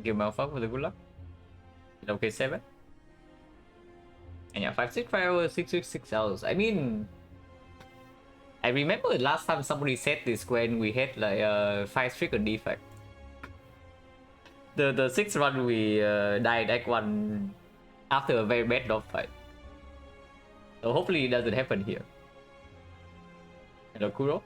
Thank you, Malfuck, for the good luck. Okay, 7. And yeah, 5, 6, 5 hours, 6, 6, 6 hours. I mean, I remember last time somebody said this when we had like 5 streak on defect. The 6th run we died Act 1 after a very bad dog fight. So hopefully it doesn't happen here. Hello, Kuro.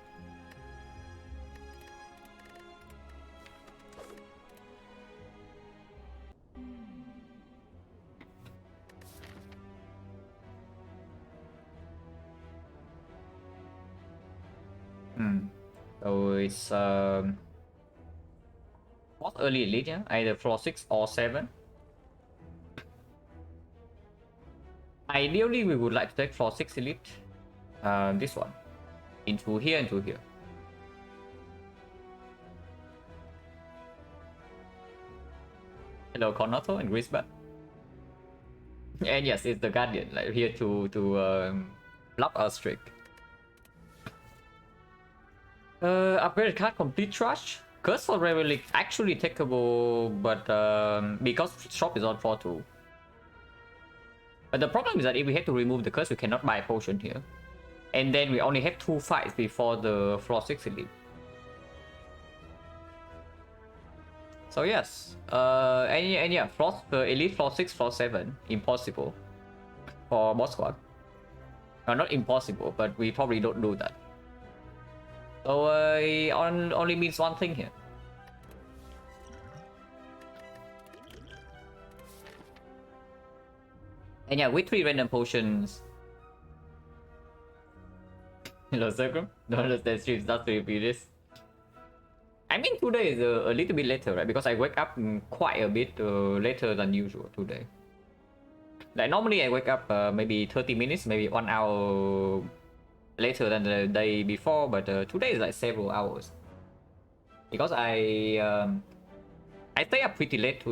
So it's what early elite, yeah? Either floor 6 or 7. Ideally, we would like to take floor 6 elite. This one. Into here, into here. Hello, Cornato and Grisbat. And yes, it's the Guardian, like here to block our streak. Upgraded card, complete trash. Curse for Relic actually takeable, but because shop is on 4-2. But the problem is that if we have to remove the curse, we cannot buy a potion here. And then we only have 2 fights before the floor 6 elite. So yes, and yeah, elite floor 6, floor 7, impossible for boss squad. Not impossible, but we probably don't do that. So it only means one thing here. And yeah, with 3 random potions. Hello, Circle. Don't understand streams, that's very serious. I mean, today is a little bit later, right? Because I wake up quite a bit later than usual today. Like normally I wake up maybe 30 minutes, maybe 1 hour later than the day before, but today is like several hours. Because I stay up pretty late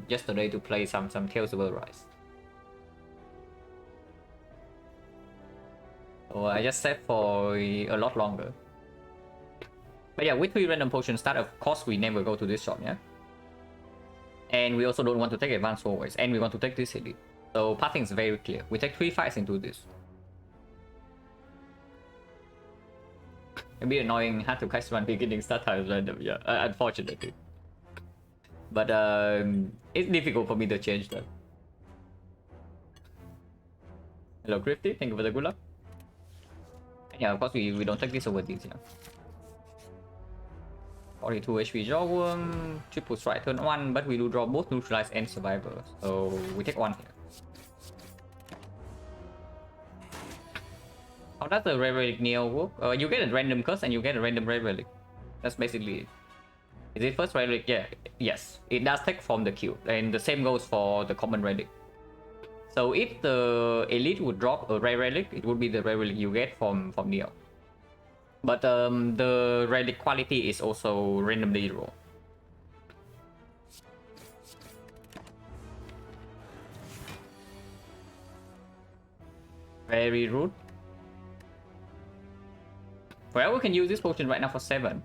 yesterday to play some Tales of Arise. So I just set for a lot longer. But yeah, with 3 random potion start, of course we never go to this shop, yeah? And we also don't want to take advanced always, and we want to take this elite. So pathing is very clear. We take 3 fights into this. A bit annoying, hard to catch one beginning start time random, yeah, unfortunately. But it's difficult for me to change that. Hello, Grifty, thank you for the good luck. And yeah, of course we don't take this over these, yeah. 42 HP Jawworm, triple strike turn 1, but we do draw both neutralize and survivor, so we take 1 here. How does the Rare Relic Neo work? You get a random curse and you get a random Rare Relic. That's basically it. Is it first Rare Relic? Yeah, yes. It does take from the queue, and the same goes for the common Relic. So if the elite would drop a Rare Relic, it would be the Rare Relic you get from Neo. But the relic quality is also randomly rolled. Very rude. Well, we can use this potion right now for 7.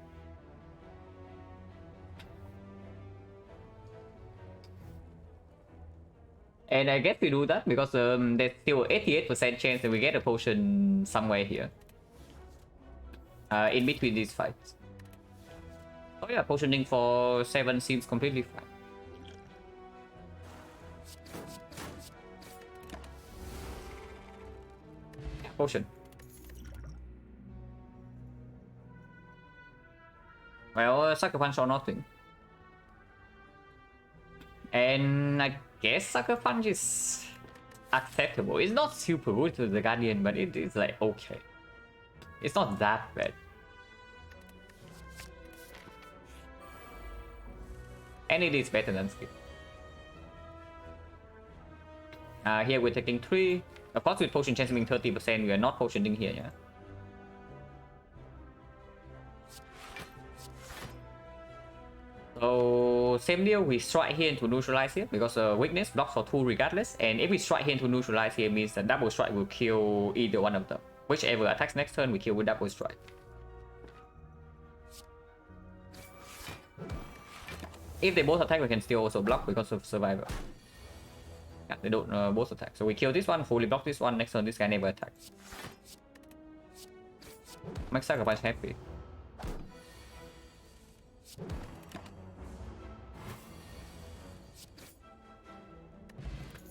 And I guess we do that because there's still 88% chance that we get a potion somewhere here. In between these fights. Oh yeah, potioning for 7 seems completely fine. Yeah, potion. Well, Sucker Punch or nothing. And I guess Sucker Punch is acceptable. It's not super good to the Guardian, but it is like okay. It's not that bad. And it is better than skip. Here we're taking 3. Of course with potion chance being 30%, we are not potioning here, yeah? So same deal, we strike here into neutralize here because weakness blocks for 2 regardless, and if we strike here into neutralize here means that double strike will kill either one of them. Whichever attacks next turn we kill with double strike. If they both attack, we can still also block because of survivor. Yeah, they don't both attack. So we kill this one, fully block this one. Next turn, this guy never attacks. Makes sacrifice happy.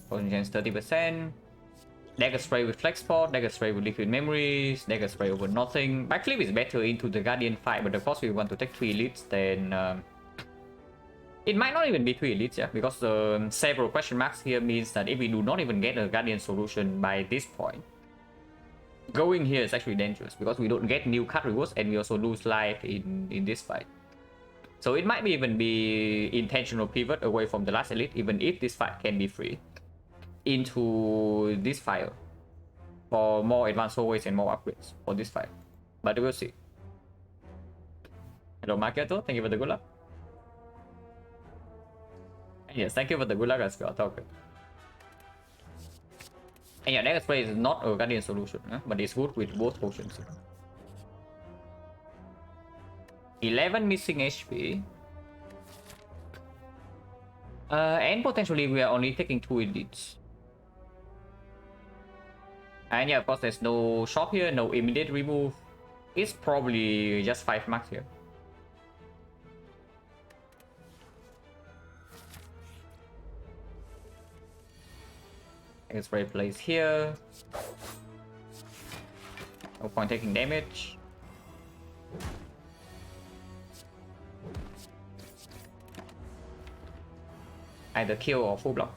Potion chance 30%. Dagger spray with flex spot, dagger spray with liquid memories, dagger spray over nothing. Backflip is better into the guardian fight, but of course we want to take 3 elites, then it might not even be 3 elites, yeah, because several question marks here means that if we do not even get a guardian solution by this point, going here is actually dangerous because we don't get new card rewards and we also lose life in this fight. So it might even be intentional pivot away from the last elite, even if this fight can be free, into this fire for more advanced hallways and more upgrades for this fight. But we'll see. Hello Marketo, thank you for the good luck. And yes, thank you for the good luck as well, Talker. And yeah, dagger spray is not a guardian solution, but it's good with both potions. 11 missing HP. And potentially we are only taking 2 elites. And yeah, of course there's no shop here, no immediate remove. It's probably just 5 marks here. X-ray plays here. No point taking damage. Either kill or full block.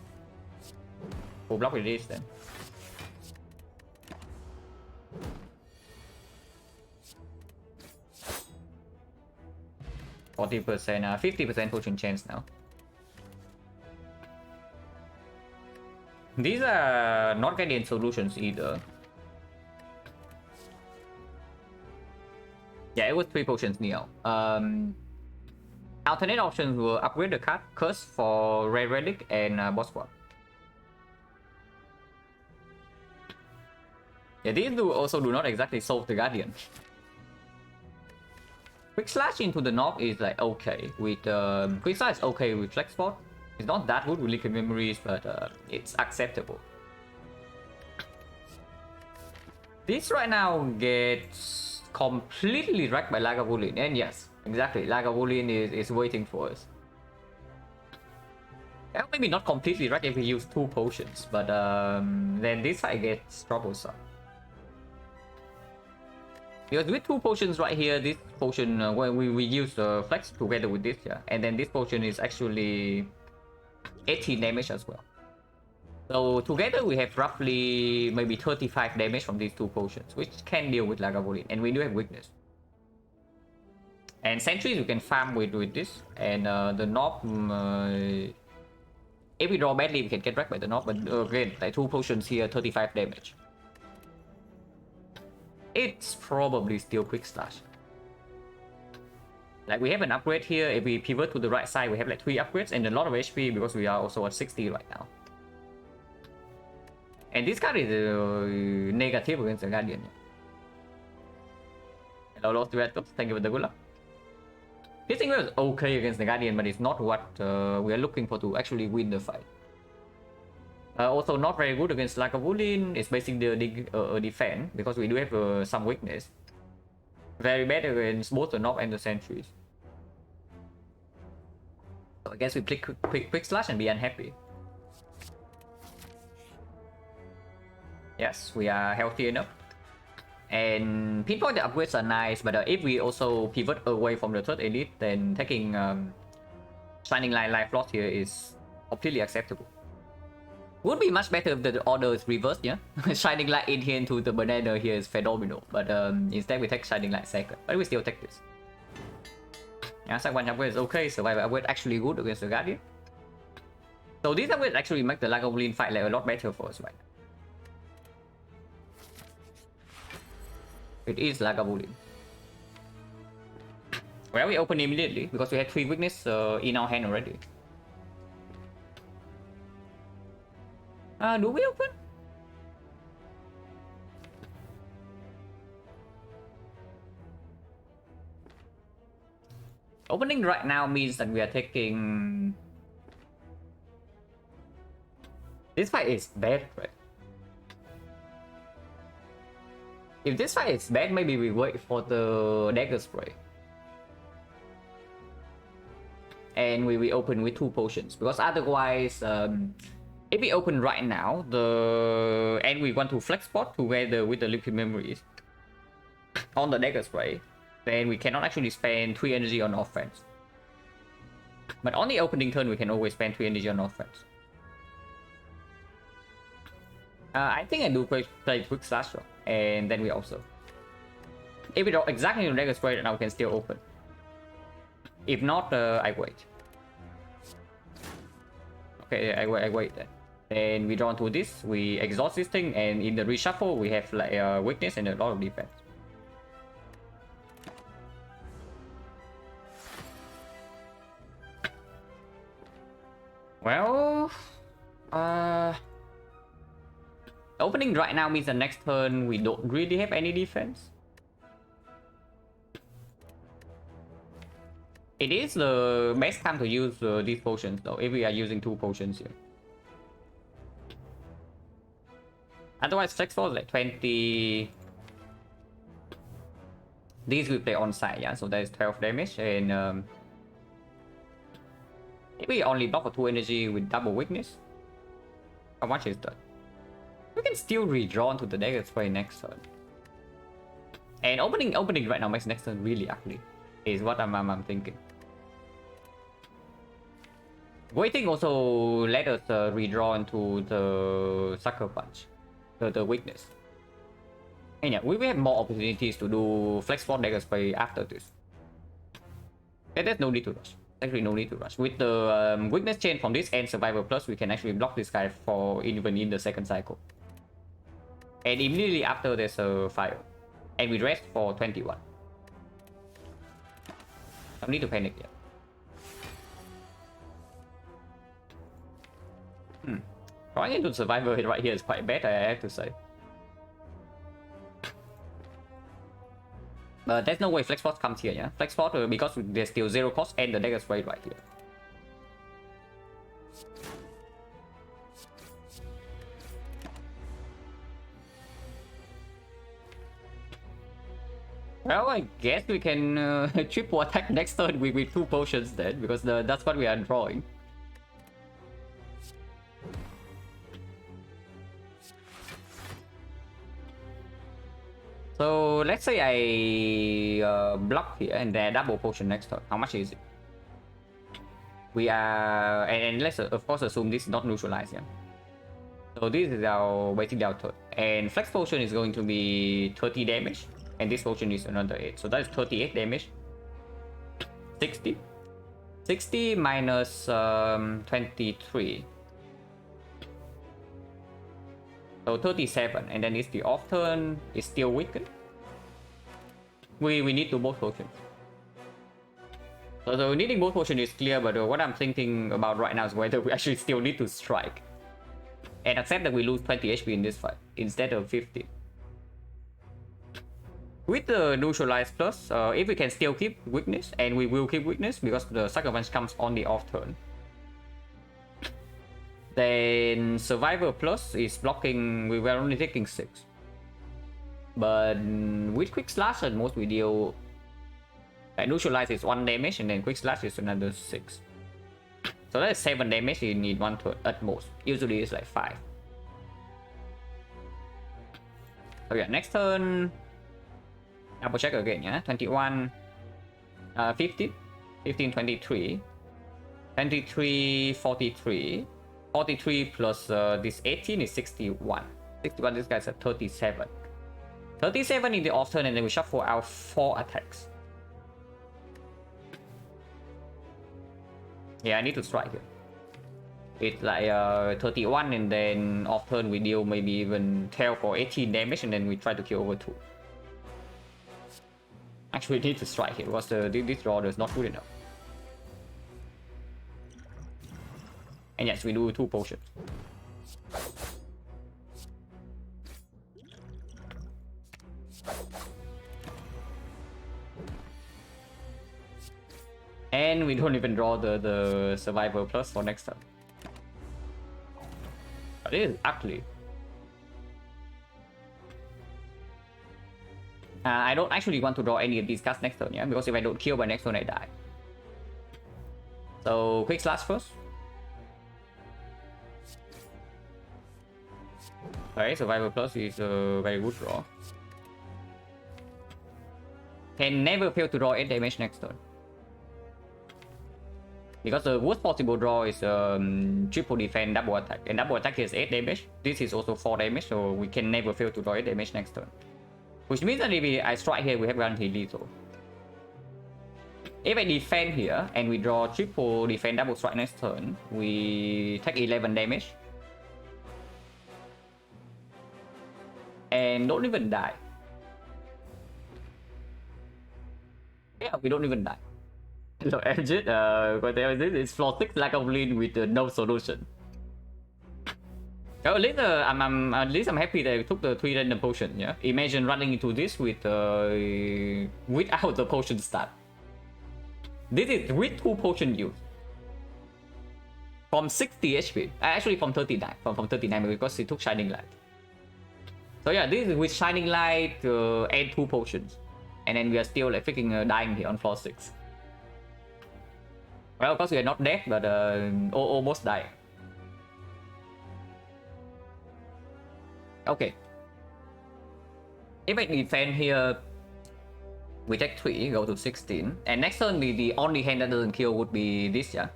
Full block it is then. %, 50% potion chance now. These are not guardian solutions either. Yeah, it was 3 potions Neo. Alternate options will upgrade the card Curse for Rare Relic and Boss Squad. Yeah, these also do not exactly solve the Guardian. Quick Slash into the knob is like okay with Quick Slash is okay with Flex Spot. It's not that good with Liquid Memories, but it's acceptable. This right now gets completely wrecked by Lagavulin, and yes, exactly, Lagavulin is waiting for us. Well, maybe not completely wrecked if we use 2 potions, but then this fight gets troublesome. Because with 2 potions right here, this potion, when we use the flex together with this, yeah, and then this potion is actually 18 damage as well. So together we have roughly maybe 35 damage from these 2 potions, which can deal with Lagavulin, and we do have weakness. And sentries we can farm with this, and the knob, if we draw badly we can get wrecked by the knob, but again, like 2 potions here, 35 damage. It's probably still Quick Slash. Like we have an upgrade here, if we pivot to the right side we have like 3 upgrades and a lot of HP because we are also at 60 right now. And this card is negative against the Guardian. Hello Lost Retos, thank you for the good luck. This thing was okay against the Guardian, but it's not what we are looking for to actually win the fight. Also not very good against Lagavulin, it's basically the defense, because we do have some weakness. Very bad against both the knob and the sentries. So I guess we click quick slash and be unhappy. Yes, we are healthy enough. And pinpoint the upgrades are nice, but if we also pivot away from the 3rd elite, then taking Shining Light Life Loss here is completely acceptable. Would be much better if the order is reversed, yeah? Shining Light in here into the banana here is phenomenal, but instead we take Shining Light second, but we still take this. Yeah, second one upgrade is okay, Survivor upgrade actually good against the Guardian. So these upgrades actually make the Lagavulin fight like a lot better for us right now. It is Lagavulin. Well, we open immediately because we had 3 weakness in our hand already. Do we open? Opening right now means that we are taking... This fight is bad, right? If this fight is bad, maybe we wait for the dagger spray. And we open with 2 potions. Because otherwise, if we open right now, and we want to flex spot together with the liquid memories on the dagger spray, then we cannot actually spend 3 energy on offense. But on the opening turn, we can always spend 3 energy on offense. I think I do play quick slash, and then we also. If we don't exactly on dagger spray, now we can still open. If not, I wait. Okay, I wait then. Then we draw into this, we exhaust this thing, and in the reshuffle, we have like weakness and a lot of defense. Well, opening right now means the next turn we don't really have any defense. It is the best time to use these potions though, if we are using 2 potions here. Otherwise, flex force like 20. These we play on side, yeah, so that is 12 damage. And if we only block for 2 energy with double weakness, how much is that? We can still redraw into the dagger spray next turn. And opening right now makes next turn really ugly, is what I'm thinking. Waiting also let us redraw into the sucker punch, the weakness. And yeah, we will have more opportunities to do flex for dagger spray after this. And there's no need to rush. Actually, no need to rush. With the weakness chain from this and survivor plus, we can actually block this guy for even in the second cycle. And immediately after there's a fire. And we rest for 21. Don't need to panic yet. Trying into survivor hit right here is quite bad, I have to say. But there's no way flex force comes here, yeah? Flex force because there's still 0 cost and the dagger spray right here. Well, I guess we can triple attack next turn with 2 potions then, because that's what we are drawing. So let's say I block here and then double potion next turn. How much is it? We are, and let's of course assume this is not neutralized, yeah. So this is our basically our turn, and flex potion is going to be 30 damage, and this potion is another 8, so that is 38 damage. 60 minus 23. So 37, and then it's the off turn, it's still weakened. We need to both potions. So needing both potions is clear, but what I'm thinking about right now is whether we actually still need to strike. And accept that we lose 20 HP in this fight, instead of 50. With the neutralize plus, if we can still keep weakness, and we will keep weakness because the sucker punch comes on the off turn. Then survivor plus is blocking, we were only taking 6. But with quick slash at most we deal, neutralize is 1 damage and then quick slash is another 6. So that is 7 damage you need 1 turn at most. Usually it's like 5. Okay, next turn, double check again, yeah? 21, 15, 15, 23, 23, 43. 43 plus this 18 is 61. 61, this guy's at 37. 37 in the off turn, and then we shuffle out 4 attacks. Yeah, I need to strike here. It's like 31, and then off turn we deal maybe even 12 or 18 damage, and then we try to kill over 2. Actually, we need to strike here because this draw is not good enough. And yes, we do 2 potions. And we don't even draw the survivor plus for next turn. But it is ugly. I don't actually want to draw any of these cards next turn, yeah? Because if I don't kill by next turn, I die. So, quick slash first. Okay, survivor plus is a very good draw. Can never fail to draw 8 damage next turn. Because the worst possible draw is triple defense, double attack. And double attack is 8 damage. This is also 4 damage, so we can never fail to draw 8 damage next turn. Which means that if I strike here, we have guaranteed lethal. If I defend here, and we draw triple defense, double strike next turn, we take 11 damage. And don't even die. Yeah, we don't even die. So Exit, this is floor 6 lack of lean with no solution. So at least I'm happy that I took the 3 random potion, yeah? Imagine running into this with without the potion start. This is with 2 potion use. From 60 HP. Actually from 39. From 39 because he took Shining Light. So yeah, this is with Shining Light and 2 potions. And then we are still like freaking dying here on floor 6. Well, of course we are not dead, but almost dying. Okay. If I defend here, we take 3, go to 16. And next turn, the only hand that doesn't kill would be this, yeah?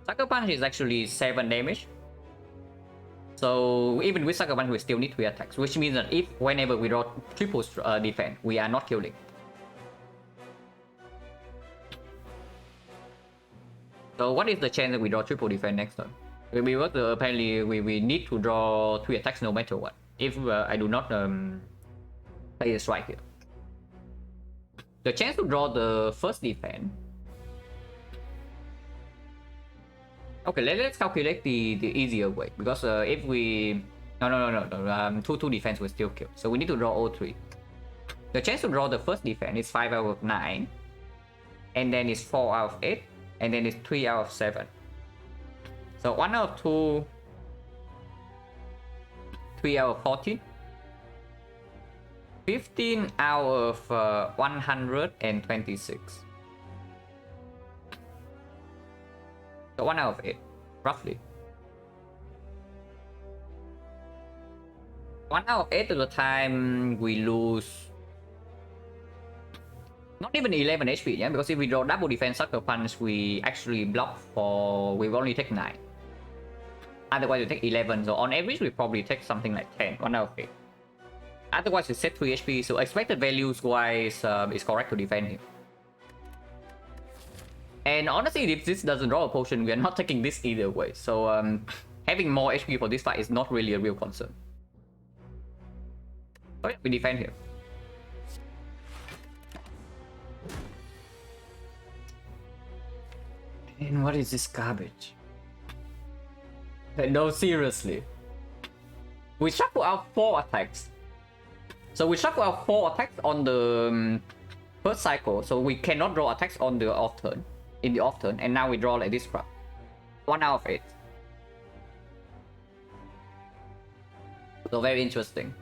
Sucker Punch is actually 7 damage. So even with Sucker Punch, we still need 3 attacks. Which means that if whenever we draw triple defense, we are not killing. So what is the chance that we draw triple defense next turn? Apparently we need to draw 3 attacks no matter what. If I do not play the strike here. The chance to draw the first defense. Okay, let's calculate the easier way. Because if we... No. 2 defense will still kill. So we need to draw all 3. The chance to draw the first defense is 5 out of 9. And then it's 4 out of 8. And then it's 3 out of 7. So 1 out of 2, 3 out of 14, 15 out of 126. So 1 out of 8, roughly. 1 out of 8 of the time we lose not even 11 HP, yeah? Because if we draw double defense Sucker Punch, we actually block for... we will only take 9. Otherwise we take 11, so on average we probably take something like 10, 1 out of 8. Otherwise we set 3 HP, so expected values wise is correct to defend him. And honestly, if this doesn't draw a potion, we are not taking this either way. So having more HP for this fight is not really a real concern. So yeah, we defend here. And what is this garbage? No, seriously. We shuffle out 4 attacks. So we shuffle out 4 attacks on the first cycle, so we cannot draw attacks on the off turn. In the off turn, and now we draw like this crap. 1 out of 8. So very interesting.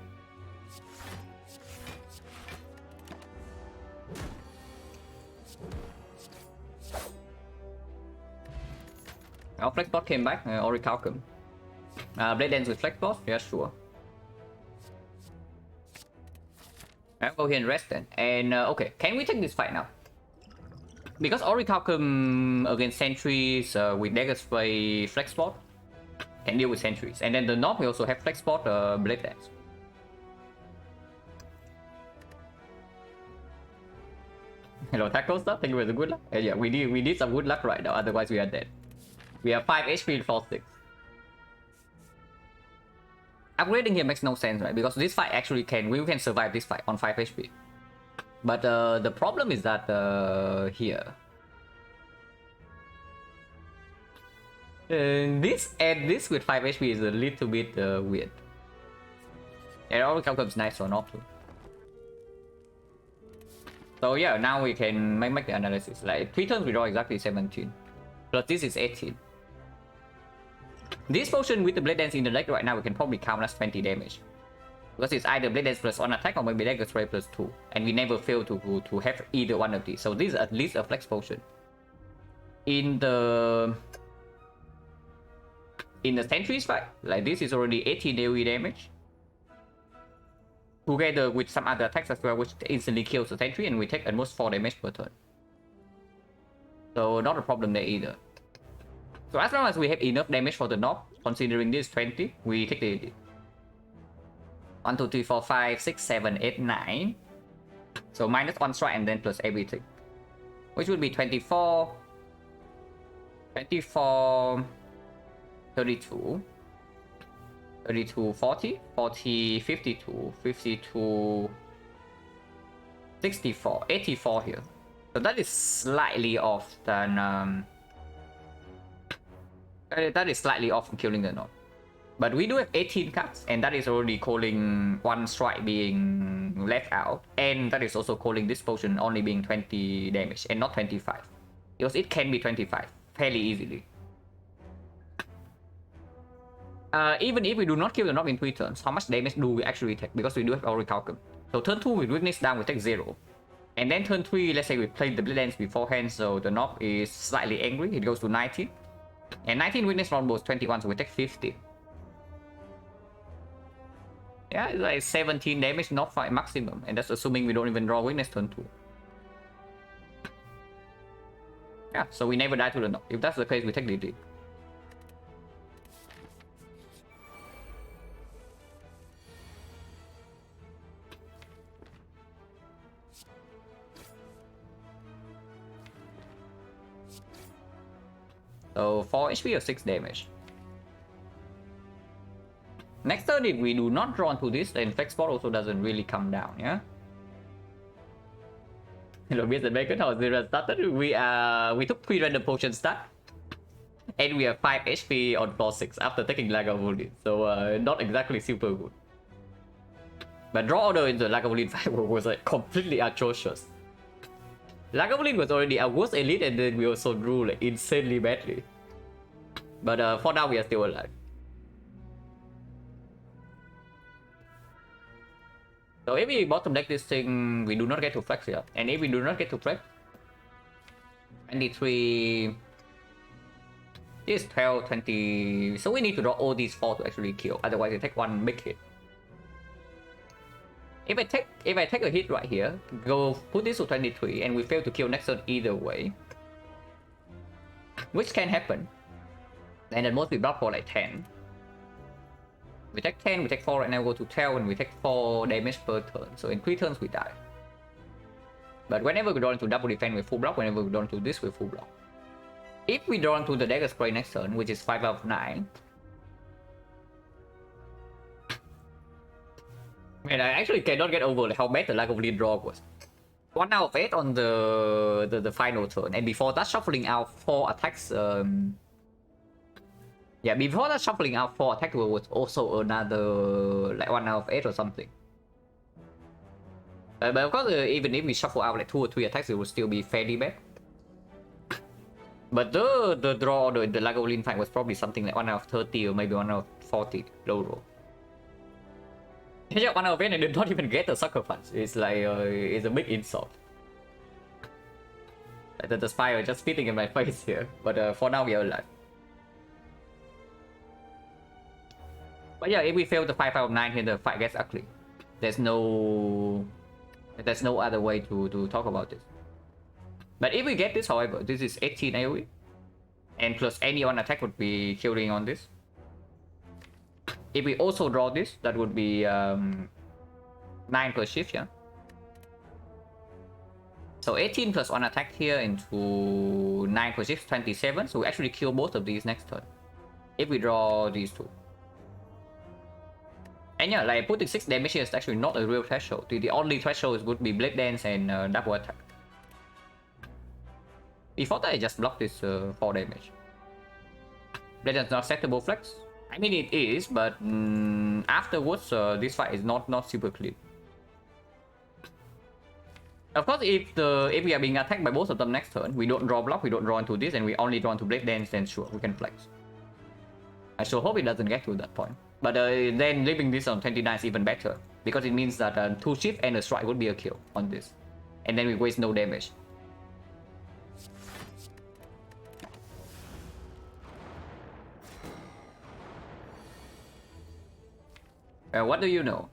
Our Flex Bot came back, Orichalcum. Blade Dance with Flex Bot? Yeah, sure. I'll go here and rest then. And okay, can we take this fight now? Because Orichalcum against Sentries with Dagger Spray Flex Bot can deal with Sentries. And then the North we also have Flex Bot Blade Dance. Hello Tackle Stuff, thank you for the good luck. Yeah, we need some good luck right now, otherwise we are dead. We have 5 HP in floor 6. Upgrading here makes no sense, right? Because this fight actually we can survive this fight on 5 HP. But the problem is that here. This with 5 HP is a little bit weird. And all comes nice or not too. So yeah, now we can make the analysis. Like 3 turns we draw exactly 17. Plus this is 18. This potion with the Blade Dance in the deck right now we can probably count as 20 damage. Because it's either Blade Dance plus on attack or maybe Dagger Spray plus 2. And we never fail to have either one of these. So this is at least a flex potion. In the Sentries fight, like this is already 18 AoE damage. Together with some other attacks as well, which instantly kills the Sentry, and we take almost 4 damage per turn. So not a problem there either. So as long as we have enough damage for the knob, considering this 20, we take the 1, 2, 3, 4, 5, 6, 7, 8, 9. So minus 1 strike and then plus everything. Which would be 24, 32, 32, 40, 40, 52, 52, 64, 84 here. So that is slightly off than that is slightly off from killing the knob. But we do have 18 cards, and that is already calling 1 strike being left out, and that is also calling this potion only being 20 damage and not 25. Because it can be 25 fairly easily. Even if we do not kill the knob in 3 turns, how much damage do we actually take? Because we do have Orichalcum. So turn 2 with weakness down, we take 0. And then turn 3, let's say we played the Blade Dance beforehand, so the knob is slightly angry, it goes to 19. And 19 weakness longbow is 21, so we take 50. Yeah, it's like 17 damage, not 5 maximum. And that's assuming we don't even draw weakness turn 2. Yeah, so we never die to the knob. If that's the case, we take DD. So 4 HP or 6 damage. Next turn, if we do not draw into this, then Flex Spot also doesn't really come down, yeah? Hello, Mr. Bacon, how Zero started? We took 3 random potions start. And we have 5 HP on floor 6 after taking Lagavulin. So not exactly super good. But draw order in the Lagavulin fight was like completely atrocious. Lagavulin was already our worst elite, and then we also drew like insanely badly. But for now we are still alive. So if we bottom deck this thing, we do not get to flex here. And if we do not get to flex, 23, this 12, 20. So we need to draw all these 4 to actually kill. Otherwise we take 1 big hit. If I take a hit right here, go put this to 23, and we fail to kill next turn either way, which can happen. And at most we block for like 10. We take 10, we take 4 right now, go to 12, and we take 4 damage per turn. So in 3 turns we die. But whenever we draw into double defense with full block, whenever we draw into this with full block. If we draw into the Dagger Spray next turn, which is 5 out of 9. Man, I actually cannot get over how bad the lack of lead draw was. 1 out of 8 on the final turn, and before that shuffling out 4 attacks. Yeah, before that shuffling out 4 attacks was also another like 1 out of 8 or something. But of course, even if we shuffle out like 2 or 3 attacks, it will still be fairly bad. But the draw order in the Lagavulin fight was probably something like 1 out of 30 or maybe 1 out of 40 low roll. Yeah, 1 out of 8 and did not even get a sucker punch. It's like it's a big insult. Like the spire just spitting in my face here. But for now we are alive. But yeah, if we fail the 5 out of 9 here, the fight gets ugly. There's no other way to talk about this. But if we get this, however, this is 18 AoE. And plus any one attack would be killing on this. If we also draw this, that would be 9 per shift, yeah. So 18 plus 1 attack here into 9 per shift, 27. So we actually kill both of these next turn. If we draw these 2. And yeah, like putting 6 damage here is actually not a real threshold. The only threshold would be Blade Dance and double attack. Before that, I just blocked this 4 damage. Blade Dance not acceptable flex. I mean it is, but afterwards this fight is not super clean. Of course, if we are being attacked by both of them next turn, we don't draw block, we don't draw into this, and we only draw into Blade Dance, then sure, we can flex. I sure hope it doesn't get to that point. But then leaving this on 29 is even better, because it means that 2 shift and a strike would be a kill on this. And then we waste no damage. What do you know?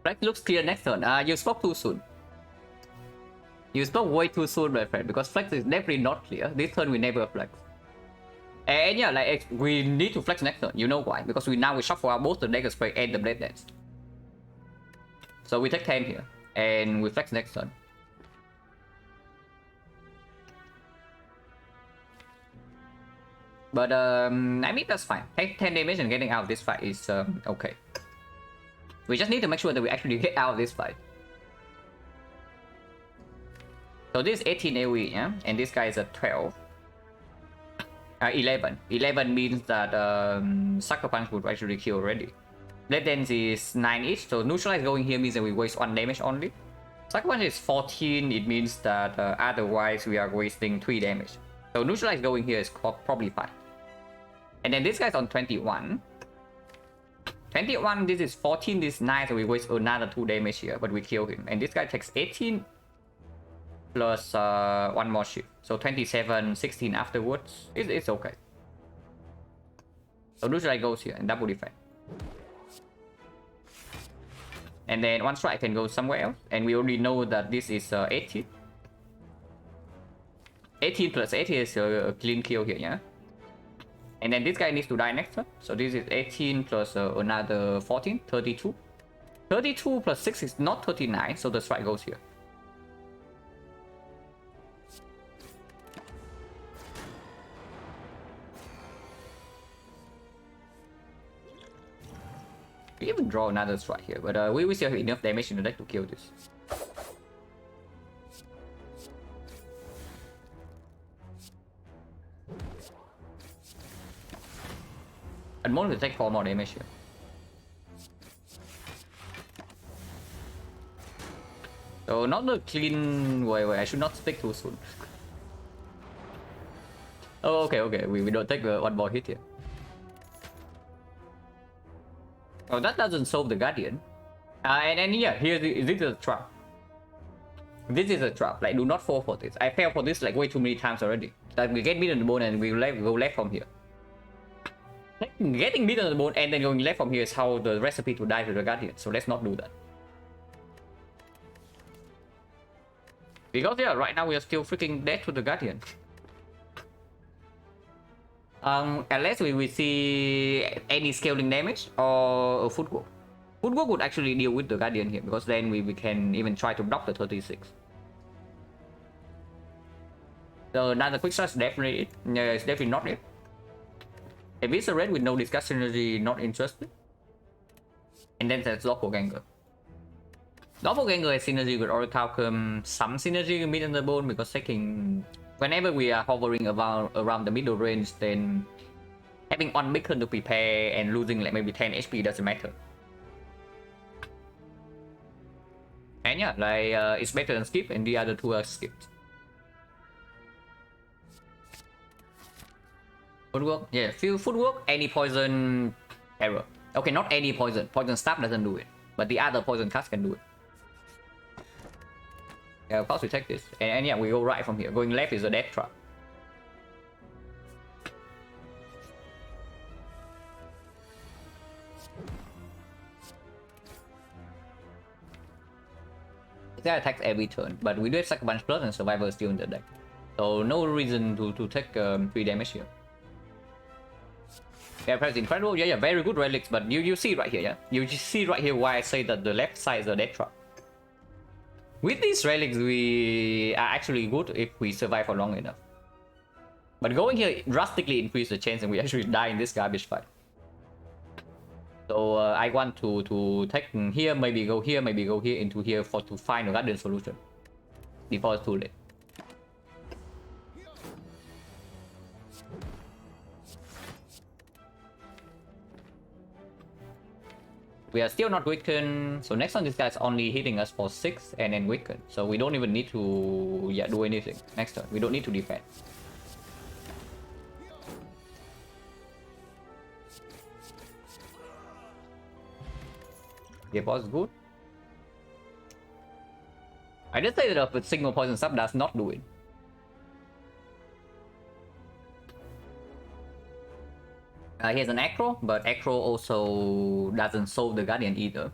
Flex looks clear next turn. You spoke too soon. You spoke way too soon, my friend, because flex is definitely not clear. This turn we never flex. And yeah, like we need to flex next turn. You know why? Because we shuffle out both the Dagger Spray and the Blade Dance. So we take 10 here, and we flex next turn. But I mean, that's fine. Take 10 damage and getting out of this fight is okay. We just need to make sure that we actually get out of this fight. So this is 18 AoE, yeah? And this guy is at 12. 11. 11 means that Sucker Punch would actually kill already. Blade Dance is 9 each, so Neutralize going here means that we waste 1 damage only. Sucker Punch is 14, it means that otherwise we are wasting 3 damage. So Neutralize going here is probably fine. And then this guy's on 21. 21, this is 14, this is 9, so we waste another 2 damage here, but we kill him. And this guy takes 18 plus 1 more shift. So 27, 16 afterwards. It's okay. So Neutralize goes here and double defense. And then 1 strike can go somewhere else. And we already know that this is 18. 18 plus 18 is a clean kill here, yeah? And then this guy needs to die next turn. So this is 18 plus another 14, 32. 32 plus 6 is not 39, so the strike goes here. We even draw another strike here, but we still have enough damage in the deck to kill this. At most we take 4 more damage here. So not the clean way, I should not speak too soon. Oh, okay, we don't take 1 more hit here. Oh, that doesn't solve the Guardian. And yeah, here this is a trap. This is a trap. Like, do not fall for this. I fell for this like way too many times already. Like, we get beat on the bone and we go left from here. Like, getting beat on the bone and then going left from here is how the recipe to die to the Guardian. So let's not do that. Because yeah, right now we are still freaking dead to the Guardian. Unless we see any scaling damage or a footwork. Footwork would actually deal with the Guardian here, because then we can even try to block the 36. So another quick shot is definitely it. Yeah, it's definitely not it. If it's a red with no discuss synergy, not interested. And then there's Lawful Ganger. Lawful Ganger has synergy with Orichalcum, some synergy with Mid on the Bone, because taking... Whenever we are hovering around the middle range, then having one beacon to prepare and losing like maybe 10 HP doesn't matter. And yeah, like it's better than skip, and the other 2 are skipped. Footwork, yeah, few footwork, any poison error. Okay, not any poison. Poison staff doesn't do it, but the other poison cast can do it. Yeah, of course we take this. And yeah, we go right from here. Going left is a death trap. That attacks every turn, but we do have Sucker Punch Plus and Survivor still in the deck. So no reason to take 3 damage here. Yeah, that's incredible. Yeah, very good relics, but you see right here, yeah? You just see right here why I say that the left side is a death trap. With these relics, we are actually good if we survive for long enough. But going here drastically increases the chance and we actually die in this garbage fight. So I want to take here, maybe go here, into here to find a Guardian solution before it's too late. We are still not weakened, so next on this guy's only hitting us for 6 and then weaken. So we don't even need to do anything next turn. We don't need to defend. Yeah, boss, good. I just say that with single poison sub does not do it. He has an acro, but acro also doesn't solve the guardian either.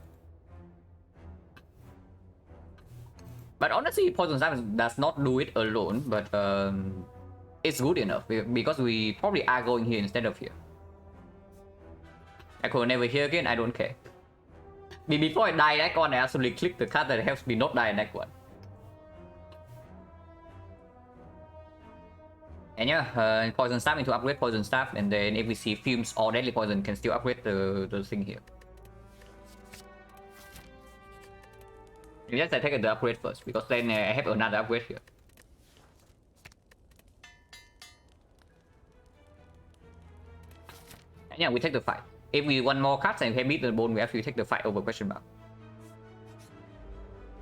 But honestly, poison sub does not do it alone, but it's good enough because we probably are going here instead of here. Acro never here again, I don't care. Before I die that one, I actually click the card that helps me not die in that one. And yeah, poison staff into upgrade poison staff, and then if we see fumes or deadly poison, can still upgrade the thing here. Yes, I take the upgrade first because then I have another upgrade here. And yeah, we take the fight. If we want more cards and we beat the bone, we actually take the fight over question mark.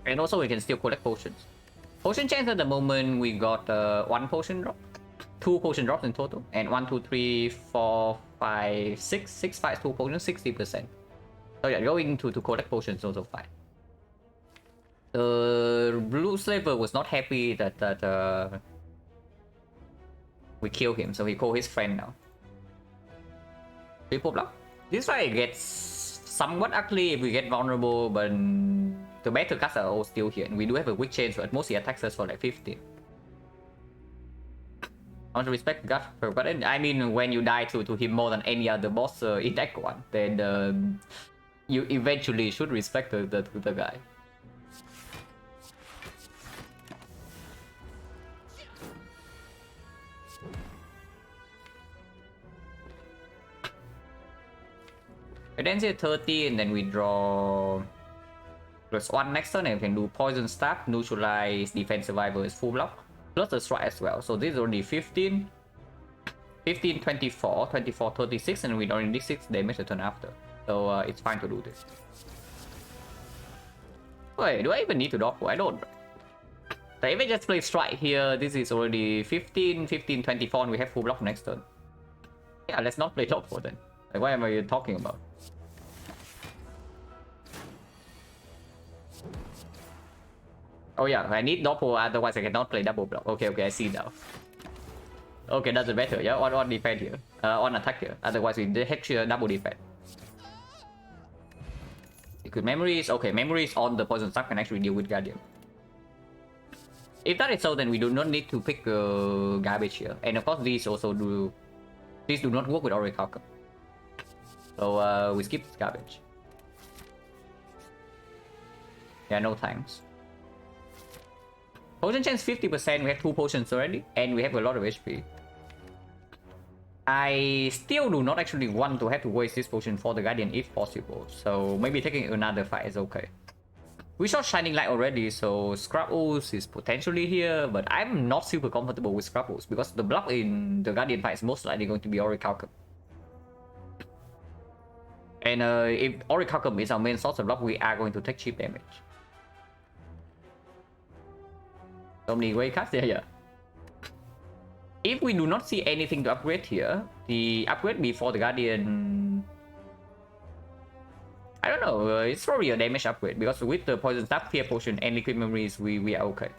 And also we can still collect potions. Potion chance at the moment we got 1 potion drop. 2 potion drops in total, and 1, 2, 3, 4, 5, 6, 6 fights, 2 potions, 60%. So yeah, going to collect potions also fine. The blue slaver was not happy that we kill him, so he called his friend now. Triple block. This fight gets somewhat ugly if we get vulnerable, but the better cards are all still here, and we do have a quick change, so at most he attacks us for like 15. I want to respect God, but I mean, when you die to him more than any other boss in that one, then you eventually should respect the guy. And then say 30, and then we draw +1 next turn, and we can do poison staff, neutralize, defense survivor is full block. Plus the strike as well, so this is already 15, 15, 24, 24, 36, and we already 6 damage the turn after. So it's fine to do this. Wait, do I even need to dock? I don't. So if I just play strike here, this is already 15, 15, 24, and we have full block next turn. Yeah, let's not play top 4 then. Like, what am I talking about? Oh yeah, I need doppel, otherwise I cannot play double block. Okay, I see now. Okay, doesn't matter. Yeah, on defense here, on attack here. Otherwise we head here double defense. Good memories. Okay, memories on the poison stuff can actually deal with guardian. If that is so, then we do not need to pick garbage here. And of course, these also do. These do not work with Oracle. So we skip this garbage. Yeah, no thanks. Potion chance 50%, we have 2 potions already, and we have a lot of HP. I still do not actually want to have to waste this potion for the Guardian if possible, so maybe taking another fight is okay. We saw Shining Light already, so Scrabbles is potentially here, but I'm not super comfortable with Scrabbles because the block in the Guardian fight is most likely going to be Orichalcum. And if Orichalcum is our main source of block, we are going to take cheap damage. So many great cards there, yeah. If we do not see anything to upgrade here, the upgrade before the Guardian... I don't know, it's probably a damage upgrade, because with the Poison Staff, Fear Potion, and Liquid Memories, we are okay.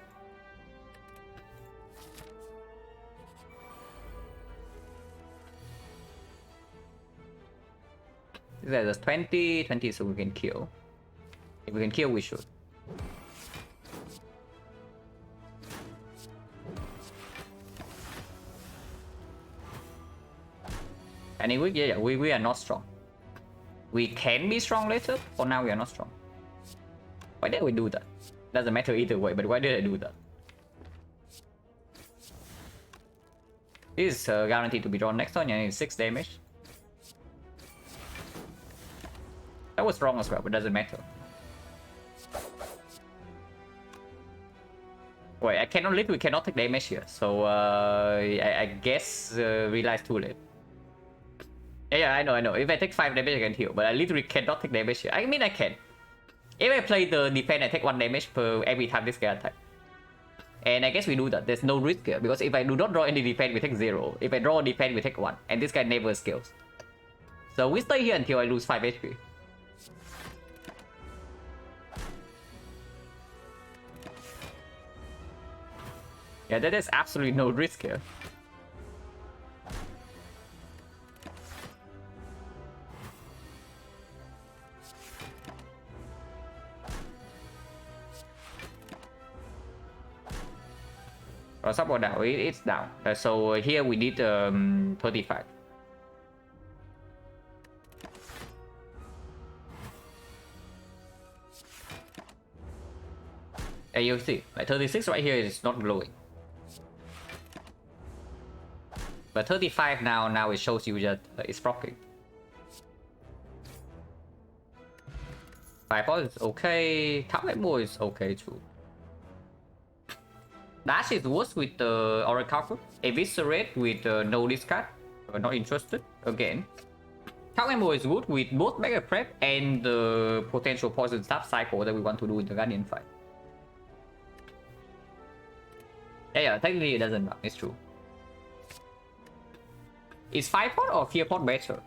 There's 20, so we can kill. If we can kill, we should. Anyway, yeah, we are not strong. We can be strong later. For now, we are not strong. Why did we do that? Doesn't matter either way, but why did I do that? This is guaranteed to be drawn next turn, and it's 6 damage. That was wrong as well, but doesn't matter. Wait, I cannot live, we cannot take damage here, so I guess realized too late. Yeah, Yeah, I know. If I take 5 damage, I can heal, but I literally cannot take damage here. I mean, I can. If I play the defense, I take 1 damage per every time this guy attack. And I guess we do that. There's no risk here, because if I do not draw any defense, we take 0. If I draw a defense, we take 1. And this guy never scales. So we stay here until I lose 5 HP. Yeah, there is absolutely no risk here. Support down, it's down. So here we need 35. And you see, like 36 right here is not glowing. But 35 now it shows you that it's proccing. 5 is okay, Top is okay too. Dash is worse with the Oracle. Eviscerate with no discard. Not interested again. Top is good with both Mega Prep and the potential Poison Staff cycle that we want to do in the Guardian fight. Yeah, technically it doesn't matter, it's true. Is 5-pot or 4-pot better?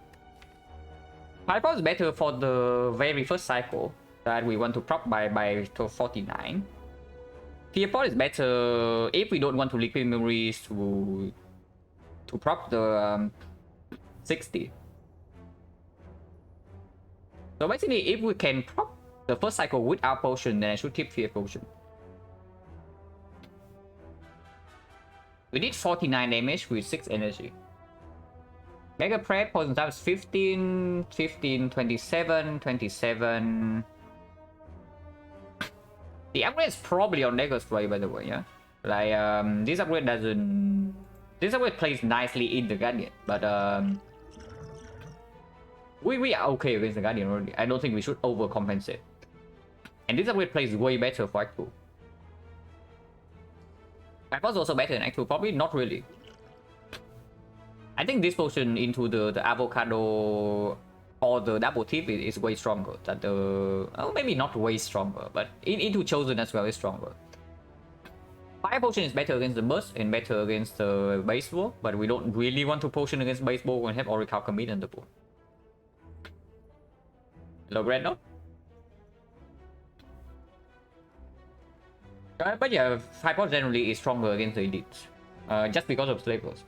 5-pot is better for the very first cycle that we want to prop by 49. 4-pot is better if we don't want to liquid memories to prop the 60. So basically, if we can prop the first cycle without potion, then I should keep 4 potion. We did 49 damage with 6 energy. Mega Prep, poison times 15, 15, 27, 27. The upgrade is probably on Nego's way, by the way, yeah? Like, this upgrade doesn't... This upgrade plays nicely in the Guardian, but we are okay against the Guardian already. I don't think we should overcompensate. And this upgrade plays way better for Act 2. Act 1 is also better in Act 2, probably not really. I think this potion into the avocado or the double tip is way stronger than the... Oh, maybe not way stronger, but into Chosen as well is stronger. Fire potion is better against the burst and better against the baseball, but we don't really want to potion against baseball when we have Oracle commit in the pool. Hello, Grandno? But yeah, Fire generally is stronger against the elites, just because of slavers.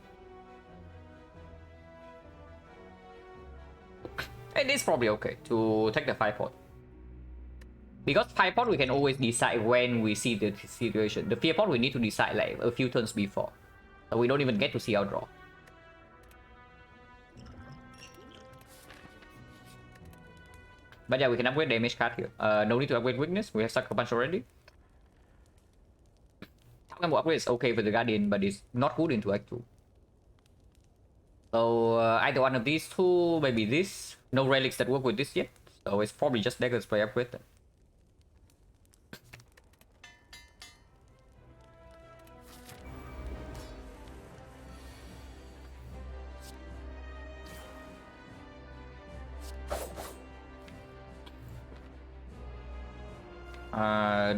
It is probably okay to take the 5-pot. Because 5-pot we can always decide when we see the situation. The 4-pot we need to decide like a few turns before. So we don't even get to see our draw. But yeah, we can upgrade damage card here. No need to upgrade weakness, we have Sucker Punch already. Combo upgrade is okay for the Guardian, but it's not good into Act 2. So either one of these two, maybe this. No relics that work with this yet, so it's probably just Dagger Spray upgrade then.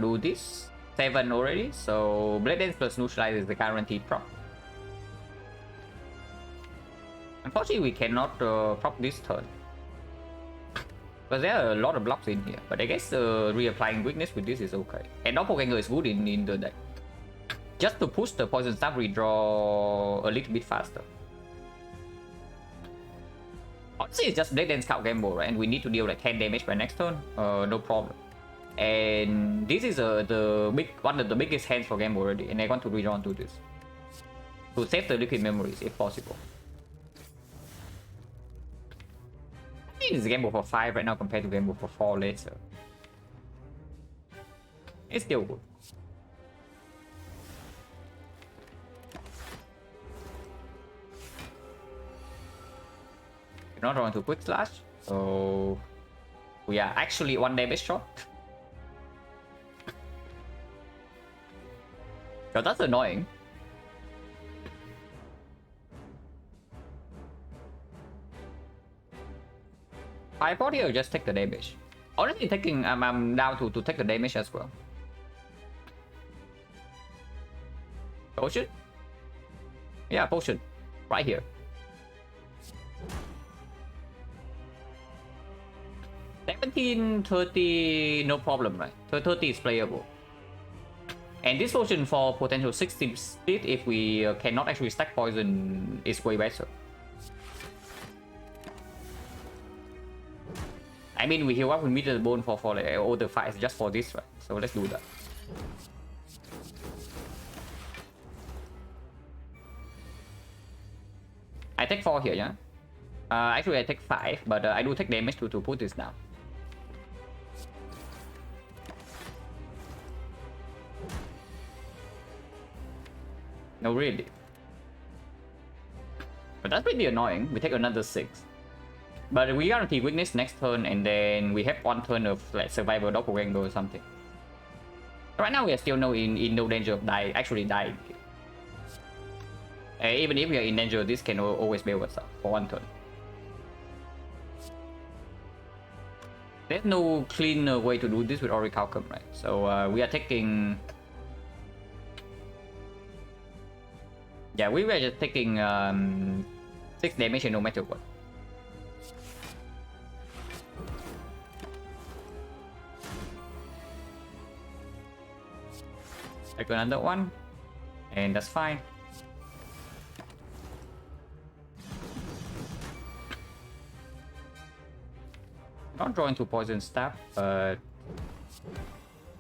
Do this 7 already, so Blade Dance plus Neutralize is the guaranteed prop. Unfortunately, we cannot prop this turn. Because there are a lot of blocks in here. But I guess reapplying weakness with this is okay. And Doppelganger is good in the deck. Just to push the Poison Staff redraw a little bit faster. Honestly, it's just Blade Dance Scout Gamble, right? And we need to deal like 10 damage by next turn. No problem. And this is one of the biggest hands for Gamble already. And I want to redraw onto this. To save the liquid memories if possible. It's Gamble for 5 right now compared to Gamble for 4 later. It's still good. We're not going to Quick Slash, so we are actually 1 damage short. So that's annoying. 5 pot here, just take the damage. Honestly, taking I'm down to take the damage as well. Potion? Yeah, potion. Right here. 17, 30, no problem, right? 30 is playable. And this potion for potential 60 split, if we cannot actually stack poison, is way better. I mean, we heal up with middle bone for like, all the fights just for this, right? So let's do that. I take 4 here, yeah? Actually, I take 5, but I do take damage to put this down. No, really. But that's pretty annoying. We take another 6. But we guarantee weakness next turn, and then we have 1 turn of like survival doppelganger or something. Right now we are still in no danger of actually dying. Even if we are in danger, this can always bail us up for 1 turn. There's no clean way to do this with Orichalcum, right? So we are taking... Yeah, we were just taking 6 damage no matter what. Take another one, and that's fine. Not drawing to poison staff, but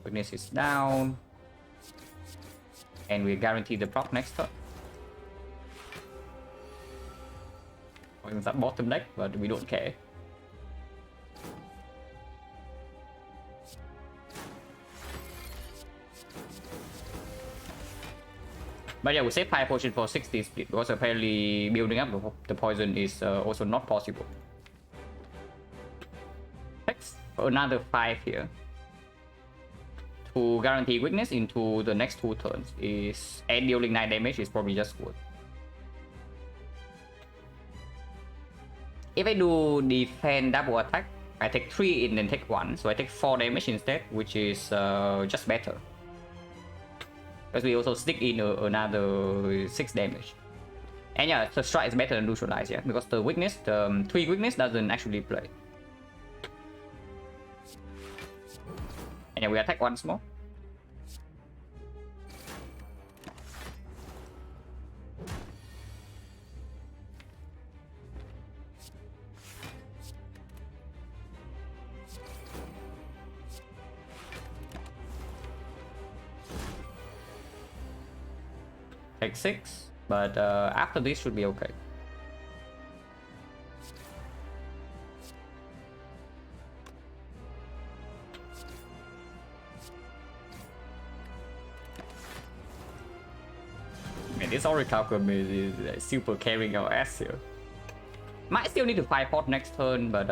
weakness is down, and we guarantee the proc next turn. Poison staff bottom deck, but we don't care. But yeah, we save 5 potion for 60 split because apparently building up the poison is also not possible. Next, for another 5 here. To guarantee weakness into the next 2 turns is, and dealing 9 damage is probably just good. If I do defend double attack, I take 3 and then take 1, so I take 4 damage instead, which is just better. Because we also stick in another 6 damage. And yeah, the strike is better than neutralize, yeah, because the weakness, the 3 weakness doesn't actually play. And yeah, we attack once more. Take 6, but after this should be okay. Man, this Orichalcum is super carrying our ass here. Might still need to 5 pot next turn, but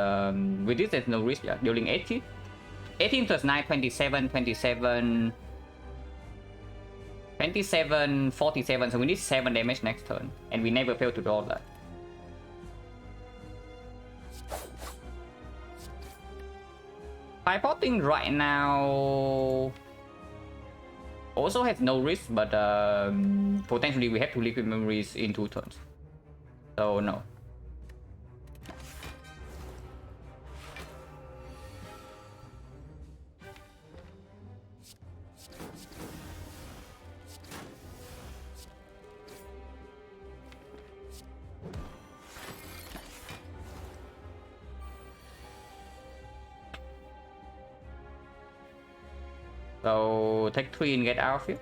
with this there's no risk, yeah. Dealing 18. 18 plus 9, 27, 27... 27, 47, so we need 7 damage next turn, and we never fail to draw that. Five-potting right now also has no risk, but potentially we have to liquid memories in 2 turns. So no. So take 3 and get out of here.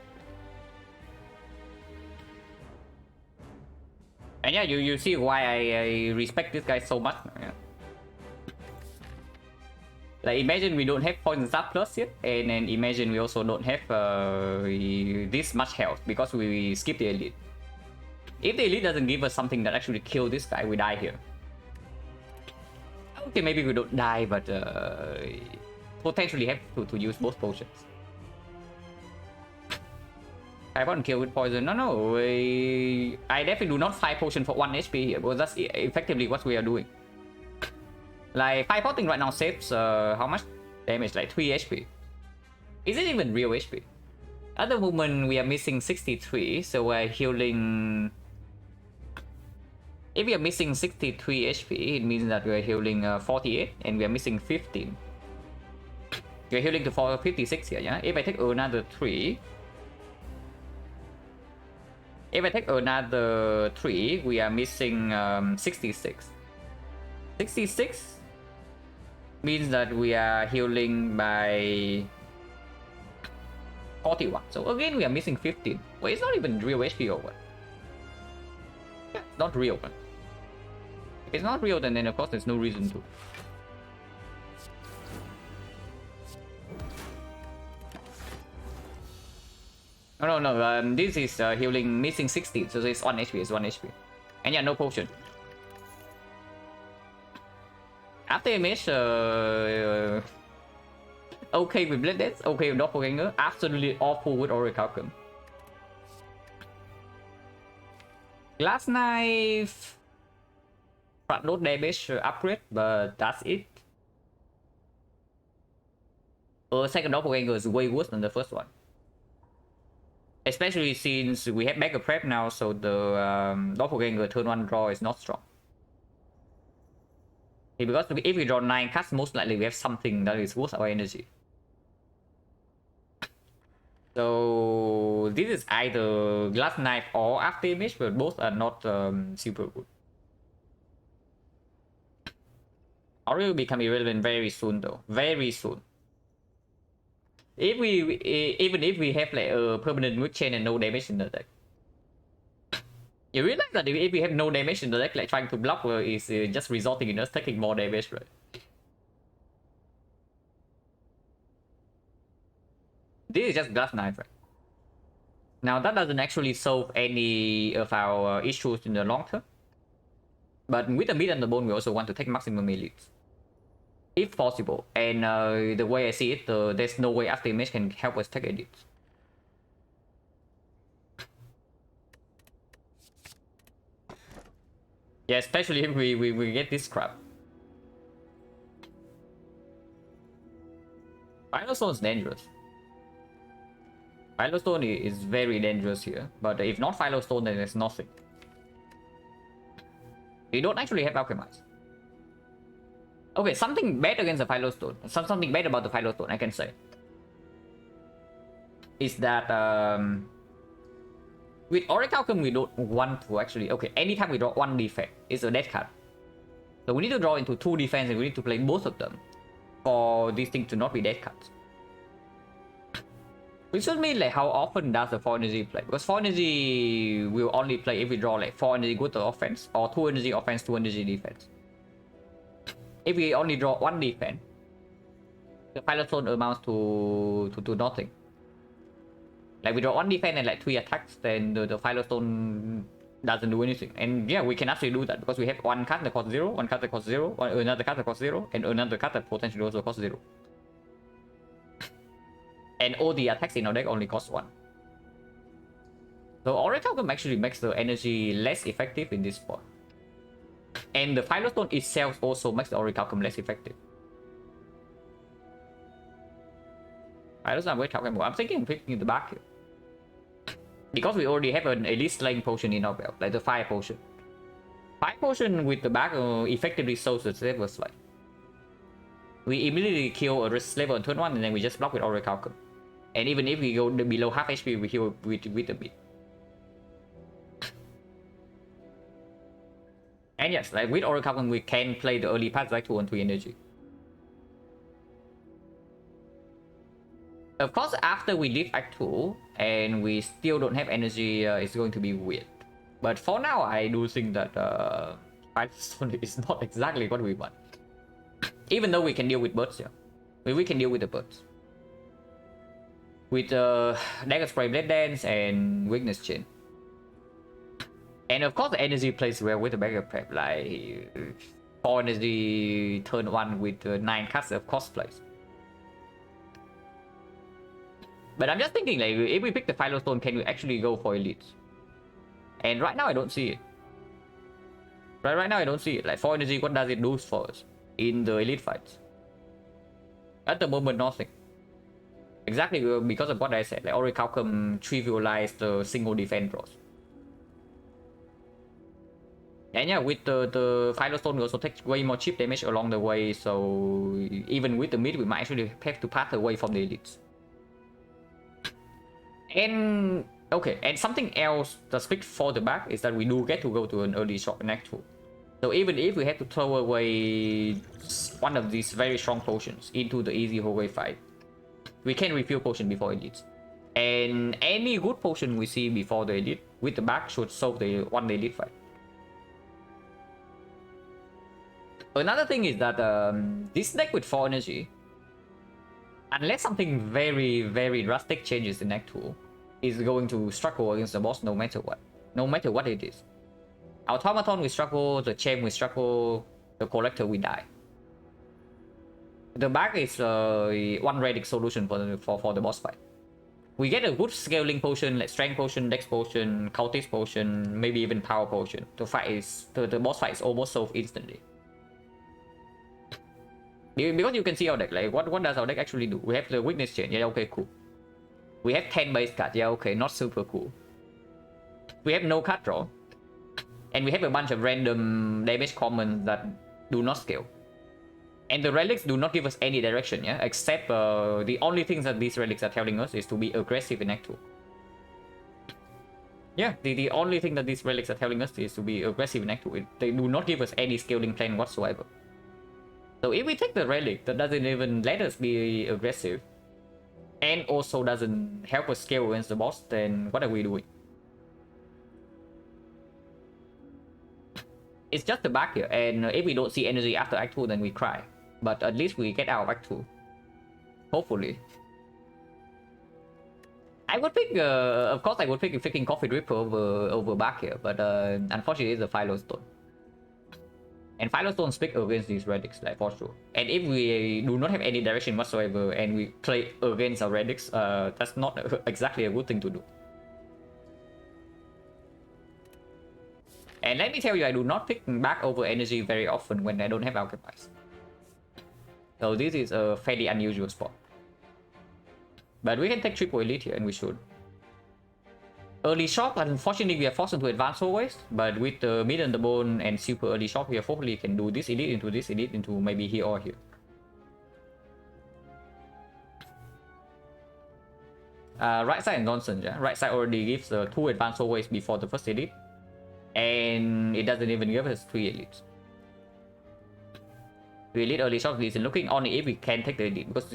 And yeah, you see why I respect this guy so much. Yeah. Like imagine we don't have poison sub plus yet, and then imagine we also don't have this much health because we skip the elite. If the elite doesn't give us something that actually kill this guy, we die here. Okay, maybe we don't die, but potentially have to use both potions. I won't kill with poison. No. I definitely do not 5 potion for 1 HP here, because that's effectively what we are doing. Like 5 potting right now saves how much damage? Like 3 HP. Is it even real HP? At the moment we are missing 63, so we're healing. If we are missing 63 HP, it means that we are healing 48 and we are missing 15. We're healing to 56 here, yeah? If I take another 3, we are missing 66. 66 means that we are healing by 41. So again, we are missing 15. Well, it's not even real HP or what? Yeah, it's not real. If it's not real, then of course there's no reason to. No. This is healing missing 60, so it's 1 HP. It's 1 HP. And yeah, no potion. After image, okay with Blood Dance, okay with Doppelganger, absolutely awful with Orichalcum. Glass Knife, front load damage upgrade, but that's it. Second Doppelganger is way worse than the first one. Especially since we have Mega Prep now, so the Doppelganger turn 1 draw is not strong. Because if we draw 9 cards, most likely we have something that is worth our energy. So this is either Glass Knife or After Image, but both are not super good. Ori will become irrelevant very soon though, very soon. Even if we have like a permanent mood chain and no damage in the deck. You realize that if we have no damage in the deck, like trying to block is just resulting in us taking more damage, right? This is just Glass Knife, right? Now that doesn't actually solve any of our issues in the long term. But with the meat and the bone, we also want to take maximum elites. If possible. And the way I see it, there's no way After Image can help us take elites. Yeah, especially if we get this crap. Firestone is dangerous. Firestone is very dangerous here, but if not Firestone, then there's nothing. We don't actually have Alchemize. Okay, something bad against the Firestone, something bad about the Firestone, I can say, is that with Orichalcum we don't want to actually. Okay, anytime we draw 1 defense, it's a dead card. So we need to draw into 2 defense and we need to play both of them for these things to not be dead cards. Which should mean like how often does the 4 energy play? Because 4 energy will only play if we draw like 4 energy good to offense or 2 energy offense, 2 energy defense. If we only draw 1 defense, the Firestone amounts to nothing. Like we draw 1 defense and like 3 attacks, then the Firestone doesn't do anything. And yeah, we can actually do that because we have 1 card that costs 0, 1 card that costs 0, another card that costs 0, and another card that potentially also costs 0. And all the attacks in our deck only cost 1. So Orichalcum actually makes the energy less effective in this spot. And the Firestone itself also makes the Orichalcum less effective. I'm thinking of picking the back here. Because we already have an Elite Slaying Potion in our belt, like the Fire Potion. Fire Potion with the back effectively solves the Slaver Slide. We immediately kill a Slaver on turn 1 and then we just block with Orichalcum. And even if we go below half HP, we heal with a bit. And yes, like with Orichalcum, we can play the early paths like 2 on 3 energy. Of course, after we leave Act 2 and we still don't have energy, it's going to be weird. But for now, I do think that Firestone is not exactly what we want. Even though we can deal with birds, yeah. We can deal with the birds. With Dagger Spray, Blade Dance, and Weakness Chain. And of course, the energy plays well with the Mega Prep. Like 4 energy turn 1 with 9 cards, of course plays. But I'm just thinking, like, if we pick the Firestone, can we actually go for elites? And right now, I don't see it. Right now, I don't see it. Like 4 energy, what does it do for us? in the elite fights. At the moment, nothing. Exactly because of what I said, like Orichalcum trivialized the single defense draws. And yeah, with the Firestone, we also take way more chip damage along the way, so even with the mid, we might actually have to path away from the elites. And okay, and something else that's fixed for the back is that we do get to go to an early shot in Act 2. So even if we have to throw away one of these very strong potions into the easy hallway fight, we can refill potion before elites. And any good potion we see before the elite with the back should solve the one elite fight. Another thing is that this deck with 4 energy, unless something very, very drastic changes in Act 2, is going to struggle against the boss no matter what. No matter what it is. Automaton will struggle, the Chain will struggle, the Collector will die. The back is one relic solution for the boss fight. We get a good scaling potion like Strength Potion, Dex Potion, Cultist Potion, maybe even Power Potion. The boss fight is almost solved instantly. Because you can see our deck, like what does our deck actually do? We have the Witness Chain, yeah, okay, cool. We have 10 base cards, yeah, okay, not super cool. We have no card draw. And we have a bunch of random damage commons that do not scale. And the relics do not give us any direction, yeah, except the only things that these relics are telling us is to be aggressive in Act 2. Yeah, the only thing that these relics are telling us is to be aggressive in Act 2. They do not give us any scaling plan whatsoever. So if we take the relic that doesn't even let us be aggressive, and also doesn't help us scale against the boss, then what are we doing? It's just the back here, and if we don't see energy after Act 2, then we cry. But at least we get out of Act 2. Hopefully. I would pick, of course I would pick freaking Coffee Ripper over back here, but unfortunately it's a Firestone. And Firestone speak against these relics, like for sure. And if we do not have any direction whatsoever and we play against our relics, that's not exactly a good thing to do. And let me tell you, I do not pick back over energy very often when I don't have Alchemize. So this is a fairly unusual spot. But we can take triple elite here, and we should. Early shop, unfortunately we are forced into advanced always, but with the mid and the bone and super early shop, we hopefully can do this elite into maybe here or here. Right side nonsense, yeah. Right side already gives 2 advanced always before the first elite, and it doesn't even give us 3 elites. 3 elite early shop is looking only if we can take the elite, because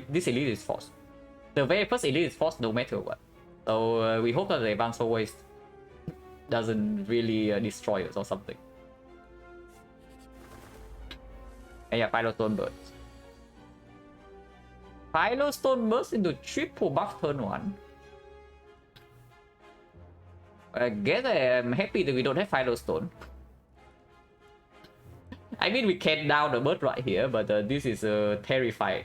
this elite is forced. The very first elite is forced no matter what. So we hope that the advance always doesn't really destroy us or something. And yeah, Firestone burst. Firestone burst into triple buff turn 1. I guess I am happy that we don't have Firestone. I mean, we can down the bird right here, but this is terrifying.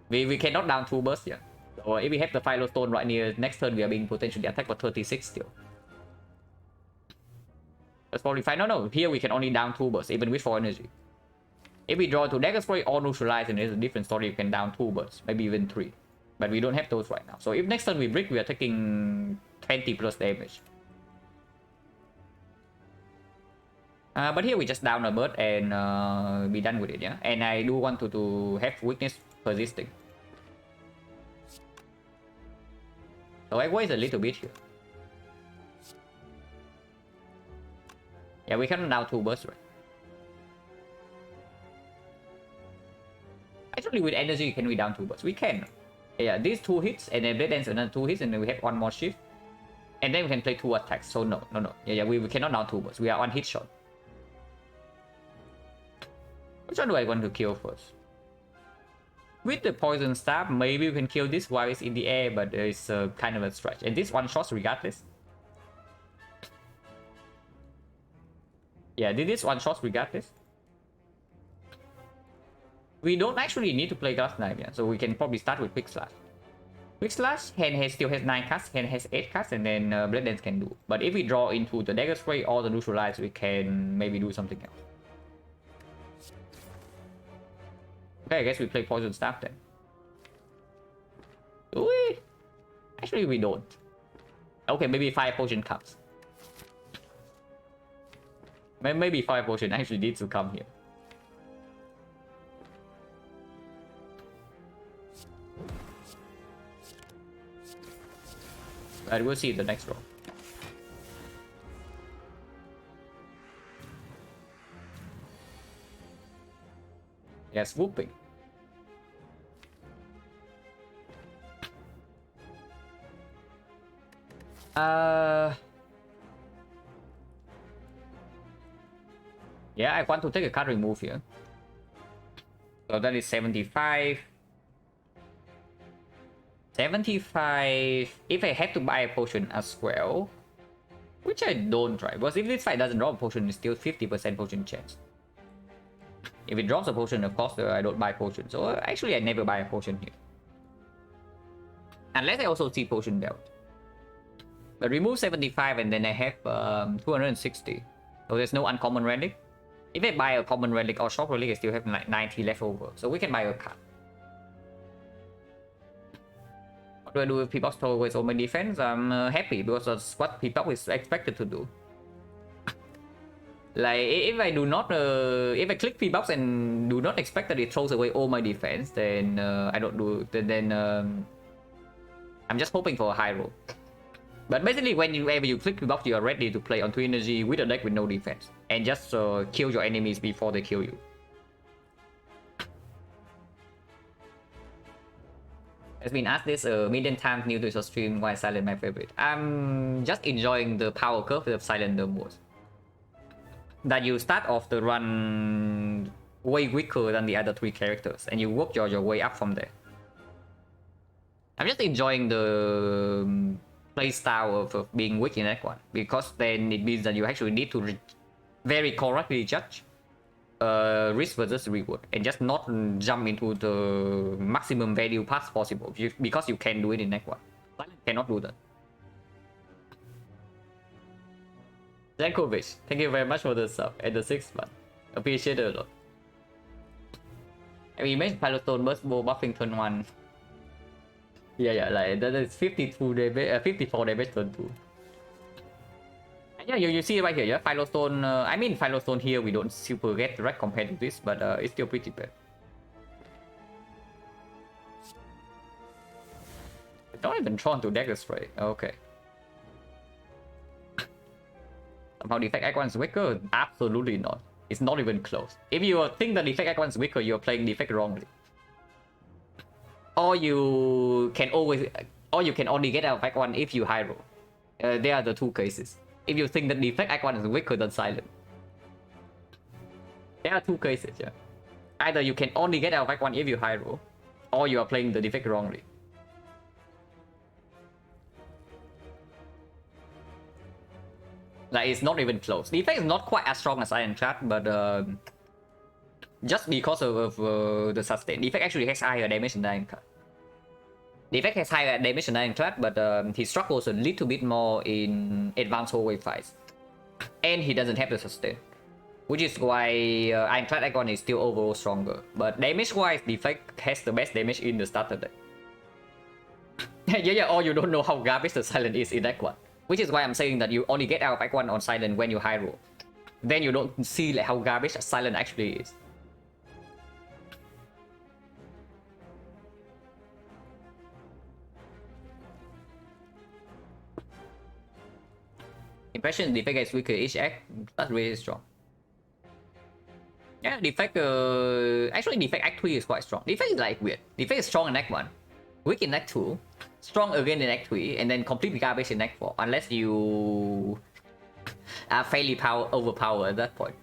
We cannot down 2 bursts yet. Or if we have the Firestone right near next turn, we are being potentially attacked for 36 still. That's probably fine. No, here we can only down 2 bursts, even with 4 energy. If we draw to Dagger Spray or Neutralize, then it's a different story. You can down 2 bursts, maybe even 3. But we don't have those right now. So if next turn we brick, we are taking 20 plus damage. But here we just down a bird and be done with it, yeah? And I do want to have weakness persisting. So I waste a little bit here. Yeah, we can down 2 bursts, right? Actually, with energy, can we down 2 bursts? We can. Yeah, these 2 hits, and then Blade Dance another 2 hits, and then we have 1 more shift. And then we can play 2 attacks, so no. Yeah, we cannot down 2 bursts. We are 1 hit shot. Which one do I want to kill first? With the Poison Stab, maybe we can kill this while it's in the air, but it's kind of a stretch. And this one shots regardless. Yeah, this one shots regardless. We don't actually need to play Glass Knife, yeah, so we can probably start with Quick Slash. Quick Slash, hand still has 9 cards, hand has 8 cards, and then Blade Dance can do. But if we draw into the Dagger Spray or the Neutralize, we can maybe do something else. Okay, I guess we play poison staff then. Do we? Actually, we don't. Okay, maybe 5 potion cups. Maybe 5 potion actually needs to come here. But we'll see the next row. Yeah, swooping. Yeah, I want to take a card remove here. So that is 75. 75. If I have to buy a potion as well, which I don't try, because if this fight doesn't drop a potion, it's still 50% potion chance. If it drops a potion, of course, I don't buy potion. So actually, I never buy a potion here. Unless I also see potion belt. But remove 75 and then I have 260. So there's no uncommon relic. If I buy a common relic or shop relic, I still have like 90 left over. So we can buy a card. What do I do if P-Box with all my defense? I'm happy because that's what P-Box is expected to do. Like if I do not, if I click P-Box and do not expect that it throws away all my defense, then I don't do. Then I'm just hoping for a high roll. But basically, whenever you click P-Box, you are ready to play on 2 energy with a deck with no defense, and just kill your enemies before they kill you. Has been asked this a million times new to your stream. Why Silent my favorite? I'm just enjoying the power curve of Silent the most. That you start off the run way weaker than the other 3 characters, and you work your way up from there. I'm just enjoying the playstyle of being weak in that one, because then it means that you actually need to very correctly judge risk versus reward, and just not jump into the maximum value path possible, because you can do it in that one. Silent cannot do that. Jankovic, thank you very much for the sub and the 6th month. Appreciate it a lot. We mentioned Firestone burst bow buffing turn 1. Yeah, like that is 52 damage, 54 damage turn 2. And yeah, you see it right here, yeah? Firestone, I mean Firestone here we don't super get direct compared to this, but it's still pretty bad. Don't even try to deck this right. Okay. Somehow Defect Act 1 is weaker? Absolutely not. It's not even close. If you think that Defect Act 1 is weaker, you're playing Defect wrongly. Or you can only get out of Act 1 if you high roll. There are the 2 cases. If you think that Defect Act 1 is weaker than Silent. There are 2 cases, yeah. Either you can only get out of Act 1 if you high roll, or you are playing the Defect wrongly. Like, it's not even close. The effect is not quite as strong as Iron Trap, but just because of the sustain. The effect actually has higher damage than Iron Trap. The effect has higher damage than Iron Trap, but he struggles a little bit more in advanced hallway fights. And he doesn't have the sustain. Which is why Iron Trap Icon is still overall stronger. But damage-wise, the effect has the best damage in the starter deck. yeah, or you don't know how garbage the Silent is in Act 1. Which is why I'm saying that you only get out of Act 1 on Silent when you high roll. Then you don't see like how garbage Silent actually is. Impression defect is weaker each act. That's really strong. Yeah, defect actually defect Act 3 is quite strong. Defect is like weird. Defect is strong in Act 1, weak in Act 2, strong again in Act 3, and then completely garbage in Act 4, unless you are fairly overpowered at that point.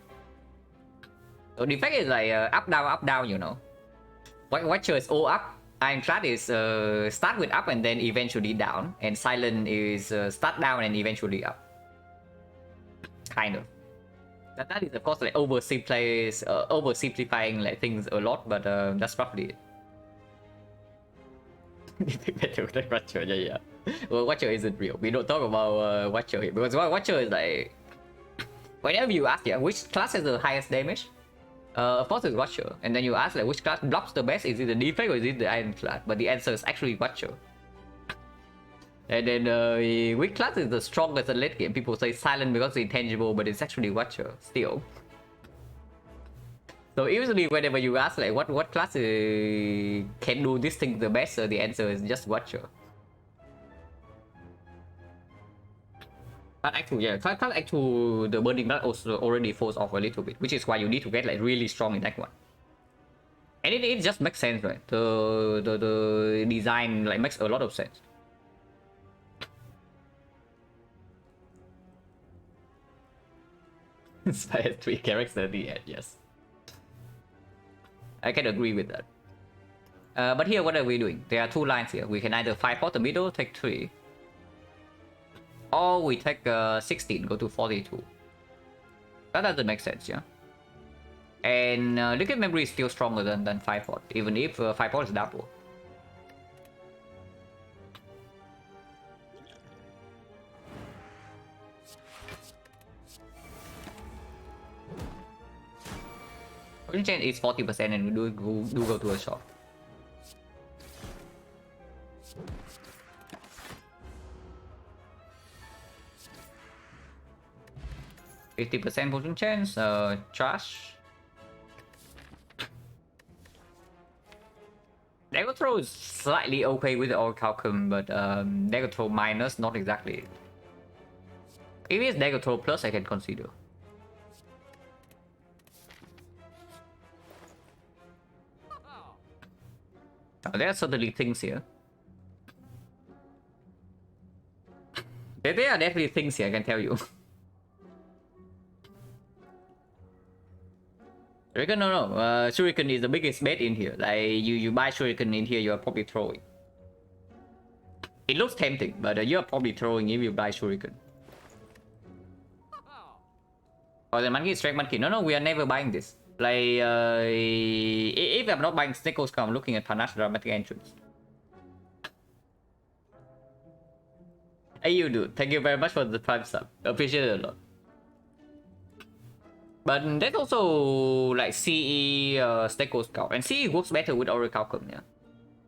So defect is like up down, you know. Watcher is all up. Iron Trap is start with up and then eventually down, and Silent is start down and eventually up. Kind of. That is of course like oversimplifying like things a lot, but that's roughly it. Better than Watcher, yeah. Well, Watcher isn't real. We don't talk about Watcher here, because Watcher is like, whenever you ask, yeah, which class has the highest damage? Of course it's Watcher. And then you ask like which class blocks the best? Is it the defect or is it the iron class? But the answer is actually Watcher. And then which class is the strongest in late game? People say Silent because it's intangible, but it's actually Watcher still. So usually whenever you ask like what class can do this thing the best, the answer is just Watcher. Class Act 2, yeah, class Act 2, the Burning Blood also already falls off a little bit, which is why you need to get like really strong in that one. And it just makes sense, right? The design like makes a lot of sense. Inspired 3 characters at the end, yes. I can agree with that. But here, what are we doing? There are 2 lines here. We can either 5 for the middle, take 3. Or we take 16, go to 42. That doesn't make sense, yeah? And liquid memory is still stronger than 5 port, even if 5 port is double. Change is 40% and we do go to a shop. %50 potion chance, trash. Dagger throw is slightly okay with the Orichalcum, but dagger throw minus, not exactly. If it's dagger throw plus, I can consider. There are certainly things here. There are definitely things here, I can tell you. Shuriken, no. Shuriken is the biggest bet in here. Like, you buy Shuriken in here, you're probably throwing. It looks tempting, but you're probably throwing if you buy Shuriken. Or the monkey, strike monkey. No, we are never buying this. Like, if I'm not buying Snake Skull, I'm looking at Panache Dramatic Entrance. Hey, you dude. Thank you very much for the Prime sub. Appreciate it a lot. But that's also like CE Snake Skull. And CE works better with Orichalcum, yeah.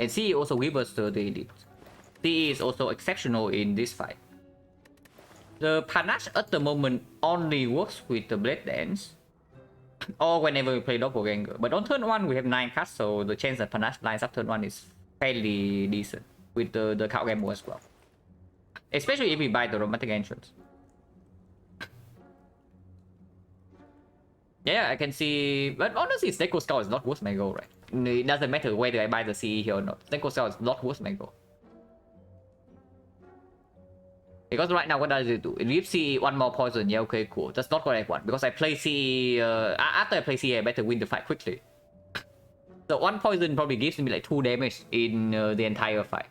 And CE also gives us the elite. CE is also exceptional in this fight. The Panache at the moment only works with the Blade Dance. Or whenever we play Doppelganger. But on turn 1 we have 9 cards, so the chance that Panache lines up turn 1 is fairly decent. With the card gamble as well. Especially if we buy the Romantic Entrance. Yeah, I can see... But honestly, Snake Skull is not worth my goal, right? It doesn't matter whether I buy the CE here or not. Snake Skull is not worth my goal. Because right now, what does it do? It gives CE 1 more poison. Yeah, okay, cool. That's not what I want. Because I play CE... after I play CE, I better win the fight quickly. So 1 poison probably gives me like 2 damage in the entire fight.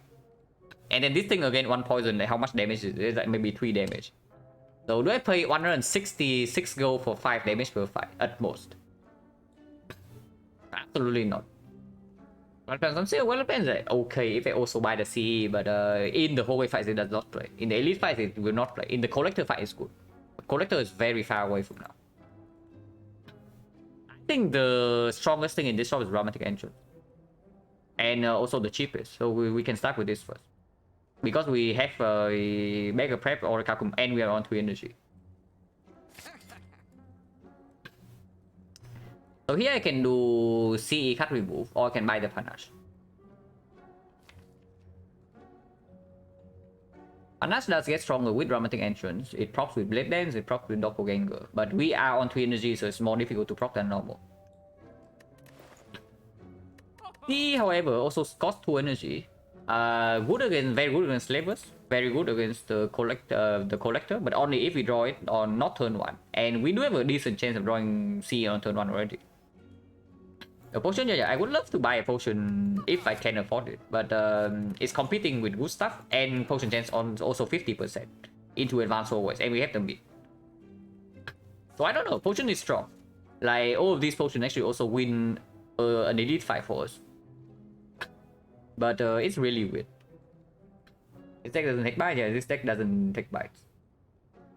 And then this thing again, 1 poison, like how much damage is it? It's like maybe 3 damage. So do I play 166 gold for 5 damage per fight at most? Absolutely not. Well, depends on well, depends. Okay, if I also buy the CE, but in the hallway fights it does not play. In the elite fights it will not play. In the collector fight it's good. But collector is very far away from now. I think the strongest thing in this shop is Dramatic Entrance. And also the cheapest. So we can start with this first. Because we have a Mega Prep or a Orichalcum and we are on 2 energy. So here I can do CE card remove or I can buy the Panache. Panache does get stronger with Dramatic Entrance. It procs with Blade Dance, it procs with Doppelganger. But we are on 3 energy, so it's more difficult to proc than normal. CE, however, also costs 2 energy. Good against, very good against Slavers, very good against the collector, but only if we draw it on not turn 1. And we do have a decent chance of drawing CE on turn 1 already. A potion, yeah, I would love to buy a potion if I can afford it, but it's competing with good stuff and potion chance on also 50% into advanced always, and we have them beat. So I don't know, potion is strong. Like all of these potions actually also win an elite fight for us. But it's really weird. This deck doesn't take bites, yeah, this deck doesn't take bites.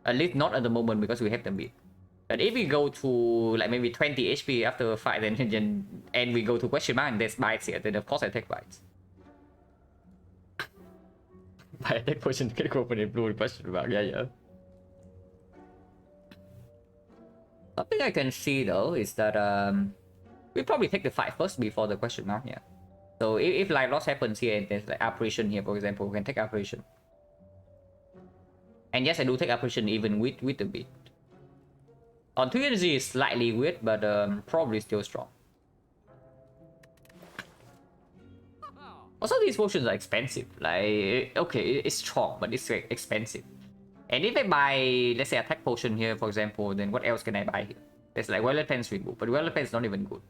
At least not at the moment because we have them beat. But if we go to like maybe 20 HP after a fight, and we go to question mark and there's bites here, then of course I take bites. Buy attack potion, get open in blue question mark. Yeah. Something I can see though is that we probably take the fight first before the question mark. Yeah. So if life loss happens here and there's like apparition here, for example, we can take apparition. And yes, I do take apparition even with the beat. On 2 energy is slightly weird, but probably still strong. Also, these potions are expensive. Like, okay, it's strong, but it's expensive. And if I buy, let's say, attack potion here, for example, then what else can I buy here? There's like Violet Pens remove, but Violet Pens is not even good.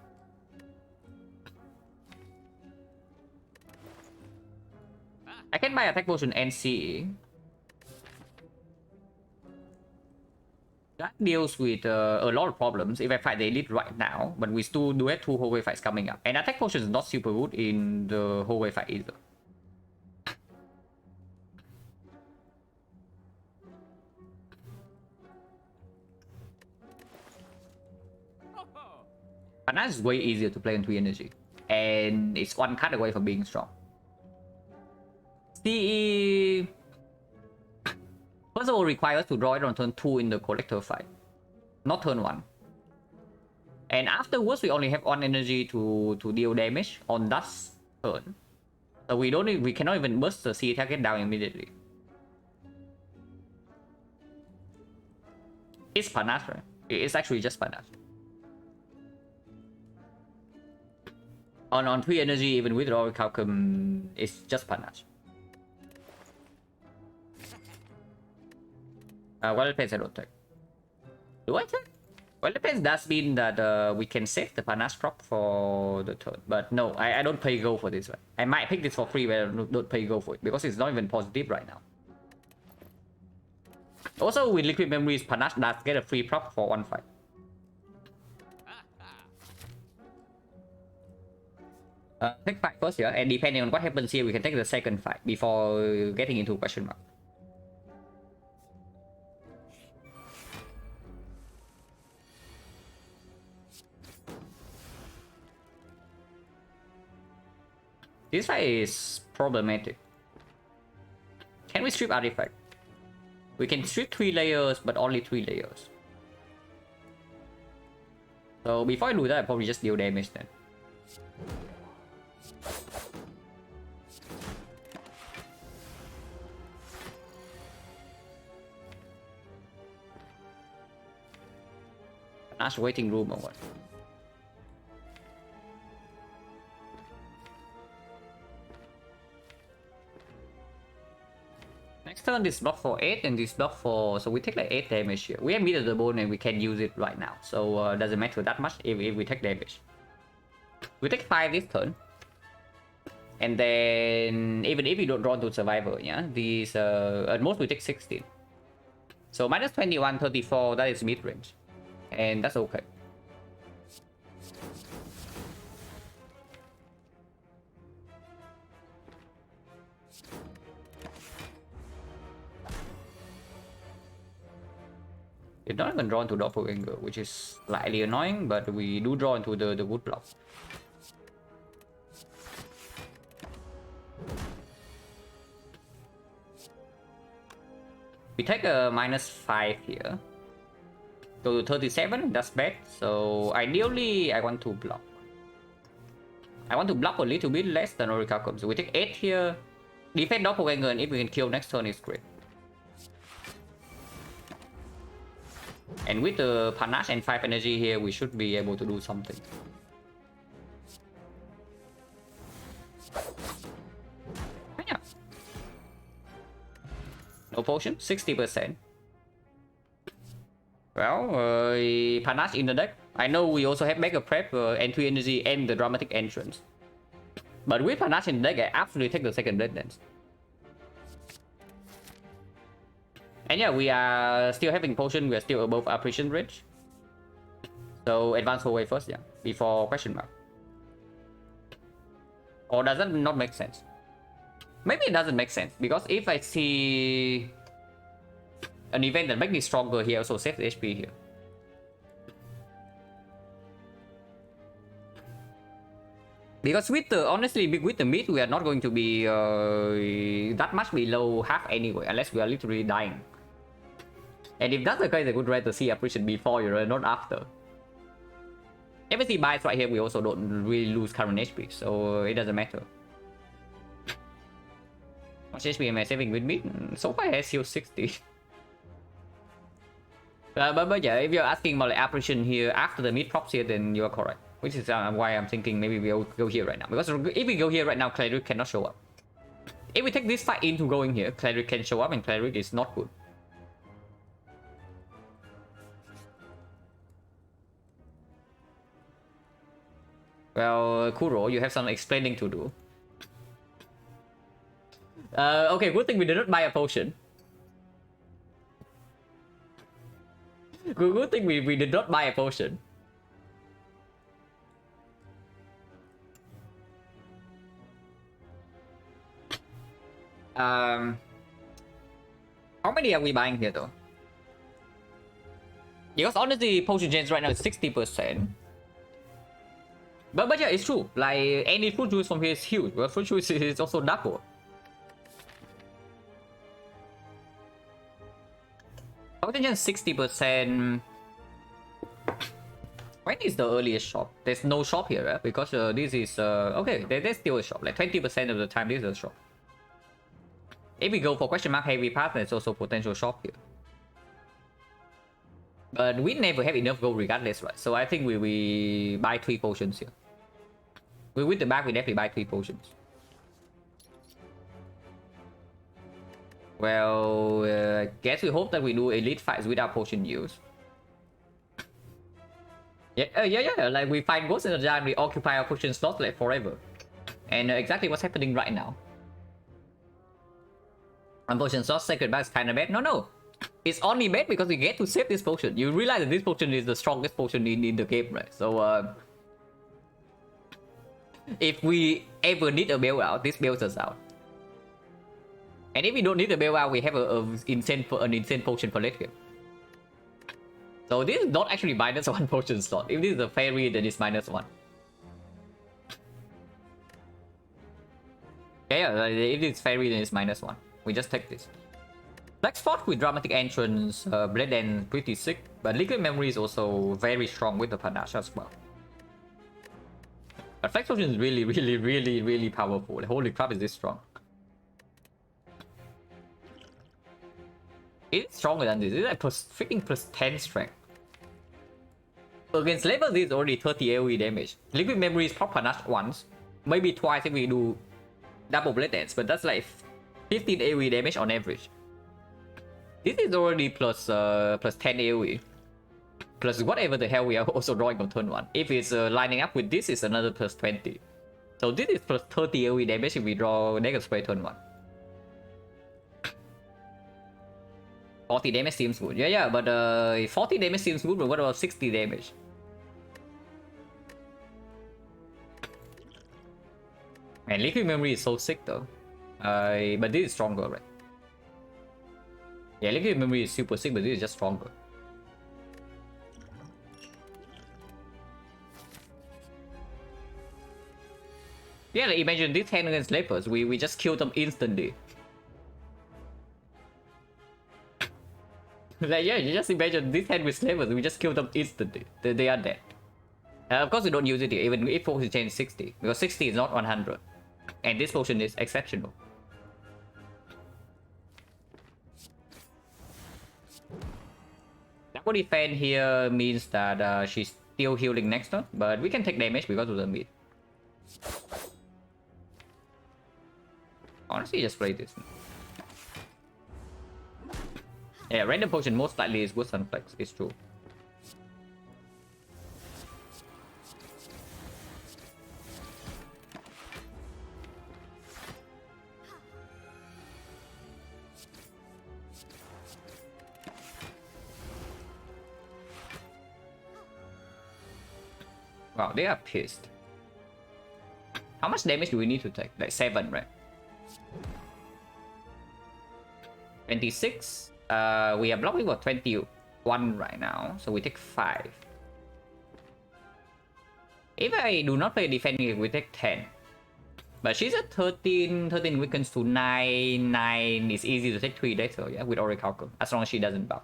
I can buy attack potion and CE. That deals with a lot of problems if I fight the elite right now, but we still do have 2 hallway fights coming up. And attack potion is not super good in the hallway fight either. Panache is way easier to play on 3 energy, and it's 1 card away from being strong. CE first of all requires to draw it on turn 2 in the collector fight, not turn 1. And afterwards we only have 1 energy to deal damage on that turn. So we cannot even burst the CE target down immediately. It's Panache, right? It's actually just Panache. On 3 energy, even with Royal Calcum, it's just Panache. Well, it depends, I don't take. Do I take? Well, it depends. Does mean that we can save the Panache prop for the turn. But no, I don't pay go for this one. I might pick this for free, but I don't pay go for it because it's not even positive right now. Also, with Liquid Memories, Panache does get a free prop for 1 fight. Take fight first here, and depending on what happens here, we can take the second fight before getting into question mark. This fight is problematic. Can we strip artifact? We can strip 3 layers, but only 3 layers. So before I do that, I probably just deal damage then. Panache waiting room or what? Next turn, this block for 8 and this block for... So we take like 8 damage here. We have meter the bone and we can use it right now. So doesn't matter that much if we take damage. We take 5 this turn. And then even if we don't draw to survivor, yeah, these at most we take 16. So minus 21, 34, that is mid range. And that's okay. It's not even drawn to Doppelganger, which is slightly annoying, but we do draw into the wood block. We take a minus 5 here. Go to 37, that's bad. So ideally, I want to block. I want to block a little bit less than Orichalcum. So we take 8 here. Defend Doppelganger, and if we can kill next turn, it's great. And with the Panache and 5 energy here, we should be able to do something. Yeah. No potion, 60%. Well, Panache in the deck. I know we also have Mega Prep, Entry Energy, and the Dramatic Entrance. But with Panache in the deck, I absolutely take the second Blade Dance. And yeah, we are still having potion, we are still above apparition range. So advance hallway first, yeah, before question mark. Or does that not make sense? Maybe it doesn't make sense, because if I see an event that makes me stronger here, also saves HP here. Because with the, honestly, with the mid, we are not going to be that much below half anyway, unless we are literally dying. And if that's the case, I would rather see attrition before, not after. If we buys right here, we also don't really lose current HP, so it doesn't matter. How much HP am I saving with mid? So far, I have still 60. But yeah, if you're asking about like apparition here after the mid props here, then you are correct. Which is why I'm thinking maybe we'll go here right now. Because if we go here right now, Cleric cannot show up. If we take this fight into going here, Cleric can show up, and Cleric is not good. Well, Kuro, you have some explaining to do. Okay, good thing we did not buy a potion. Good thing we did not buy a potion. How many are we buying here though? Because honestly, potion gens right now is 60%. But yeah, it's true. Like any fruit juice from here is huge. But fruit juice is also double. Potion gens 60%. When is the earliest shop? There's no shop here, right? Because this is okay. There's still a shop. Like 20% of the time, this is a shop. If we go for question mark heavy path, there's also potential shop here. But we never have enough gold regardless, right? So I think we buy 3 potions here. With the back, we definitely buy 3 potions. Well, I guess we hope that we do elite fights without potion use. Yeah. Like we find ghosts in the giant, we occupy our potion slot like forever. And exactly what's happening right now. And potion slot second back is kind of bad. No. It's only bad because we get to save this potion. You realize that this potion is the strongest potion in the game, right? So, if we ever need a bailout, this bails us out. And if we don't need a bailout, we have an insane potion for late game. So this is not actually -1 potion slot. If this is a fairy, then it's -1. Yeah, if it's fairy, then it's -1. We just take this. Black Spot with Dramatic Entrance, Blade and pretty sick, but Liquid Memory is also very strong with the Panache as well. But Flex Potion is really powerful. Like, holy crap, is this strong? It's stronger than this. It's like freaking +10 strength. Against level this is already 30 AoE damage. Liquid Memory is pop Panache once, maybe twice if we do double Blade Dance, but that's like 15 AoE damage on average. This is already plus 10 AoE. Plus whatever the hell we are also drawing on turn 1. If it's lining up with this, it's another +20. So this is +30 AoE damage if we draw Negative Spray turn 1. 40 damage seems good. Yeah, but 40 damage seems good, but what about 60 damage? Man, Liquid Memory is so sick though. But this is stronger, right? Yeah, Liquid Memory is super sick, but this is just stronger. Yeah, like imagine this hand against lepers, we just kill them instantly. Like, yeah, you just imagine this hand with lepers, we just kill them instantly. They are dead. Of course we don't use it here, even if potion change 60, because 60 is not 100. And this potion is exceptional. Double defense here means that she's still healing next turn, but we can take damage because of the mid. Honestly, just play this. Yeah, random potion most likely is worse than flex, it's true. Wow, they are pissed. How much damage do we need to take? Like 7, right? 26. We are blocking for 21 right now, so we take 5. If I do not play defending, we take 10. But she's at 13, 13 weakens to 9, 9 is easy to take 3 days, so yeah, with Orichalcum, as long as she doesn't buff.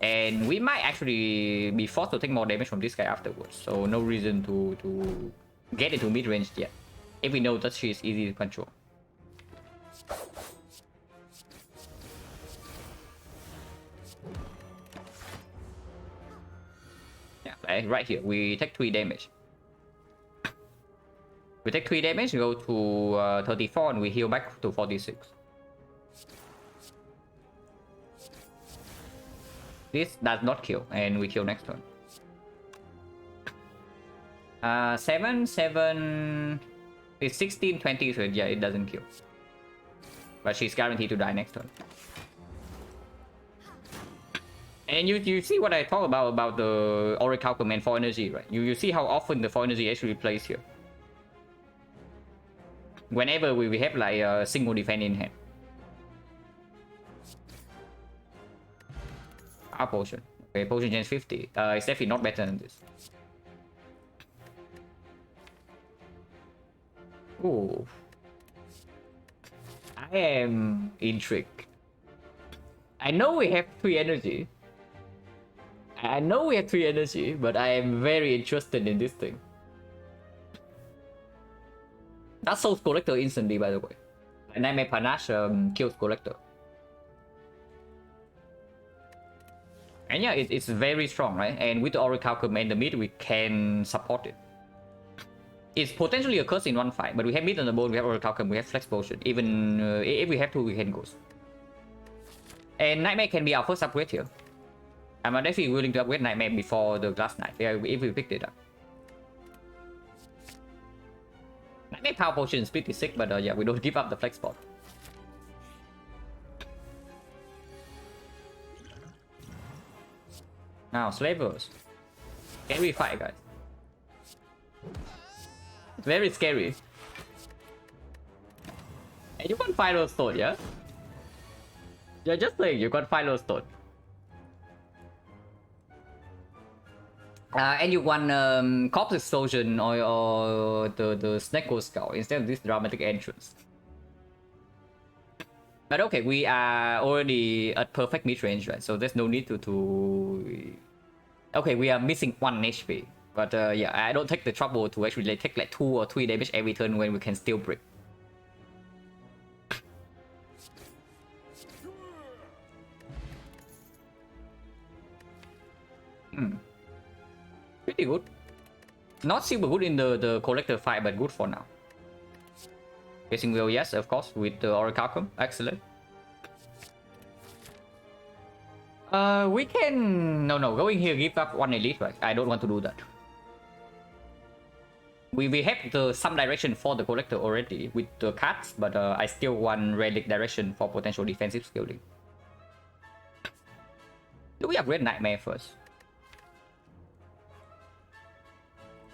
And we might actually be forced to take more damage from this guy afterwards, so no reason to get into mid-range yet, if we know that she's easy to control. Yeah, right here, we take 3 damage. We take 3 damage, go to 34, and we heal back to 46. This does not kill, and we kill next turn. 7, 7... It's 16, 20, so yeah, it doesn't kill. But she's guaranteed to die next turn. And you see what I talk about the Orichalcum and 4 energy, right? You see how often the 4 energy actually plays here. Whenever we have like a single defense in hand. Our potion. Okay, potion change 50. It's definitely not better than this. Ooh. I am intrigued. I know we have 3 energy. But I am very interested in this thing. That solves Collector instantly, by the way. Nightmare Panache kills Collector. And yeah, it's very strong, right? And with the Orichalcum in the mid, we can support it. It's potentially a curse in one fight, but we have mid on the board, we have Orichalcum, we have Flex Potion. Even if we have to, we can Ghost. And Nightmare can be our first upgrade here. I'm definitely willing to upgrade Nightmare before the Glass Knight, if we picked it up. Nightmare Power Potion is pretty sick, but yeah, we don't give up the Flex spot. Now, Slavers. Can we fight, guys? Very scary. And you got Final Stone, yeah? You're just saying you got Final Stone. And you won Corpse Explosion or the Snake Skull instead of this dramatic entrance. But okay, we are already at perfect mid-range, right? So there's no need to... Okay, we are missing 1 HP. But yeah, I don't take the trouble to actually take like 2 or 3 damage every turn when we can still break. Pretty good. Not super good in the Collector fight, but good for now. Guessing will, yes, of course, with the Orichalcum. Excellent. We can... No, going here, give up 1 elite, right? I don't want to do that. We have some direction for the Collector already with the cards, but I still want relic direction for potential defensive scaling. Do we upgrade Nightmare first?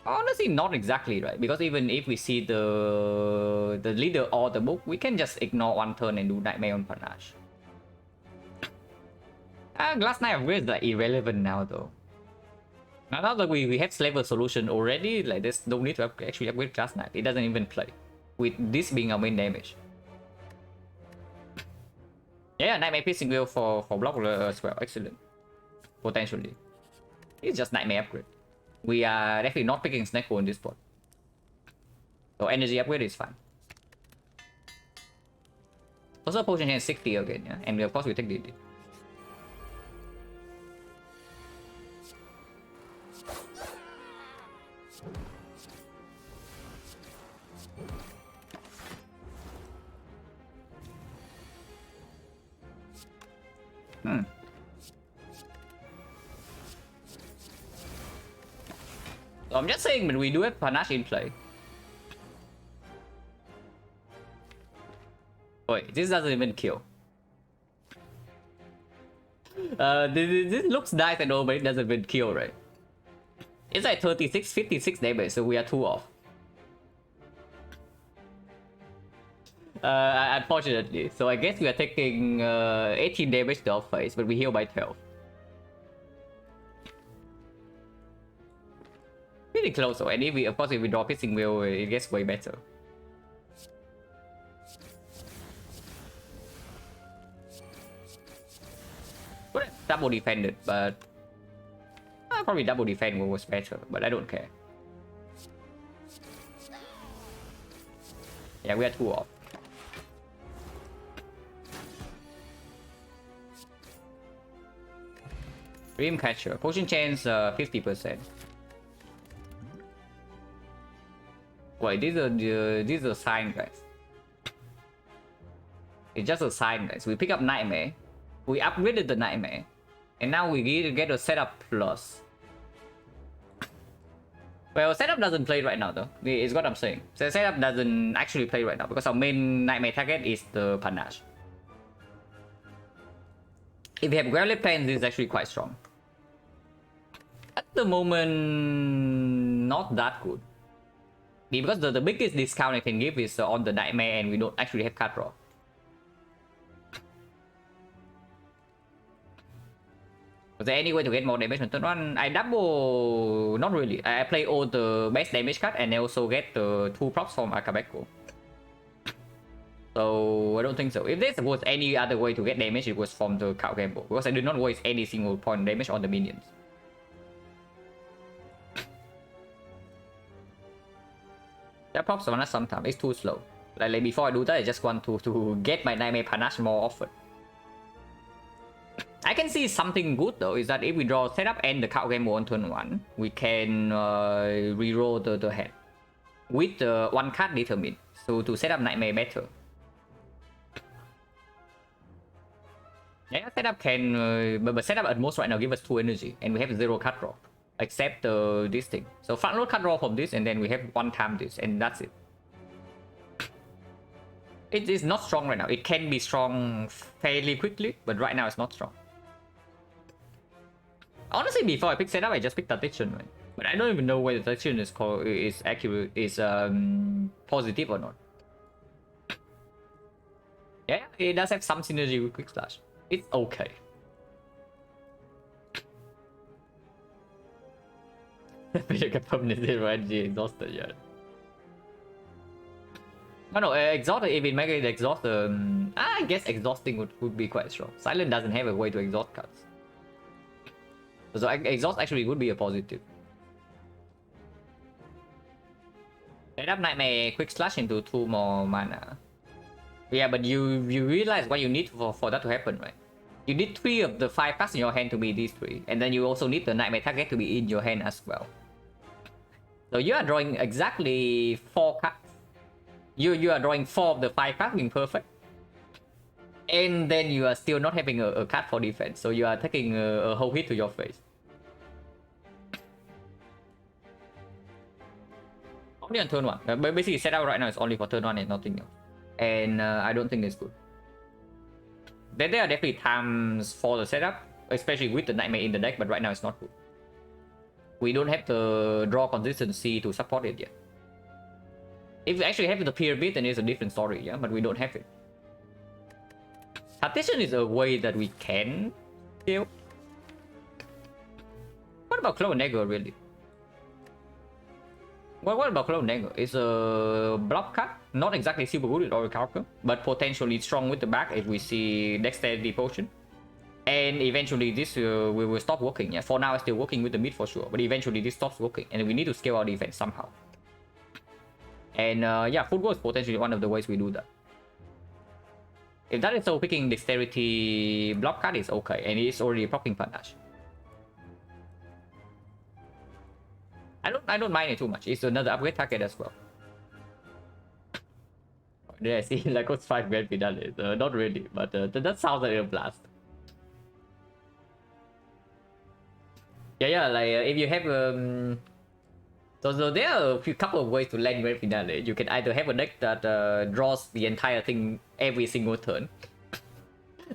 Honestly, not exactly, right? Because even if we see the leader or the book, we can just ignore 1 turn and do Nightmare on Panache. Glass Knight upgrade is like irrelevant now, though. Now that we have Slaver solution already, like there's no need to actually upgrade Glass Knight. It doesn't even play, with this being our main damage. Yeah, Nightmare Piercing Will for block as well. Excellent. Potentially. It's just Nightmare upgrade. We are definitely not picking Snake in this spot. So energy upgrade is fine. Also potion change 60 again, yeah? And of course we take DD. So I'm just saying, but we do have Panache in play. Wait, this doesn't even kill. This looks nice and all, but it doesn't even kill, right? It's like 36, 56 damage, so we are 2 off. Unfortunately. So I guess we are taking 18 damage to our face, but we heal by 12. pretty close though. And if we, of course, if we draw Piercing Will, it gets way better. Could have double defended, but probably double defend was better. But I don't care. Yeah, we are 2 off. Dreamcatcher. Potion chance 50%. Wait, these are sign, guys. It's just a sign, guys. We pick up Nightmare. We upgraded the Nightmare. And now we get a setup plus. Well, setup doesn't play right now though. Is what I'm saying. So setup doesn't actually play right now because our main Nightmare target is the Panache. If we have Growlithe Plans, this is actually quite strong. At the moment, not that good. Because the biggest discount I can give is on the Nightmare and we don't actually have card draw. Was there any way to get more damage on turn 1? I double... Not really. I play all the best damage card and I also get the 2 props from Akabeko. So I don't think so. If there was any other way to get damage, it was from the Cow Gamble. Because I did not waste any single point damage on the minions. That props on us sometimes. It's too slow. Like before I do that, I just want to get my Nightmare Panache more often. I can see something good though, is that if we draw setup and the Cow Gamble on turn 1, we can reroll the hand. With the 1 card determined. So to set up Nightmare better. Yeah, setup can... but setup at most right now give us 2 energy. And we have 0 card draw. Except this thing. So front load card draw from this and then we have 1 time this. And that's it. It is not strong right now. It can be strong fairly quickly. But right now it's not strong. Honestly, before I pick setup, I just picked Tatition, right? But I don't even know whether Tatition is accurate, is positive or not. Yeah, it does have some synergy with Quick Slash. It's okay. Your opponent is already exhausted yet. No, exhaust, if it makes it exhaust, I guess exhausting would be quite strong. Silent doesn't have a way to exhaust cards. So exhaust actually would be a positive. Set up Nightmare Quick Slash into 2 more mana. Yeah, but you realize what you need for that to happen, right? You need 3 of the 5 cards in your hand to be these 3. And then you also need the Nightmare target to be in your hand as well. So you are drawing exactly 4 cards. You are drawing 4 of the 5 cards being perfect. And then you are still not having a card for defense. So you are taking a whole hit to your face. Only on turn 1. But basically setup right now is only for turn 1 and nothing else. And I don't think it's good. Then there are definitely times for the setup, especially with the Nightmare in the deck, but right now it's not good. We don't have the draw consistency to support it yet. If we actually have the pyramid, then it's a different story, yeah, but we don't have it. Partition is a way that we can kill. What about Clone Dagger, really? Well, what about Clone Dagger? It's a block card, not exactly super good with Orichalcum, but potentially strong with the back if we see Dexterity Potion. And eventually this we will stop working. Yeah, for now it's still working with the mid for sure, but eventually this stops working and we need to scale our defense somehow. And yeah, football is potentially one of the ways we do that. If that is so, picking Dexterity block card is okay, and it's already proccing Panache. I don't mind it too much. It's another upgrade target as well. Did I see Lagos 5 Grand Finale? Not really, but that sounds like a blast. Yeah, like if you have so there are a couple of ways to land Grand Finale. You can either have a deck that draws the entire thing every single turn,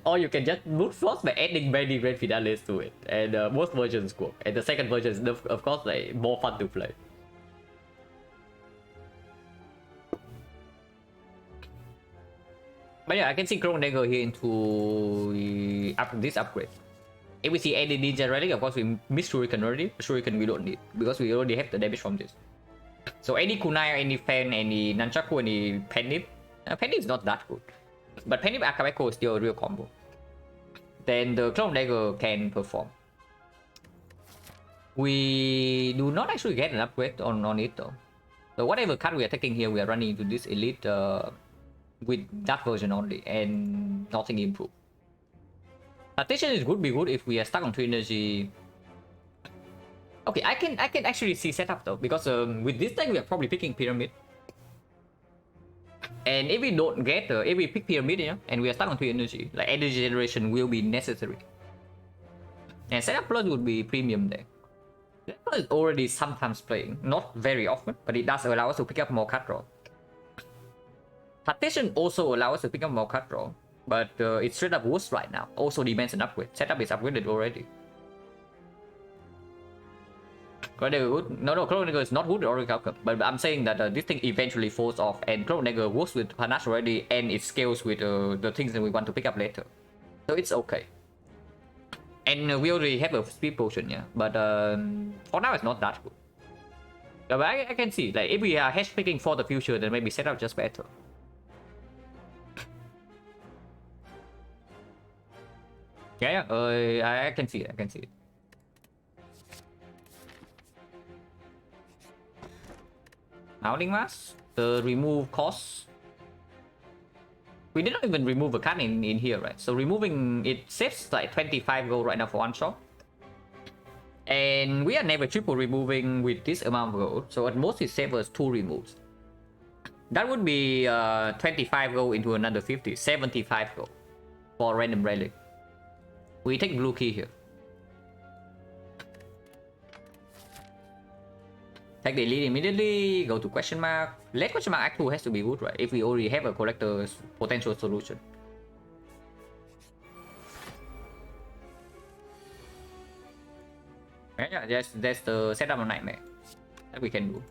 or you can just move force by adding many Grand Finales to it. And most versions work. And the second version is, of course, like more fun to play. But yeah, I can see Clone Dagger here into this upgrade. If we see any ninja relic, of course we miss Shuriken already. Shuriken we don't need because we already have the damage from this. So any kunai, any fan, any nunchaku, any penip. Penip is not that good, but penip akabeko is still a real combo. Then the clone dagger can perform. We do not actually get an upgrade on it though. So whatever card we are taking here, we are running into this elite with that version only and nothing improved. Attention is good, be good if we are stuck on 2 energy. Okay, I can actually see setup though, because with this deck we are probably picking pyramid. And if we don't get, if we pick pyramid, yeah, and we are stuck on 3 energy, like energy generation will be necessary. And setup plus would be premium there. Setup plus is already sometimes playing, not very often, but it does allow us to pick up more card draw. Attention also allows us to pick up more card draw, but it's straight up worse right now. Also demands an upgrade. Setup is upgraded already. Clone Dagger good? No, Clone Dagger is not good or outcome, but I'm saying that this thing eventually falls off, and Clone Dagger works with Panache already, and it scales with the things that we want to pick up later. So it's okay. And we already have a speed potion, yeah, but for now it's not that good. But I can see, like, if we are hedge picking for the future, then maybe setup just better. Yeah, I can see it, I can see it. Howling Mask, the remove cost. We didn't even remove a card in here, right? So removing it saves like 25 gold right now for one shot. And we are never triple removing with this amount of gold. So at most it saves us 2 removes. That would be 25 gold into another 50, 75 gold for random relic. We take blue key here. Take the elite immediately, go to question mark. Late question mark act 2 has to be good, right? If we already have a collector's potential solution. Yeah, that's the setup of Nightmare that we can do.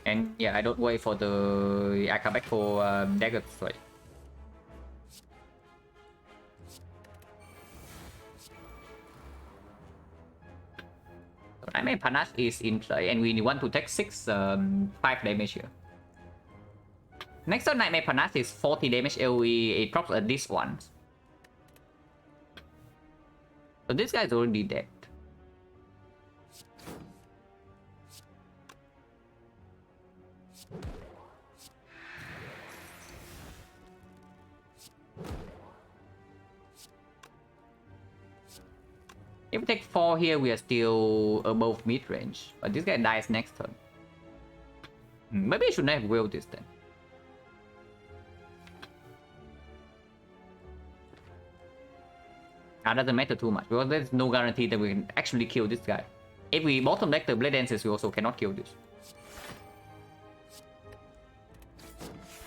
And yeah, I don't wait for the I come back for dagger strike. Nightmare Panache is in play, and we want to take 5 damage here. Next on Nightmare Panache is 40 damage AoE. It drops at this one. So this guy is already dead. If we take 4 here, we are still above mid-range. But this guy dies next turn. Maybe I should not have willed this then. That doesn't matter too much, because there's no guarantee that we can actually kill this guy. If we bottom deck the Blade Dances, we also cannot kill this.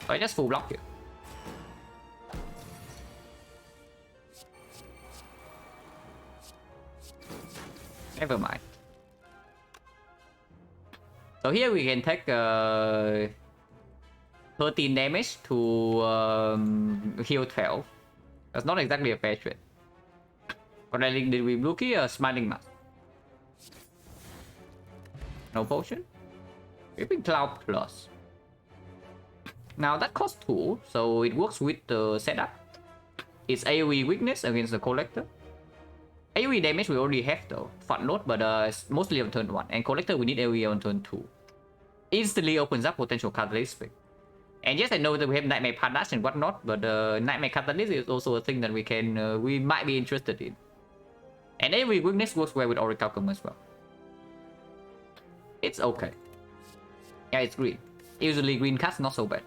So I just full block here. Never mind. So here we can take 13 damage to heal 12. That's not exactly a fair trade. What did we blue key? Smiling Mask. No potion. Creeping Cloud Plus. Now that costs 2, so it works with the setup. It's AoE weakness against the collector. AoE damage we already have though, Footnote, but it's mostly on turn 1. And Collector we need AoE on turn 2. Instantly opens up potential catalyst pick. And yes, I know that we have Nightmare Panache and whatnot, but Nightmare Catalyst is also a thing that we might be interested in. And AoE weakness works well with Orichalcum as well. It's okay. Yeah, it's green. Usually green cards not so bad.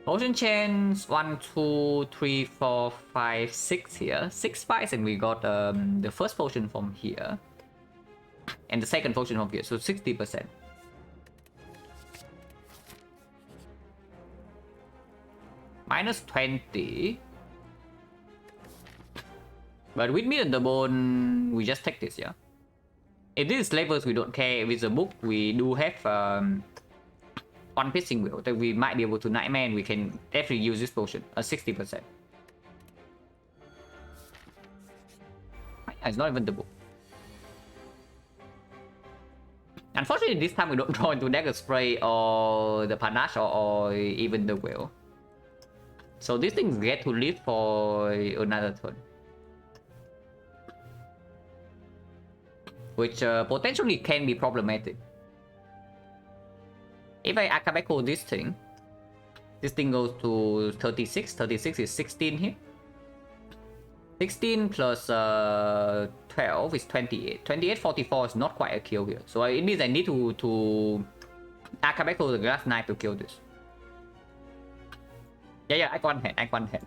Potion chains 1, 2, 3, 4, 5, 6 here. 6 spies, and we got the first potion from here. And the second potion from here, so 60%. Minus 20. But with me and the bone, we just take this, yeah? If this is levels, we don't care. If it's a book, we do have one piercing will, then we might be able to Nightmare and we can definitely use this potion, 60%. It's not even double. Unfortunately, this time we don't draw into Dagger Spray or the Panache or even the Whale. So these things get to live for another turn. Which potentially can be problematic. If I Akabeko this thing goes to 36. 36 is 16 here. 16 plus 12 is 28. 28, 44 is not quite a kill here. So it means I need to Akabeko the Glass Knight to kill this. Yeah, I one hand.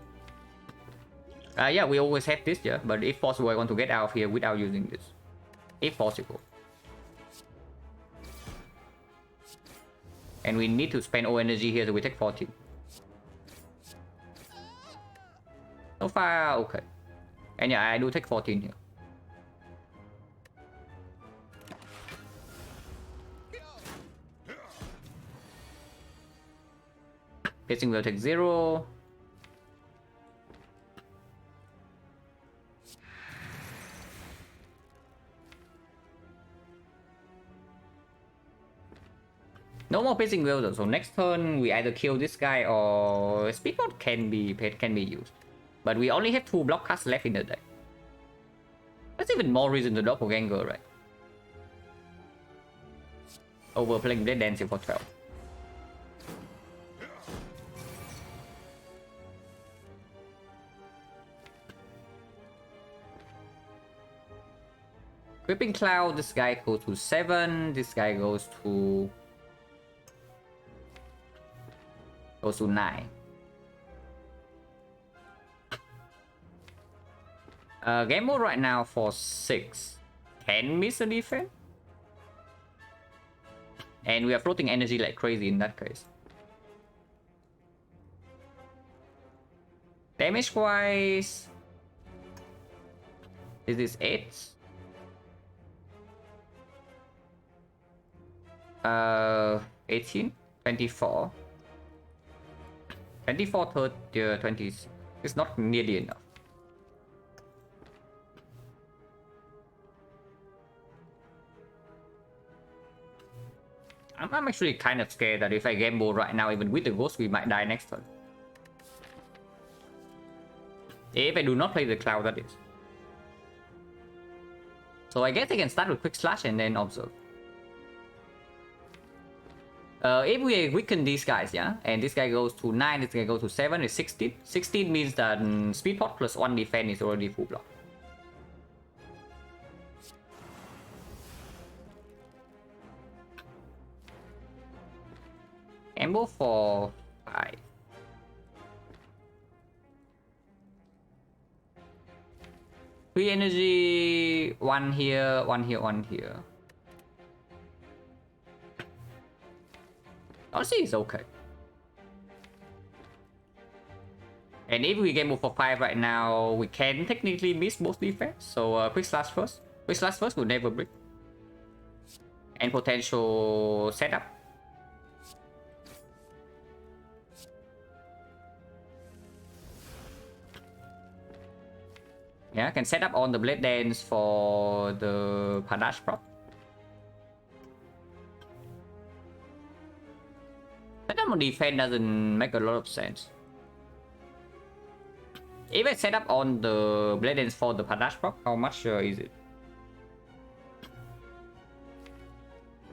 Yeah, we always have this, yeah. But if possible, I want to get out of here without using this. If possible. And we need to spend all energy here, so we take 14. So far, okay. And yeah, I do take 14 here. Piercing will take 0. No more piercing will though, so next turn we either kill this guy or Speedboat can be used. But we only have 2 block casts left in the deck. That's even more reason to Doppelganger, right? Overplaying Blade Dancing for 12. Gripping Cloud, this guy goes to 7, this guy goes to 9. Game mode right now for 6. Can miss a defense. And we are floating energy like crazy in that case. Damage wise, this is 8. 18, 24. 24, 30, 20. It's not nearly enough. I'm actually kind of scared that if I gamble right now, even with the ghost, we might die next turn. If I do not play the cloud, that is. So I guess I can start with Quick Slash and then Observe. If we weaken these guys, yeah, and this guy goes to 9, this guy goes to 7, it's 16. 16 means that Speed Pot plus 1 defense is already full block. Ambo for 5. Free energy, 1 here, 1 here, 1 here. Honestly, it's okay. And if we gamble for 5 right now, we can technically miss both defense. So Quick Slash first. Quick Slash first will never break. And potential setup. Yeah, I can set up on the Blade Dance for the Panache prop. Setup on defense doesn't make a lot of sense. If I set up on the Blade Dance for the Panache prop, how much is it?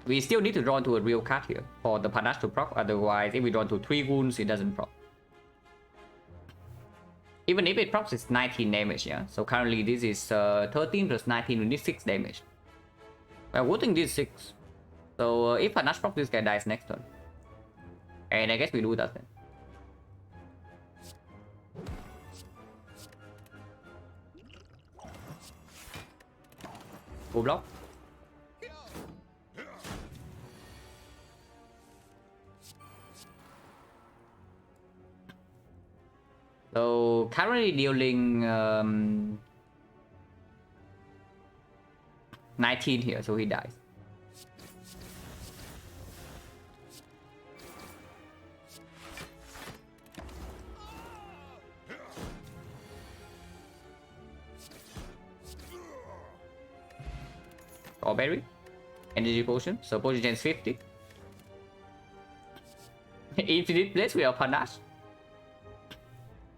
We still need to draw into a real card here for the Panache to proc, otherwise if we draw into 3 wounds, it doesn't proc. Even if it procs, it's 19 damage, yeah? So currently this is 13 plus 19, we need 6 damage. Well, voting this 6. So if Panache proc, this guy dies next turn. And I guess we do that then. Full block. So currently dealing 19 here, so he dies. Strawberry. Energy Potion. So Potion Chance 50. Infinite Blast without Panache.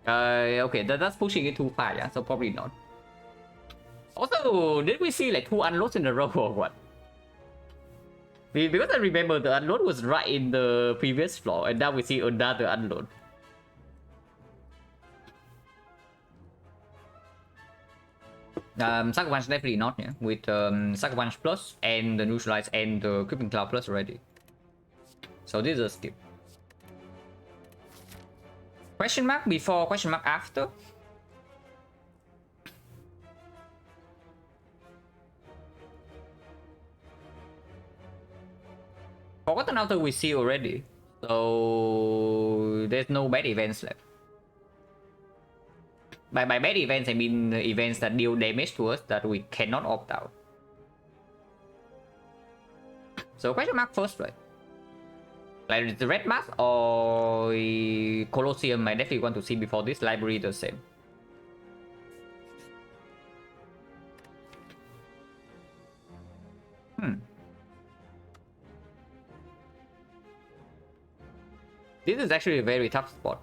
Okay, that's pushing it too far, yeah, so probably not. Also, did we see like 2 unloads in a row or what? Because I remember the unload was right in the previous floor, and now we see another unload. Sucker Punch definitely not, yeah, with Sucker Punch Plus and the Neutralize and the Crippling Cloud Plus already. So this is a skip. Question mark before, question mark after. Forgotten Outer we see already, so there's no bad events left. By bad events, I mean events that deal damage to us that we cannot opt out. So question mark first, right? Like the red mask or Colosseum, I definitely want to see before this. Library the same. This is actually a very tough spot.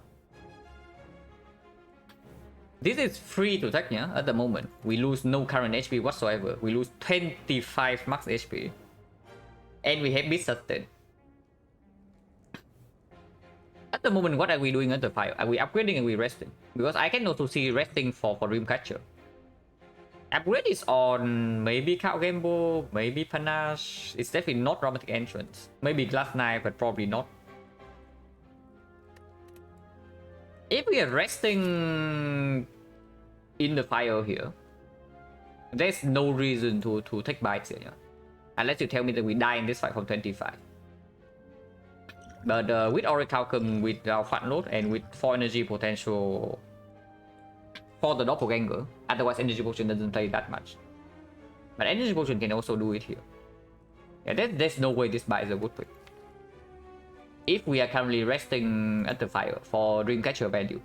This is free to take, yeah, at the moment. We lose no current HP whatsoever. We lose 25 max HP. And we have Beast Sustain. At the moment, what are we doing at the fire? Are we upgrading and we resting? Because I can also see resting for Dreamcatcher. Upgrade is on maybe Cow Gamble, maybe Panache. It's definitely not Robotic Entrance. Maybe Glass Knife, but probably not. If we are resting in the fire here, there's no reason to take bites here, yeah? Unless you tell me that we die in this fight from 25. But with Orichalcum, with our Fat Load, and with 4 energy potential for the Doppelganger, otherwise Energy Potion doesn't play that much. But Energy Potion can also do it here. Yeah, there's no way this buy is a good pick. If we are currently resting at the fire for Dreamcatcher value.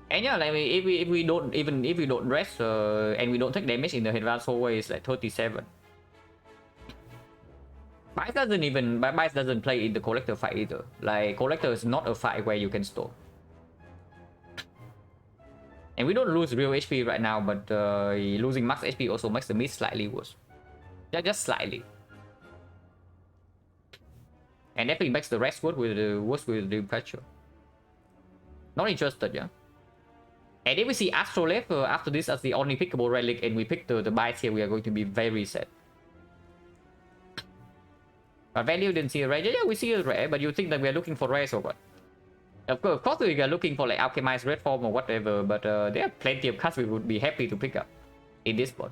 And yeah, like if we don't if we don't rest and we don't take damage in the advanced hallway, it's like 37. Bice doesn't play in the collector fight either. Like collector is not a fight where you can store. And we don't lose real HP right now, but losing max HP also makes the mid slightly worse. Yeah, just slightly. And definitely makes the rest worse with the Dreamcatcher. Not interested, yeah. And if we see Astrolabe after this as the only pickable relic and we pick the bites here, we are going to be very sad. But value didn't see a rare. Yeah, we see a rare, but you think that we are looking for rares or what? Of course we are looking for like Alchemized Red Form or whatever, but there are plenty of cards we would be happy to pick up in this spot.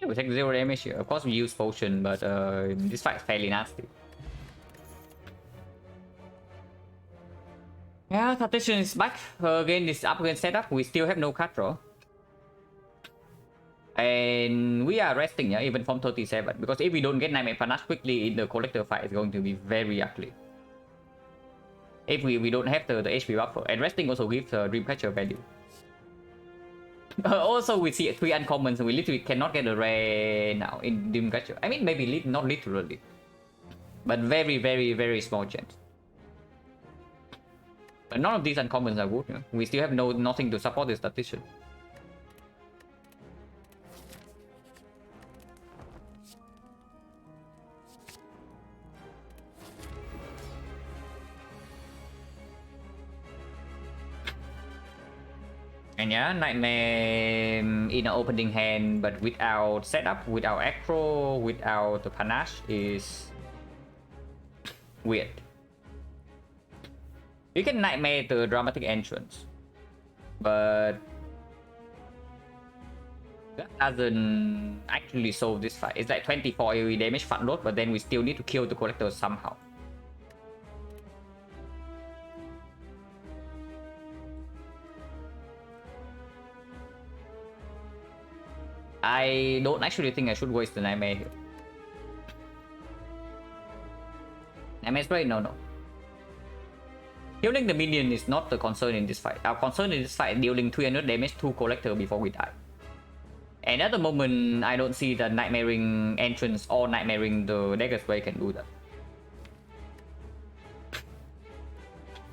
We take 0 damage here. Of course we use potion, but this fight is fairly nasty. Yeah, Tactician is back. Again, this upgrade setup, we still have no card draw. And we are resting, yeah, even from 37. Because if we don't get Nightmare Panache quickly in the collector fight, it's going to be very ugly. If we don't have the HP buffer. And resting also gives Dreamcatcher value. Also, we see 3 uncommons, and we literally cannot get a rare now in Dreamcatcher. I mean, maybe not literally, but very, very, very small chance. But none of these uncommons are good. Yeah? We still have nothing to support this Tactician. And yeah, Nightmare in an opening hand, but without setup, without acro, without the panache is weird. You can Nightmare the dramatic entrance, but that doesn't actually solve this fight. It's like 24 AoE damage front load, but then we still need to kill the collector somehow. I don't actually think I should waste the Nightmare here. Nightmare Spray? No. Healing the minion is not the concern in this fight. Our concern in this fight is dealing 300 damage to collector before we die. And at the moment, I don't see the Nightmaring entrance or Nightmaring the Dagger Spray can do that.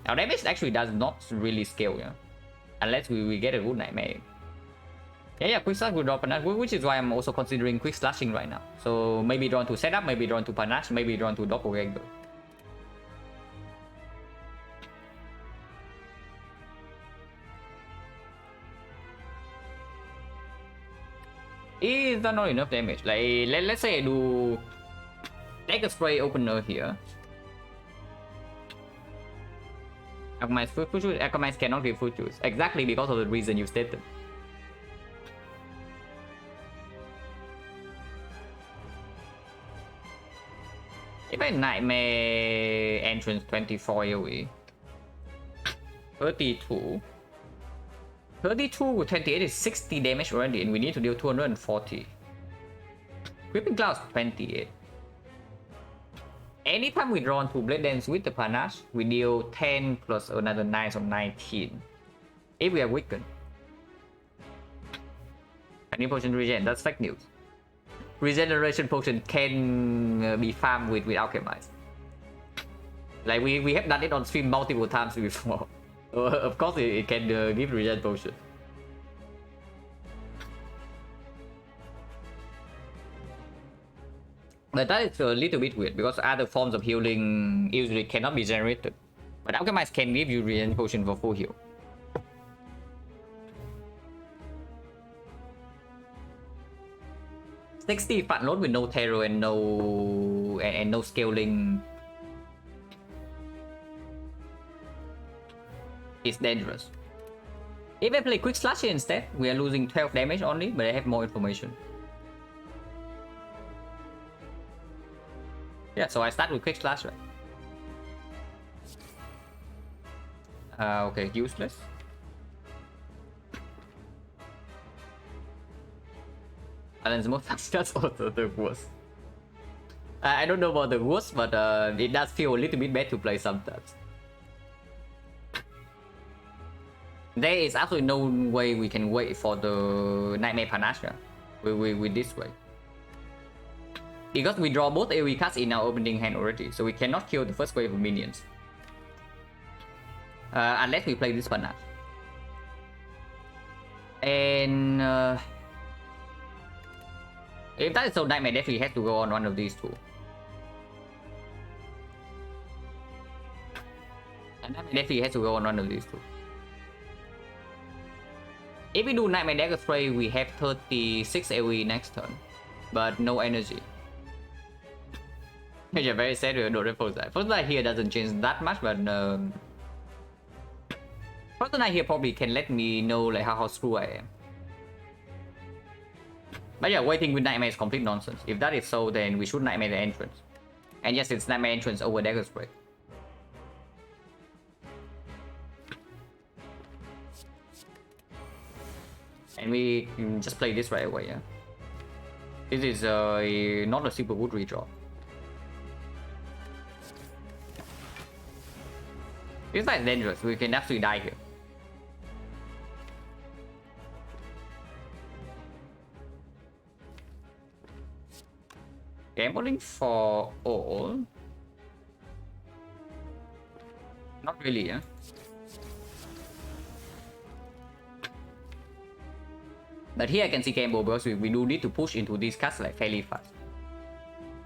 Our damage actually does not really scale, yeah? Unless we get a good Nightmare. Yeah, quick slash will draw panache, which is why I'm also considering quick slashing right now. So maybe drawn to setup, maybe drawn to panache, maybe drawn to doppelganger. Is that not enough damage? Like, let's say I do Dagger Spray opener here. Alchemist cannot give food juice. Exactly because of the reason you stated. If I Nightmare entrance 24 AoE, 32 with 28 is 60 damage already, and we need to deal 240. Gripping Claws 28. Anytime we draw onto Blade Dance with the panache, we deal 10 plus another 9, so 19. If we are weakened. Any potion regen, that's fake news. Regeneration potion can be farmed with Alchemist. Like we have done it on stream multiple times before. Of course it can give regen potion. But that is a little bit weird because other forms of healing usually cannot be generated. But Alchemist can give you regen potion for full heal. $60 front load with no terror and no scaling is dangerous. If I play quick slash instead, we are losing 12 damage only, but I have more information. Yeah, so I start with quick slash, right? Okay, useless. Balance mode, that's also the worst. I don't know about the worst, but it does feel a little bit bad to play sometimes. There is absolutely no way we can wait for the Nightmare Panache with this way. Because we draw both AoE cards in our opening hand already, so we cannot kill the first wave of minions. Unless we play this Panache. And if that is so, Nightmare definitely has to go on one of these two. And Nightmare definitely has to go on one of these two. If we do Nightmare Dagger Spray, we have 36 AoE next turn, but no energy. You're very sad with the First Light. First Light here doesn't change that much, but First Light here probably can let me know like how screwed I am. But yeah, waiting with Nightmare is complete nonsense. If that is so, then we should Nightmare the entrance. And yes, it's Nightmare entrance over Dagger Spray. And we can just play this right away, yeah. This is not a super good redraw. This is dangerous, we can absolutely die here. Gambling for all? Not really, yeah. But here I can see gamble because we do need to push into these cards like fairly fast.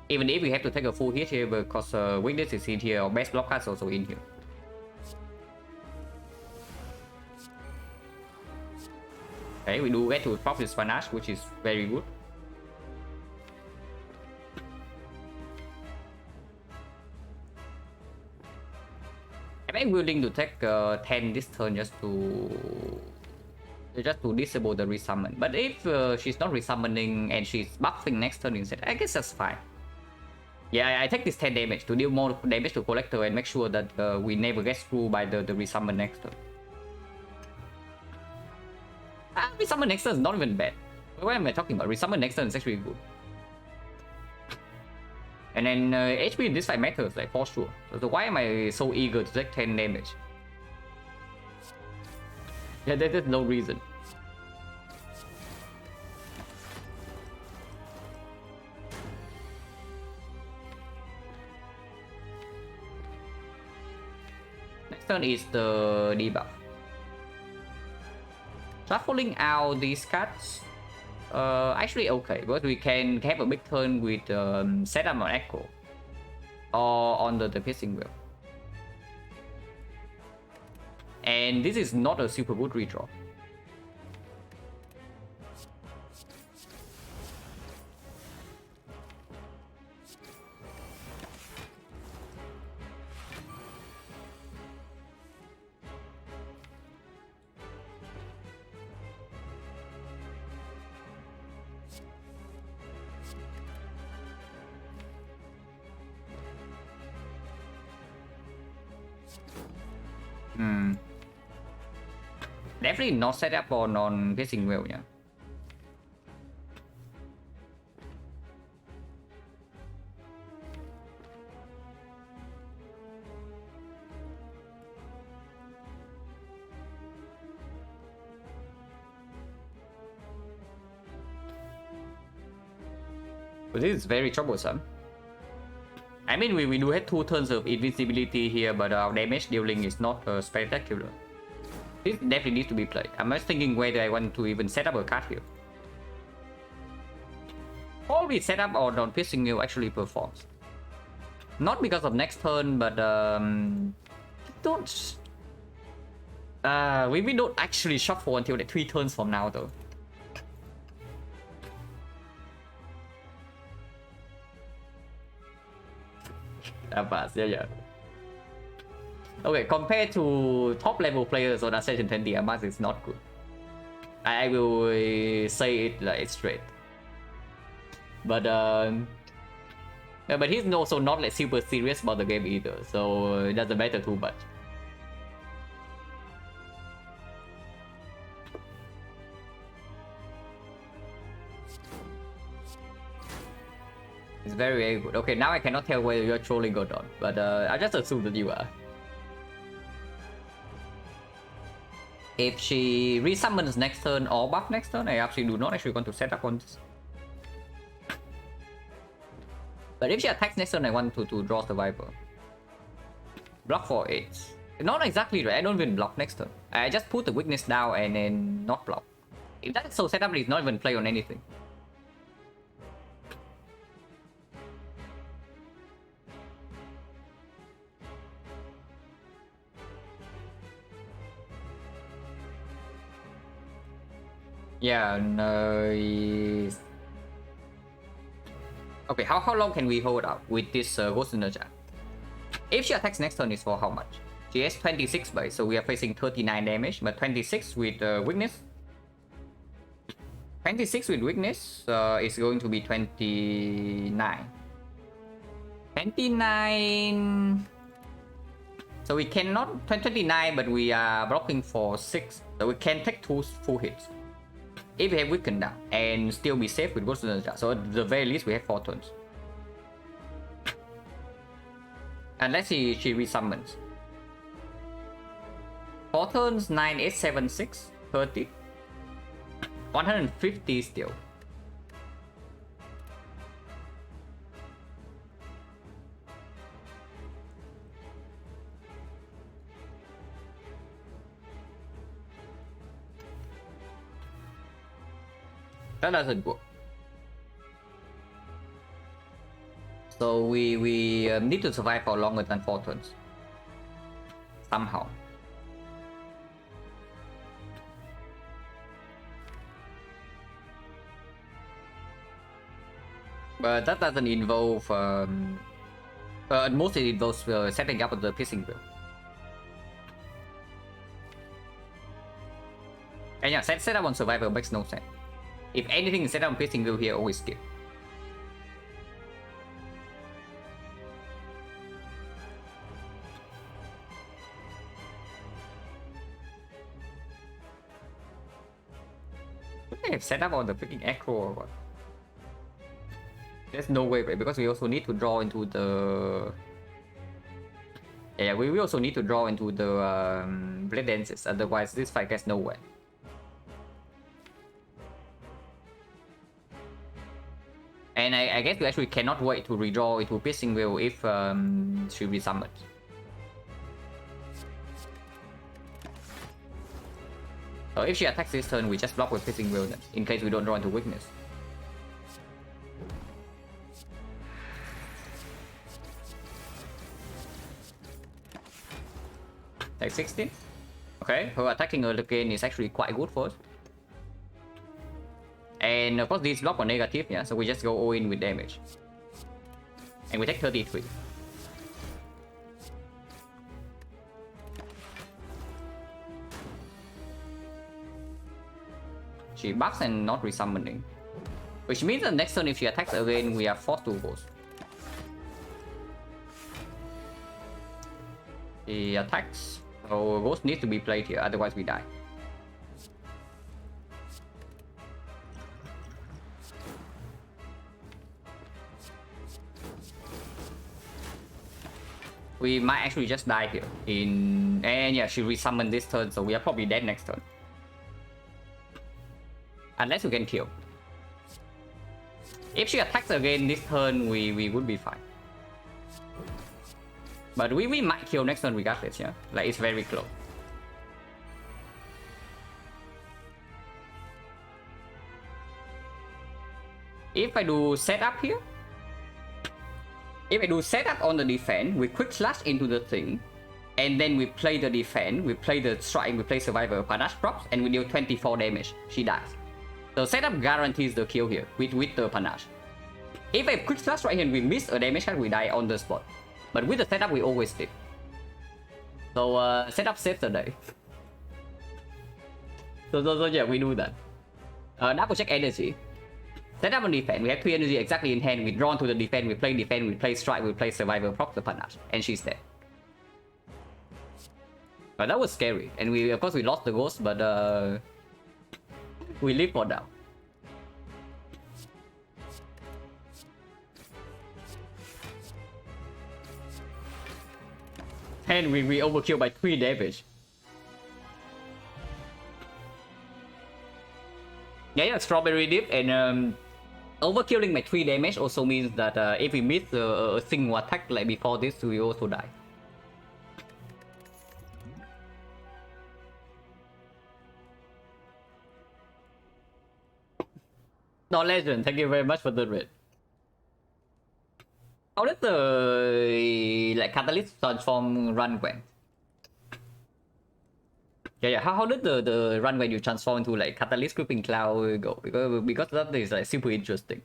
Even if we have to take a full hit here because weakness is in here, or best block cards also in here. Okay, we do get to pop this panache, which is very good. I'm willing to take 10 this turn just to disable the resummon. But if she's not resummoning and she's buffing next turn instead, I guess that's fine. Yeah, I take this 10 damage to deal more damage to Collector and make sure that we never get screwed by the resummon next turn. Resummon next turn is not even bad. What am I talking about? Resummon next turn is actually good. And then HP in this fight matters, like, for sure. So why am I so eager to take 10 damage? Yeah, there's no reason. Next turn is the debuff. Shuffling out these cards, actually okay, because we can have a big turn with setup on Echo or on the Piercing Wheel. And this is not a super good redraw. Definitely not set up on Piercing Wheel, yeah. But this is very troublesome. I mean, we do have 2 turns of invisibility here, but our damage dealing is not spectacular. This definitely needs to be played. I'm just thinking whether I want to even set up a card here. Probably set up on Piercing Wheel actually performs. Not because of next turn, but don't. We don't actually shuffle until like 3 turns from now, though. Yeah. Okay, compared to top level players on Ascension 10, the Amas is not good. I will say it like straight. But but he's also not like super serious about the game either, so it doesn't matter too much. It's very, very good. Okay, now I cannot tell whether you're trolling or not, but I just assume that you are. If she resummons next turn or buff next turn, I actually do not actually want to set up on this. But if she attacks next turn, I want to draw Survivor. Block for 8. Not exactly right, I don't even block next turn. I just put the weakness down and then not block. If that's so set up, it's not even play on anything. Yeah, no. Okay, how long can we hold out with this Ghost Energy? If she attacks next turn is for how much? She has 26 base, so we are facing 39 damage, but 26 with weakness. 26 with weakness is going to be 29. 29. So we cannot 29, but we are blocking for 6, so we can take 2 full hits. If we have weakened down and still be safe with Ghost Energy, so at the very least we have 4 turns. Unless she resummons. 4 turns, 9, 8, 7, 6, 30. 150 still. That doesn't work. So we need to survive for longer than 4 turns. Somehow. That doesn't involve. Mostly it involves setting up the piercing wheel. And yeah, set up on survivor makes no sense. If anything is set up on piercing wheel here, always skip. They have set up on the freaking echo or what? There's no way, right? Because we also need to draw into the... Yeah, we also need to draw into the blade dances, otherwise this fight gets nowhere. And I guess we actually cannot wait to redraw into piercing wheel if she resummons. So if she attacks this turn, we just block with piercing wheel then, in case we don't draw into weakness. Like 16. Okay, her attacking her again is actually quite good for us. And of course this block are negative, yeah, so we just go all in with damage. And we take 33. She buffs and not resummoning. Which means the next turn if she attacks again, we are forced to ghost. She attacks. So ghost needs to be played here, otherwise we die. We might actually just die here. And yeah, she resummoned this turn, so we are probably dead next turn. Unless we can kill. If she attacks again this turn, we would be fine. But we might kill next turn regardless, yeah? Like, it's very close. If I do setup here, if I do setup on the defense, we quick slash into the thing, and then we play the defense, we play the strike, we play survivor, panache procs, and we deal 24 damage. She dies. So setup guarantees the kill here with the panache. If I quick slash right here and we miss a damage card, we die on the spot. But with the setup, we always live. So setup saves the day. So yeah, we do that. Double check energy. Setup on defense, we have 3 energy exactly in hand. We draw into the defense, we play strike, we play survivor, proc the panache, and she's dead. But that was scary, and we of course we lost the ghost, but we live for now. And we overkill by 3 damage. Yeah, strawberry dip, and overkilling by 3 damage also means that if we miss a single attack like before this, we also die. No legend, thank you very much for the raid. How did the like catalyst transform run went? Yeah. How did the run when you transform into like catalyst creeping cloud go? Because that is like super interesting.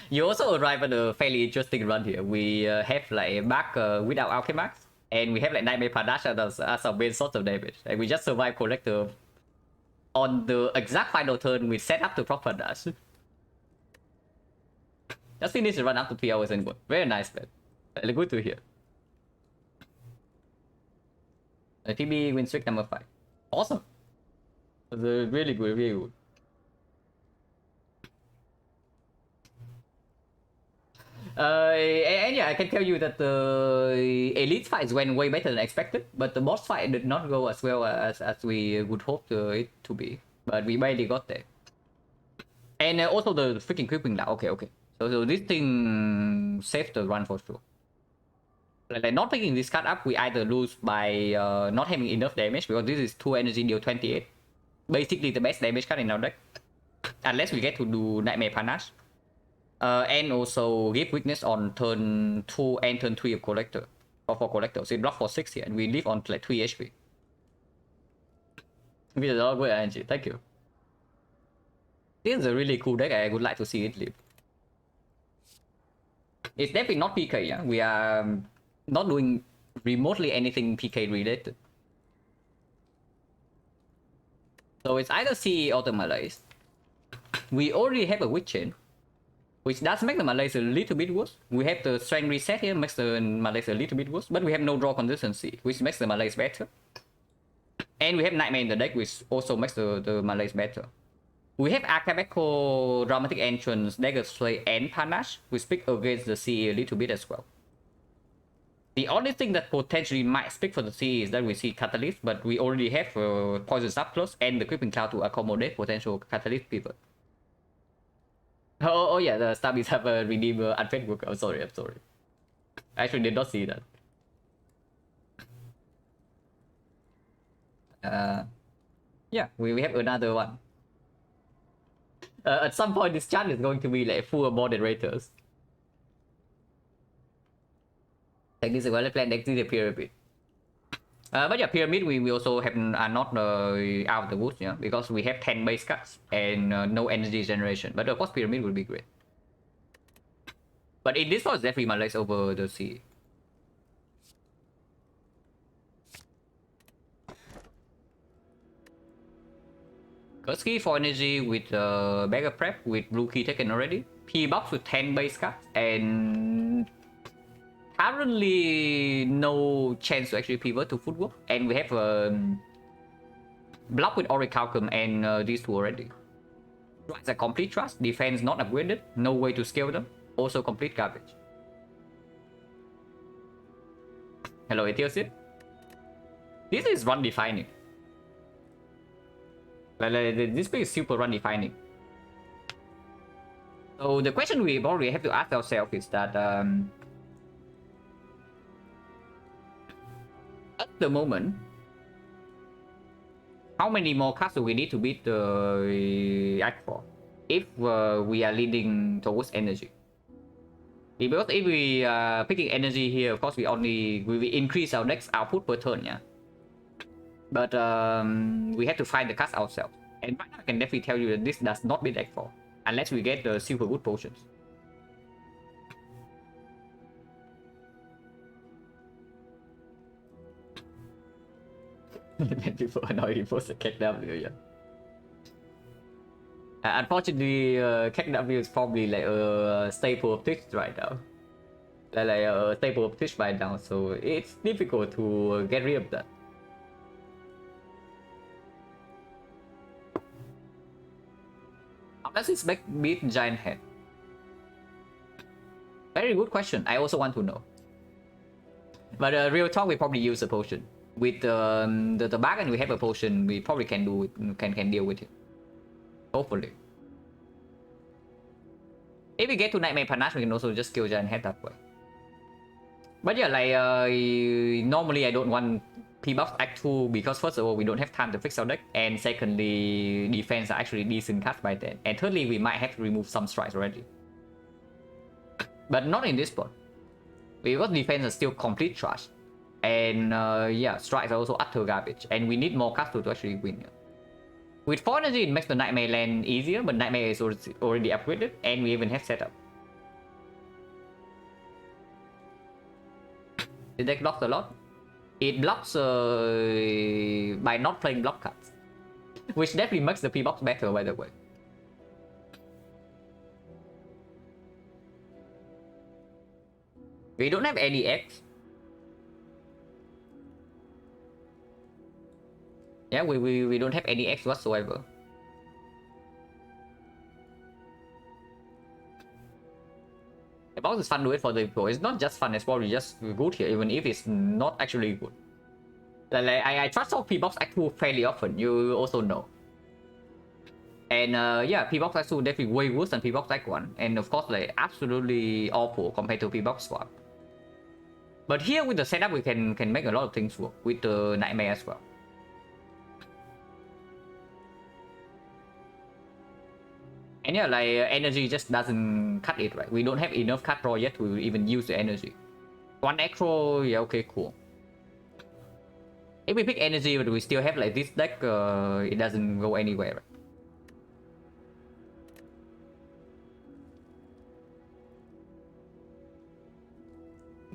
You also arrive at a fairly interesting run here. We have like back without Alchemax, and we have like Nightmare Panache as our main source of damage. Like we just survive Collector on the exact final turn. We set up the proper dash. Just finish the run after 3 hours and go. Very nice, man. Good to hear. TB win streak number 5. Awesome. Really good, really good. And yeah, I can tell you that the elite fights went way better than expected, but the boss fight did not go as well as we would hope it to be. But we barely got there. And also the freaking creeping now. Okay. So this thing saved the run for sure. Like not picking this card up, we either lose by not having enough damage, because this is 2 energy deal 28. Basically the best damage card in our deck. Unless we get to do Nightmare Panache. And also give weakness on turn 2 and turn 3 of Collector. Or for Collector. So it block for 6 here, and we live on like 3 HP. With a lot of good energy, thank you. This is a really cool deck. I would like to see it live. It's definitely not PK, yeah. We are not doing remotely anything PK related. So it's either CE or the Malays. We already have a Witch Chain, which does make the Malays a little bit worse. We have the Strength Reset here, makes the Malays a little bit worse, but we have no draw consistency, which makes the Malays better. And we have Nightmare in the deck, which also makes the Malays better. We have Archabeco, Dramatic Entrance, Dagger Slay, and Panache, which speak against the CE a little bit as well. The only thing that potentially might speak for the CE is that we see Catalyst, but we already have Poison Surplus and the Creeping Cloud to accommodate potential Catalyst pivot. Oh yeah, the Starbeast have a redeem unfed book. I'm sorry. I actually did not see that. Yeah, we have another one. At some point, this chart is going to be like full of moderators. Like this is going to plan next to the pyramid. But yeah, pyramid we also have are not out of the woods, yeah, because we have 10 base cards and no energy generation. But of course, pyramid would be great. But in this one, it's definitely Malays over the sea. Kurski for energy with Beggar Prep with blue key taken already. P-box with 10 base cards and currently no chance to actually pivot to footwork. And we have block with Orichalcum and these two already. It's a complete trust. Defense not upgraded. No way to scale them. Also complete garbage. Hello, Etiosit. This is run defining. This play is super run defining. So the question we probably have to ask ourselves is that at the moment, how many more cards do we need to beat the Act for if we are leading towards energy? Because if we are picking energy here, of course we increase our next output per turn, yeah. But we have to find the cards ourselves. And right now I can definitely tell you that this does not beat Act 4 unless we get the Silver Wood potions. Before annoying post a KW, yeah. Unfortunately, KW is probably like a staple of Twitch right now. Like a staple of Twitch right now, so it's difficult to get rid of that. How does this make beat Giant Head? Very good question. I also want to know. But real talk, we probably use a potion. With the bargain we have a potion, we probably can do it, can deal with it. Hopefully. If we get to Nightmare Panache, we can also just kill Giant Head that way. But yeah, like normally I don't want P-Buff Act 2 because first of all we don't have time to fix our deck, and secondly defense are actually decent cards by then, and thirdly we might have to remove some strikes already. But not in this spot. Because defense is still complete trash. And yeah, strikes are also utter garbage, and we need more cards to actually win. With 4 energy, it makes the Nightmare land easier, but Nightmare is already upgraded, and we even have setup. The deck blocks a lot. It blocks by not playing block cards, which definitely makes the P-box better, by the way. We don't have any X. Yeah, we don't have any X whatsoever. The box is fun to wait for the pro. It's not just fun, it's probably just good here, even if it's not actually good. Like I trust out P-Box Act 2 fairly often, you also know. And yeah, P-Box Act 2 definitely way worse than P-Box Act 1. And of course, like absolutely awful compared to P-Box Swap. But here with the setup, we can make a lot of things work with the Nightmare as well. And yeah, like energy just doesn't cut it, right? We don't have enough card draw yet to even use the energy. One Acro, yeah, okay, cool. If we pick energy, but we still have like this deck, it doesn't go anywhere, right?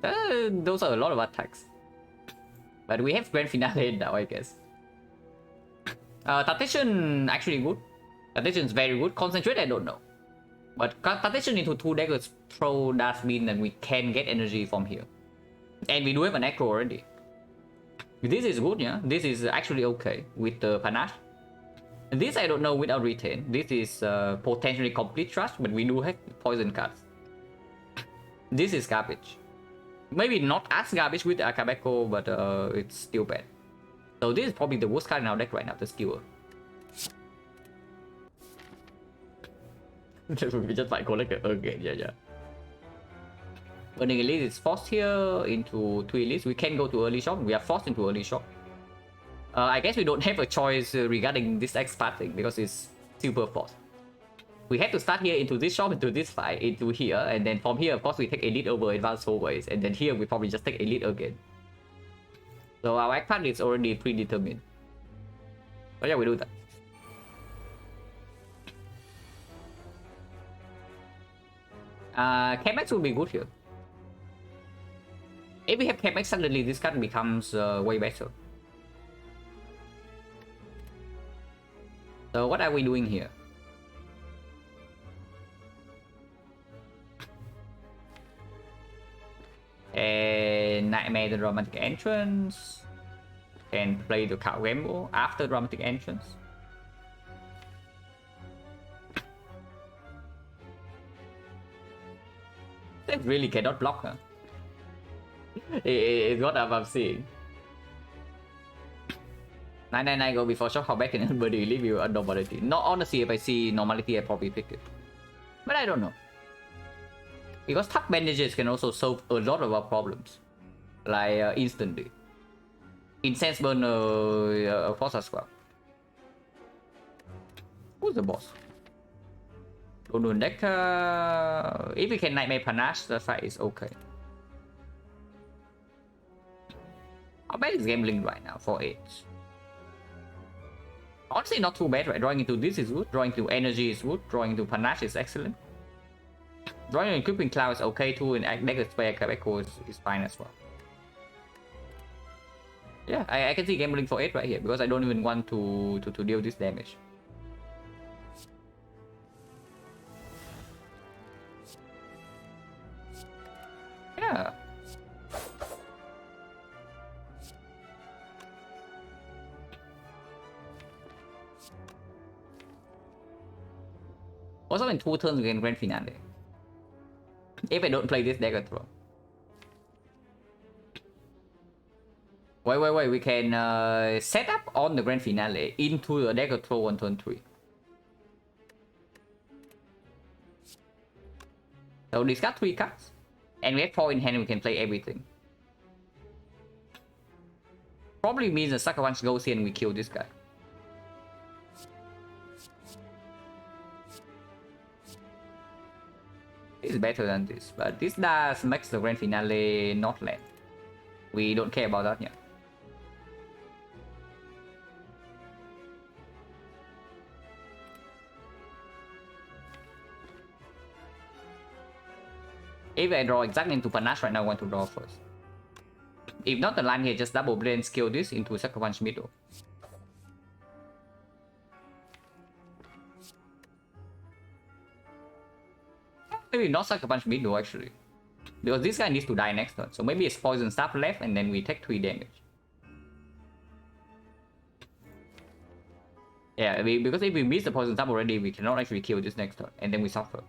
Those are a lot of attacks. But we have Grand Finale now, I guess. Tactician actually good. Tactician is very good. Concentrate, I don't know. But Tactician into 2 daggers throw does mean that we can get energy from here. And we do have an Echo already. This is good, yeah. This is actually okay with the Panache. This I don't know without Retain. This is potentially complete trash, but we do have poison cards. This is garbage. Maybe not as garbage with the Akabeko, but it's still bad. So this is probably the worst card in our deck right now, the Skewer. We just like collect it again, yeah. Burning Elite is forced here into 2 elites. We can go to early shop. We are forced into early shop. I guess we don't have a choice regarding this X part thing because it's super forced. We have to start here into this shop, into this fight, into here, and then from here, of course, we take elite over advanced always, and then here we probably just take elite again. So our X part is already predetermined. But yeah, we do that. Chemex will be good here. If we have Chemex, suddenly this card becomes way better. So what are we doing here? And Nightmare the Dramatic Entrance. Can play the card Rainbow after Dramatic Entrance. That really cannot block her. It's what I'm seeing. 999 go before shock. How bad can anybody leave you at normality? No, honestly, if I see normality, I probably pick it. But I don't know. Because tuck bandages can also solve a lot of our problems. Like instantly. Incense burner, of course, as well. Who's the boss? Don't deck. If we can Nightmare Panache, the fight is okay. How bad is gambling right now? 4-8. Honestly, not too bad, right? Drawing into this is good. Drawing into energy is good. Drawing into Panache is excellent. Drawing into Equipping Cloud is okay too. And Deck Spare Echo is fine as well. Yeah, I can see gambling for 8 right here because I don't even want to deal this damage. Yeah. Also in 2 turns we can Grand Finale. If I don't play this deck, I throw. Wait, we can set up on the Grand Finale into the deck throw on turn 3. So discard 3 cards. And we have 4 in hand, we can play everything. Probably means the Sucker Punch goes in and we kill this guy. This is better than this, but this does makes the Grand Finale not land. We don't care about that yet. If I draw exactly into Panache right now, I want to draw first. If not, the line here just double blade scale this into Sucker Punch middle. Maybe not Sucker Punch middle actually. Because this guy needs to die next turn. So maybe it's Poison Staff left and then we take 3 damage. Yeah, because if we miss the Poison Staff already, we cannot actually kill this next turn. And then we suffer.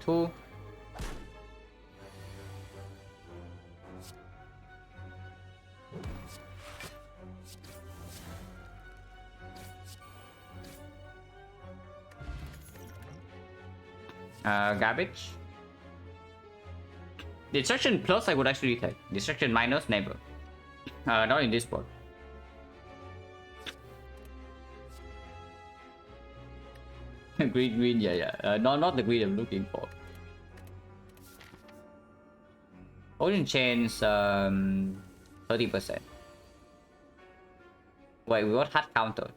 X2. Garbage. Distraction plus I would actually take. Distraction minus never. Not in this board. green, yeah. Not the green I'm looking for. Ocean chains, 30%. Wait, we got hard counter.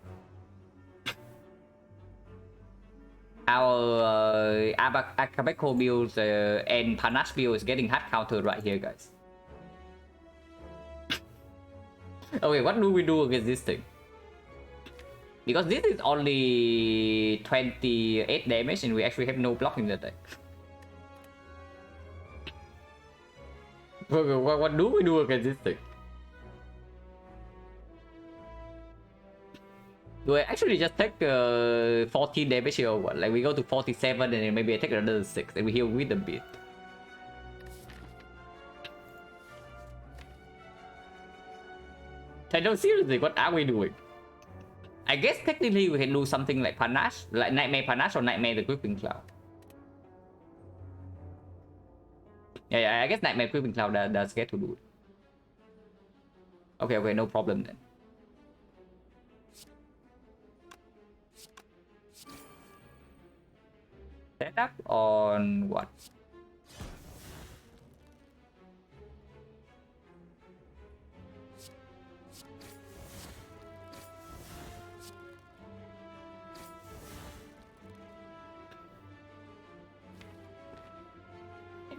Our Abaco build and Panache build is getting hard counter right here, guys. Okay, what do we do against this thing? Because this is only 28 damage and we actually have no block in the deck. What do we do against this thing? Do I actually just take 14 damage here or what? Like we go to 47 and then maybe I take another 6 and we heal with a bit. I don't seriously, what are we doing? I guess technically we can do something like Panache, like Nightmare Panache or Nightmare the Creeping Cloud. Yeah, I guess Nightmare Creeping Cloud does get to do it. Okay, no problem then. Setup on what?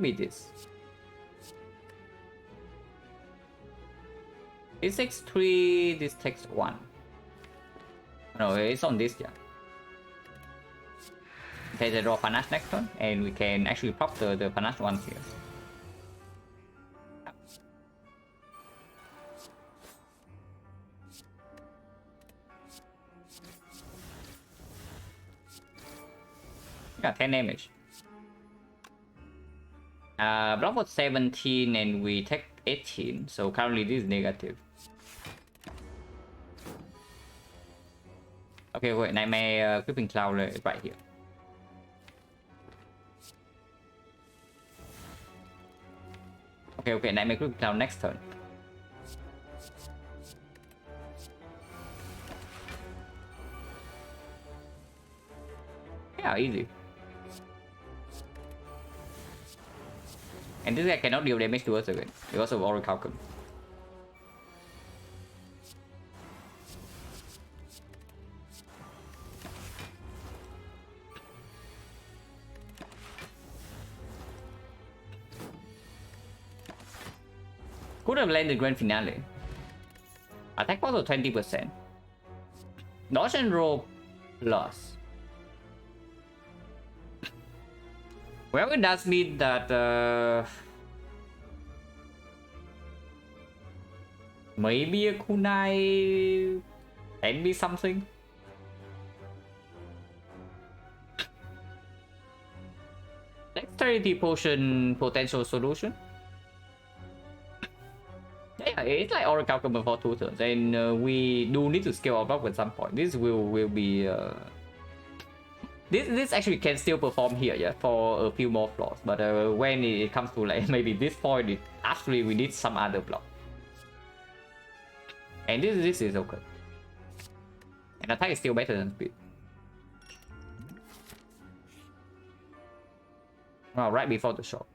Maybe this. It takes 3, this takes 1. No, it's on this, yeah. Okay, they draw Panache next turn, and we can actually pop the Panache ones here. Yeah, 10 damage. Block was 17 and we take 18, so currently this is negative. Okay, wait, Nightmare Creeping Cloud is right here. Okay, Nightmare Creeping Cloud next turn. Yeah, easy. And this guy cannot deal damage to us again because of Orichalcum. Could have landed Grand Finale. Attack power 20%. Dodge and roll plus. Well, it does mean that maybe a kunai can be something. Dexterity potion potential solution. Yeah, it's like Orichalcum for 2 turns, and we do need to scale our block at some point. This will be This actually can still perform here, yeah, for a few more floors. But when it comes to like maybe this point, actually we need some other block. And this is okay. And attack is still better than speed. Well, right before the shot.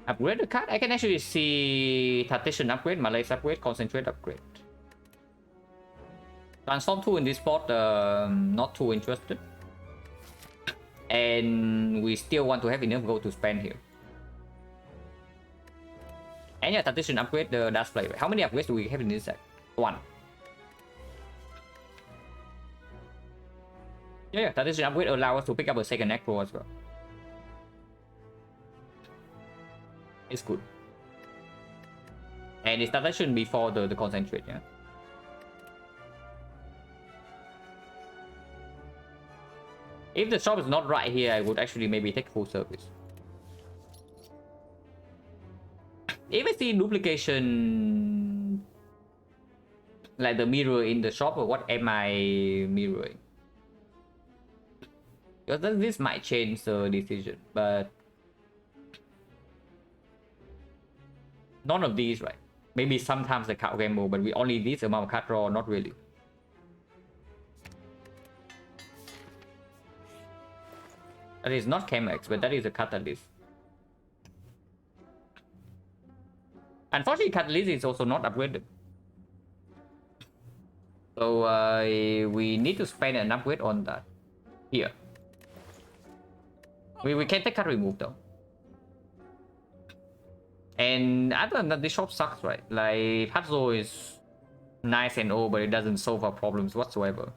Upgrade the card. I can actually see Tactician upgrade, Malaise upgrade, Concentrate upgrade. Transform 2 in this spot, not too interested. And we still want to have enough gold to spend here. And yeah, Tactician upgrade the Dash Blade. How many upgrades do we have in this set? 1. Yeah, Tactician upgrade allows us to pick up a second Necro as well. It's good. And it's Tactician before the Concentrate, yeah. If the shop is not right here, I would actually maybe take full service. If I see duplication, like the mirror in the shop, or what am I mirroring? Because then this might change the decision, but none of these, right? Maybe sometimes the card game move, but we only this amount of card draw, not really. That is not Chemex, but that is a catalyst. Unfortunately, catalyst is also not upgraded. So we need to spend an upgrade on that. Here. We can take card remove though. And other than that, this shop sucks, right? Like, Hatzo is nice and all, but it doesn't solve our problems whatsoever.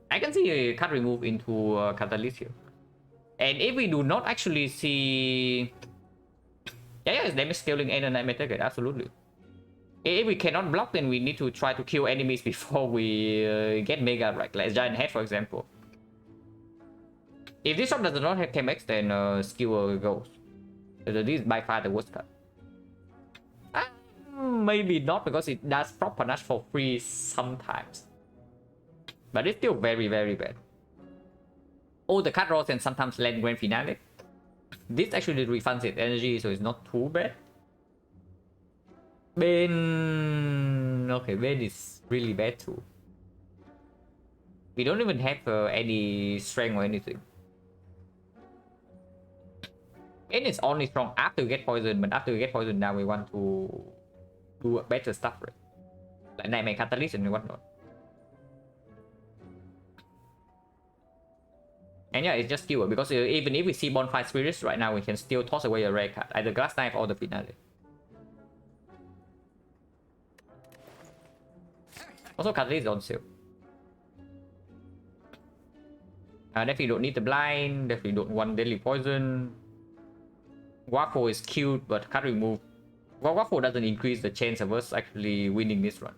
I can see a card remove into Catalyst here. And if we do not actually see... Yeah, it's damage scaling and a nightmare target, absolutely. If we cannot block, then we need to try to kill enemies before we get Mega, right? Like Giant Head, for example. If this shop does not have KMX, then Skewer goes. This is by far the worst card. Maybe not, because it does prop panache for free sometimes. But it's still very, very bad. Oh, the card draws and sometimes land Grand Finale. This actually refunds its energy, so it's not too bad. Ben... Okay, Ben is really bad too. We don't even have any strength or anything. And it's only strong after we get poisoned, but after we get poisoned now we want to do better stuff, right? Like Nightmare Catalyst and whatnot. And yeah, it's just skewer, because even if we see Bonfire Spirits right now, we can still toss away a rare card, either Glass Knife or the Finale. Also, Catalyst is on sale. Definitely don't need the blind, definitely don't want Deadly Poison. Waffle is cute, but card remove. Well, Waffle doesn't increase the chance of us actually winning this run.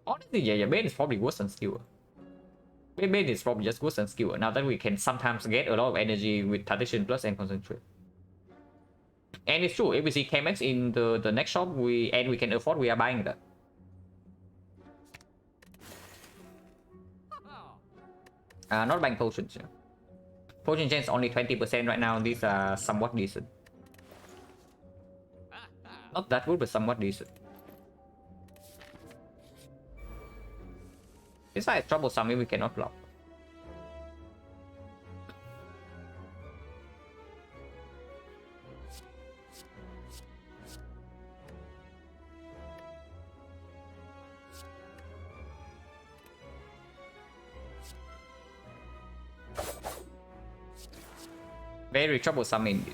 Honestly, yeah, Bane is probably worse than Skewer. Bane is probably just worse than Skewer. Now that we can sometimes get a lot of energy with Tradition Plus and Concentrate. And it's true, if we see KMX in the next shop, we can afford, we are buying that. Not buying potions. Yeah. Potion chance only 20% right now. These are somewhat decent. Not that good, but somewhat decent. This side is troublesome if we cannot block. Very troublesome indeed.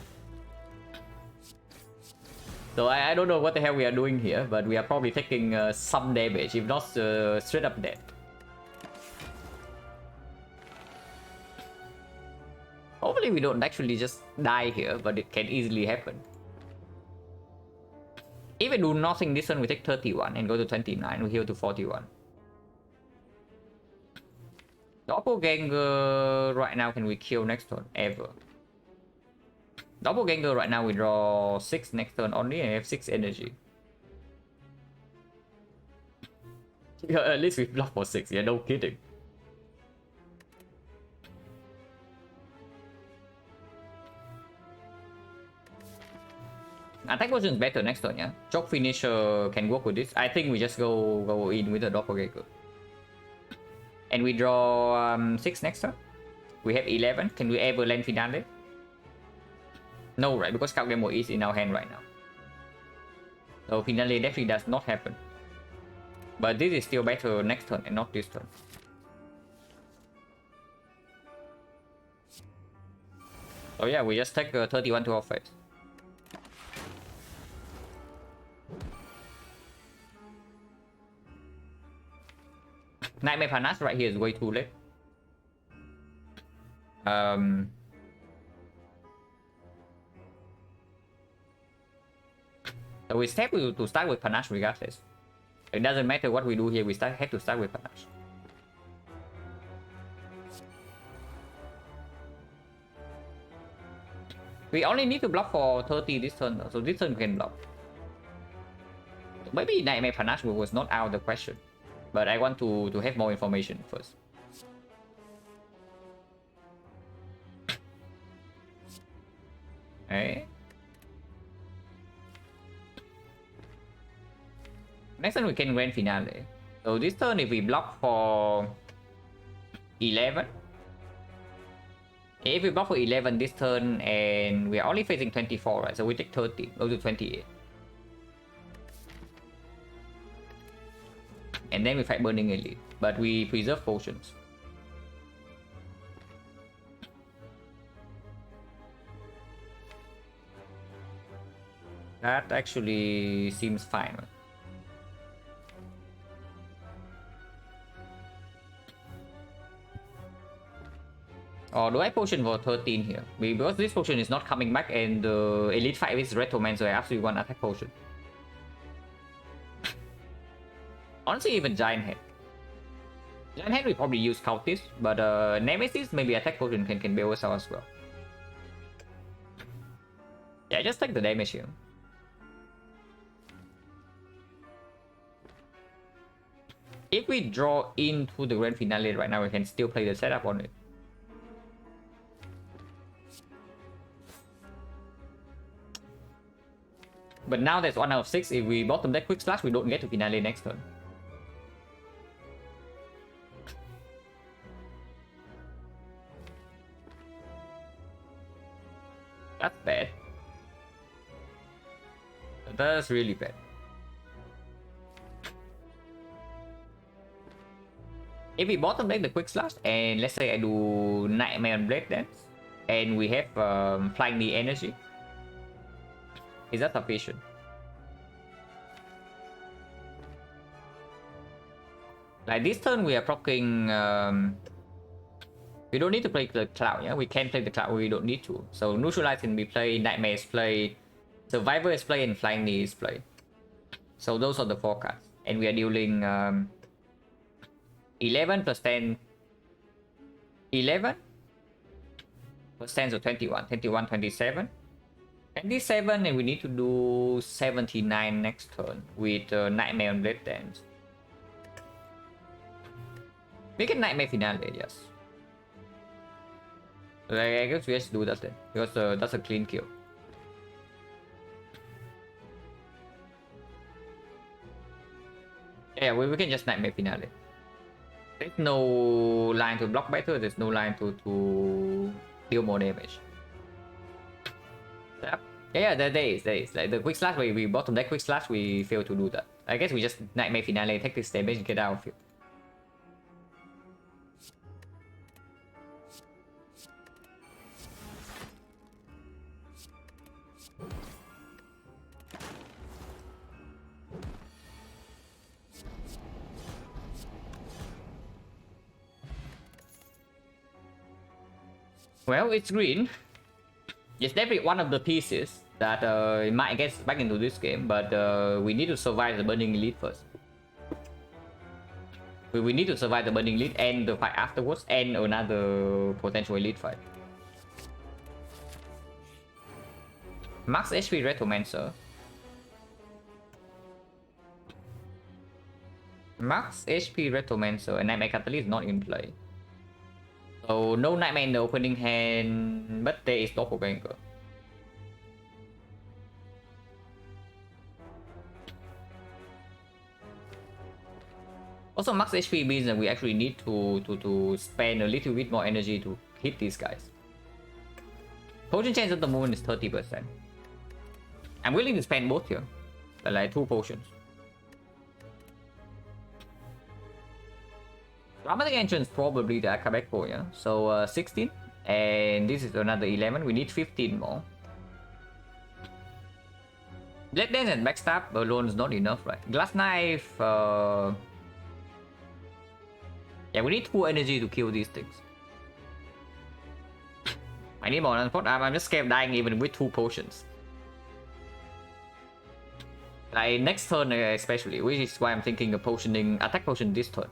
So I don't know what the hell we are doing here, but we are probably taking some damage, if not straight up dead. Hopefully we don't actually just die here, but it can easily happen. If we do nothing this turn, we take 31 and go to 29, we heal to 41. Doppelganger right now, can we kill next turn? Ever. Doppelganger right now we draw 6 next turn only and have 6 energy. Yeah, at least we block for 6, yeah, no kidding. Attack version is better next turn, yeah. Choke finisher can work with this. I think we just go in with the Doppelganger. And we draw 6 next turn. We have 11. Can we ever land Finale? No, right? Because Scout Demo is in our hand right now. So Finale definitely does not happen. But this is still better next turn and not this turn. So yeah, we just take 31 to our face. Nightmare Panache right here is way too late. So we step to start with Panache regardless. It doesn't matter what we do here, we have to start with panache. We only need to block for 30 this turn though, so this turn we can block. Maybe Nightmare Panache was not out of the question, but I want to have more information first. Okay. Next turn we can Grand Finale. So this turn if we block for 11, if we block for 11 this turn and we are only facing 24, right? So we take 30, go to 28. And then we fight Burning Elite, but we preserve potions. That actually seems fine. Or do I potion for 13 here? Because this potion is not coming back and the Elite fight is Retroman, so I absolutely want attack potion. Honestly, even Giant Head. Giant Head we probably use Cultist, but Nemesis maybe attack potion can bail us out as well. Yeah, just take the damage here. If we draw into the Grand Finale right now, we can still play the setup on it. But now that's 1 out of 6. If we bottom deck Quick Slash, we don't get to Finale next turn. That's bad. That's really bad. If we bottom deck the Quick Slash, and let's say I do Nightmare on Blade Dance, and we have Flying the Energy, is that sufficient? Like this turn we are proccing, we don't need to play the Cloud, yeah? We can play the Cloud, we don't need to. So Neutralize can be played, Nightmare is played, Survivor is played, and Flying Knee is played. So those are the 4 cards. And we are dealing 11 plus 10. 11 plus 10, so 21. 21, 27. 27, and we need to do 79 next turn with Nightmare on Blade Dance. We can Nightmare Finale, yes. I guess we just do that then, because that's a clean kill. Yeah, we can just Nightmare Finale. There's no line to block better, there's no line to deal more damage. Yep. Yeah, there is. Like the Quick Slash, we bottom deck Quick Slash, we fail to do that. I guess we just Nightmare Finale, take this damage and get out of here. Well, it's green. It's definitely one of the pieces that might get back into this game, but we need to survive the Burning Elite first. We need to survive the Burning Elite and the fight afterwards, and another potential Elite fight. Max HP Retromancer. Max HP Retromancer and Nightmare Catalyst is not in play. So no Nightmare in the opening hand, but there is Doppelganger. Also, max HP means that we actually need to spend a little bit more energy to hit these guys. Potion chance at the moment is 30%. I'm willing to spend both here, like 2 potions. Dramatic Entrance probably the Akabeko, yeah? So 16, and this is another 11. We need 15 more. Blade Dance and Backstab alone is not enough, right? Glass Knife, yeah, we need 2 energy to kill these things. I need more. I'm just scared of dying even with 2 potions. Like next turn especially, which is why I'm thinking of potioning attack potion this turn.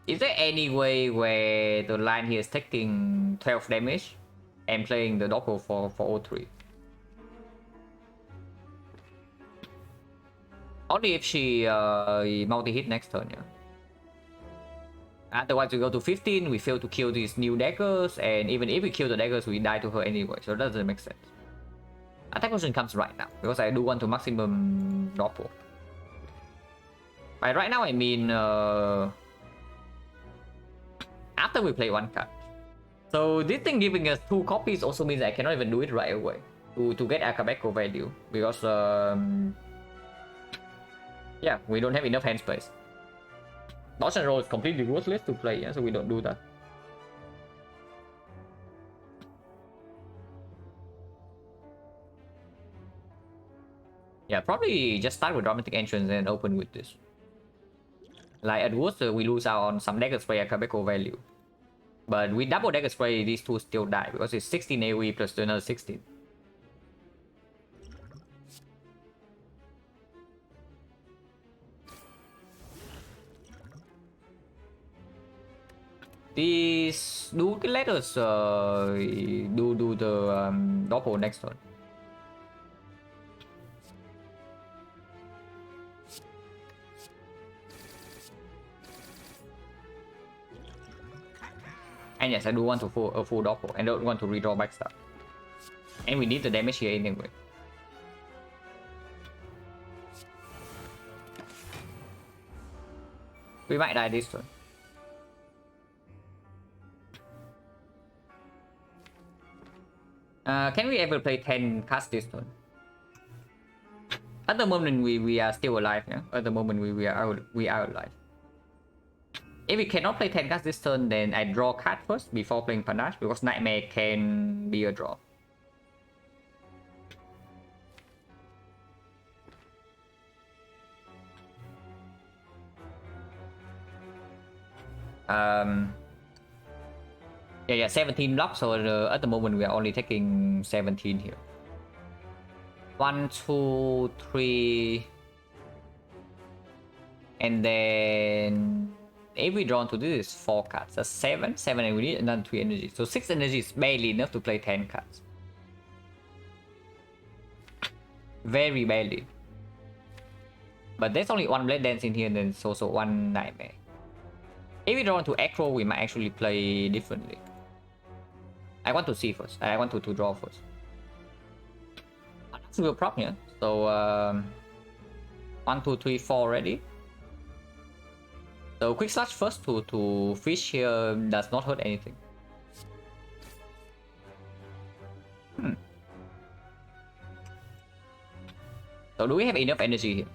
Is there any way where the line here is taking 12 damage and playing the Doppel for 03? Only if she multi-hit next turn, yeah. Otherwise we go to 15, we fail to kill these new daggers, and even if we kill the daggers, we die to her anyway, so that doesn't make sense. Attack potion comes right now, because I do want to maximum Doppel. By right now I mean after we play one card. So this thing giving us 2 copies also means I cannot even do it right away to get Akabeko value, because yeah, we don't have enough hand space. Dodge and roll is completely worthless to play, yeah, so we don't do that. Yeah, probably just start with Dramatic Entrance and open with this. Like at worst, we lose out on some Dagger Spray Akabeko value. But with double Dagger Spray, these two still die, because it's 16 AoE plus another 16. These let us do the Doppel next turn. And yes, I do want to a full Doppel and don't want to redraw back stuff. And we need the damage here anyway. We might die this turn. Can we ever play 10 cards this turn? At the moment we are still alive, yeah? At the moment we are alive. If we cannot play 10 cards this turn, then I draw card first before playing Panache, because Nightmare can be a draw. Yeah, 17 blocks, so at the moment we are only taking 17 here. 1, 2, 3, and then if we draw into this is 4 cards. That's 7, and we need another 3 energy. So 6 energy is barely enough to play 10 cards. Very barely. But there's only 1 Blade Dance in here, and then it's also 1 Nightmare. If we draw into Acro, we might actually play differently. I want to see first. I want to draw first. That's a good prop, yeah. So 1, 2, 3, 4 already. So quick slash first to fish here does not hurt anything. So do we have enough energy here?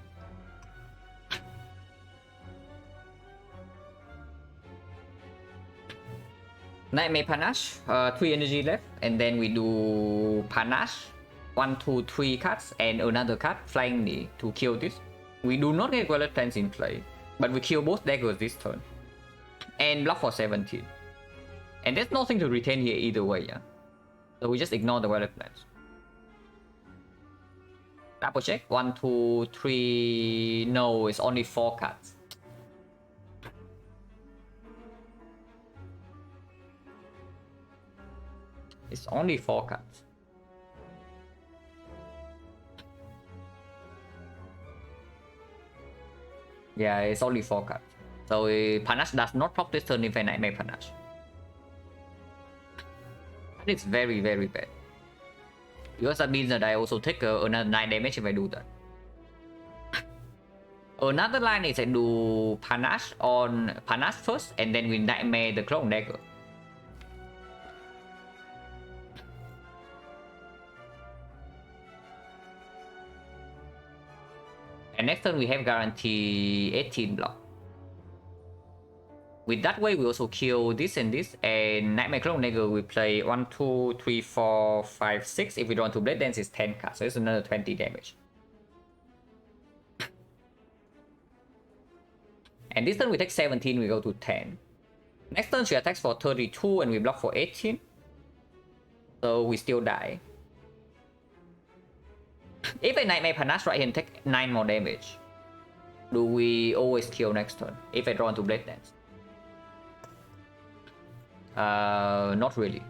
Nightmare Panache, 3 energy left, and then we do Panache, 1, 2, 3 cards, and another card flying me to kill this. We do not get Violet Plans in play, but we kill both daggers this turn, and block for 17. And there's nothing to retain here either way, yeah. So we just ignore the Violet Plans. Double check, 1, 2, 3, no, it's only 4 cards. It's only 4 cards. Yeah, it's only 4 cards. So Panache does not proc this turn if I Nightmare Panache. And it's very, very bad. Because that means that I also take another 9 damage if I do that. Another line is I do Panache on Panache first, and then we Nightmare the Clone Dagger. And next turn we have guarantee 18 block. With that way we also kill this and this, and Nightmare Clone Dagger we play 1, 2, 3, 4, 5, 6. If we draw to Blade Dance it's 10 cards, so it's another 20 damage. And this turn we take 17, we go to 10. Next turn she attacks for 32 and we block for 18. So we still die. If a Nightmare Panache right here and take 9 more damage, do we always kill next turn if I draw into Blade Dance? Not really.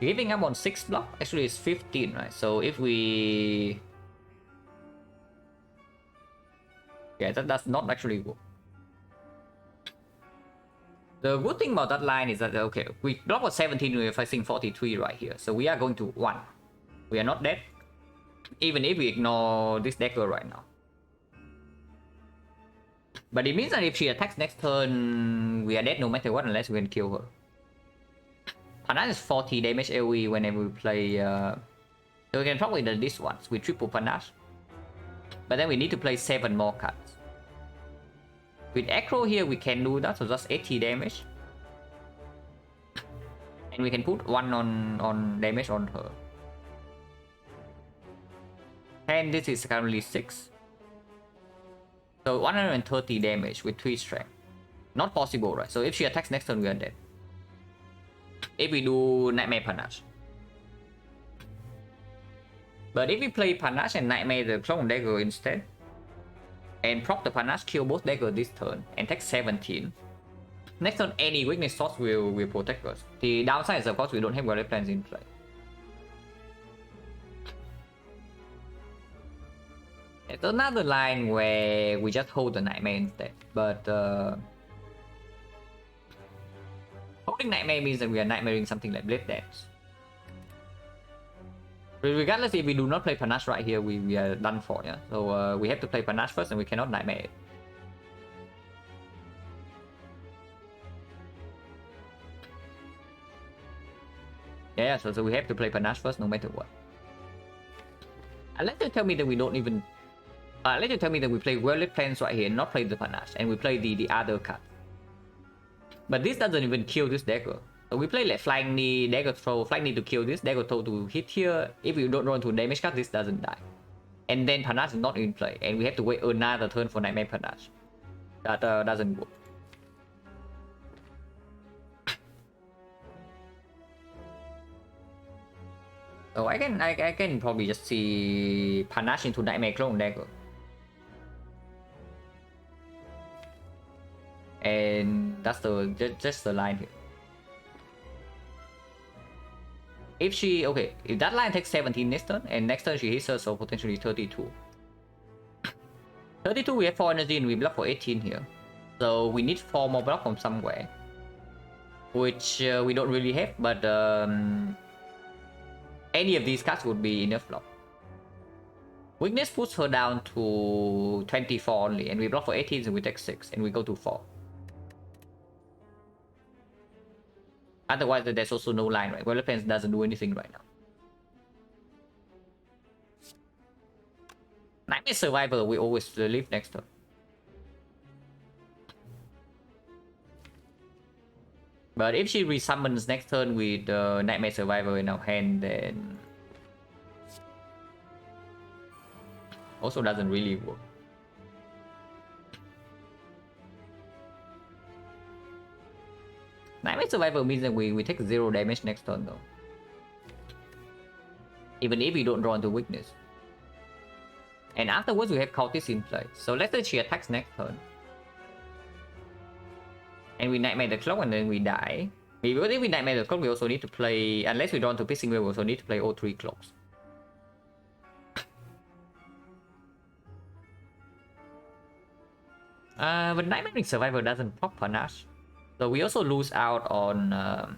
Giving up on 6 block? Actually, it's 15, right? So if we... Yeah, that does not actually work. The good thing about that line is that, okay, we block with 17, we're facing 43 right here. So we are going to 1. We are not dead. Even if we ignore this dagger right now. But it means that if she attacks next turn, we are dead no matter what unless we can kill her. Panache is 40 damage AoE whenever we play... So we can probably do this once with triple Panache. But then we need to play 7 more cards. With Acro here we can do that, so just 80 damage. And we can put 1 on damage on her. And this is currently 6. So 130 damage with 3 strength. Not possible, right? So if she attacks next turn, we are dead. If we do Nightmare Panache. But if we play Panache and Nightmare the Clone Dagger instead, and proc the Panache, kill both Dagger this turn, and take 17. Next turn, any weakness source will protect us. The downside is, of course, we don't have Warrior Plans in play. It's another line where we just hold the Nightmare instead, but holding Nightmare means that we are Nightmaring something like Blade Dance. Regardless, if we do not play Panache right here, we are done for, yeah? So we have to play Panache first and we cannot Nightmare it. Yeah, so we have to play Panache first no matter what. Unless you tell me that we don't even... unless you tell me that we play Warrior Plans right here and not play the Panache, and we play the other card. But this doesn't even kill this dagger. So we play like Flying Knee, Dagger Throw, Flying Knee to kill this, Dagger Throw to hit here. If you don't run to damage card, this doesn't die. And then Panache is not in play, and we have to wait another turn for Nightmare Panache. That doesn't work. So I can probably just see Panache into Nightmare Clone Dagger. And that's just the line here. If she, okay, if that line takes 17 next turn, and next turn she hits her, so potentially 32. 32 we have 4 energy and we block for 18 here. So we need 4 more block from somewhere. Which we don't really have, but any of these cards would be enough block. Weakness puts her down to 24 only, and we block for 18, so we take 6, and we go to 4. Otherwise, there's also no line, right? Warrior Plans doesn't do anything right now. Nightmare Survivor, we always leave next turn. But if she resummons next turn with Nightmare Survivor in our hand, then... also doesn't really work. Nightmare Survivor means that we take 0 damage next turn though. Even if we don't draw into weakness. And afterwards we have Cultist in play. So let's say she attacks next turn. And we Nightmare the Clock and then we die. Because if we Nightmare the Clock, we also need to play... unless we draw into Pissing Wheel, we also need to play all 3 clocks. But Nightmare Survivor doesn't proc Panache. So we also lose out on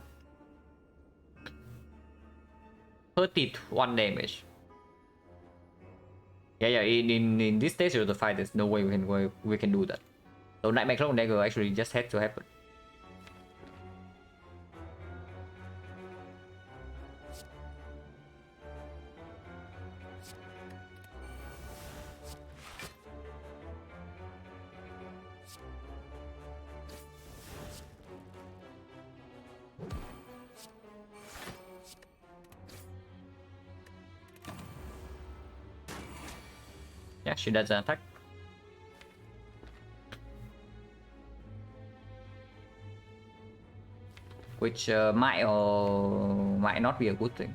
31 damage. Yeah, in this stage of the fight, there's no way we can do that. So Nightmare Clone Dagger actually just had to happen. Yeah, she does an attack. which might or might not be a good thing.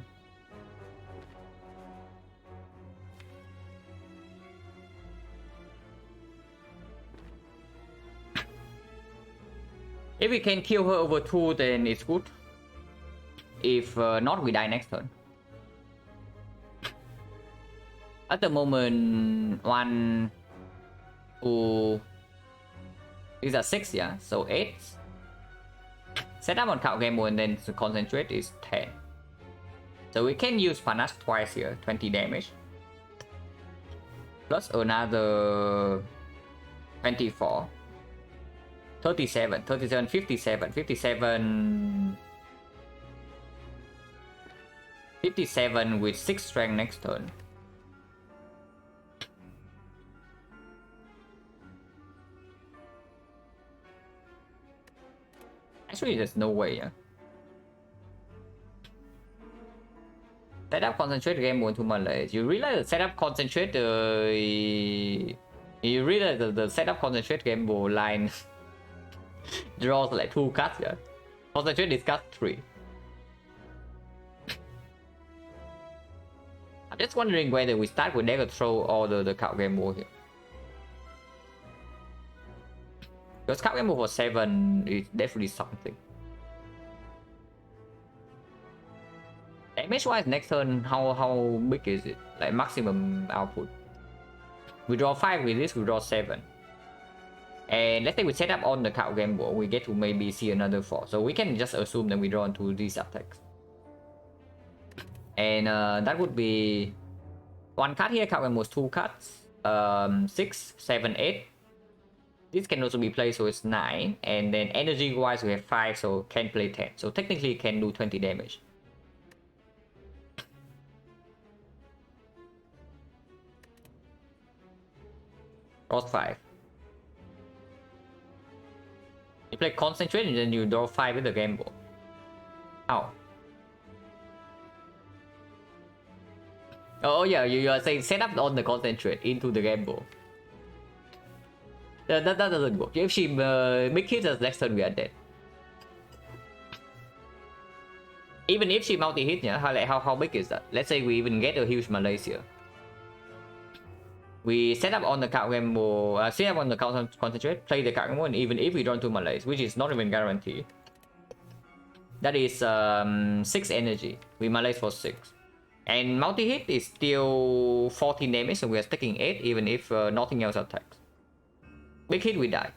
If we can kill her over 2, then it's good. If not, we die next turn. At the moment, 1, 2, these are 6, yeah, so 8. Set up on count game mode and then to concentrate is 10. So we can use panache twice here, 20 damage. Plus another 24. 37, 37, 57, 57. 57 with 6 strength next turn. Actually, there's no way, yeah. Setup concentrate game mode to Malays. You realize the setup concentrate you realize the setup concentrate game mode line draws like 2 cards, yeah. Concentrate discard 3. I'm just wondering whether we start with Dagger Throw or the card game mode here. Because card game mode for 7 is definitely something. Damage wise, next turn, how big is it? Like maximum output. We draw 5 with this, we draw 7. And let's say we set up on the card game board, we get to maybe see another 4. So we can just assume that we draw into these attacks. And that would be 1 card here, card game was 2 cards. 6, 7, 8. This can also be played, so it's 9. And then energy wise, we have 5, so can play 10. So technically can do 20 damage. Draws 5. You play concentrate and then you draw 5 with the game board. Ow. Oh yeah, you are saying set up on the concentrate into the game board. That doesn't work. If she big hits us next turn, we are dead. Even if she multi-hit, yeah, how big is that? Let's say we even get a huge Malaysia. We set up on the card game board, set up on the concentrate, play the card game board, and even if we draw 2 Malays, which is not even guaranteed. That is 6 energy. We Malays for 6. And multi-hit is still 14 damage, so we are taking 8 even if nothing else attacks. Big hit, we die.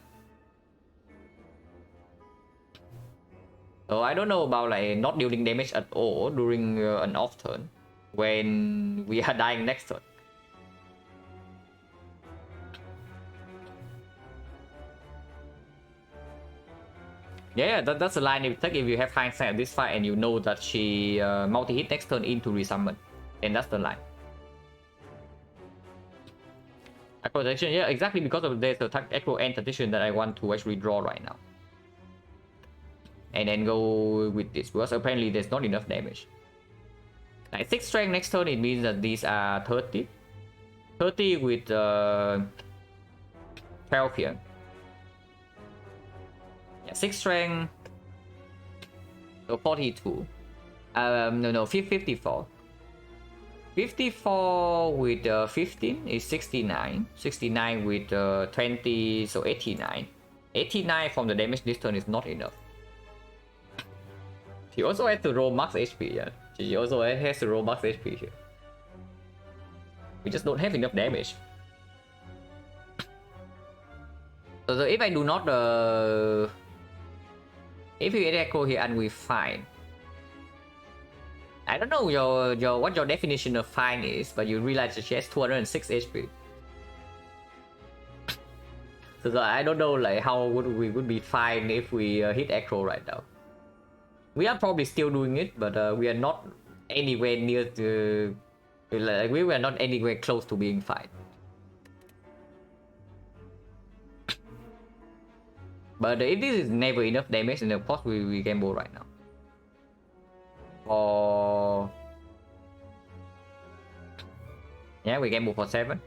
So I don't know about like not dealing damage at all during an off turn when we are dying next turn. Yeah, that's the line you take if you have hindsight at this fight and you know that she multi-hit next turn into resummon. Then that's the line. Protection, yeah, exactly because of this attack echo and tradition that I want to actually draw right now. And then go with this, because apparently there's not enough damage. Like 6 strength next turn, it means that these are 30. 30 with 12 here. Yeah, 6 strength. So 42. No, 54. 54 with 15 is 69. 69 with 20, so 89. 89 from the damage this turn is not enough. She also has to roll max HP, yeah. She also has to roll max HP here. We just don't have enough damage. So if I do not if you get echo here and we fine. I don't know what your definition of fine is, but you realize that she has 206 HP. So I don't know like how we would be fine if we hit echo right now. We are probably still doing it, but we are not anywhere near to like we were not anywhere close to being fine. But if this is never enough damage, then of course we gamble right now. For yeah, we gamble for 7.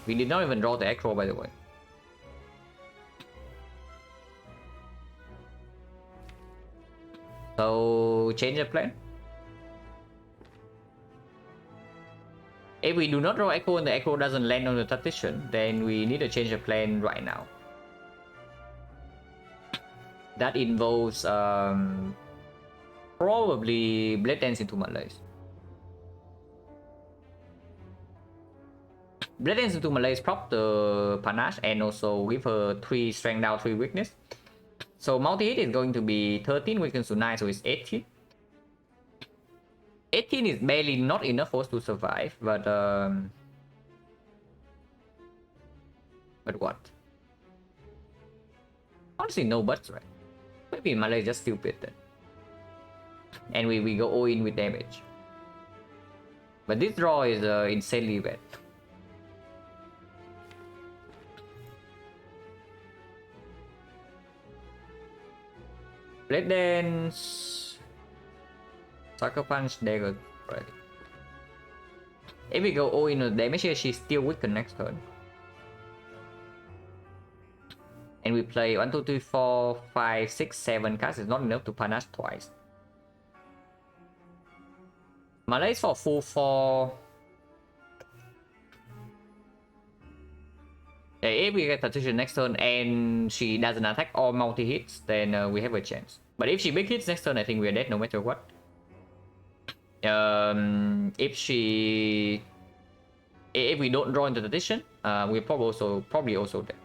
We did not even draw the echo, by the way. So change the plan. If we do not draw echo and the echo doesn't land on the tactician, then we need to change the plan right now. That involves probably Blade Dance into Malays. Blade Dance into Malays prop the panache and also give her 3 strength down, 3 weakness. So multi-hit is going to be 13 weakness to 9, so it's 18. 18 is barely not enough for us to survive, but what? Honestly, no buts, right? Maybe Malay is just stupid then. And we go all in with damage. But this draw is insanely bad. Blade Dance. Sucker Punch, Dagger. Right. If we go all in with damage here, she's still weakened next turn. And we play 1, 2, 3, 4, 5, 6, 7 cards. It's not enough to punish twice. Malay is for full 4. If we get Tactician next turn and she doesn't attack or multi-hits, then we have a chance. But if she big hits next turn, I think we're dead no matter what. If we don't draw into Tactician, we're probably also dead.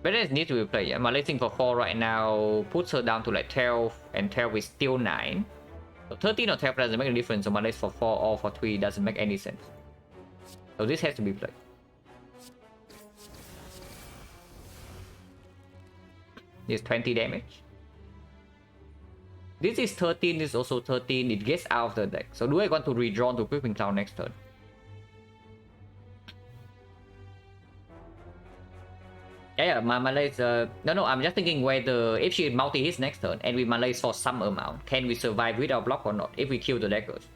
But it needs to be played. Yeah? Malay thing for 4 right now puts her down to like 12, and 12 is still 9. So 13 or 12 doesn't make a difference. So Malay for 4 or for 3 doesn't make any sense. So this has to be played. This is 20 damage. This is 13, this is also 13. It gets out of the deck. So do I want to redraw to Creeping Clown next turn? Yeah, my Malay's no, I'm just thinking whether if she multi-hits next turn and we Malay's for some amount, can we survive without block or not if we kill the daggers?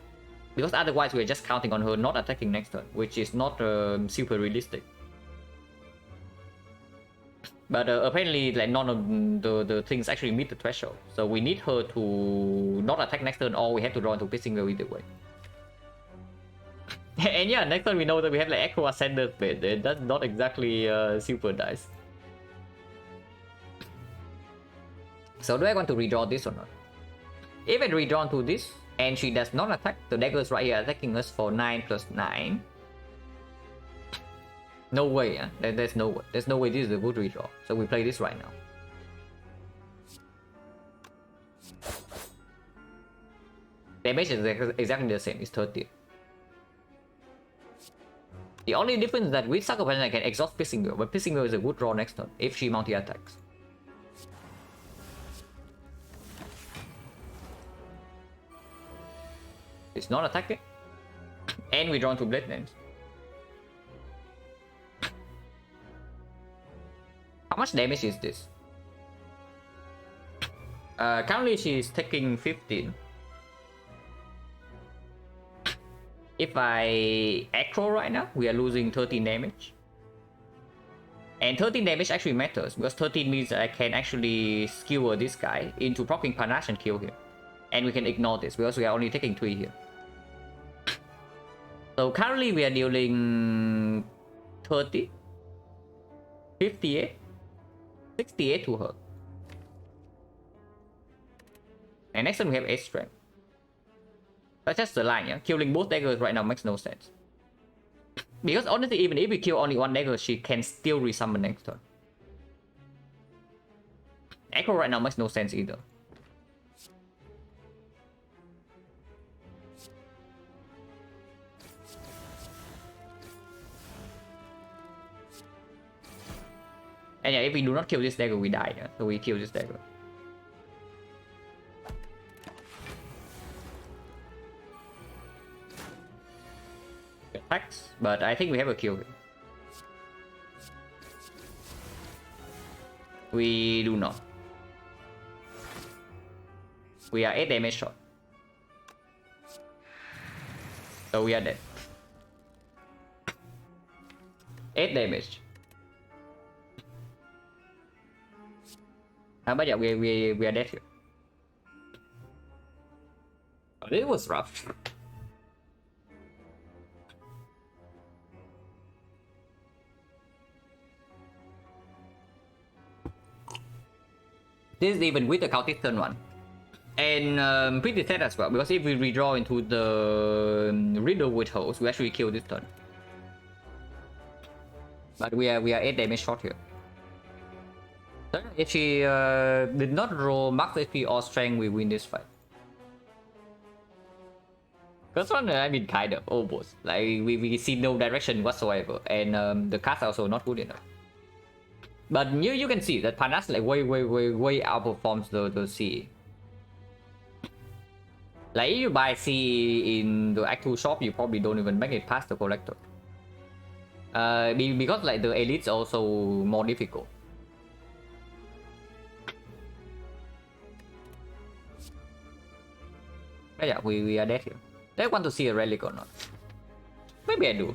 Because otherwise we're just counting on her not attacking next turn, which is not super realistic. But apparently like none of the things actually meet the threshold. So we need her to not attack next turn, or we have to draw into Pissing Wheel either way. And yeah, next turn we know that we have like Echo Ascender Spade. That's not exactly super nice. So do I want to redraw this or not? If I redraw to this and she does not attack, the daggers right here attacking us for 9 plus 9. No way, yeah? There's no way. There's no way this is a good redraw. So we play this right now. Damage is exactly the same, it's 30. The only difference is that with Sucker Punch I can exhaust Pissing Wheel, but Pissing Wheel is a good draw next turn if she multi-attacks. It's not attacking. And we draw to Blade Dance. How much damage is this? Currently she's taking 15. If I aggro right now, we are losing 13 damage. And 13 damage actually matters, because 13 means that I can actually skewer this guy into proccing Panache and kill him. And we can ignore this, because we are only taking 3 here. So currently we are dealing 30, 58, 68 to her. And next time we have 8 strength. That's just the line, yeah? Killing both daggers right now makes no sense. Because honestly, even if we kill only one dagger, she can still resummon next turn. Echo right now makes no sense either. And yeah, if we do not kill this dagger, we die, yeah? So we kill this dagger. Attacks, but I think we have a kill here. We do not. We are 8 damage short. So we are dead. 8 damage. But yeah, we are dead here. Oh, it was rough. This is even with the counted turn 1. And pretty sad as well, because if we redraw into the riddle with holes, we actually kill this turn. But we are 8 damage short here. So if she did not roll max HP or strength, we win this fight. Because one, I mean, kind of, almost. Like, we see no direction whatsoever, and the cards are also not good enough. But you can see that Panas like way outperforms the CE. Like if you buy CE in the Act 2 shop, you probably don't even make it past the collector. Because like the elites are also more difficult. But yeah, we are dead here. Do I want to see a relic or not? Maybe I do.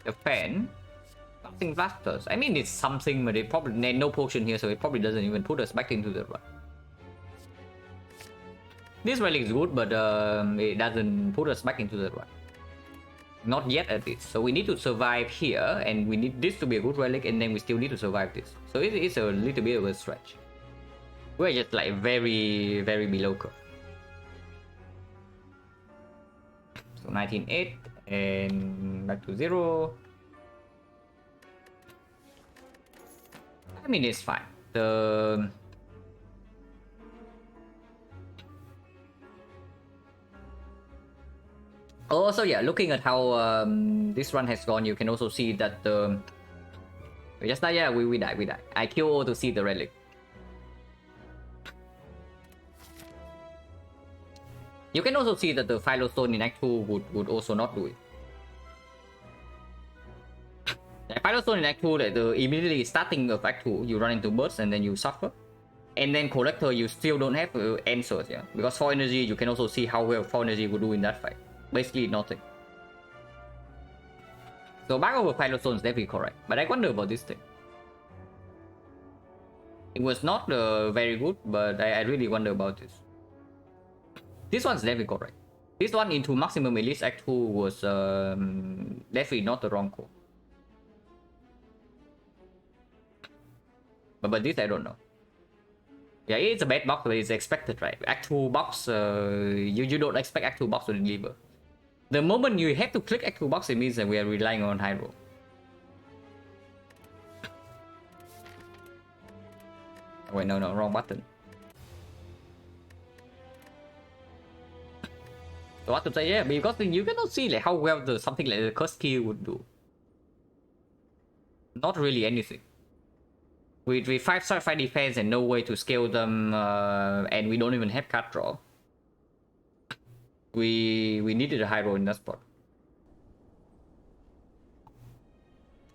The fan. Something blasters. I mean, it's something, but it probably no potion here, so it probably doesn't even put us back into the run. This relic is good, but it doesn't put us back into the run. Not yet at least. So we need to survive here, and we need this to be a good relic, and then we still need to survive this. So it's a little bit of a stretch. We're just like very below curve. So 19.8 and back to 0. I mean, it's fine. The also, yeah, looking at how this run has gone, you can also see that the just now, yeah, we die. I kill all to see the relic. You can also see that the Philostone in Act 2 would also not do it. The Philostone in Act 2, like the immediately starting of Act 2, you run into bursts and then you suffer. And then Collector, you still don't have answers, yeah? Because 4 energy, you can also see how well 4 energy would do in that fight. Basically nothing. So back over Philostone is definitely correct. But I wonder about this thing. It was not very good, but I really wonder about this. This one's definitely correct. This one into Maximum Elite Act 2 was definitely not the wrong call. But this I don't know. Yeah, it's a bad box, but it's expected, right? Act 2 box, you don't expect Act 2 box to deliver. The moment you have to click Act 2 box, it means that we are relying on high roll. Oh, wait, no, wrong button. So what to say, yeah, because you cannot see like how well something like the curse key would do. Not really anything. With 5-star 5 defense and no way to scale them, and we don't even have card draw. We needed a high roll in that spot.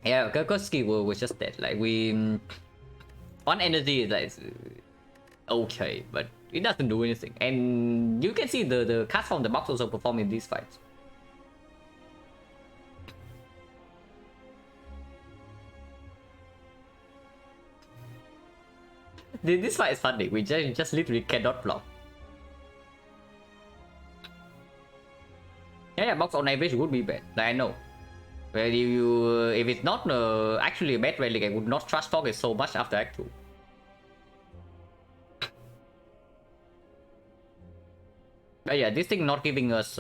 Yeah, curse key was just dead. Like on energy is like okay, but it doesn't do anything. And you can see the cards from the box also perform in these fights. This fight is funny. We just literally cannot block. Yeah, box on average would be bad. Like, I know. But if it's not actually a bad relic, I would not trust talk it so much after Act 2. But yeah, this thing not giving us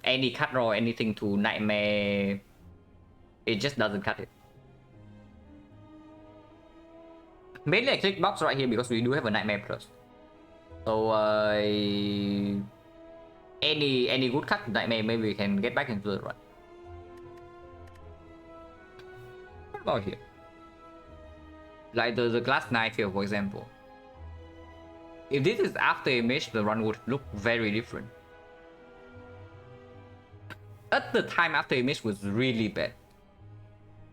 any cut or anything to Nightmare, it just doesn't cut it. Mainly I click box right here because we do have a Nightmare plus. So any good cut Nightmare, maybe we can get back into the run. What about here? Like the glass knife here, for example. If this is after image, the run would look very different. At the time, after image was really bad.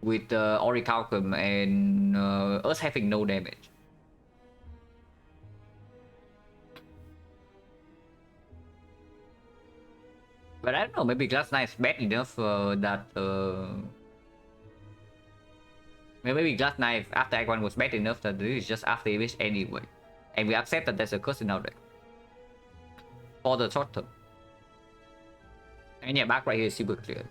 With Orichalcum and us having no damage. But I don't know, maybe Glass Knight is bad enough that Maybe Glass Knife after Act 1 was bad enough that this is just after image anyway. And we accept that there's a curse in our deck. For the short term. And yeah, back right here is super clear.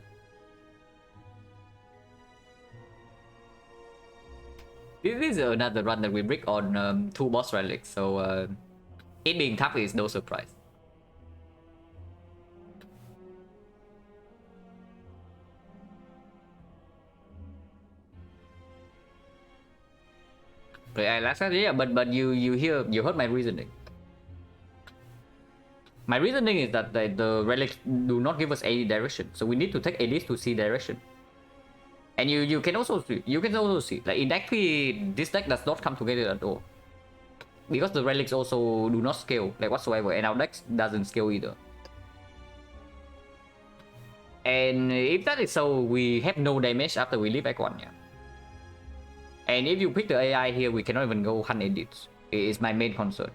This is another run that we brick on 2 boss relics, so it being tough is no surprise. Yeah, but you heard my reasoning. My reasoning is that the relics do not give us any direction, so we need to take Elise to see direction. And you can also see like in deck 3 this deck does not come together at all. Because the relics also do not scale like whatsoever, and our deck doesn't scale either. And if that is so, we have no damage after we leave Act 1, yeah. And if you pick the AI here, we cannot even go hunt edits. It is my main concern.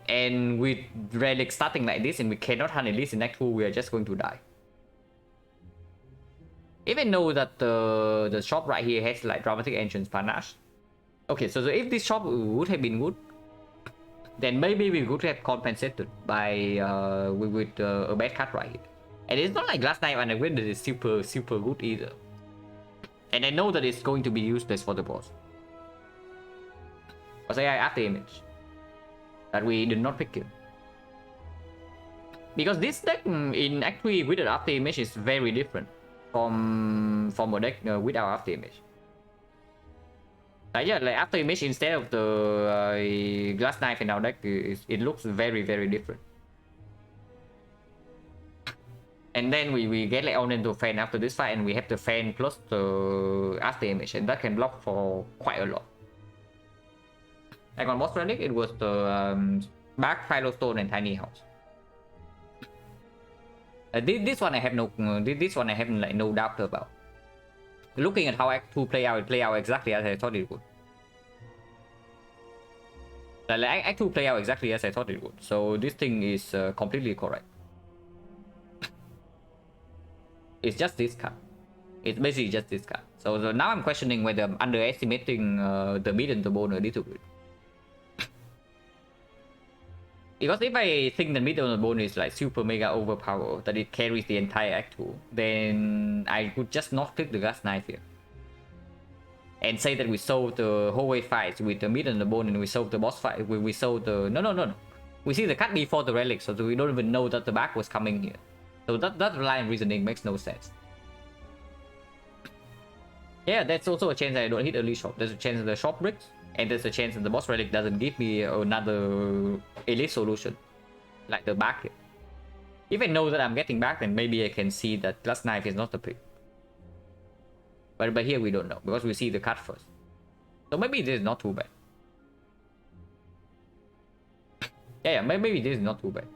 And with relic starting like this and we cannot hunt edits in Act 2, we are just going to die. Even though that the shop right here has like dramatic entrance panache. Okay, so if this shop would have been good, then maybe we would have compensated by with a bad card right here. And it's not like Glass Knife and Wind is super good either. And I know that it's going to be useless for the boss. Because I after image that we did not pick it. Because this deck in Act 3 with the after image is very different from a deck without after image. Like, yeah, like after image instead of the Glass Knife in our deck, it looks very different. And then we get like Onen to fan after this fight, and we have the fan plus the after image, and that can block for quite a lot. Like on boss relic, it was the Bark, Philostone, and Tiny House. This one I have like no doubt about. Looking at how Act 2 play out, it play out exactly as I thought it would. Like Act 2 play out exactly as I thought it would. So this thing is completely correct. It's just this card. It's basically just this card. So now I'm questioning whether I'm underestimating the mid and the bone a little bit. Because if I think the mid and the bone is like super mega overpowered, that it carries the entire Act 2, then I would just not click the Glass Knife here. And say that we solved the hallway fights with the mid and the bone, and we solved the boss fight. We solved the... No. We see the cut before the relic, so we don't even know that the back was coming here. So that line of reasoning makes no sense. Yeah, that's also a chance that I don't hit early shop. There's a chance that the shop bricks, and there's a chance that the boss relic doesn't give me another elite solution, like the back here. If I know that I'm getting back, then maybe I can see that Glass Knife is not the pick. But here we don't know, because we see the cut first. So maybe this is not too bad. Yeah, maybe this is not too bad.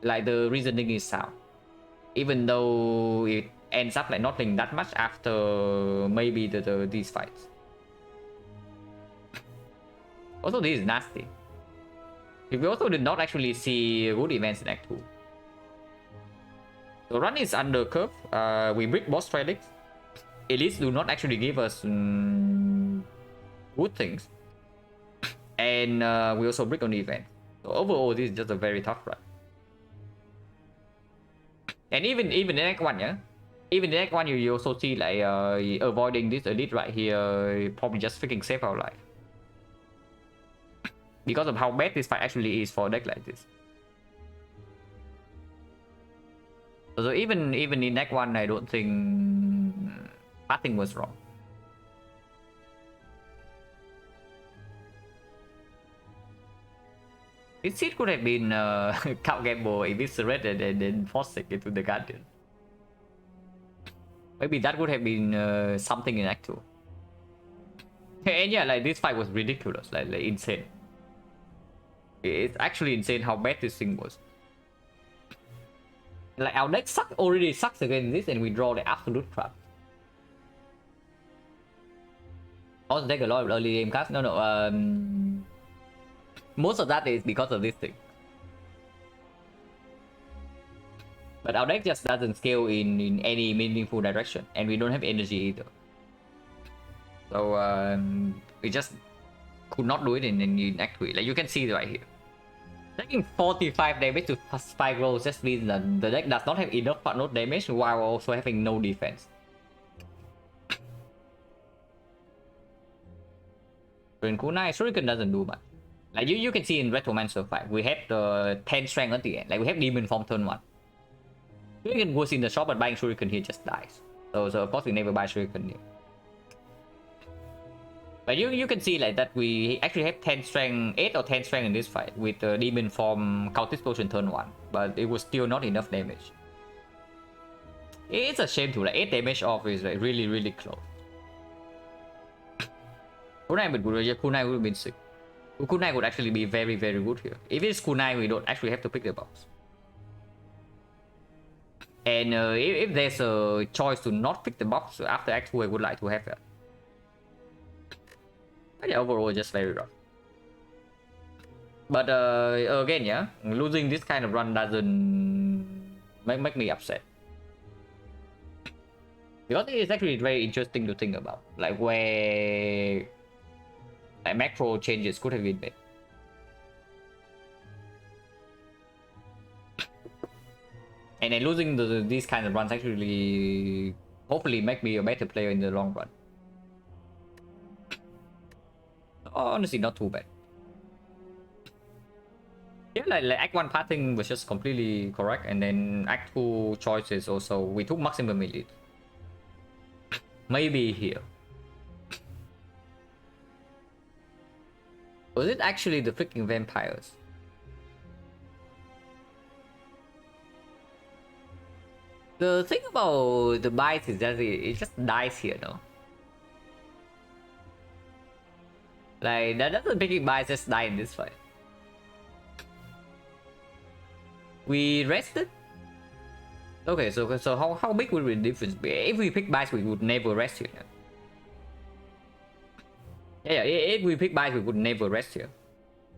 Like the reasoning is sound. Even though it ends up like not playing that much after maybe these fights. Also, this is nasty. We also did not actually see good events in Act 2. The run is under curve. We brick boss relics. Elites do not actually give us good things. And we also brick on the event. So overall, this is just a very tough run. And even in Act 1, yeah? Even in Act 1, you also see like avoiding this elite right here probably just freaking save our life. Because of how bad this fight actually is for a deck like this. So even in Act 1, I don't think nothing was wrong. This seed could have been Count Gamble eviscerated and then forced into the Guardian. Maybe that would have been something in Act 2. And yeah, like this fight was ridiculous, like insane. It's actually insane how bad this thing was. Like our deck already sucks against this, and we draw the absolute crap. Also take a lot of early game cards. No. Most of that is because of this thing. But our deck just doesn't scale in any meaningful direction, and we don't have energy either. So we just could not do it in Act 3. Like you can see right here. Taking 45 damage to 5 rolls just means that the deck does not have enough part node damage while also having no defense. In Kunai, Shuriken doesn't do much. Like you can see in Retromancer 5, we had 10 strength at the end. Like we have Demon Form turn 1. Shuriken goes in the shop, but buying Shuriken here just dies. So of course we never buy Shuriken here. But you can see like that we actually have 10 strength, 8 or 10 strength in this fight with Demon Form Counter Explosion turn 1. But it was still not enough damage. It's a shame too, like 8 damage off is like really close. Kunai would good, yeah, Kunai would have been sick. Kunai would actually be very good here. If it's Kunai, we don't actually have to pick the box. And if there's a choice to not pick the box after Act 2, I would like to have that. But yeah, overall, just very rough. But again, yeah, losing this kind of run doesn't make me upset. Because it's actually very interesting to think about, like where like macro changes could have been made. And then losing these kind of runs actually hopefully make me a better player in the long run. Honestly, not too bad. Yeah, like Act 1 pathing was just completely correct, and then Act 2 choices also, we took maximum elite. Maybe here. Was it actually the freaking vampires? The thing about the bites is that it just dies here, no? Like, that doesn't make it bites just die in this fight. We rested? Okay, so how big would the difference be? If we pick bites, we would never rest here. Yeah, if we pick bites, we would never rest here.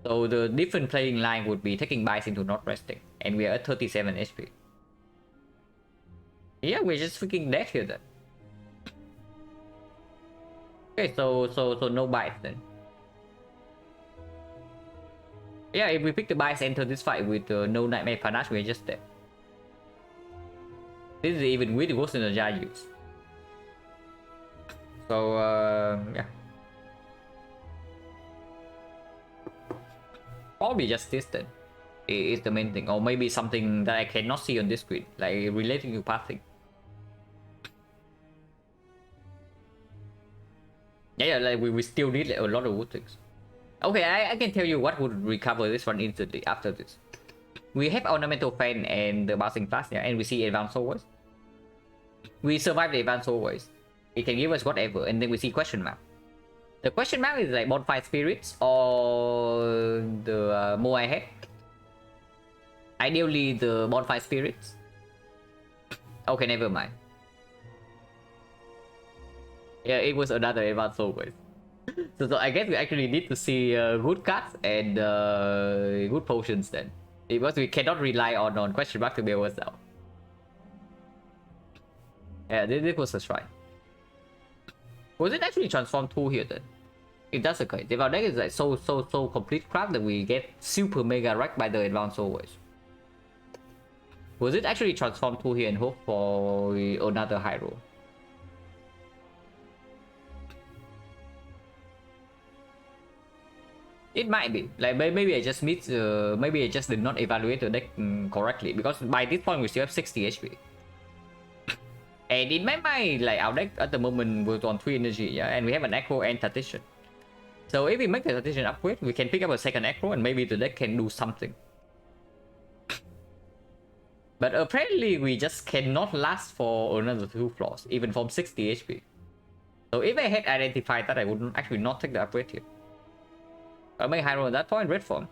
So the different playing line would be taking bites into not resting. And we are at 37 HP. Yeah, we're just freaking dead here then. Okay, so no bites then. Yeah, if we pick the bites, enter this fight with no Nightmare Panache, we're just dead. This is even with the Ghost in the Jar use. So yeah. Probably just this then is the main thing, or maybe something that I cannot see on this screen, like relating to pathing. Yeah, like we still need a lot of wood things. Okay, I can tell you what would recover this one instantly after this. We have Ornamental Fan and the Bouncing Flash, yeah, and we see Advanced Always. We survive the Advanced Always. It can give us whatever, and then we see Question Mark. The Question Mark is like Bonfire Spirits or the Moai Head. Ideally, the Bonfire Spirits. Okay, never mind. Yeah, it was another Advanced Always. So I guess we actually need to see good cards and good potions then. Because we cannot rely on Question Mark to bail us out. Yeah, this was a try. Was it actually transformed 2 here then? If that's okay. If our deck is like so complete crap that we get super mega wrecked by the Advanced Always. Was it actually transformed 2 here and hope for another high roll? It might be. Like maybe I just missed. Maybe I just did not evaluate the deck correctly, because by this point we still have 60 HP. And in my mind, like our deck at the moment was on 3 energy, yeah, and we have an Acro and Tactician. So if we make the Tactician upgrade, we can pick up a second Acro and maybe the deck can do something. But apparently we just cannot last for another 2 floors, even from 60 HP. So if I had identified that, I would actually not take the upgrade here. I make high roll at that point, red form.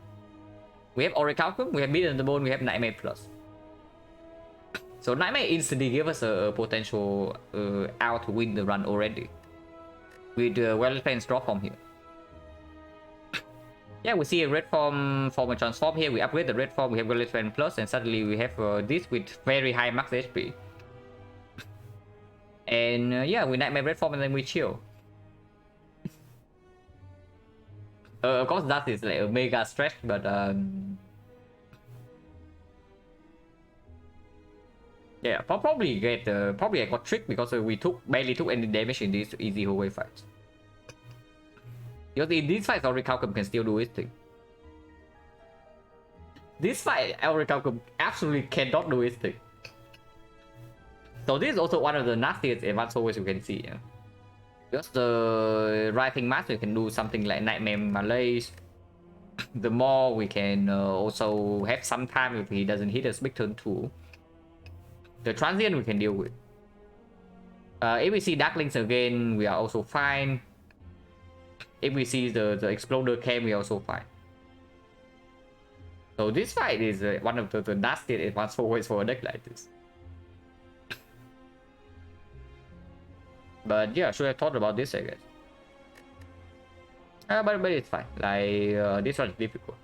We have Orichalcum, we have Beaten the Bone, we have Nightmare Plus. So Nightmare instantly gave us a potential out to win the run already. With well-fenced drop from here. Yeah, we see a red form a transform here, we upgrade the red form, we have well-fenced plus, and suddenly we have this with very high max HP. And yeah, we Nightmare red form and then we chill. Of course that is like a mega stretch, but yeah, probably get probably I got tricked because we barely took any damage in these easy hallway fights. Because in these fights, Orichalcum can still do his thing. This fight, Orichalcum absolutely cannot do his thing. So this is also one of the nastiest advanced hallways you can see. Yeah? Just the writing master can do something like Nightmare Malaise. The more we can also have some time if he doesn't hit us big turn 2. The transient we can deal with. If we see Darklings again, we are also fine. If we see the Exploder Cam, we are also fine. So this fight is one of the nastiest advanced hallways for a deck like this. But yeah, should have thought about this, I guess. But it's fine. Like this one is difficult.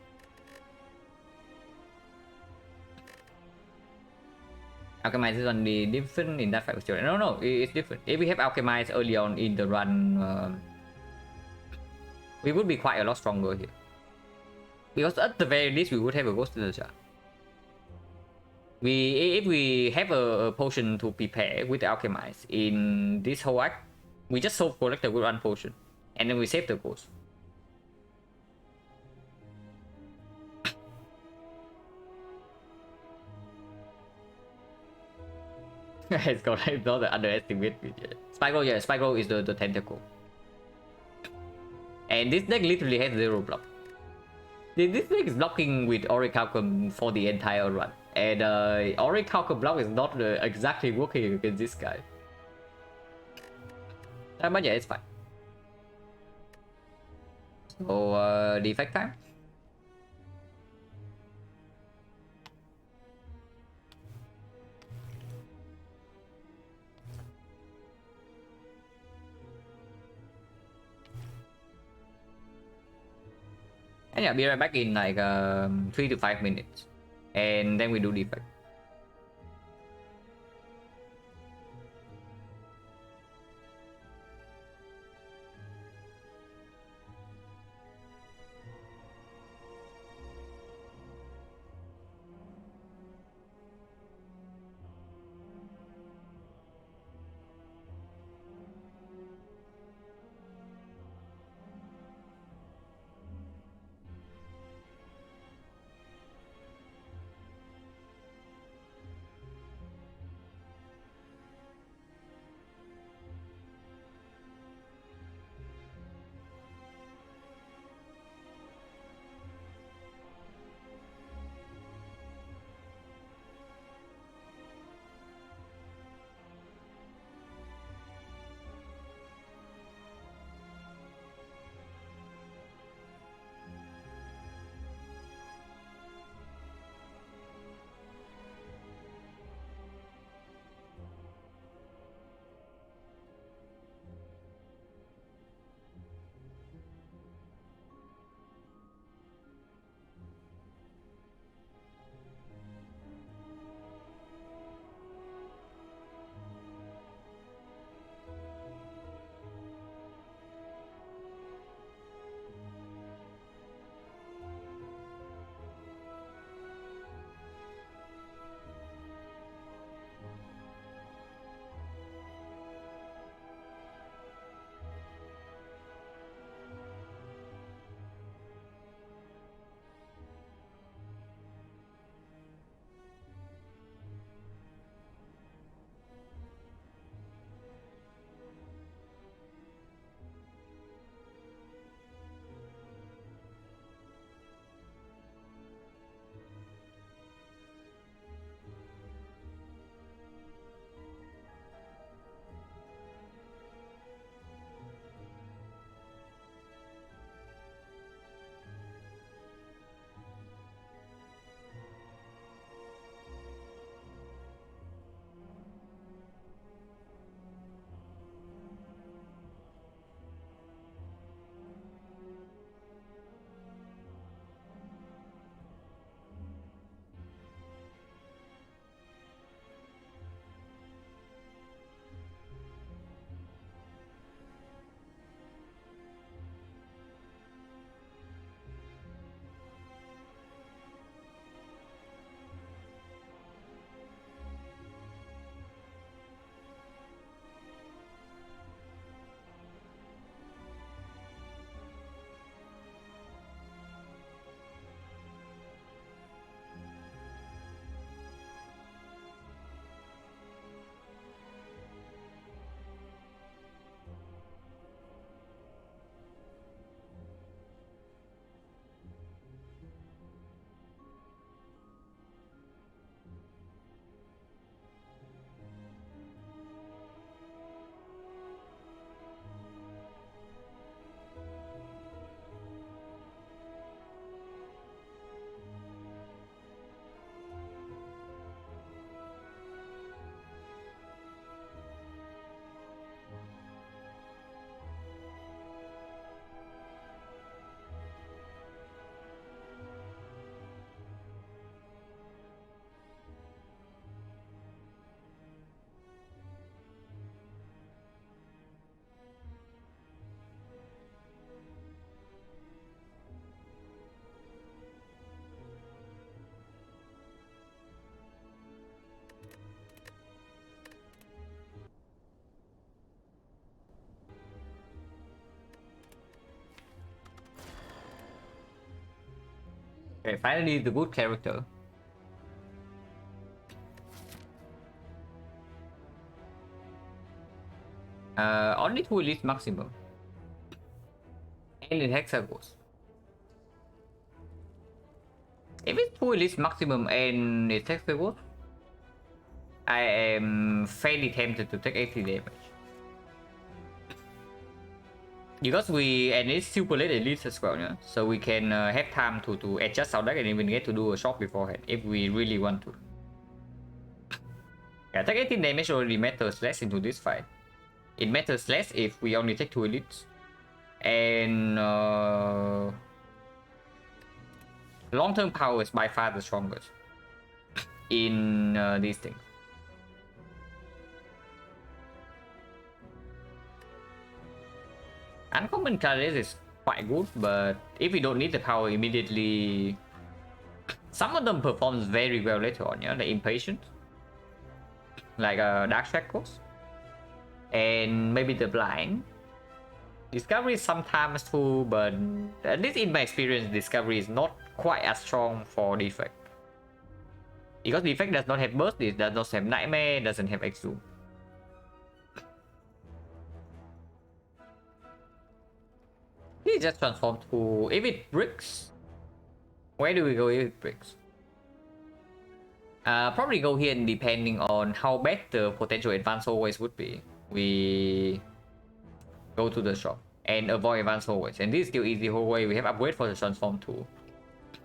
Alchemize is only different in that fight with children. No, it's different. If we have Alchemize early on in the run, we would be quite a lot stronger here. Because at the very least, we would have a Ghost in the Jar. If we have a potion to prepare with the Alchemize in this whole act, we just solve Collector with one potion. And then we save the Ghost. It's got like not underestimate me. Spyro, yeah, Spyro is the tentacle. And this deck literally has 0 block. This deck is blocking with Orichalcum for the entire run. And Orichalcum block is not exactly working against this guy. But yeah, it's fine. So, the effect time? And yeah, be right back in like 3 to 5 minutes. And then we do the effect. Okay, finally the good character. Only 2 elite maximum. And it hexagons. If it's 2 elite maximum and it's hexagons, I am fairly tempted to take 80 damage. Because and it's super late elite as well, yeah? So we can have time to adjust our deck and even get to do a shot beforehand if we really want to. Yeah, take 18 damage already matters less into this fight. It matters less if we only take 2 elites. And long-term power is by far the strongest in these things. Uncommon Catalyst is quite good, but if we don't need the power immediately, some of them performs very well later on, yeah, the Impatient, like Dark Shackles, and maybe the Blind. Discovery sometimes too, but at least in my experience, Discovery is not quite as strong for Defect. Because Defect does not have Burst, it does not have Nightmare, doesn't have Exhume. He just transformed to... If it bricks... Where do we go if it bricks? Probably go here depending on how bad the potential advanced hallways would be. We go to the shop and avoid advanced hallways. And this is still easy hallway. We have upgrade for the transform tool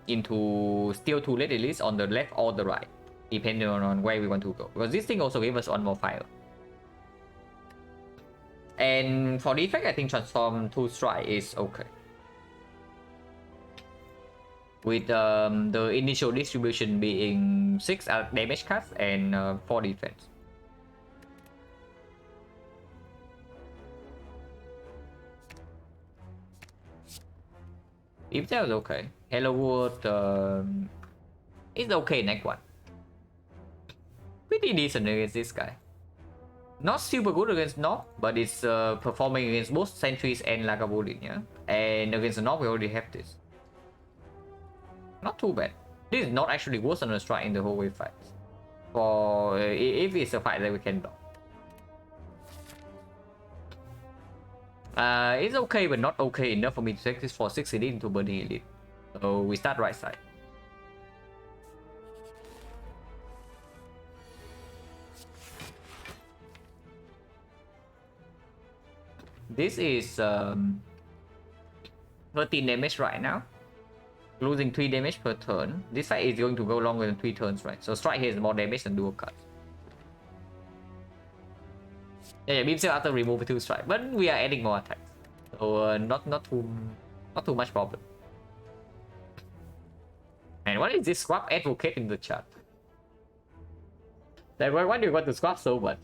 into still 2 late elites on the left or the right, depending on where we want to go. Because this thing also gives us 1 more fire. And for the effect, I think transform 2 strike is okay. With the initial distribution being 6 damage cast and 4 defense. If that was okay. Hello World is okay next one. Pretty decent against this guy. Not super good against Nob, but it's performing against both Sentries and Lagavulin, yeah? And against the Nob we already have this. Not too bad. This is not actually worse than a strike in the whole wave fight. For if it's a fight that we can block. It's okay, but not okay enough for me to take this for 6 elite into Burning Elite. So we start right side. This is 13 damage right now. Losing 3 damage per turn. This fight is going to go longer than 3 turns, right? So strike here is more damage than dual cut. Yeah, beam sail after remove 2 strike, but we are adding more attacks, so not too much problem. And what is this Scrap Advocate in the chat? Like, why do you want to scrap so much?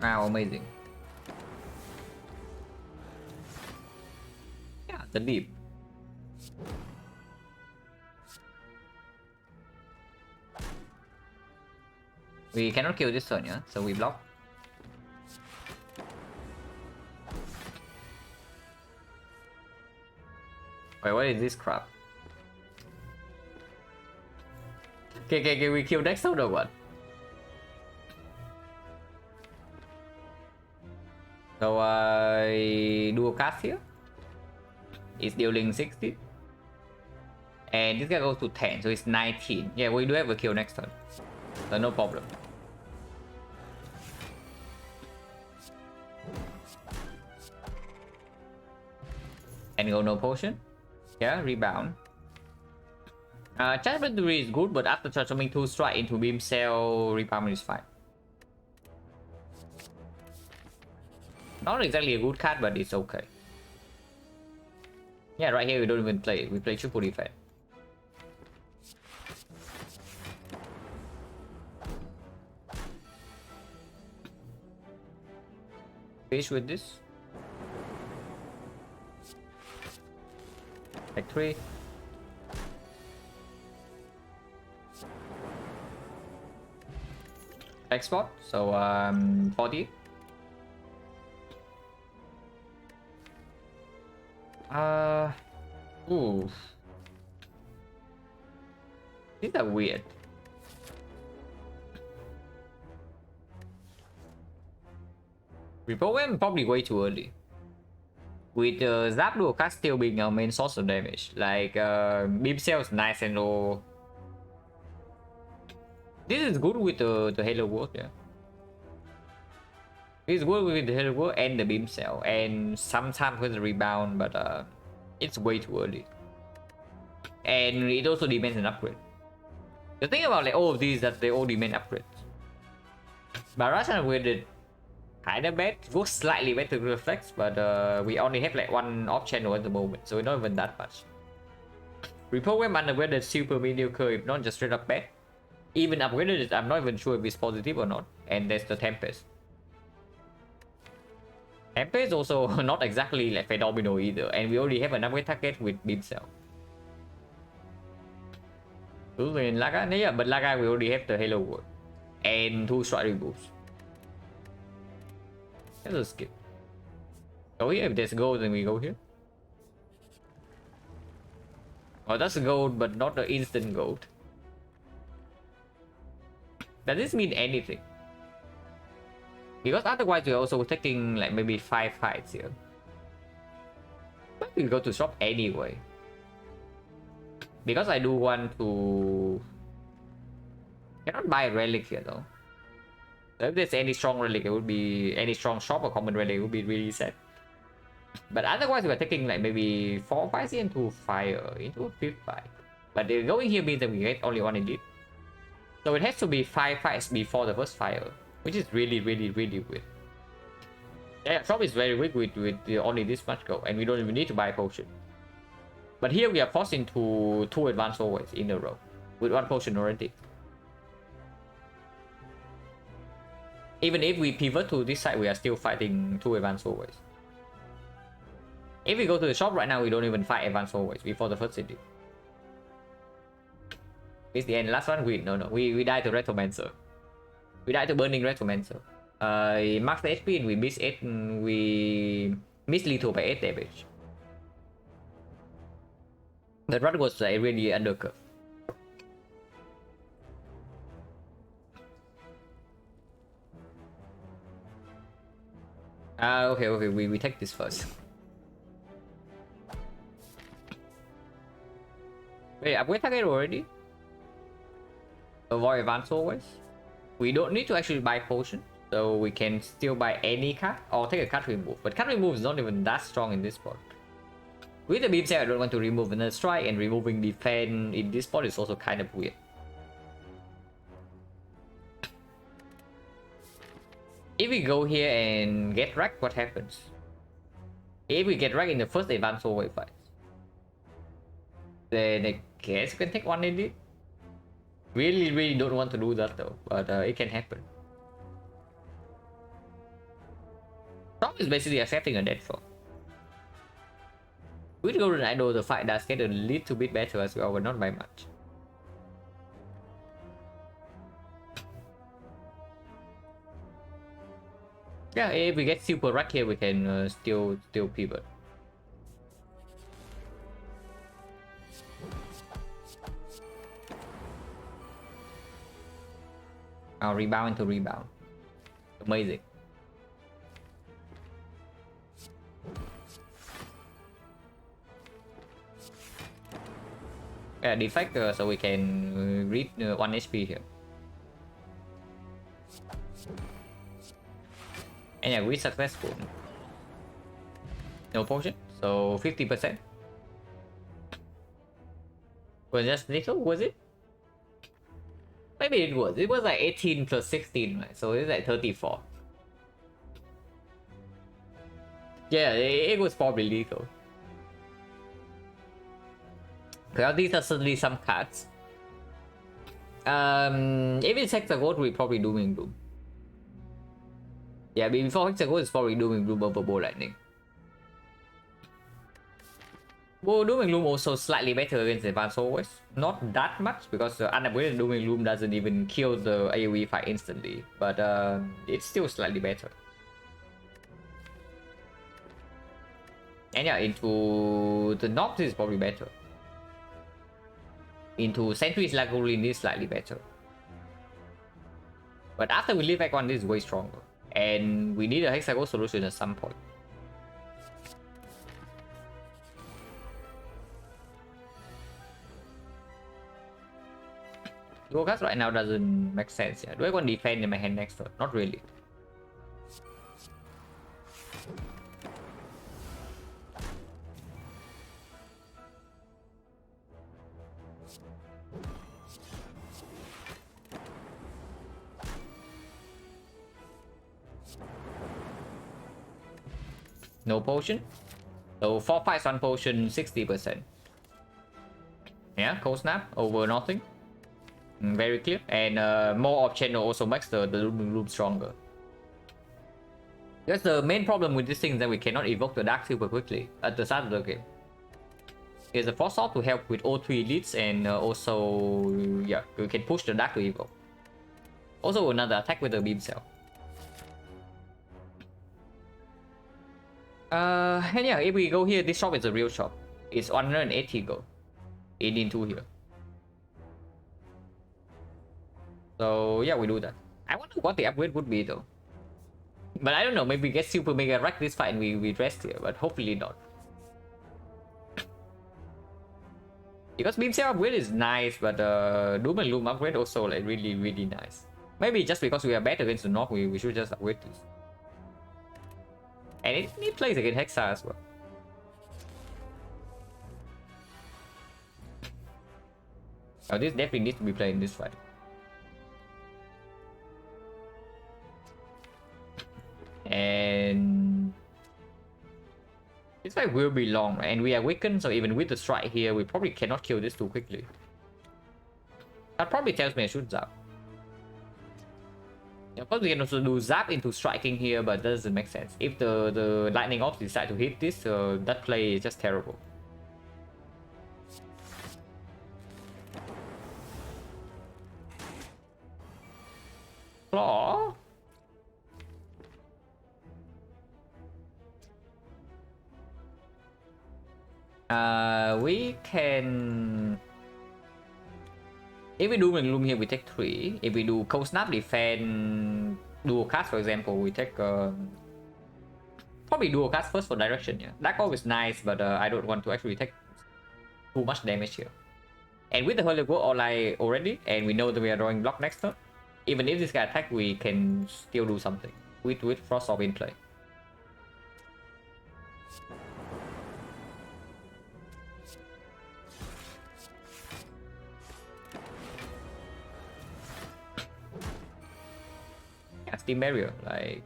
Wow, amazing. Yeah, the deep. We cannot kill this turn, yeah? So we block. Wait, what is this crap? Okay, we kill next turn or what? So I do a cast here. It's dealing 60. And this guy goes to 10, so it's 19. Yeah, we do have a kill next turn. So no problem. And go no potion. Yeah, rebound. Charge battery is good, but after transforming 2 strike into beam cell, rebound is fine. Not exactly a good card, but it's okay. Yeah, right here we don't even play it. We play triple defense. Fish with this. Like 3. export. So 40. Ooh. These are weird. Reprogram probably way too early. With Zap Dual Cast still being our main source of damage. Like Beam Cell is nice and low. This is good with the Halo World, yeah. It's good with the Halo World and the Beam Cell, and sometimes with the rebound, but it's way too early. And it also demands an upgrade. The thing about like all of these that they all demand upgrades. Barrage and upgraded kinda bad. It goes slightly better reflex, but we only have like one off channel at the moment, so not even that much. Reprogram upgraded super mediocre, if not just straight up bad. Even upgraded, I'm not even sure if it's positive or not. And there's the Tempest. Tempest also not exactly like phenomenal either, and we already have an upgrade target with Beam Cell. In Laga, yeah, but Laga we already have the Halo World and 2 strike reboots. Let's just skip. Go here. If there's gold, then we go here. Oh, that's gold, but not the instant gold. Does this mean anything? Because otherwise we're also taking like maybe 5 fights here. But we'll go to shop anyway. Because I do want to... Cannot buy a relic here though. So if there's any strong relic, it would be... Any strong shop or common relic, it would be really sad. But otherwise we're taking like maybe 4 fights into fire, into a 5th fight. But going here means that we get only 1 elite. So it has to be 5 fights before the first fire, which is really weird. Yeah, shop is very weak with only this much go, and we don't even need to buy a potion. But here we are forced into 2 advanced always in a row, with 1 potion already. Even if we pivot to this side, we are still fighting 2 advanced always. If we go to the shop right now, we don't even fight advanced always before the first city. It's the end. Last one, we die to Retromancer. We die to Burning Retromancer. Max the HP and we miss 8. We miss lethal by 8 damage. The run was like really undercut. Okay, we take this first. Wait, upgrade target already? Avoid advance always. We don't need to actually buy potion, so we can still buy any card or take a card remove. But card remove is not even that strong in this spot. With the Beam Cell, I don't want to remove another strike, and removing defense in this spot is also kind of weird. If we go here and get wrecked, what happens? If we get wrecked in the first advance hallway fight, then I guess you can take 1 elite. Really don't want to do that though, but it can happen. Top is basically accepting a death fall. With Golden Idol, the fight does get a little bit better as well, but not by much. Yeah, if we get super wrecked here, we can still pivot. I'll rebound into rebound. Amazing. Yeah, defect so we can read 1 HP here. And yeah, we successful. No potion, so 50%. Was just little, was it? Maybe it was. It was like 18 plus 16, right? So it's like 34. Yeah, it was probably lethal. Well, these are certainly some cards. If it's Hexagol, we're probably Dooming Bloom. Yeah, before Hexagol, it's probably Dooming Bloom over Bow Lightning. Well, Doom and Gloom also slightly better against advanced always. Not that much, because unupgraded Doom and Gloom doesn't even kill the AoE fight instantly. But it's still slightly better. And yeah, into the Nox is probably better. Into Sentry's Lagolin is slightly better. But after we leave back on, this is way stronger. And we need a Hexagon solution at some point. Dual cast right now doesn't make sense. Yeah. Do I want to defend in my hand next turn? Not really. No potion. So 4 fights, 1 potion, 60%. Yeah, cold snap over nothing. Very clear. And more off channel also makes the loop stronger. Because the main problem with this thing is that we cannot evoke the Dark super quickly at the start of the game. There's a Frost Sword to help with all 3 elites, and also, yeah, we can push the Dark to evoke. Also another attack with the Beam Cell. And yeah, if we go here, this shop is a real shop. It's 180 gold. Into here. So yeah, we do that. I wonder what the upgrade would be though. But I don't know, maybe we get Super Mega Wreck this fight and we rest here, but hopefully not. Because Beam Cell upgrade is nice, but Doom and Gloom upgrade also like really nice. Maybe just because we are better against the Knock, we should just upgrade this. And it plays against Hexa as well. Oh, this definitely needs to be played in this fight. And this fight will be long, right? And we are weakened, so even with the strike here, we probably cannot kill this too quickly. That probably tells me I should zap. Of course, we can also do zap into striking here, but that doesn't make sense. If the lightning ops decide to hit this, that play is just terrible. Claw. We can. If we do Gloom here, we take 3. If we do Cold Snap defend dual cast, for example, we take probably dual cast first for direction. Yeah, Dark Orb is nice, but I don't want to actually take too much damage here. And with the Holy War online already, and we know that we are drawing block next turn, even if this guy attack, we can still do something with Frost Orb in play. Steam barrier, like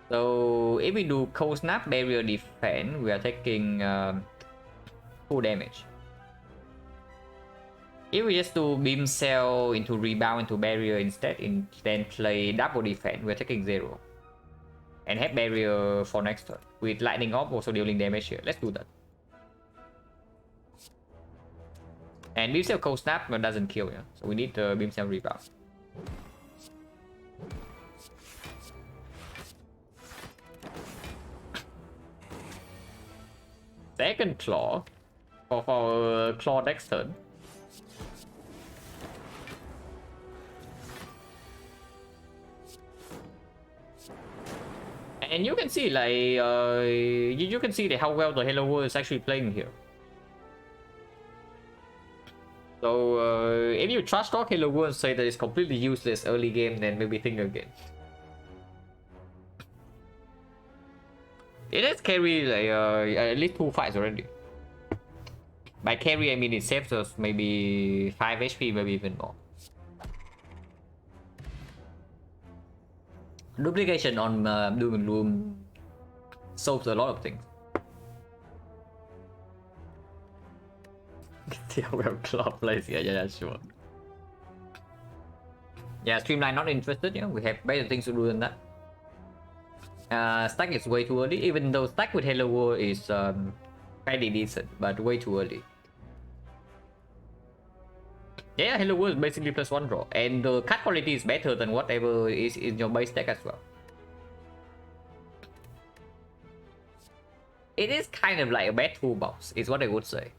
so if we do cold snap barrier defense, we are taking full damage. If we just do beam cell into rebound into barrier instead, then play double defense, we are taking 0 and have barrier for next turn with lightning off also dealing damage here. Let's do that. And beam cell cold snap but doesn't kill, yeah. So we need the beam cell rebound. Second claw for claw next turn. And you can see like you can see how well the Hello World is actually playing here. So if you trash talk Hello World and say that it's completely useless early game, then maybe think again. It has carry like at least 2 fights already. By carry I mean it saves us maybe 5 HP, maybe even more. Duplication on Doom and Gloom solves a lot of things. See how well Claw plays. Yeah, sure. Yeah, Streamline not interested. Yeah, we have better things to do than that. Stack is way too early, even though stack with Hello World is fairly decent, but way too early. Yeah, Hello World is basically +1 draw, and the card quality is better than whatever is in your base deck as well. It is kind of like a bad toolbox, is what I would say.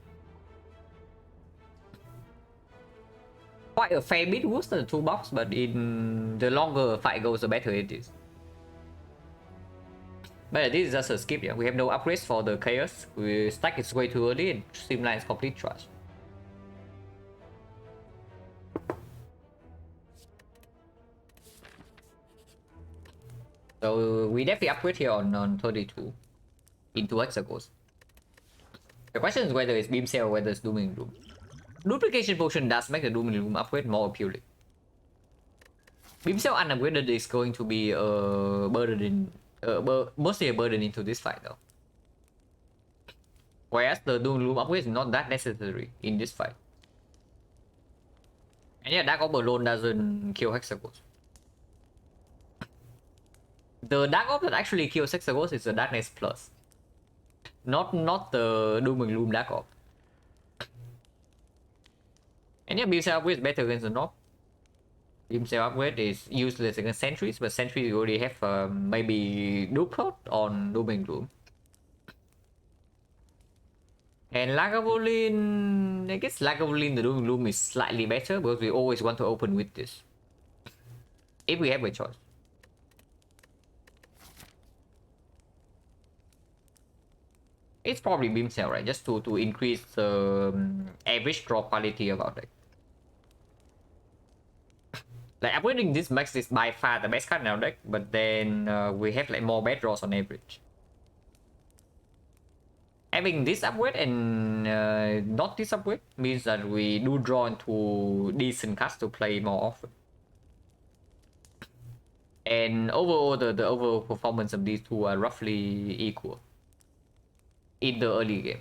Quite a fair bit worse than the toolbox, but in the longer fight goes, the better it is. But this is just a skip, yeah. We have no upgrades for the chaos. We stack is way too early and streamline is complete trash. So we definitely upgrade here on 32 into hexagons. The question is whether it's beam cell or whether it's doom and gloom. Duplication potion does make the doom and gloom upgrade more appealing. Beam cell unupgraded is going to be a burden in mostly a burden into this fight though. Whereas the doom and gloom upgrade is not that necessary in this fight. And yeah, Dark Orb alone doesn't kill hexagons. The Dark Orb that actually kills hexagons is the Darkness Plus. Not the Doom and Gloom Dark Orb. And yeah, Beam Cell upgrade is better against the North. Beam Cell upgrade is useless against Sentries, but Sentries you already have maybe Duplicate on Doom and Gloom. And Lagavulin, I guess Lagavulin the Doom and Gloom is slightly better because we always want to open with this. If we have a choice. It's probably Beam Cell, right? Just to increase the average draw quality of our deck. Like upgrading this max is by far the best card in our deck, but then we have like more bad draws on average. Having this upgrade and not this upgrade means that we do draw into decent cards to play more often. And overall, the overall performance of these two are roughly equal in the early game.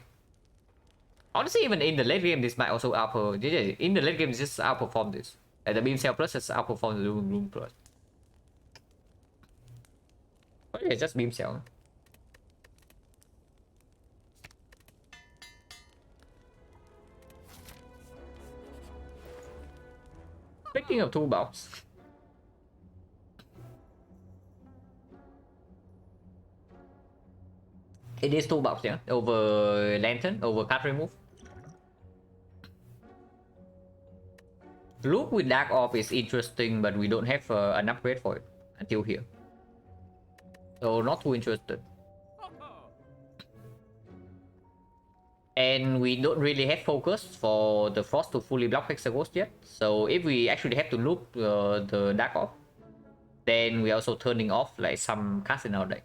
Honestly, even in the late game, this might also outperform. In the late game, just outperform this. The Beam Cell Plus has outperformed the Doom Gloom Plus. Okay, it's just Beam Cell. Speaking of toolbox. It is toolbox, yeah. Over Lantern, over card remove. Loop with Dark Orb is interesting, but we don't have an upgrade for it until here. So not too interested. And we don't really have focus for the Frost to fully block Hexaghost yet. So if we actually have to loop the Dark Orb, then we're also turning off like some cards in our deck.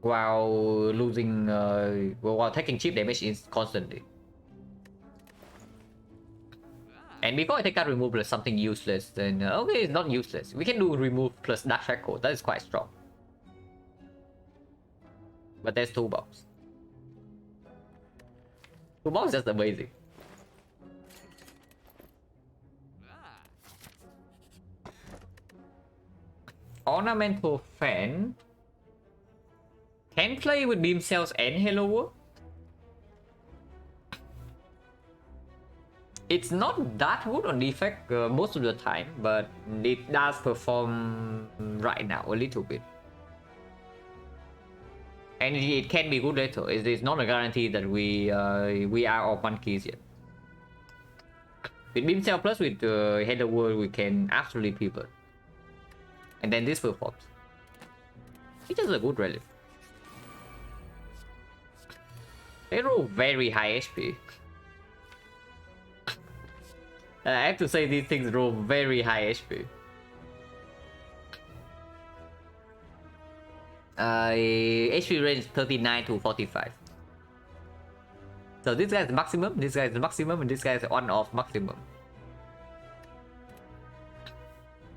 While losing, while taking chip damage constantly. And before I take card remove plus something useless, then okay, it's not useless. We can do remove plus Dark Shackle. That is quite strong. But there's toolbox. Toolbox is just amazing. Ornamental Fan can play with Beam Cells and Hello World. It's not that good on defect most of the time, but it does perform right now a little bit. And it can be good later. It's not a guarantee that we are off monkeys yet. With Beam Cell Plus, with Hello World, we can absolutely pivot. And then this performs. It's just a good relief. They roll very high HP. I have to say these things roll very high HP. HP range 39 to 45. So this guy is the maximum, this guy is the maximum, and this guy is on-off maximum.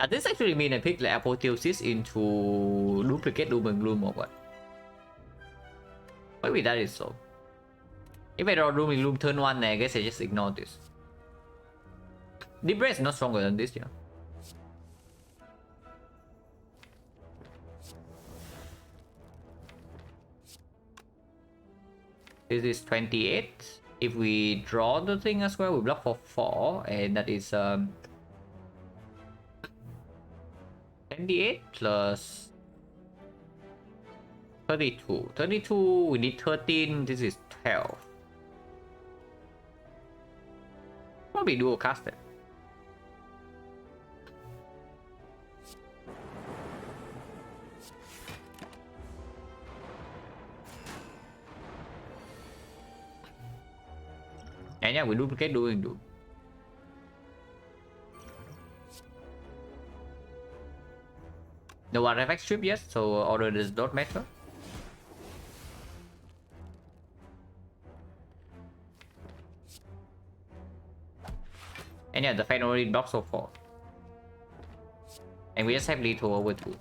This actually mean I pick like Apotheosis into duplicate Doom and Gloom or what? Maybe that is so. If I draw Doom and Gloom turn 1, I guess I just ignore this. Libra is not stronger than this, yeah. This is 28. If we draw the thing as well, we block for 4, and that is 28 plus 32. 32, we need 13. This is 12. Probably dual cast it. And yeah, we duplicate doing do. No artifact strip yet, so order does not matter. And yeah, the fan already blocks so far. And we just have lethal over 2.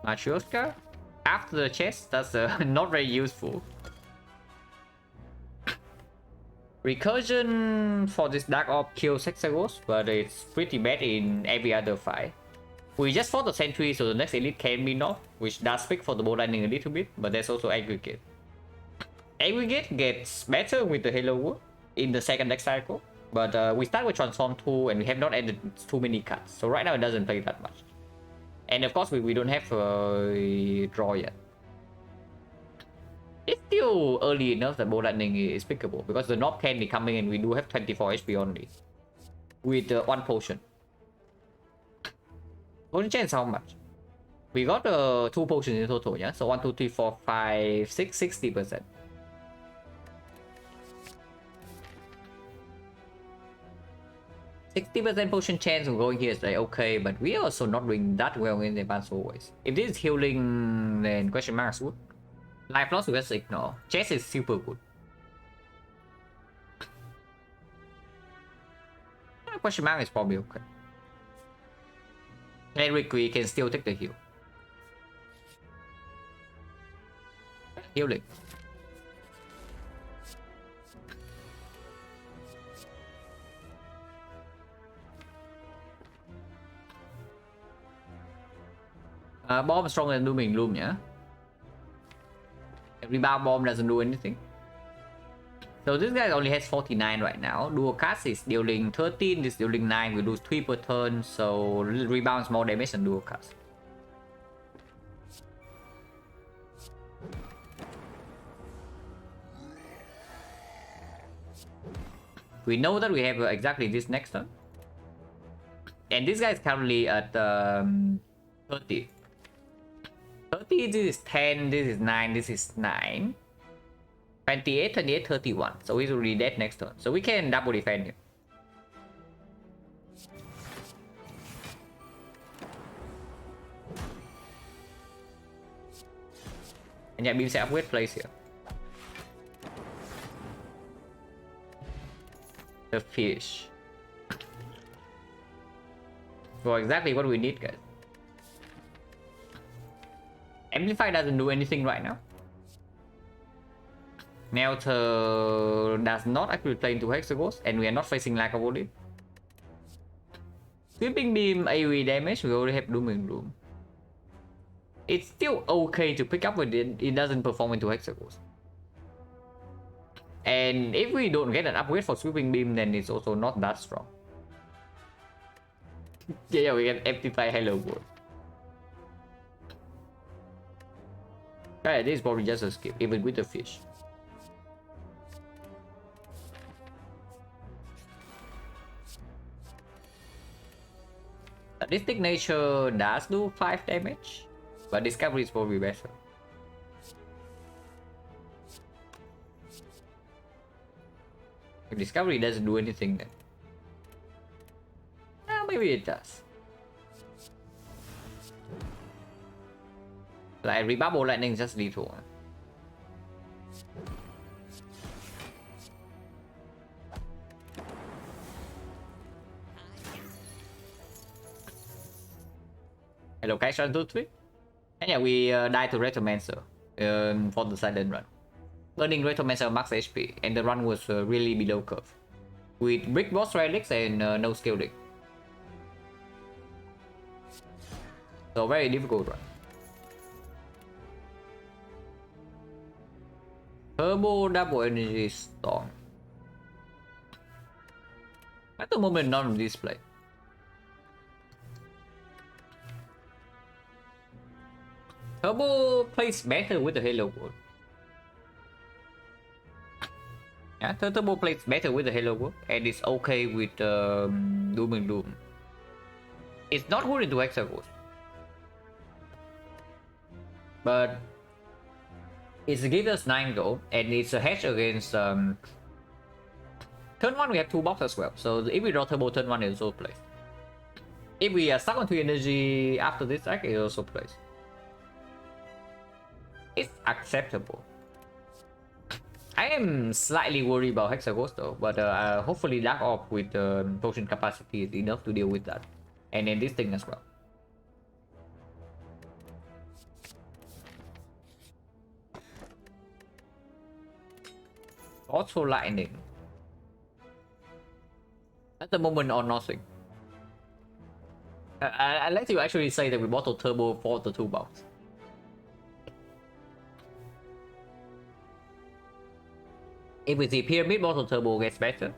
Matryoshka? After the chest, that's not very useful. Recursion for this Dark Orb kills Hexagons, but it's pretty bad in every other fight. We just fought the Sentry, so the next elite can be knocked, which does speak for the Bow Lightning a little bit, but there's also Aggregate. Aggregate gets better with the Halo Wood in the second deck cycle, but we start with Transform 2 and we have not added too many cards, so right now it doesn't play that much. And of course, we don't have a draw yet. It's still early enough that Bow Lightning is pickable because the Knob can be coming and we do have 24 HP only with 1 potion. Potion chance how much? We got 2 potions in total, yeah? So 1, 2, 3, 4, 5, 6, 60%. %60 potion chance of going here is like okay, but we are also not doing that well in the advanced always. If this is healing, then question marks would. Life loss with XecnaR. Chest is super good. Question mark is probably okay. Cleric, we can still take the heal. Healing. Bomb stronger than Dooming Gloom, yeah? Rebound bomb doesn't do anything. So this guy only has 49 right now. Dual cast is dealing 13, this dealing 9, we lose 3 per turn, so rebounds more damage than dual cast. We know that we have exactly this next turn. And this guy is currently at 30. 30, this is 10, this is 9, this is 9. 28, 28, 31. So he's already dead next turn. So we can double defend him. And yeah, beam set upgrade plays here. The fish. So exactly what we need, guys. Amplify doesn't do anything right now. Melter does not actually play into Hexagons, and we are not facing lack of Odin. Sweeping Beam AoE damage, we already have Doom and Gloom. It's still okay to pick up, but it doesn't perform into Hexagons. And if we don't get an upgrade for Sweeping Beam, then it's also not that strong. Yeah, we can amplify Halo World. Yeah, this is probably just a skip, even with the fish. Sadistic Nature does do 5 damage, but Discovery is probably better. If Discovery doesn't do anything then. Maybe it does. Like Rebubble Lightning is just lethal. Hello, Cash 1, 2, 3. And yeah, we die to Retromancer for the Silent run. Burning Retromancer max HP, and the run was really below curve. With Brick Boss Relics and no Scaling. So very difficult, right? Turbo double energy storm. At the moment, not on display. Turbo plays better with the Halo World. Yeah, Turbo plays better with the Halo World, and it's okay with Doom and Doom. It's not good into Hexagons, but it's gives us 9 gold, and it's a hedge against turn 1 we have 2 boxes as well, so if we draw Turbo turn 1 it also plays. If we are stuck on 2 energy after this act, it also plays. It's acceptable. I am slightly worried about Hexagons though, but hopefully Dark Orb with potion capacity is enough to deal with that. And then this thing as well. Also lightning. At the moment or nothing. I let you actually say that we bottled Turbo for the 2 box. If we see Pyramid, bottle Turbo gets better.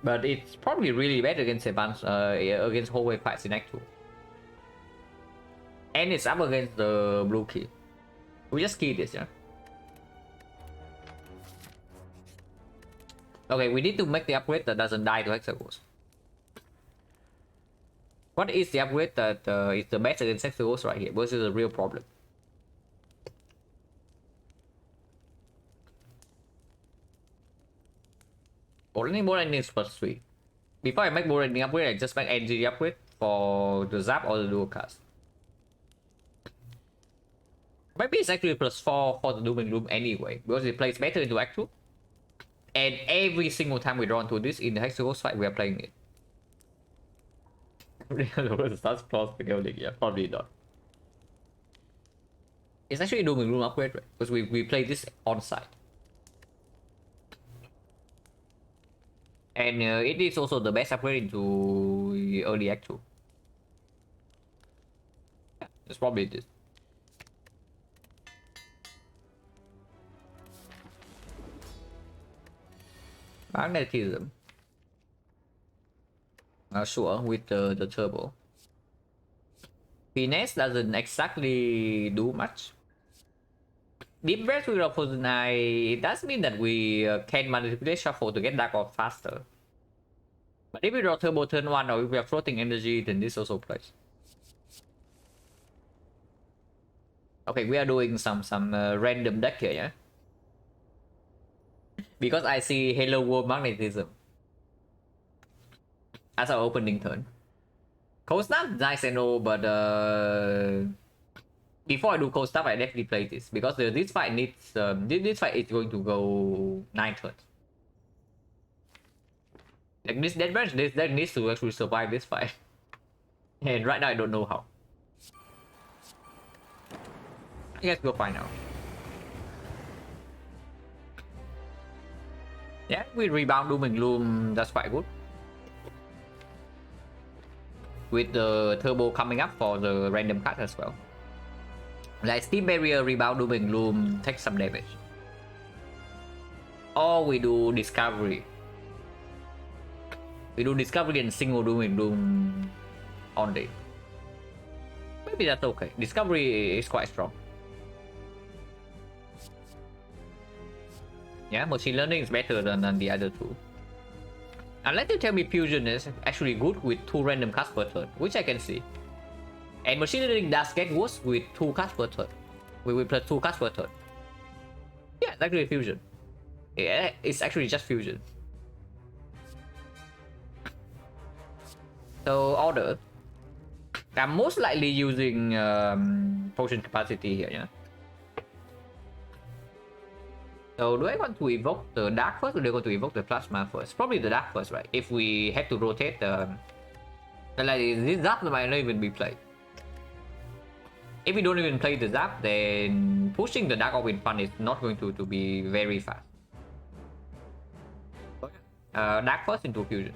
But it's probably really bad against against hallway fights in Act 2. And it's up against the blue key. We just key this, yeah? Okay, we need to make the upgrade that doesn't die to Hexagons. What is the upgrade that is the best against Hexagons right here? Versus the real problem. Boarding is +3. Before I make boarding upgrade, I just make NG upgrade for the Zap or the dual cast. Maybe it's actually +4 for the Doom and Gloom anyway, because it plays better into Act 2. And every single time we draw into this in the Hexagons fight, we are playing it. That's plus periodic, yeah, probably not. It's actually Doom and Gloom upgrade, right? Because we play this on site. And it is also the best upgrade into early Act 2. Yeah, it's probably this. Magnetism. Sure, with the turbo. Finesse doesn't exactly do much. Deep breath with opposing eye, it does mean that we can manipulate shuffle to get Dark Orb faster. But if we draw Turbo turn 1 or if we are floating energy, then this also plays. Okay, we are doing some random deck here, yeah? Because I see Halo World Magnetism as our opening turn. Cold Snap, nice and all, but before I do Cold Snap, I definitely play this because this fight needs this fight is going to go 9 turns. Like this dead branch, this deck needs to actually survive this fight, and right now I don't know how. I guess we'll find out. Yeah, we rebound Doom and Gloom, that's quite good. With the turbo coming up for the random card as well. Like Steam Barrier, rebound Doom and Gloom, take some damage. Or we do Discovery. We do Discovery and single Doom and Gloom only. Maybe that's okay. Discovery is quite strong. Yeah, machine learning is better than the other two. Unless you tell me Fusion is actually good with 2 random cards per turn, which I can see. And machine learning does get worse with 2 cards per turn. We will play 2 cards per turn. Yeah, it's actually Fusion. Yeah, it's actually just Fusion. So order. I'm most likely using potion capacity here, yeah. So do I want to evoke the Dark first or do I want to evoke the Plasma first? Probably the Dark first, right? If we have to rotate like this Zap might not even be played. If we don't even play the Zap, then pushing the Dark Orb in front is not going to be very fast. Dark first into Fusion.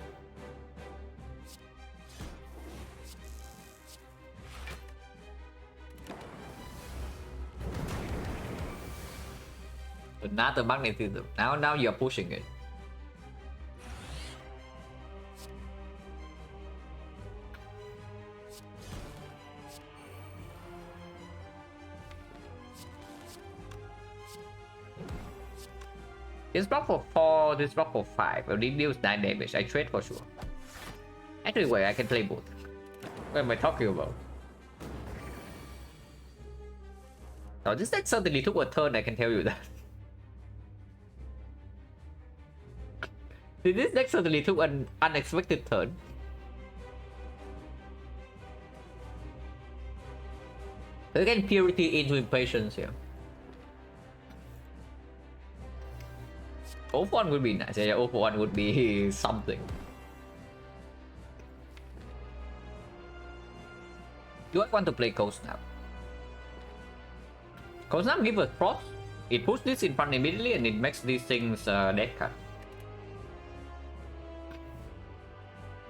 Another magnetism. Now you're pushing it. This block for 4, this block for 5. Will reduce 9 damage. I trade for sure. Actually, wait, I can play both. What am I talking about? Oh, this deck certainly took a turn, I can tell you that. This deck certainly took an unexpected turn. Again, purity into impatience here. 0-1 would be nice. Yeah, 0-1 would be something. Do I want to play Cold Snap? Cold Snap gives us Frost. It puts this in front immediately and it makes these things dead card.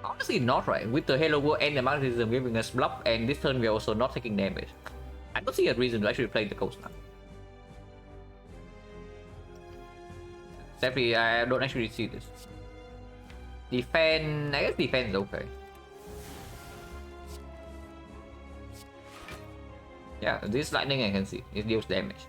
Honestly, not right. With the Halo War and the Magnetism giving us bluff, and this turn we're also not taking damage. I don't see a reason to actually play the Cold Snap. Definitely, I don't actually see this. Defend, I guess defense is okay. Yeah, this lightning I can see. It deals damage.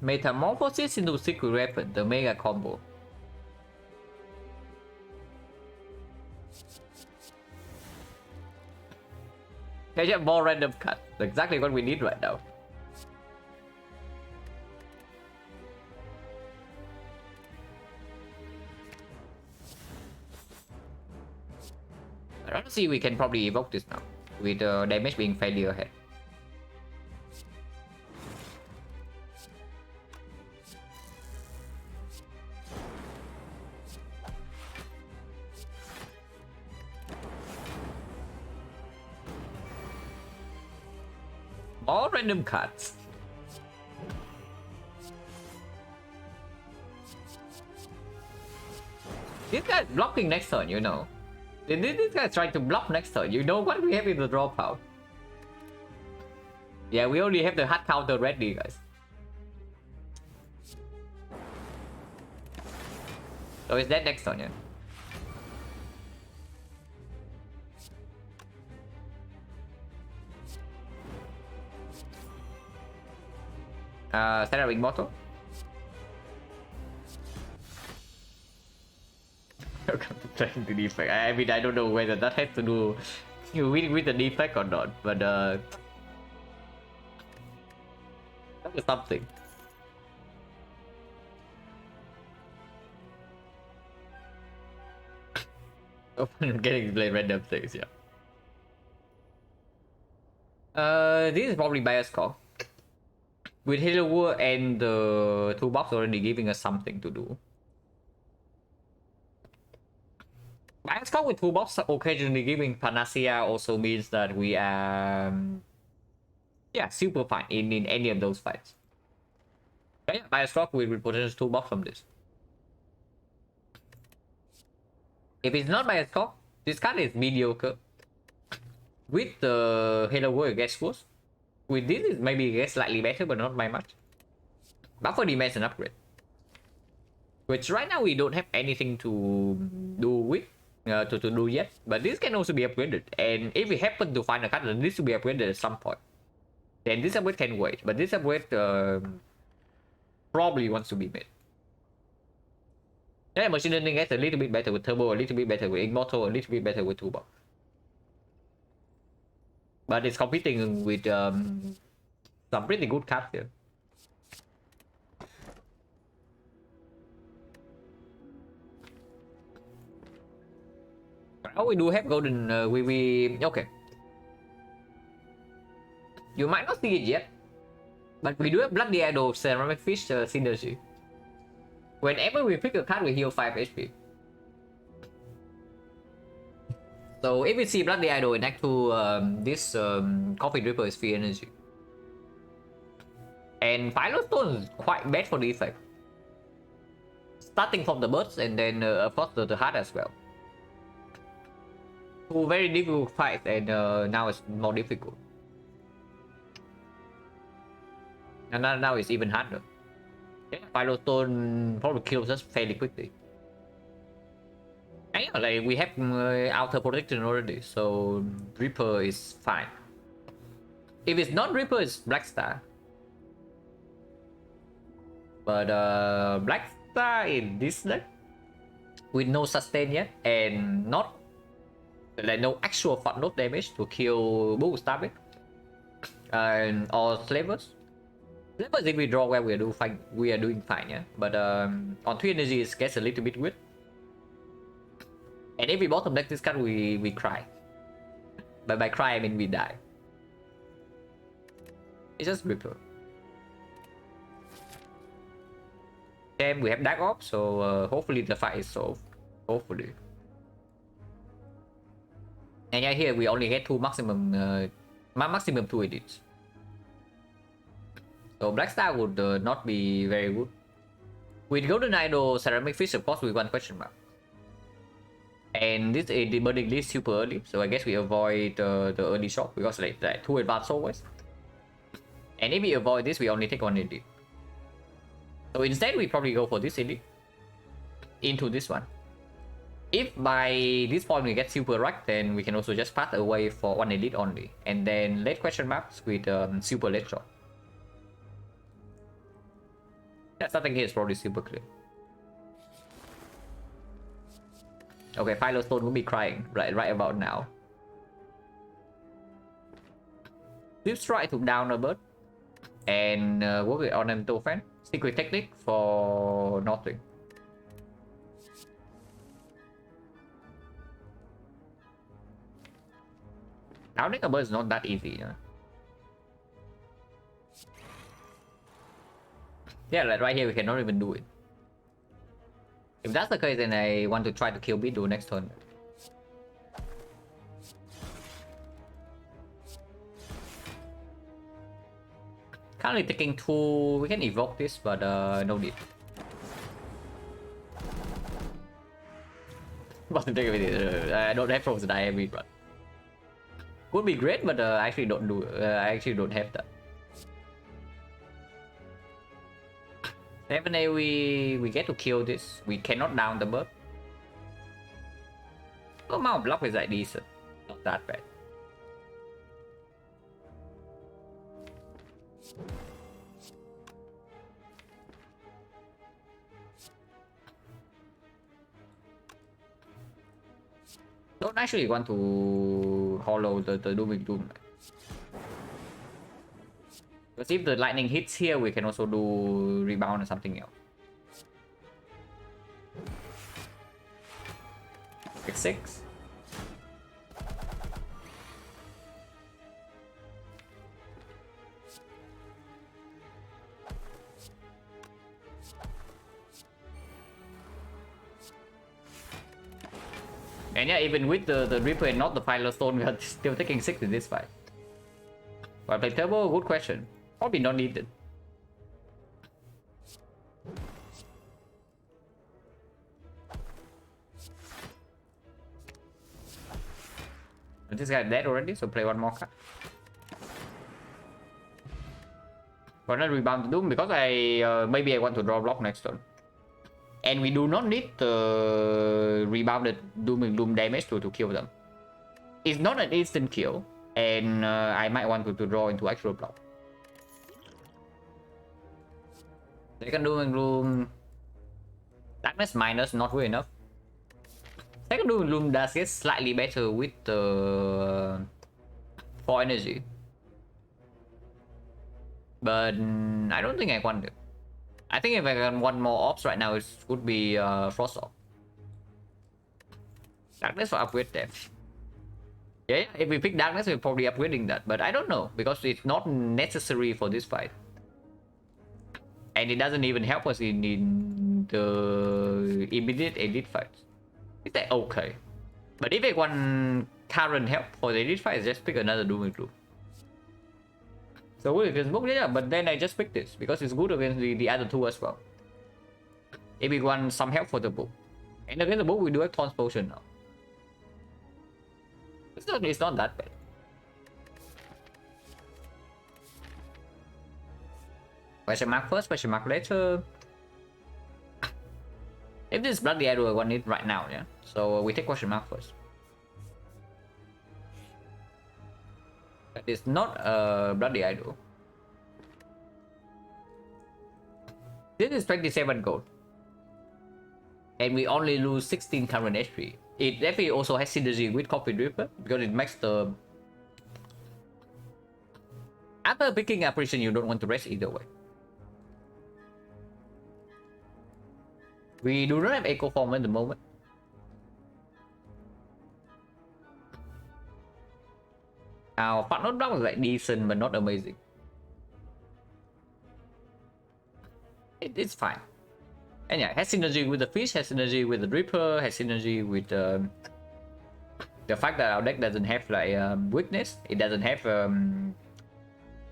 Metamorphosis into Secret Weapon, the mega combo. I get more random cut. Exactly what we need right now. Honestly, we can probably evoke this now, with damage being fairly ahead. All random cards. This guy's blocking next turn, you know. This guy's trying to block next turn. You know what we have in the draw pile. Yeah, we already have the hard counter ready, guys. So is that next turn, yeah? Set up Immortal. Trying the defect. I mean, I don't know whether that has to do with the defect or not, but that is something. Getting to play random things, yeah. This is probably bias call. With Halo War and the toolbox already giving us something to do. Bias call with toolbox occasionally giving Panacea also means that we are super fine in any of those fights. But yeah, bias call with potential toolbox from this. If it's not bias call, this card is mediocre. With the Halo War, it gets worse. With this, it maybe gets slightly better, but not by much. Buffer demands an upgrade, which right now we don't have anything to do with, to do yet. But this can also be upgraded, and if we happen to find a card that needs to be upgraded at some point, then this upgrade can wait. But this upgrade probably wants to be made. Yeah, machine learning gets a little bit better with turbo, a little bit better with immortal, a little bit better with toolbox. But it's competing with some pretty good cards here. Oh, we do have golden. Okay. You might not see it yet, but we do have Bloody Idol Ceramic Fish synergy. Whenever we pick a card, we heal 5 HP. So if we see Bloody Idol in Act 2, this Coffee Dripper is free energy. And Philostone is quite bad for the effect. Starting from the birds and then of course the heart as well. Two very difficult fights, and now it's more difficult. And now it's even harder. Yeah, Philostone probably kills us fairly quickly. And yeah, like we have outer protection already, so Reaper is fine. If it's not Reaper, it's Black Star. But Black Star in this deck with no sustain yet and not like no actual front load damage to kill Bull Starbeak or Slavers. Slavers, if we draw well, we are doing fine, yeah. But on 3 energy it gets a little bit weird. And if we bottom deck this card, we cry. But by cry I mean we die. It's just Reaper. And we have Dark Orb, so hopefully the fight is solved. Hopefully. And yeah, here we only get two maximum 2 edits. So Black Star would not be very good. With Golden Idol, Ceramic Fish, of course, with one question mark. And this is the burning list super early, so I guess we avoid the early shot because like 2 advance always. And if we avoid this, we only take 1 edit. So instead, we probably go for this edit into this one. If by this point we get super right, then we can also just pass away for 1 edit only, and then late question marks with super late shot. Yeah, something here is probably super clear. Okay, Philostone will be crying right about now. Let's try to down a bird and work with ornamental fan. Secret technique for nothing. Downing a bird is not that easy, huh? Yeah, like right here we cannot even do it. If that's the case, then I want to try to kill Beetle next turn. Currently taking 2, we can evoke this, but no need. But to take with it, I don't have frozen IMV, but would be great, but I actually don't do. I actually don't have that. 7A, we get to kill this. We cannot down the bird. The amount of block is like decent, not that bad. Don't actually want to hollow the Dooming Doom. Because if the lightning hits here, we can also do rebound or something else. X6. And yeah, even with the Reaper and not the Philostone, we are still taking 6 in this fight. Will I play Turbo? Good question. Probably not needed. This guy dead already, so play one more card. But not rebound to Doom because maybe I want to draw block next turn. And we do not need the rebounded Doom damage to kill them. It's not an instant kill, and I might want to draw into actual block. Second Doom Darkness minus not good enough. Second Doom does get slightly better with the 4 energy. But I don't think I want it. I think if I can want more ops right now, it would be Frost Orb. Darkness for upgrade them. Yeah, if we pick Darkness, we're probably upgrading that. But I don't know, because it's not necessary for this fight. And it doesn't even help us in the immediate edit fights. Is that okay? But if I want current help for the edit fight, just pick another Dooming Gloom. So good against book, yeah, but then I just picked this because it's good against the other two as well. If we want some help for the book. And against the book, we do have Thorn's Potion now. It's not that bad. Question mark first, question mark later. If this is bloody arrow, I want it right now, yeah? So we take question mark first. That is not a bloody idol. This is 27 gold. And we only lose 16 current HP. It definitely also has synergy with Coffee Dripper because it makes the... After picking apparition, you don't want to rest either way. We do not have Echo Form at the moment. Our partner block is like decent but not amazing. It's fine. And yeah, has synergy with the fish, has synergy with the Dripper, has synergy with the fact that our deck doesn't have like weakness. It doesn't have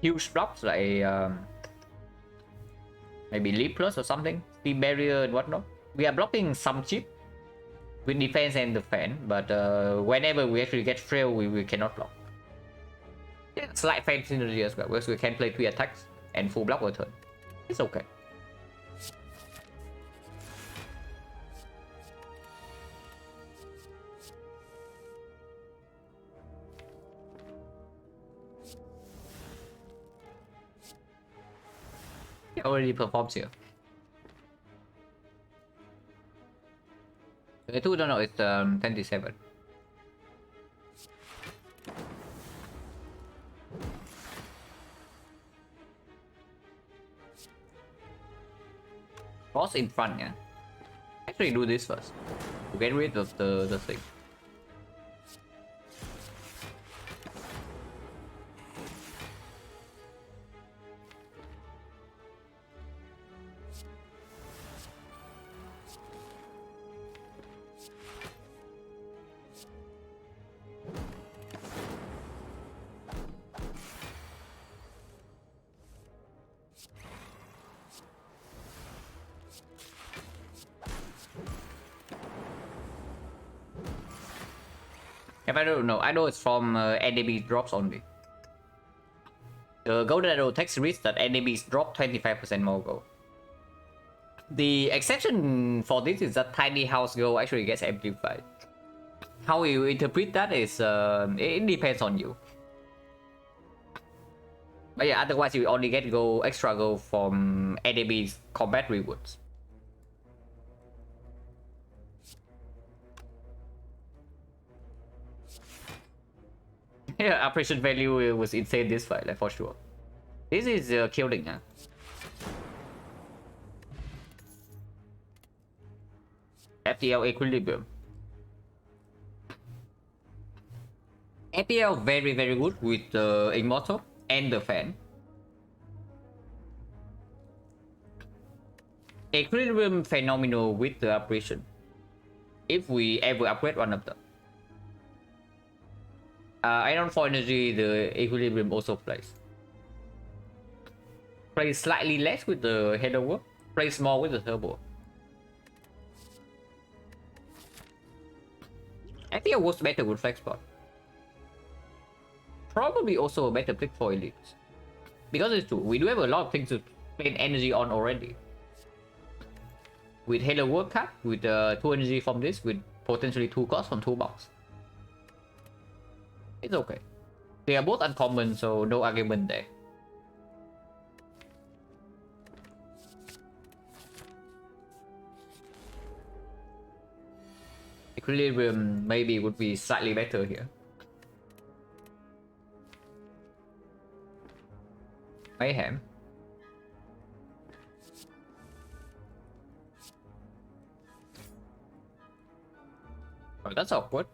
huge blocks like maybe Leap Plus or something, Steam Barrier and whatnot. We are blocking some chip with defense and the fan, but whenever we actually get frail, we cannot block. Yeah, slight fan synergy as well, because we can play 3 attacks and full block per turn. It's okay. It already performs here. The 2 don't know, it's 27. Boss in front, yeah. Actually do this first to get rid of the thing. If I don't know, I know it's from enemy drops only. The golden arrow takes risk that enemies drop 25% more gold. The exception for this is that tiny house gold actually gets amplified. How you interpret that is it depends on you. But yeah, otherwise you only get gold, extra gold from enemies combat rewards. Yeah, operation value was insane this fight, like for sure. This is killing, huh? FTL equilibrium. FTL very good with the Immortal and the fan. Equilibrium phenomenal with the operation. If we ever upgrade one of them. Iron for energy, the equilibrium also plays. Plays slightly less with the header work, plays more with the turbo. I think it works better with Flexport. Probably also a better pick for elites. Because it's true, we do have a lot of things to spend energy on already. With Halo Work Card, with 2 energy from this, with potentially 2 costs from 2 box. It's okay. They are both uncommon, so no argument there. Equilibrium maybe would be slightly better here. Mayhem. Oh, that's awkward.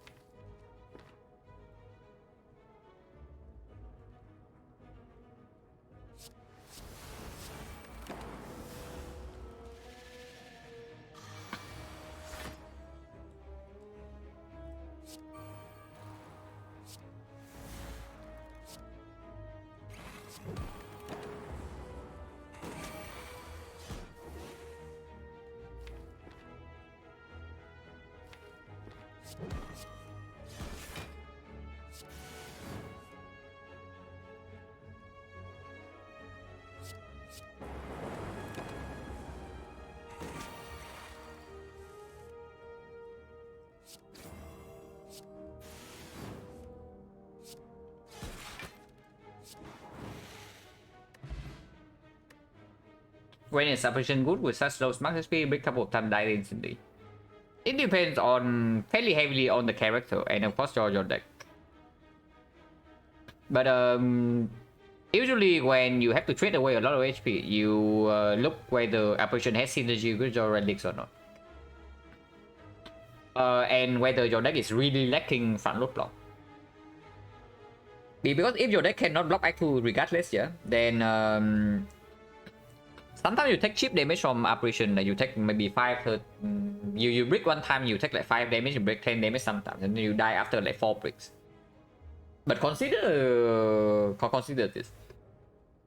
When it's operation good with such low smash HP, break couple of times die instantly. It depends on fairly heavily on the character and of course your deck. But usually when you have to trade away a lot of HP, you look whether operation has synergy with your relics or not. And whether your deck is really lacking front load block. Because if your deck cannot block I2 regardless, yeah, then sometimes you take cheap damage from operation. Like you take maybe 5, you break one time, you take like 5 damage, you break 10 damage sometimes, and then you die after like 4 breaks. But consider this,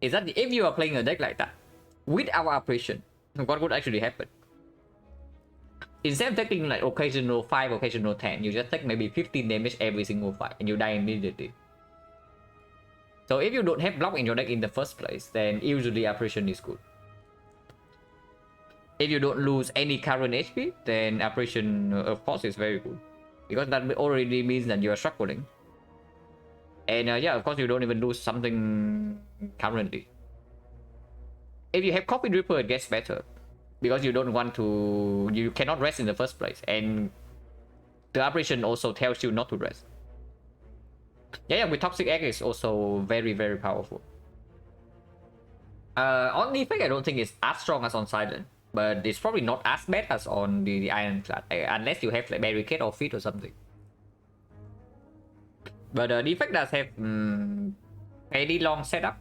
is that if you are playing a deck like that, with our operation, what would actually happen? Instead of taking like occasional 5, occasional 10, you just take maybe 15 damage every single fight, and you die immediately. So if you don't have block in your deck in the first place, then usually operation is good. If you don't lose any current HP, then operation of course is very good. Because that already means that you are struggling. And yeah, of course you don't even lose something currently. If you have Coffin Ripper, it gets better. Because you don't want to... You cannot rest in the first place. And the operation also tells you not to rest. Yeah, with Toxic Egg is also very, very powerful. On the effect, I don't think it's as strong as on Silent. But it's probably not as bad as on the Ironclad. Unless you have like Barricade or Feet or something. But the effect does have fairly long setup.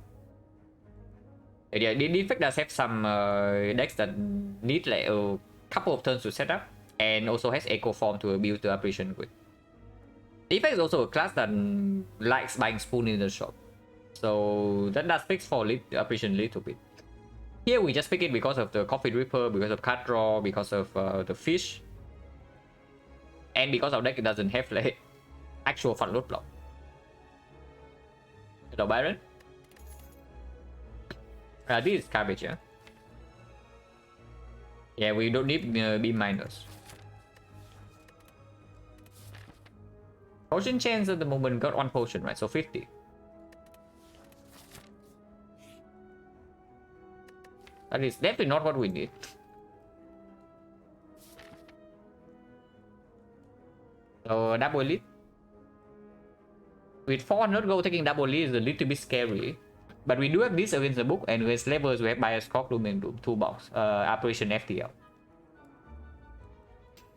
Yeah, the effect does have some decks that need like a couple of turns to set up. And also has Echo Form to build the operation with. The effect is also a class that likes buying Spoon in the shop. So that does fix for the operation a little bit. Here we just pick it because of the Coffin Ripper, because of card draw, because of the fish. And because our deck doesn't have like actual front load block. Hello Byron. This is garbage, yeah? Yeah, we don't need beam miners. Potion chance at the moment got 1 potion, right? So 50. That is definitely not what we need. So double elite. With 400 gold, taking double elite is a little bit scary. But we do have this against the book, and with levels we have Bias Cock, Doom and Doom, 2 box. Operation FTL.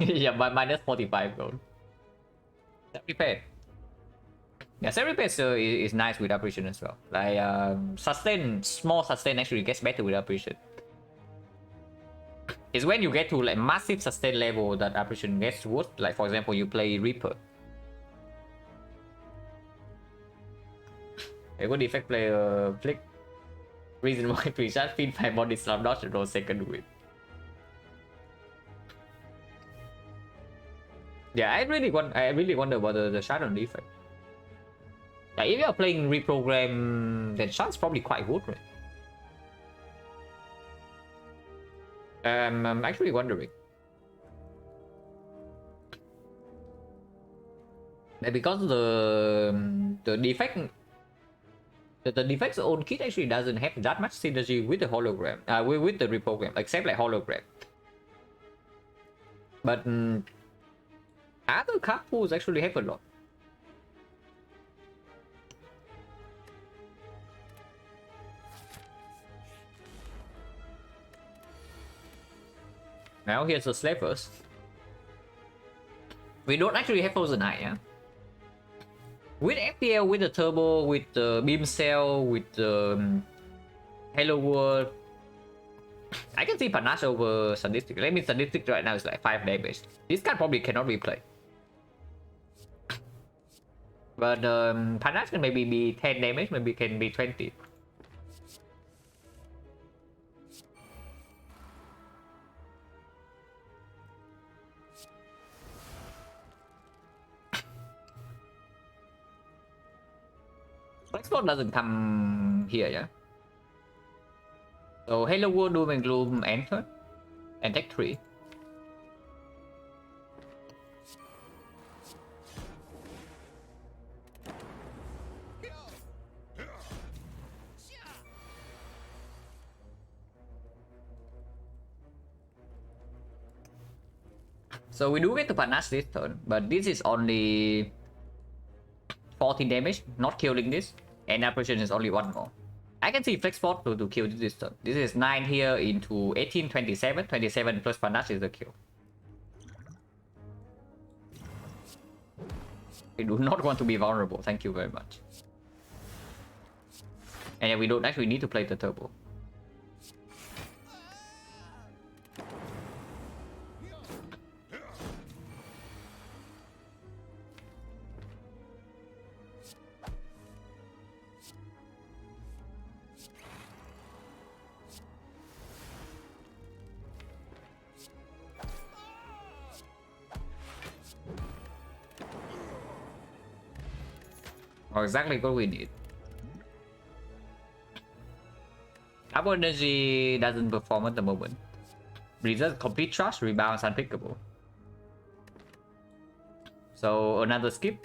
Yeah, but minus 45 gold. Repair. Yeah, self repair is nice with operation as well. Like sustain, small sustain actually gets better with operation. It's when you get to like massive sustain level that operation gets worse. Like for example, you play Reaper. A good effect player flick. Reason why to recharge feed 5 body slam dodge and roll second win. Yeah, I really wonder about the Shadow effect. Yeah, if you're playing reprogram, then Shard's probably quite good, right? I'm actually wondering. Because the defect, the defect's own kit actually doesn't have that much synergy with the hologram, with the reprogram, except like hologram. But other card pools actually have a lot. Now here's the slavers. We don't actually have Frozen Eye, yeah? With FPL, with the turbo, with the beam cell, with the Hello World, I can see Panache over Sadistic. Let me Sadistic right now is like 5 damage. This card probably cannot be played. But Panache can maybe be 10 damage, maybe can be 20. Export doesn't come here, yeah? So Hello World, Doom and Gloom enter and take 3. So we do get to panache this turn, but this is only 14 damage, not killing this, and apparition is only 1 more. I can see flex spot to kill this turn. This is 9 here into 18, 27. 27 plus panache is the kill. I do not want to be vulnerable, thank you very much. And yeah, we don't actually need to play the turbo. Or exactly what we need. Double energy doesn't perform at the moment. Resist complete charge, rebounds unpickable. So another skip.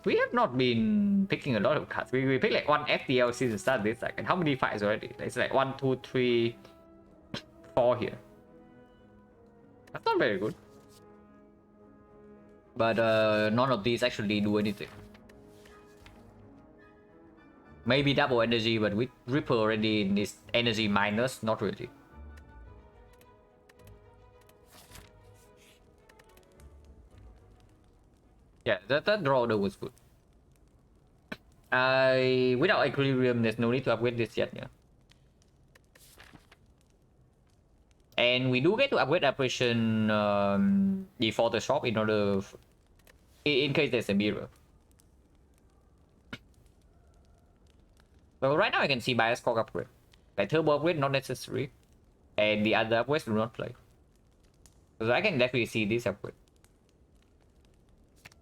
We have not been picking a lot of cards. We picked like 1 FDL since the start this second. How many fights already? It's like 1, 2, 3, 4 here. That's not very good. But none of these actually do anything. Maybe double energy, but with Ripple already in this energy minus, not really. Yeah, that draw though was good. Without Equilibrium, there's no need to upgrade this yet, yeah. And we do get to upgrade apparition before the shop in order in case there's a mirror. So right now I can see bias clock upgrade. Like turbo upgrade not necessary. And the other upgrades do not play. So I can definitely see this upgrade.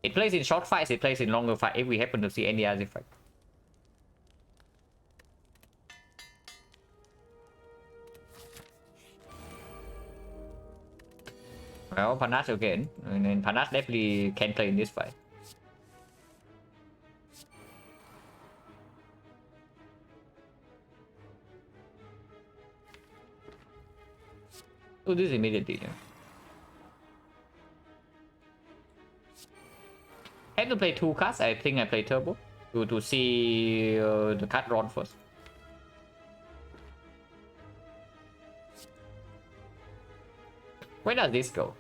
It plays in short fights, it plays in longer fights if we happen to see any other effect. Well, Panache again. And then Panache definitely can play in this fight. Do this immediately. Yeah. I have to play 2 cards. I think I play turbo to see the card drawn first. Where does this go?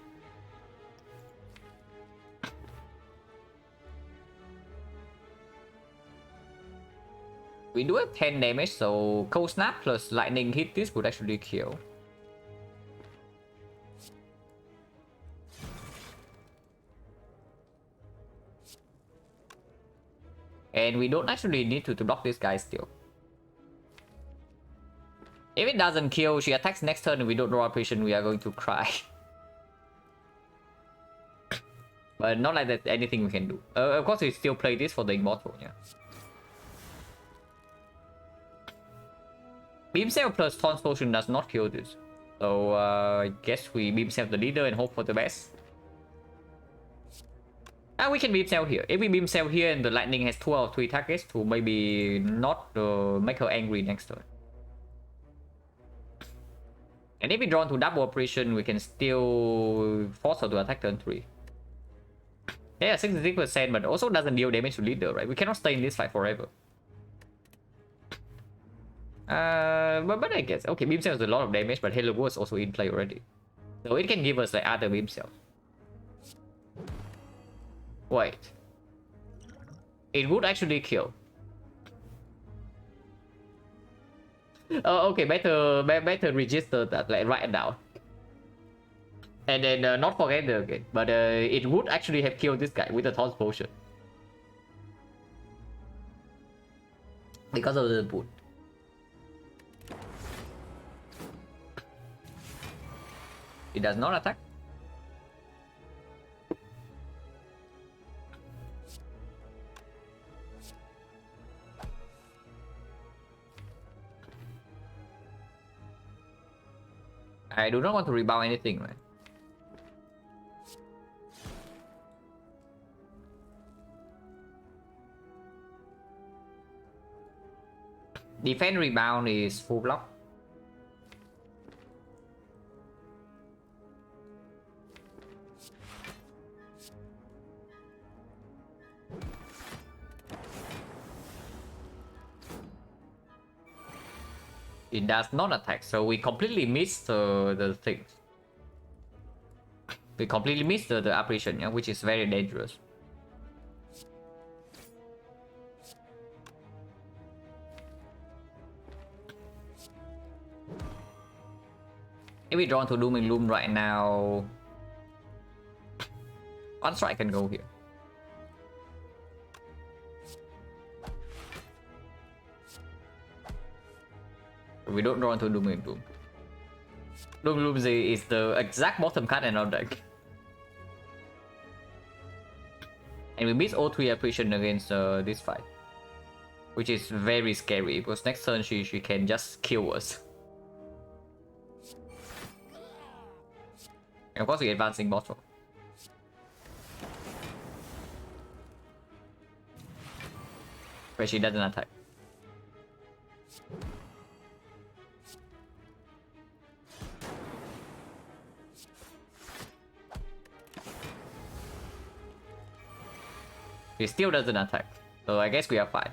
We do have 10 damage, so cold snap plus lightning hit this would actually kill. And we don't actually need to block this guy still. If it doesn't kill, she attacks next turn and we don't draw a patient, we are going to cry. But not like there's anything we can do. Of course we still play this for the Immortal, yeah. Beam Cell plus Taunt's Potion does not kill this. So I guess we Beam Cell the leader and hope for the best. And we can Beam Cell here. If we Beam Cell here and the lightning has 2 or 3 targets to maybe not make her angry next turn. And if we draw into double operation, we can still force her to attack turn 3. Yeah, 66%, but also doesn't deal damage to leader, right? We cannot stay in this fight forever. But I guess, okay, Beam Cell is a lot of damage, but Halo War is also in play already. So it can give us like other Beam Cell. Wait. It would actually kill. Oh, okay, better register that, like write it down. And then not forget the again. But it would actually have killed this guy with the Taunt's Potion. Because of the boot. It does not attack. I do not want to rebound anything, man. Defense rebound is full block. It does not attack, so we completely missed the things. We completely missed the apparition, yeah, which is very dangerous. If we draw to Dooming Loom right now, one strike can go here. We don't draw into Dooming Loom. Dooming Loom is the exact bottom card in our deck. And we miss all 3 apparition against this fight. Which is very scary, because next turn she can just kill us. And of course we advancing bottom. Where she doesn't attack. He still doesn't attack, so I guess we are fine.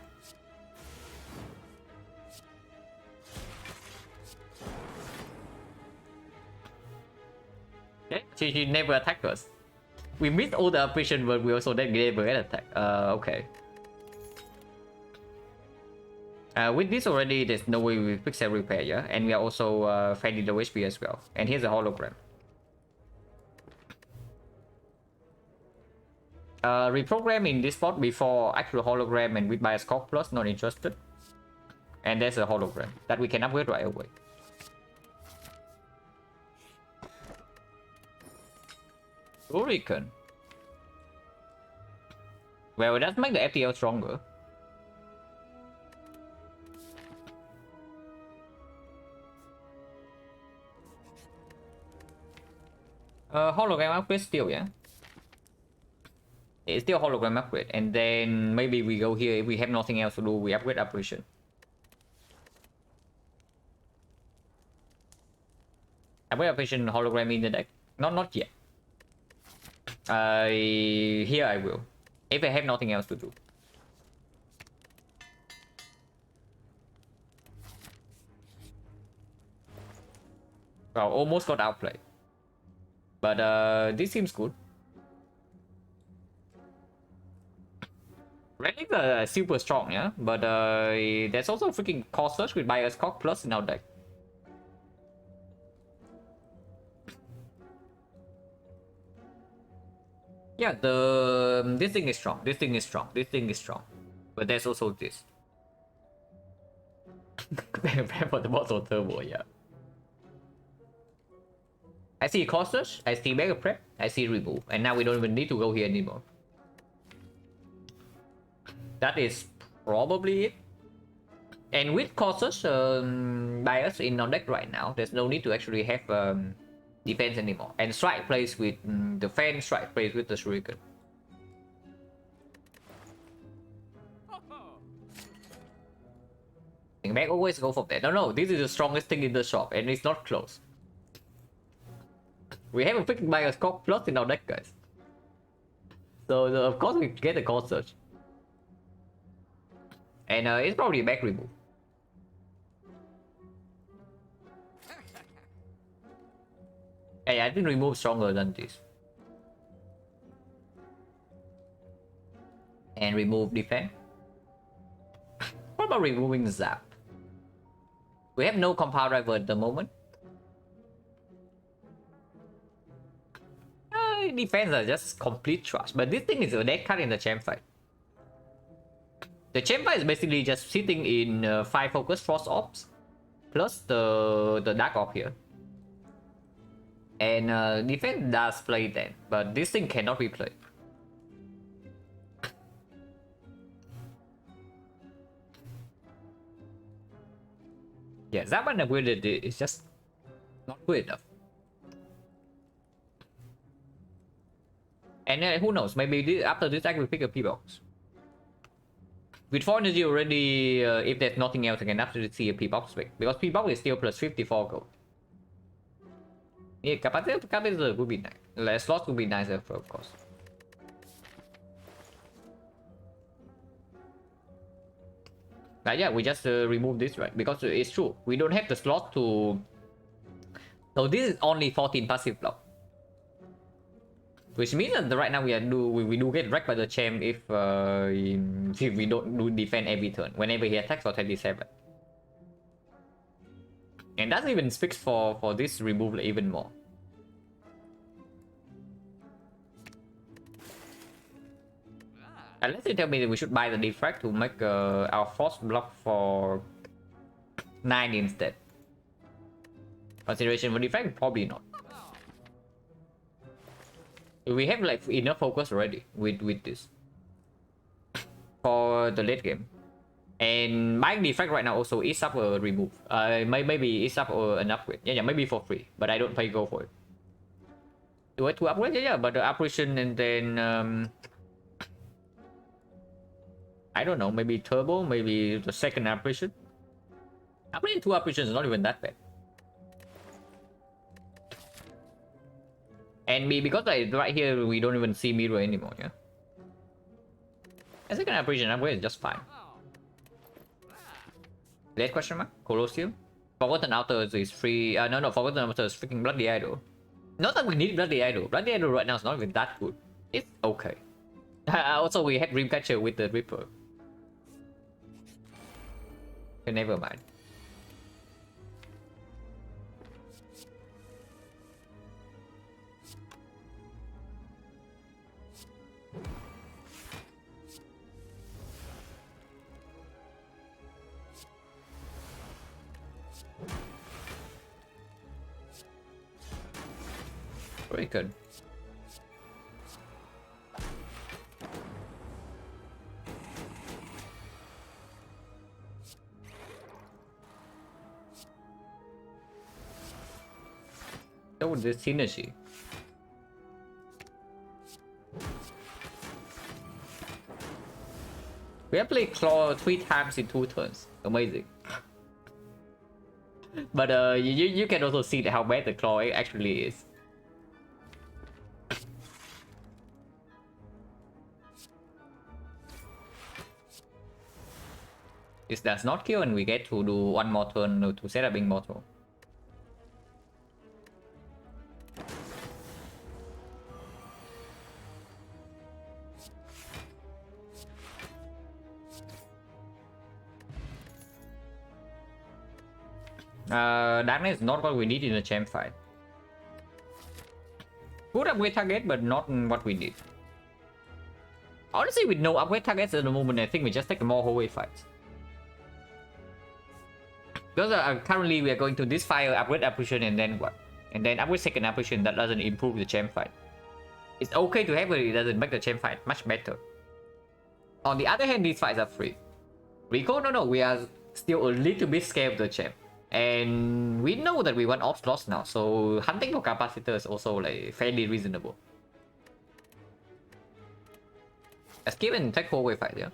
Okay, she never attacked us. We missed all the apparition, but we also never get attacked. Okay. With this already, there's no way we fix and repair, yeah? And we are also fading the HP as well. And here's a hologram. Reprogram in this spot before actual hologram and with bias cock plus, not interested. And there's a hologram that we can upgrade right away. Hurricane. Well, it does make the FTL stronger. Hologram upgrade still, yeah? It's still hologram upgrade, and then maybe we go here if we have nothing else to do, we upgrade apparition. Upgrade apparition hologram in the deck? Not yet. Here I will, if I have nothing else to do. Well, almost got outplayed. But this seems good. Relics are super strong, yeah? But there's also freaking Core Search with Bias Cock Plus in our deck. Yeah, this thing is strong, this thing is strong, this thing is strong. But there's also this. Prepare for the bottle turbo, yeah. I see Core Search, I see Mega Prep, I see Remove, and now we don't even need to go here anymore. That is probably it. And with Core Search bias in our deck right now, there's no need to actually have defense anymore. And Strike plays with the fan, Strike plays with the Shuriken. Back always go for that. No, this is the strongest thing in the shop, and it's not close. We have a freaking Bias Cock Plus in our deck, guys. So of course we get a Core Search. And it's probably a back remove. Hey, I think remove stronger than this. And remove defense. What about removing Zap? We have no compound driver at the moment. Defense are just complete trash. But this thing is a dead card in the champ fight. The champ fight is basically just sitting in 5 focus Frost Ops plus the Dark Orb here. And defense does play that, but this thing cannot be played. Yeah, that one ability is just not good enough. And who knows, maybe after this I will pick a P-Box. With 4 energy already, if there's nothing else I can absolutely see a P-Box pick. Because P-Box is still plus 54 gold. Yeah, capacitor would be nice. Less slots would be nicer, of course. Yeah, we just remove this, right? Because it's true, we don't have the slot to. So this is only 14 passive block, which means that right now we do get wrecked by the champ if we don't do defend every turn whenever he attacks for 27. And that even speaks for this removal even more. Unless you tell me that we should buy the defrag to make our force block for 9 instead. Consideration for defrag? Probably not. We have like enough focus already with this for the late game. And buying defrag right now also is up a remove. Maybe it's up an upgrade. Yeah, maybe for free, but I don't pay go for it. Do I to upgrade? Yeah, but the apparition and then I don't know, maybe turbo, maybe the second apparition. Upgrading 2 apparitions is not even that bad. And because like right here we don't even see mirror anymore, yeah. A second apparition upgrade is just fine. Late question mark? Colosseum? Forgotten Outer is free. No, Forgotten Outer is freaking Bloody Idol. Not that we need Bloody Idol. Bloody Idol right now is not even that good. It's okay. Also, we had Dreamcatcher with the Reaper. Okay, never mind. Very good. Oh, the synergy. We have played Claw 3 times in 2 turns. Amazing. But you can also see how bad the Claw actually is. This does not kill, and we get to do 1 more turn to set up Immortal. Darkness is not what we need in a champ fight. Good upgrade target, but not what we need. Honestly, with no upgrade targets at the moment, I think we just take more hallway fights. Because currently we are going to this fire, upgrade apparition, and then what? And then upgrade second apparition. That doesn't improve the champ fight. It's okay to have it, it doesn't make the champ fight much better. On the other hand, these fights are free. Rico, no, we are still a little bit scared of the champ. And we know that we want off slots now, so hunting for capacitor is also like fairly reasonable. Let's keep and take hallway fight, yeah.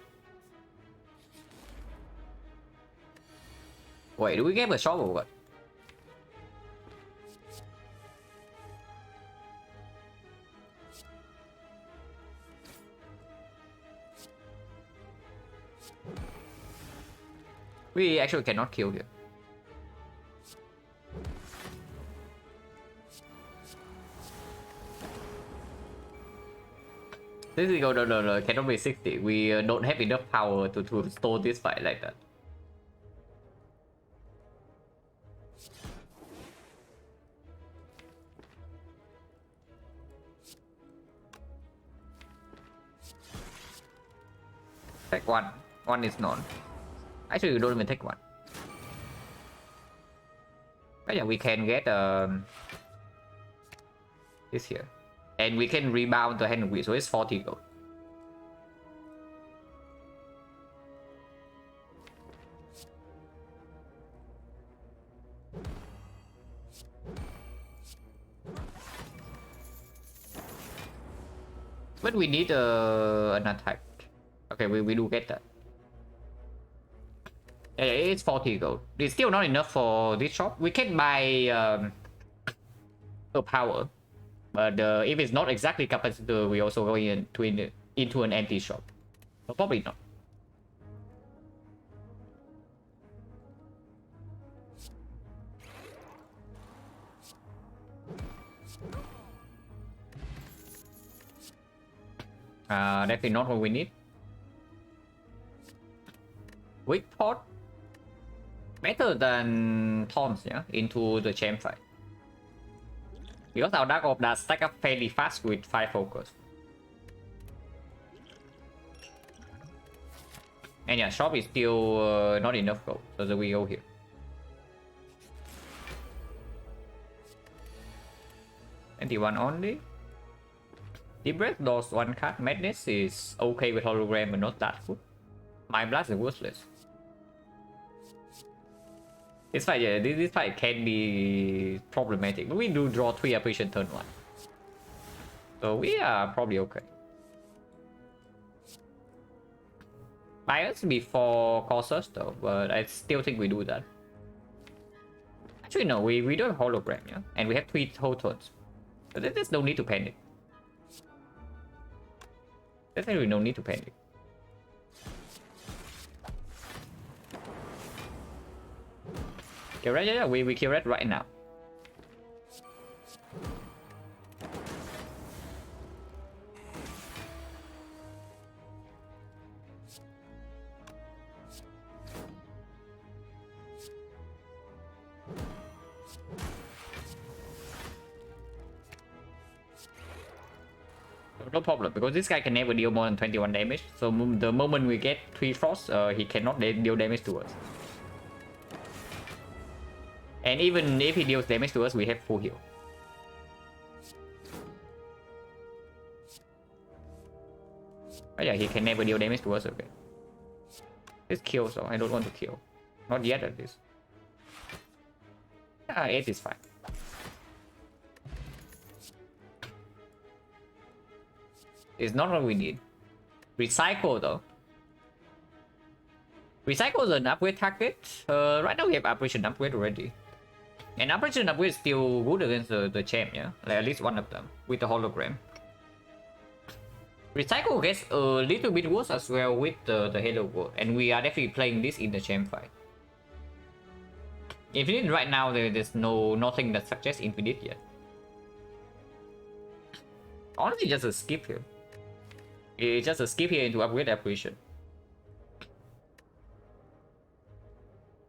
Wait, do we get a shot or what? We actually cannot kill here. This is no, cannot be 60. We don't have enough power to store this fight like that. Take 1. 1 is none. Actually, we don't even take 1. But yeah, we can get this here. And we can rebound the hand of wheel, so it's 40 gold. But we need an attack. Okay, we do get that. Yeah, it's 40 gold. It's still not enough for this shop. We can buy a power. But if it's not exactly capacitor, we also go into an anti shop. So probably not. Definitely not what we need. Weak pot. Better than Thorns, yeah, into the champ fight. Because our Dark Orb does stack up fairly fast with 5 focus. And yeah, shop is still not enough gold, so we go here. One only. Deep Breath lost 1 card. Madness is okay with hologram but not that good. Mind Blast is worthless. This fight, yeah, this fight can be problematic. But we do draw 3 apparition turn 1. So we are probably okay. Bias before Colossus though, but I still think we do that. Actually no, we don't have hologram, yeah? And we have 3 whole turns. So there's no need to panic. There's really no need to panic. Kill red, yeah, we kill red right now. No problem, because this guy can never deal more than 21 damage. So the moment we get 3 frost, he cannot deal damage to us. And even if he deals damage to us, we have full heal. But yeah, he can never deal damage to us, okay. This kills, so I don't want to kill. Not yet at least. 8 is fine. It's not what we need. Recycle though. Recycle is an upgrade target. Right now we have operation upgrade already. And operation upgrade is still good against the champ, yeah? Like at least one of them with the hologram. Recycle gets a little bit worse as well with the Halo World. And we are definitely playing this in the champ fight. Infinite right now there's nothing that suggests Infinite yet. Honestly just a skip here. It's just a skip here into upgrade apparition.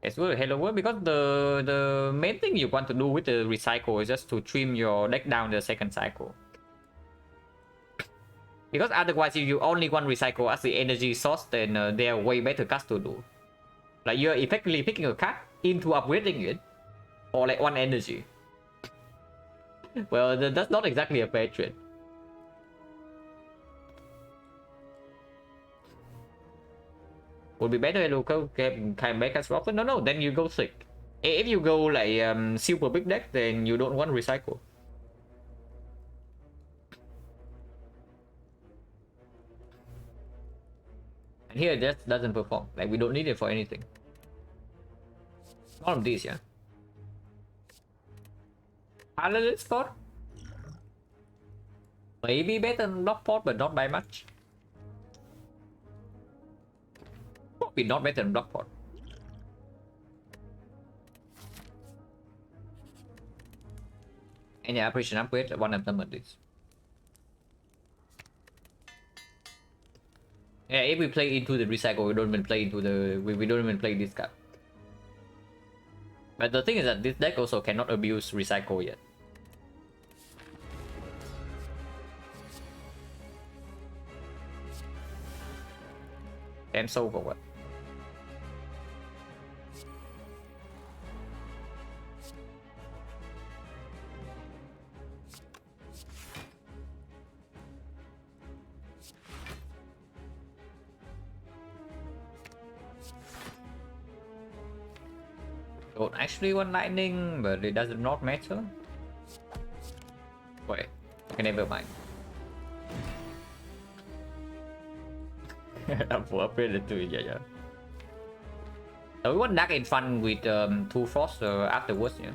As well, Hello World, because the main thing you want to do with the recycle is just to trim your deck down the second cycle. Because otherwise, if you only want recycle as the energy source, then there are way better cards to do. Like you're effectively picking a card into upgrading it, or like 1 energy. Well, that's not exactly a fair trade. Would be better to go kind of make us rock. No, then you go sick. If you go like super big deck, then you don't want recycle. And here it just doesn't perform. Like we don't need it for anything. All of these, yeah. Parallel spot. Maybe better than block pot, but not by much. Probably not better than block pot. And yeah, operation upgrade, one of them at least. Yeah, if we play into the recycle, we don't even play into the we don't even play this card. But the thing is that this deck also cannot abuse recycle yet. Damn soul for what? Don't actually want lightning, but it does not matter. Wait, okay, never mind. I'm for upgraded to it, yeah. So we want dark in front with 2 frost afterwards, yeah.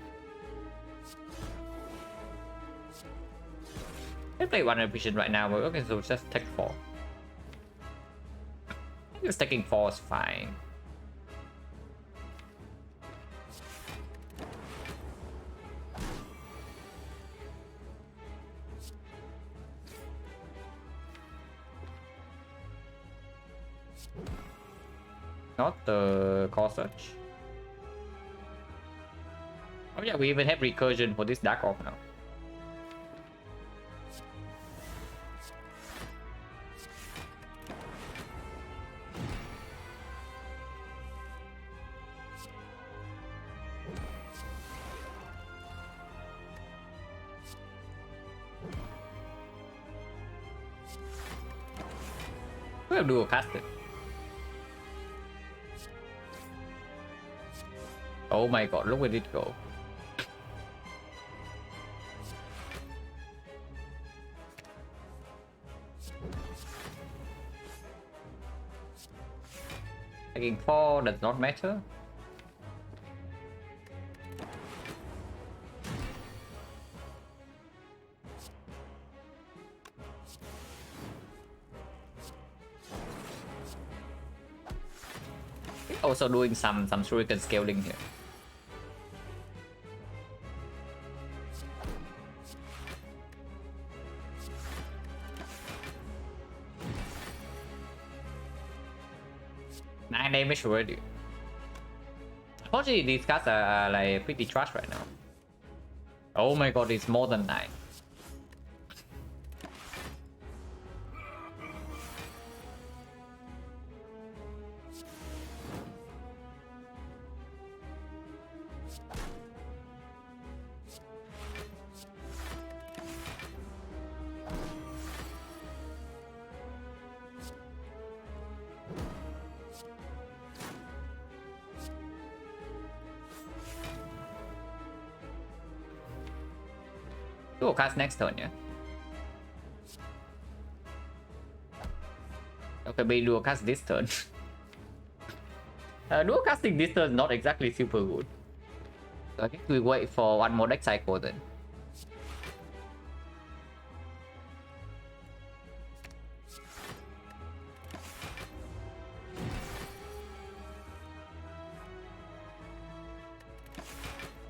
I play 1 efficient right now, but okay, so just take 4. I think just taking 4 is fine. Not the core search. Oh yeah, we even have recursion for this dark orb now. We have dual casted. Oh my god, look where it go. Taking 4 does not matter. Also doing some shuriken scaling here. Nine damage already. Unfortunately, these cards are like pretty trash right now. Oh my god, it's more than 9. Dual cast next turn, yeah? Okay, but dual cast this turn. Dual casting this turn is not exactly super good. So I guess we wait for one more deck cycle then.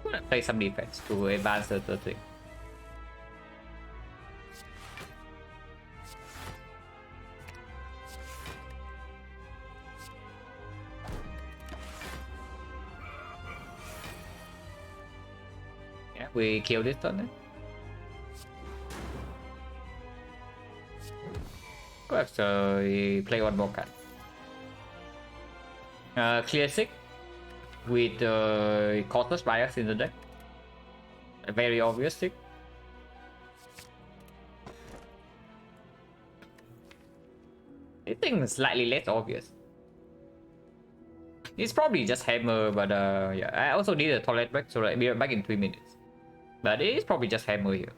I'm gonna play some defense to advance the third thing. Yeah, we kill this turn then. Good, so we play one more card. Clear 6 with Corpus Bias in the deck. A very obvious tick. This thing is slightly less obvious. It's probably just hammer, but yeah. I also need a toilet break, so I'll be back in 3 minutes. But it is probably just hammer here.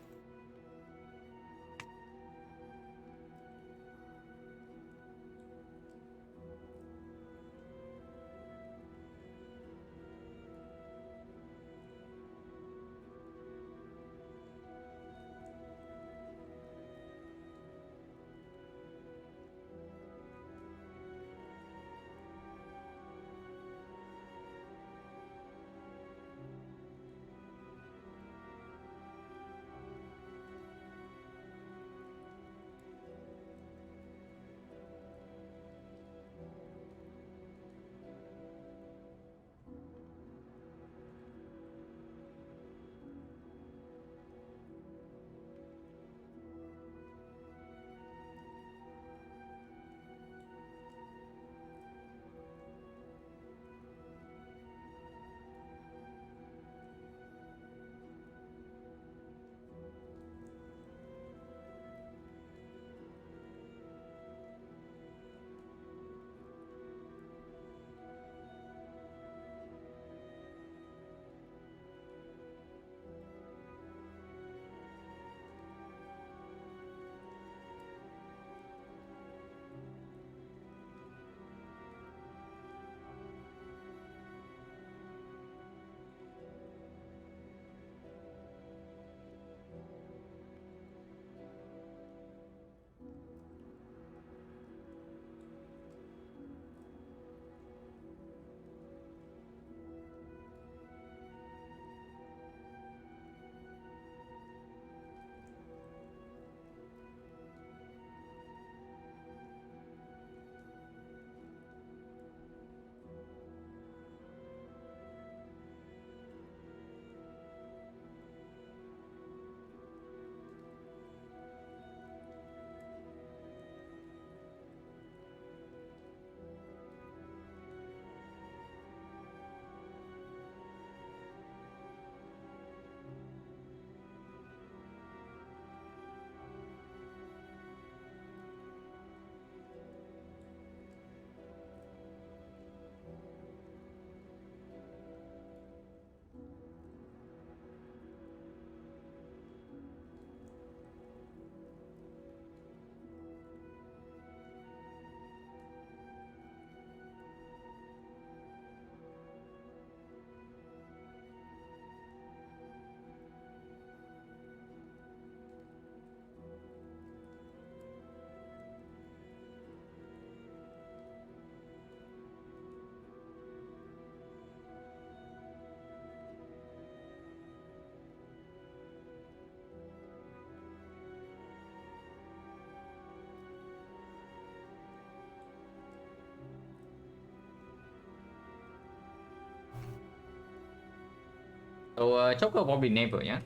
So Joker probably never, yeah.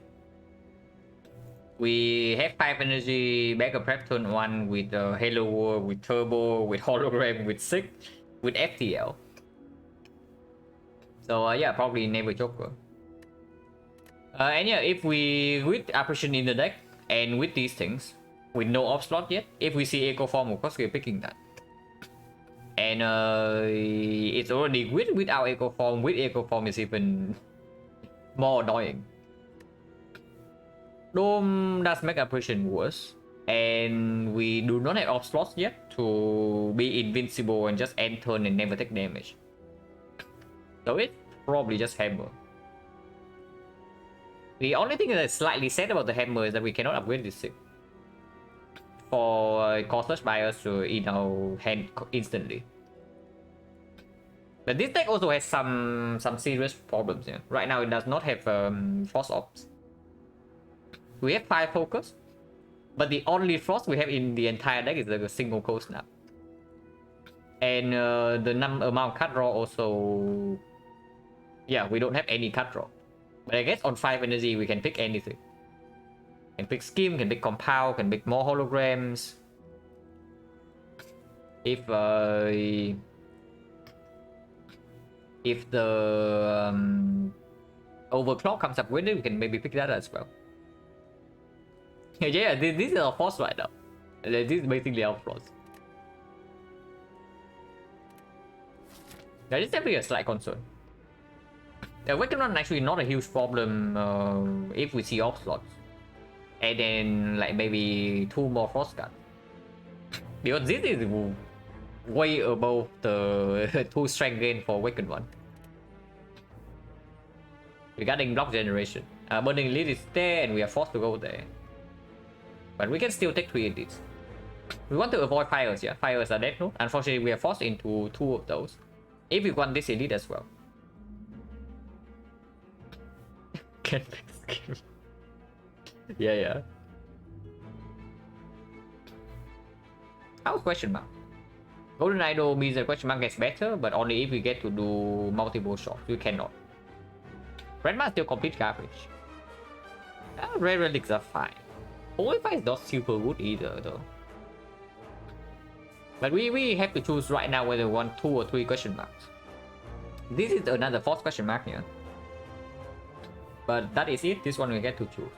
We have 5 energy, backup prep turn 1 with Halo War, with Turbo, with Hologram, with Sick, with FTL. So yeah, probably never Joker. And yeah, if we with apparition in the deck and with these things, with no off slot yet, if we see Echo Form, of course we're picking that. And it's already without Echo Form. With Echo Form is even more annoying. Dome does make apparition worse, and we do not have off slots yet to be invincible and just end turn and never take damage. So it's probably just Hammer. The only thing that's slightly sad about the Hammer is that we cannot upgrade this thing for costless buyers to in our hand instantly. But this deck also has some serious problems. Yeah, right now it does not have Frost Ops. We have 5 focus, but the only frost we have in the entire deck is like a single cold snap. And the amount cut draw also, yeah, we don't have any cut draw. But I guess on 5 energy we can pick anything. Can pick Skim, can pick Compound, can pick more holograms. If the overclock comes up with it, we can maybe pick that as well. Yeah, this is our force right now. This is basically our force. That is definitely a slight concern. The Awakened actually not a huge problem if we see off slots. And then like maybe 2 more frost guards. Because this is way above the 2 strength gain for Awakened one. Regarding block generation. Burning Elite is there and we are forced to go there. But we can still take 3 elites. We want to avoid fires, yeah. Fires are dead note. Unfortunately, we are forced into 2 of those. If we want this elite as well. Can skip. Yeah. How's question mark? Golden Idol means the question mark gets better, but only if we get to do multiple shots. We cannot. Red Mask still complete garbage. Red relics are fine. OFI is not super good either though. But we have to choose right now whether we want 2 or 3 question marks. This is another 4th question mark here. But that is it. This one we get to choose.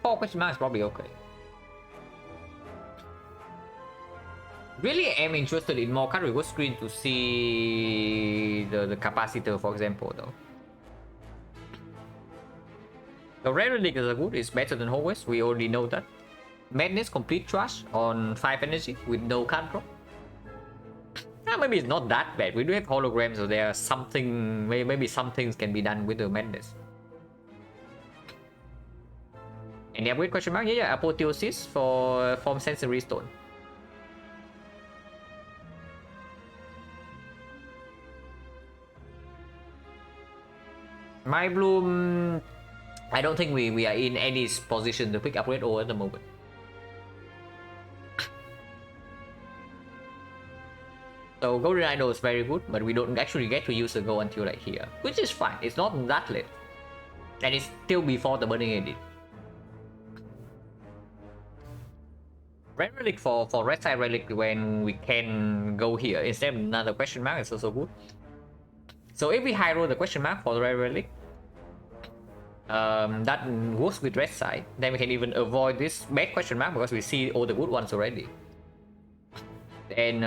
4 question marks is probably okay. Really am interested in more card reward screen to see the capacitor, for example, though. The rare relic is good, it's better than always, we already know that. Madness complete trash on 5 energy with no card draw. Maybe it's not that bad. We do have holograms, so there are something, maybe some things can be done with the Madness. Any upgrade question mark? Yeah, Apotheosis for Form Sensory Stone. My Bloom, I don't think we are in any position to pick upgrade or at the moment. So Golden Idol is very good, but we don't actually get to use the Go until like here, which is fine. It's not that late, and it's still before the Burning Edit. Red Relic for Red Side Relic when we can go here instead of another question mark is also good. So if we high roll the question mark for the Red Relic, that works with Red Side, then we can even avoid this bad question mark because we see all the good ones already. And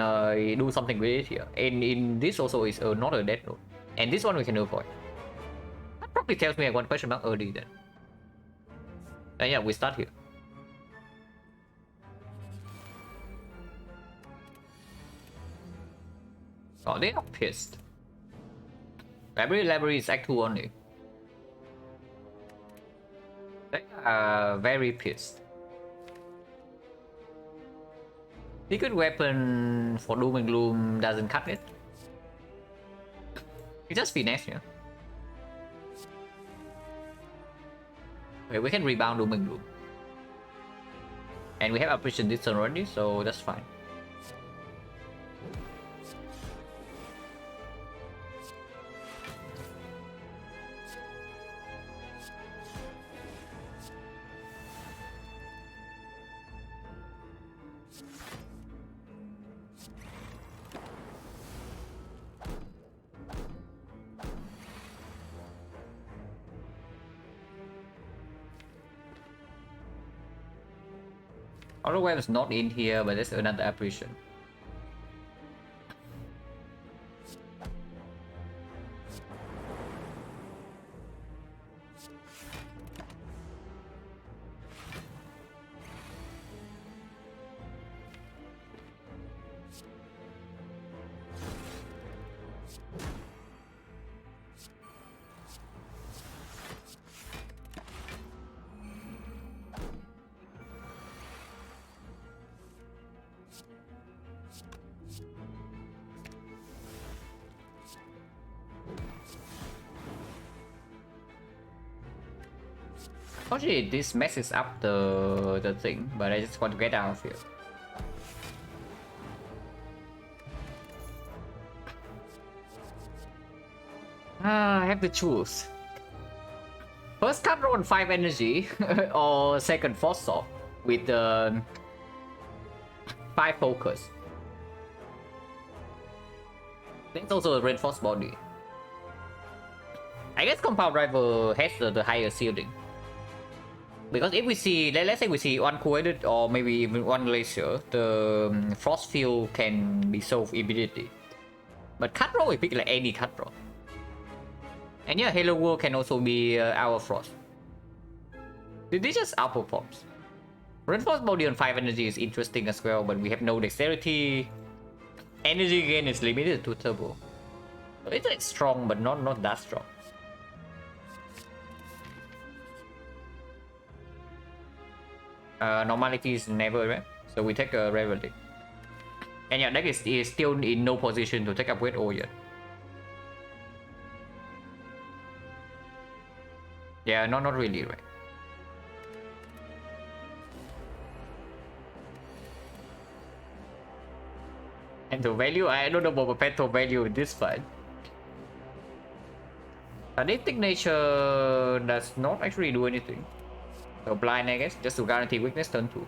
do something with it here. And in this also is not a dead note. And this one we can avoid. That probably tells me I want question mark early then. And yeah, we start here. Oh, they are pissed. Library is Act 2 only. They are very pissed. Secret weapon for Doom and Gloom doesn't cut it. It's just finesse, yeah. Okay, we can rebound Doom and Gloom. And we have Apparition this turn already, so that's fine. Hologram is not in here, but there's another apparition. Actually, this messes up the thing, but I just want to get out of here. I have to choose. First card roll 5 energy or second force sword with 5 focus. That's also a reinforced body. I guess compound rival has the higher shielding. Because if we see, let's say we see one coordinate or maybe even one glacier, the frost field can be solved immediately. But cut roll we pick like any cut roll. And yeah, Halo World can also be our frost. This just outperforms. Reinforced body on 5 energy is interesting as well, but we have no dexterity. Energy gain is limited to turbo. So it's like strong, but not that strong. Normality is never, right? So we take a Reveling. And yeah, deck is still in no position to take upgrade O yet. Yeah, not really, right? And the value, I don't know about petrol value in this fight. Addictive nature does not actually do anything. So blind, I guess, just to guarantee weakness turn 2.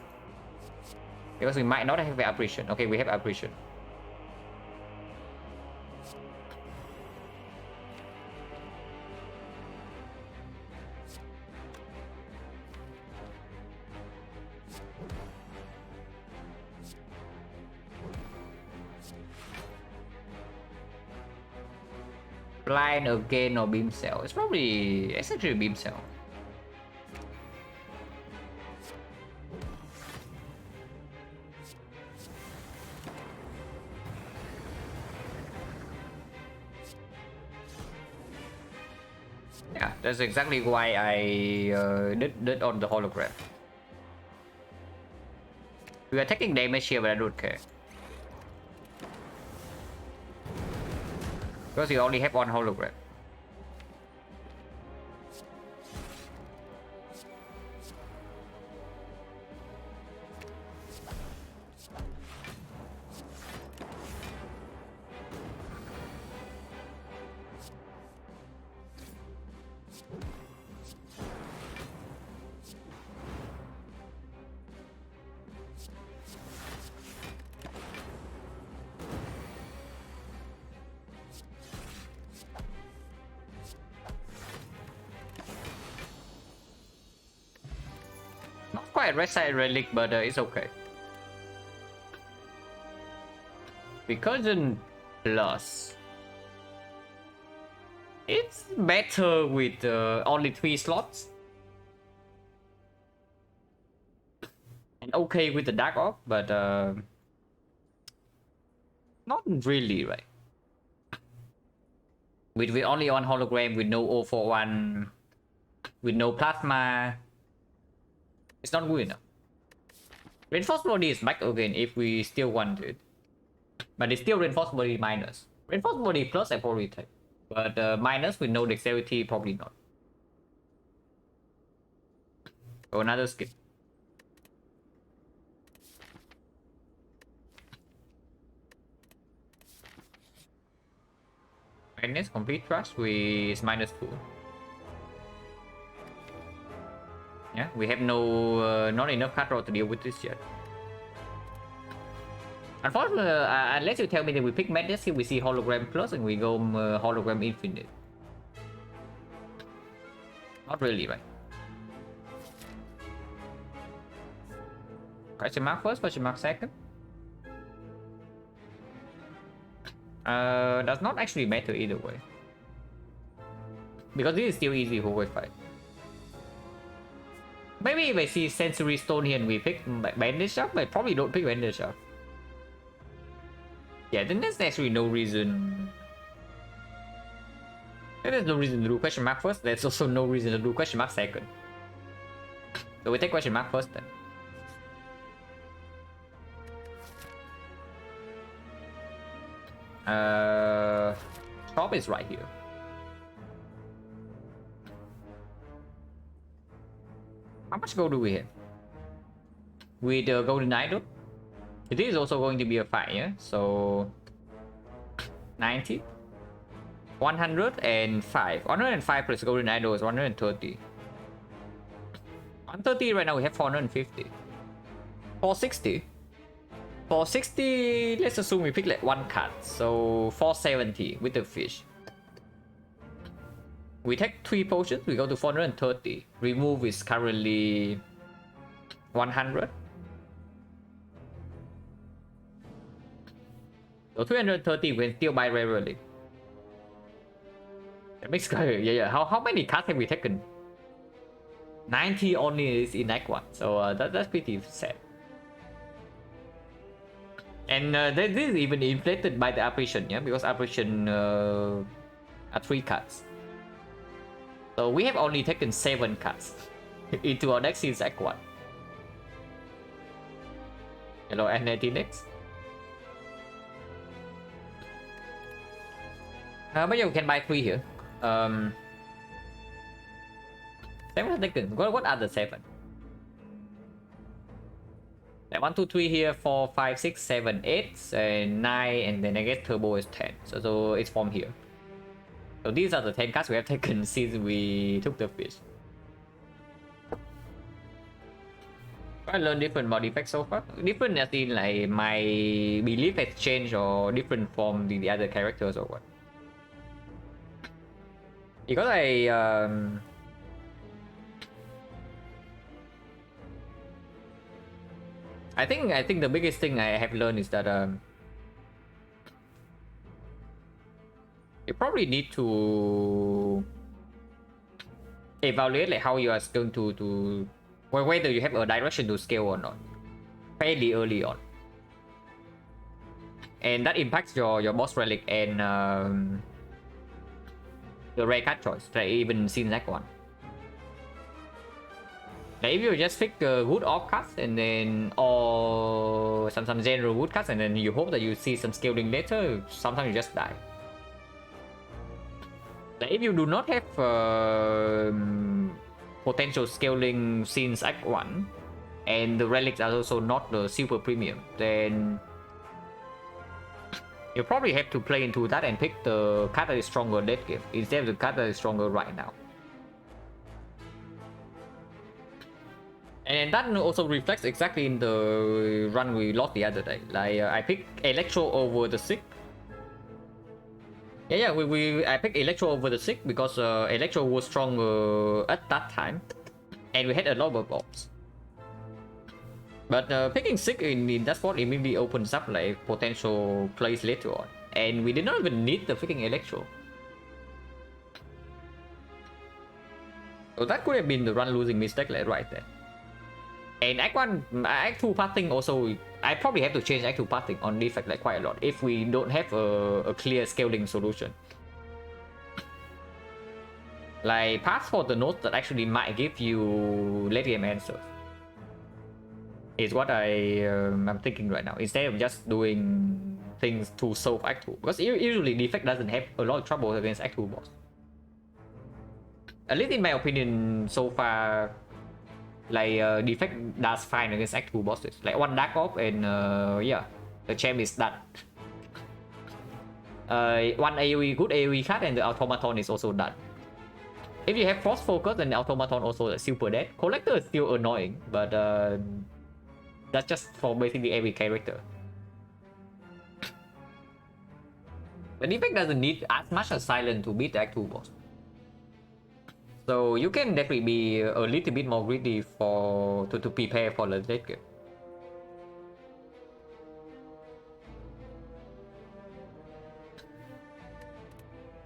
Because we might not have apparition. Okay, we have apparition. Blind again or beam cell. It's actually beam cell. Yeah, that's exactly why I did on the hologram. We are taking damage here, but I don't care. Because you only have one hologram. Not quite red side relic, but it's okay. Recursion plus. It's better with only 3 slots. And okay with the Dark Orb, but not really, right? With only one hologram, with no 041, with no plasma, it's not good enough. Reinforced body is back again if we still want it. But it's still reinforced body minus. Reinforced body plus I probably take. But minus with no dexterity, probably not. Oh, another skip. Madness, complete trust with -2. Yeah, we have no not enough card draw to deal with this yet. Unfortunately, unless you tell me that we pick Madness here, we see hologram plus and we go hologram infinite. Not really, right? Question mark first, question mark second. Does not actually matter either way. Because this is still easy for fight. Maybe if I see Sensory Stone here and we pick Bandage up, I probably don't pick Bandage up. Yeah, then there's actually no reason. There's no reason to do question mark first. There's also no reason to do question mark second. So we take question mark first then. Shop is right here. How much gold do we have? With the golden idol? It is also going to be a fight, yeah? So 90, 105. 105 plus golden idol is 130. 130 right now we have 450. 460. 460, let's assume we pick like one card. So 470 with the fish. We take 3 potions, we go to 430. Remove is currently 100. So 330 we can still buy rarely. That makes good. Yeah. How many cards have we taken? 90 only is in Act 1. So that's pretty sad. And this is even inflated by the apparition, yeah? Because apparition are 3 cards. So we have only taken 7 cards into our deck since Act 1. Hello, N18X. But yeah, we can buy 3 here. 7 are taken. What are the 7? Like 1, 2, 3 here, 4, 5, 6, 7, 8, and 9, and then I guess turbo is 10. So it's from here. So these are the 10 cards we have taken since we took the fish. I learned different mod effects so far. Different as in like my belief has changed or different from the other characters or what. Because I think the biggest thing I have learned is that you probably need to evaluate like how you are going to whether you have a direction to scale or not fairly early on, and that impacts your boss relic and the rare card choice, like even since Act 1. Like if you just pick good orc cards and then or some general wood cards and then you hope that you see some scaling later, sometimes you just die. Like if you do not have potential scaling since Act 1 and the relics are also not the super premium, then you probably have to play into that and pick the card that is stronger late game instead of the card that is stronger right now. And that also reflects exactly in the run we lost the other day. Like I picked Electro over the Sick. Yeah, I picked Electro over the Sick because Electro was stronger at that time, and we had a lot of orbs. But picking Sick in that spot immediately opens up like potential plays later on, and we did not even need the freaking Electro. So that could have been the run losing mistake like right there. And Act 1, Act 2 pathing also, I probably have to change Act 2 pathing on defect like quite a lot if we don't have a clear scaling solution. Like path for the nodes that actually might give you late game answers is what I'm thinking right now, instead of just doing things to solve Act 2. Because usually defect doesn't have a lot of trouble against Act 2 boss. At least in my opinion so far. Like defect does fine against Act 2 bosses. Like one Dark Orb and yeah, the champ is done. One AoE, good AoE card and the automaton is also done. If you have Frost Focus, then the automaton also super dead. Collector is still annoying, but that's just for basically every character. The defect doesn't need as much as Silent to beat the Act 2 boss. So you can definitely be a little bit more greedy to prepare for the late game.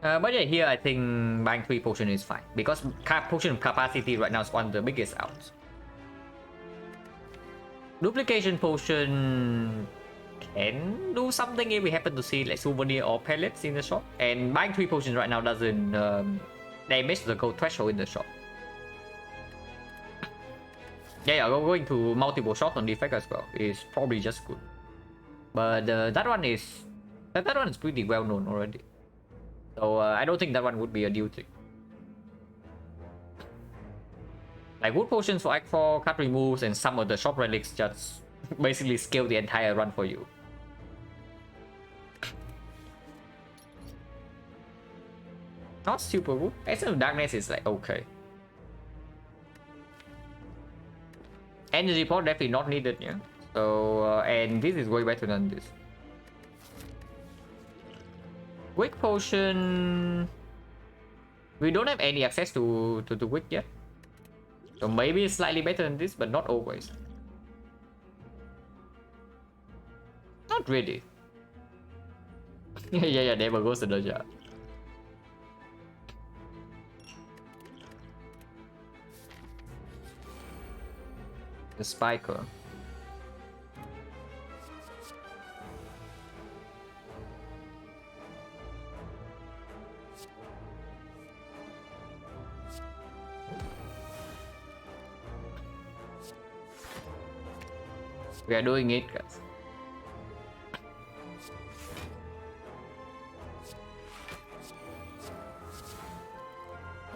But yeah, here I think buying 3 potion is fine because potion capacity right now is one of the biggest outs. Duplication potion can do something if we happen to see like souvenir or pellets in the shop, and buying 3 potions right now doesn't damage the gold threshold in the shop. Yeah, going to multiple shots on defect as well is probably just good, but that one is pretty well known already, so I don't think that one would be a deal thing. Like wood potions for Act 4, card removes, and some of the shop relics just basically scale the entire run for you. Not super good. Essence of Darkness is like okay. Energy pot definitely not needed, yeah. So and this is way better than this. Quick potion. We don't have any access to the quick yet. So maybe it's slightly better than this, but not always. Not really. yeah, never goes to the job. The spiker. We are doing it, guys.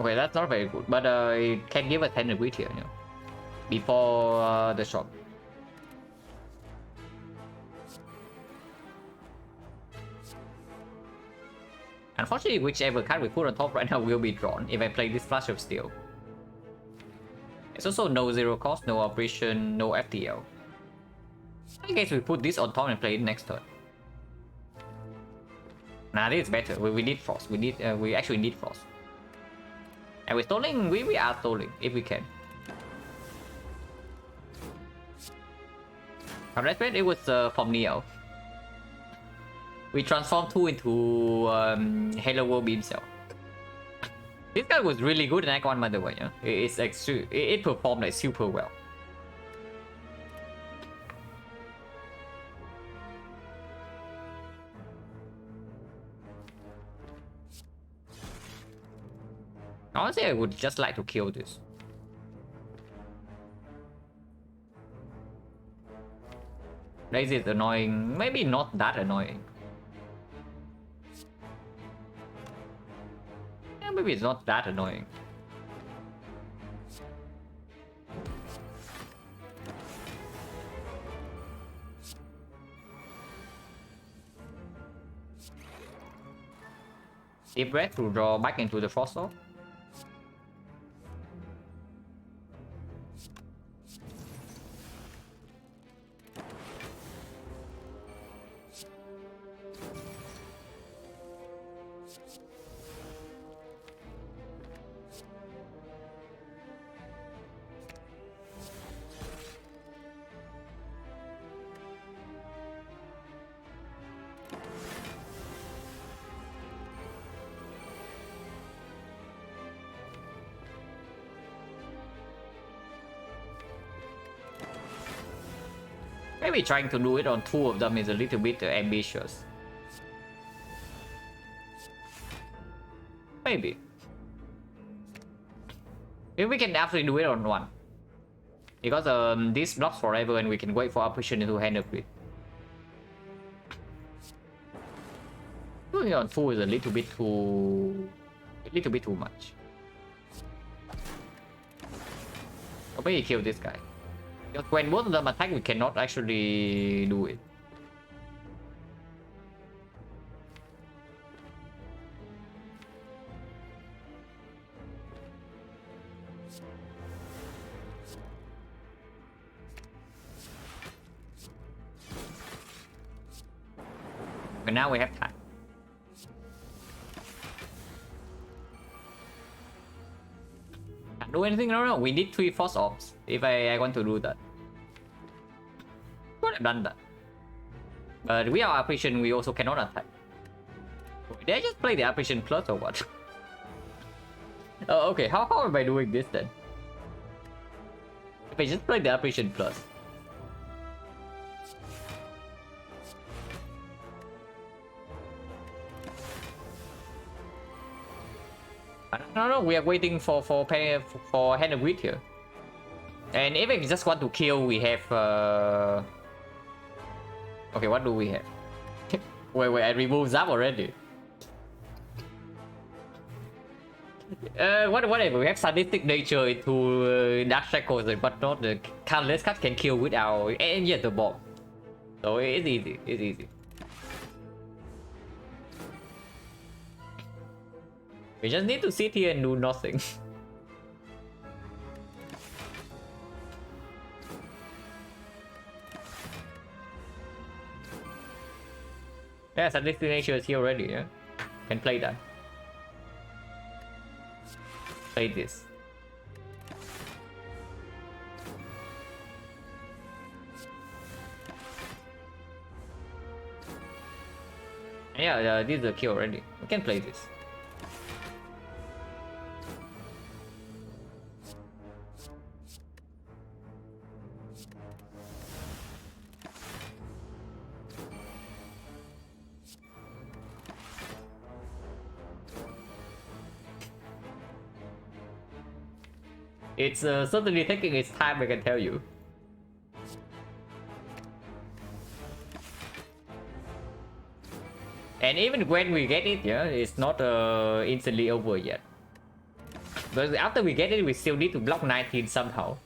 Okay, that's not very good, but it can give us 10 degrees here, you know, before the shop. Unfortunately, whichever card we put on top right now will be drawn if I play this Flash of Steel. It's also no zero cost, no operation, no FTL. I guess we put this on top and play it next turn. Nah, this is better. We need Frost. We actually need Frost. And we're stalling. We are stalling if we can. Red it was from Neo. We transformed 2 into Halo World Beam Cell. This guy was really good in Act 1, by the way. Yeah? It's extreme. It performed like super well. Honestly, I would just like to kill this. Lazy is annoying. Maybe not that annoying. Yeah, maybe it's not that annoying. Deep breath to draw back into the Frost Orb. Maybe trying to do it on 2 of them is a little bit ambitious. Maybe. Maybe we can actually do it on 1. Because this blocks forever and we can wait for opportunity to handle it. Doing it on 2 is a little bit too much. Or maybe kill this guy. Because when both of them attack, we cannot actually do it. But now we have time. Can't do anything, no. We need 3 Frost Orbs if I want to do that. Could have done that. But we are patient, we also cannot attack. Did I just play the Apparition Plus or what? Oh, okay. How am I doing this then? If I just play the Apparition Plus. I don't know. We are waiting for Hand of Wheat here. And if I just want to kill, we have. Okay, what do we have? wait, I removed Zap already. Whatever. We have sadistic nature into Dark Shackles, but not the countless cards can kill without any other bomb. So it's easy. It's easy. We just need to sit here and do nothing. Yeah, sadistic nature is here already. Yeah, can play that. Play this. Yeah, this is a kill already. We can play this. It's certainly taking its time, I can tell you. And even when we get it, yeah, it's not instantly over yet. But after we get it, we still need to block 19 somehow.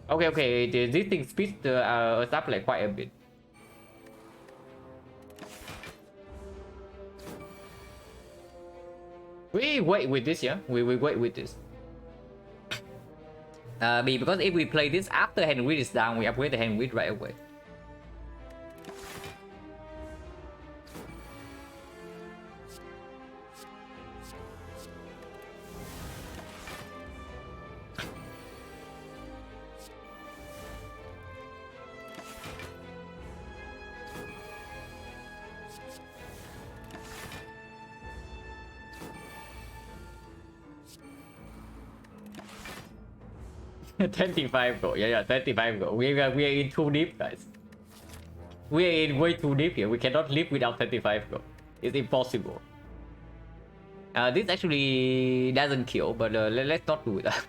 Okay, this thing speeds us up like quite a bit. We wait with this, yeah? We wait with this. Because if we play this after Hand Wheat is down, we upgrade the Hand Wheat right away. $25 gold, yeah, $25 gold. We are in too deep, guys. We are in way too deep here. We cannot live without 35 gold. It's impossible. This actually doesn't kill, but let's not do that.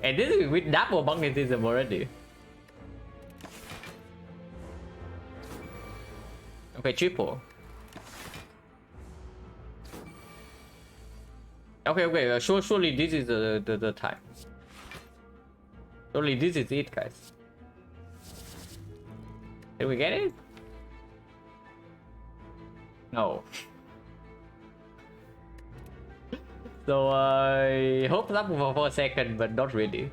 And this is with double magnetism already. Okay, triple. Okay. Surely this is the time. Surely this is it, guys. Did we get it? No. So I hope that for a second, but not really.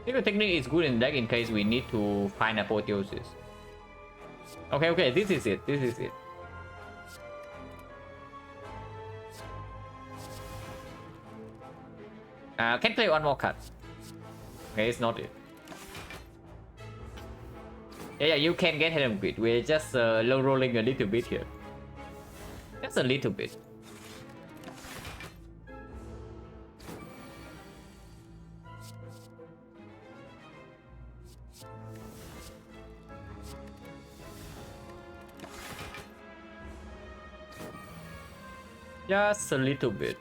Secret technique is good in deck in case we need to find apotheosis. Okay, this is it. Can play one more card. Okay, it's not it. Yeah, you can get Hand of Wheat. We're just low rolling a little bit here. Just a little bit. Just a little bit.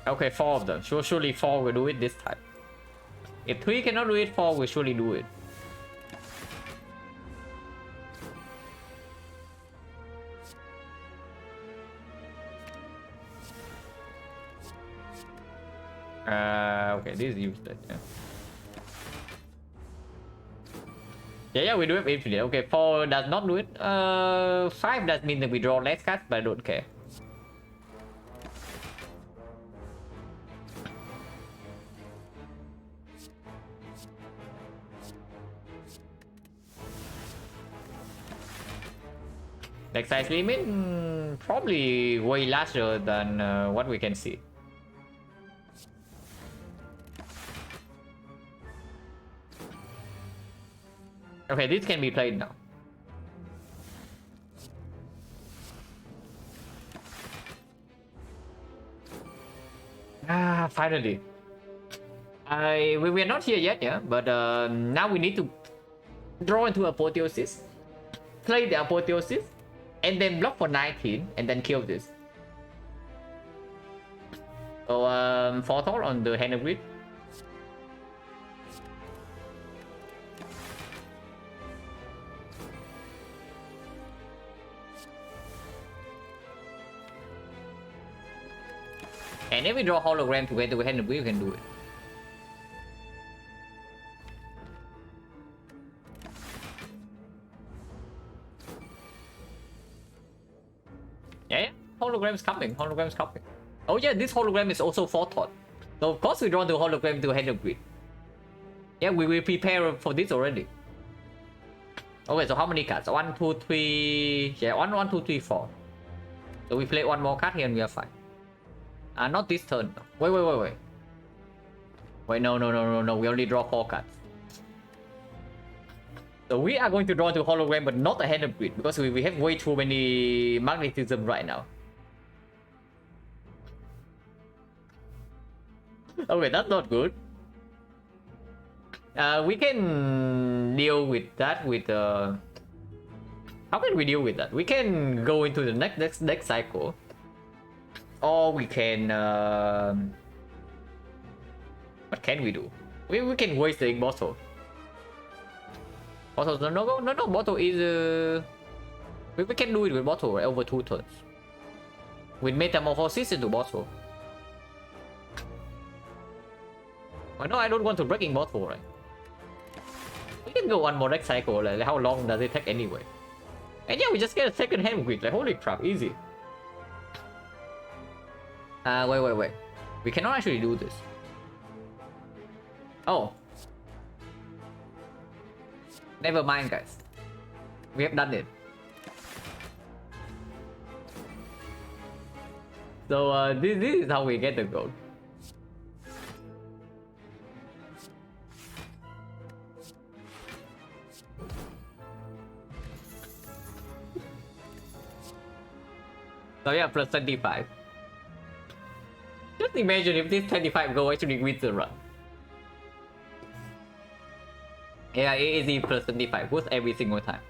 Okay, 4 of them. Surely 4 will do it this time. If 3 cannot do it, 4 will surely do it. Okay, this is useless. Yeah. Yeah, we do have infinite. Okay, 4 does not do it. 5 does mean that we draw less cards, but I don't care. Deck size limit? Probably way larger than what we can see. Okay, this can be played now. Ah, finally. We are not here yet, yeah, but now we need to draw into Apotheosis, play the Apotheosis, and then block for 19, and then kill this. So, Forethought on the hand of grid. And if we draw hologram together with hand of grid, we can do it. Yeah, hologram's coming, hologram's coming. Oh yeah, this hologram is also Forethought. So of course we draw the hologram to hand of grid. Yeah, we will prepare for this already. Okay, so how many cards? 1, 2, 3... Yeah, 1, 2, 3, 4. So we play one more card here and we are fine. Not this turn. Wait. Wait, no. We only draw 4 cards. So we are going to draw to hologram, but not a hand of grid, because we have way too many magnetism right now. Okay, that's not good. We can deal with that with how can we deal with that? We can go into the next cycle, or we can what can we do? We can waste the ink bottle. Bottle, no, bottle is we can do it with bottle, right? Over 2 turns with metamorphosis into bottle. Well, no, I don't want to break ink bottle, right? We can go one more next cycle. Like, how long does it take anyway? And yeah, we just get a second hand grid. Like, holy crap, easy. Wait. We cannot actually do this. Oh. Never mind, guys. We have done it. So, this is how we get the gold. So yeah, plus 25. Just imagine if this 25 go actually wins the run. Yeah, AAZ plus 25 boost every single time.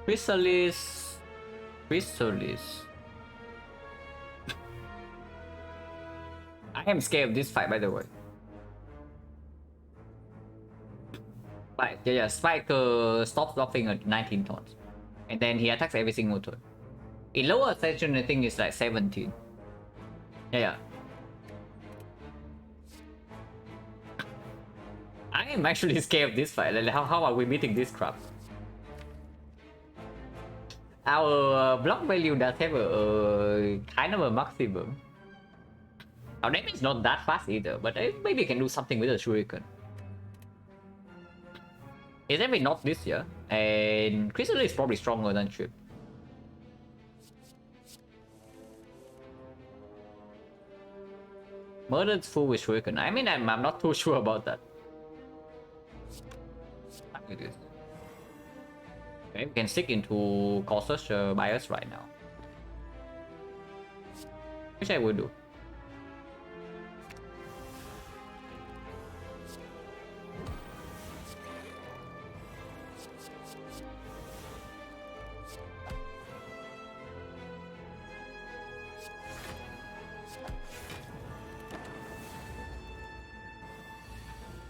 Chrysalis. I am scared of this fight, by the way. Spike, yeah, Spike stops buffing at 19 turns. And then he attacks every single turn. In lower ascension, I think it's like 17. Yeah. I am actually scared of this fight. Like, how are we beating this crap? Our block value does have a kind of a maximum. Our damage is not that fast either, but maybe we can do something with the shuriken. It's definitely not this year, and Crystal is probably stronger than Chip. Murdered full with shuriken. I mean, I'm not too sure about that. It is. Okay, we can stick into Cautious bias right now, which I will do.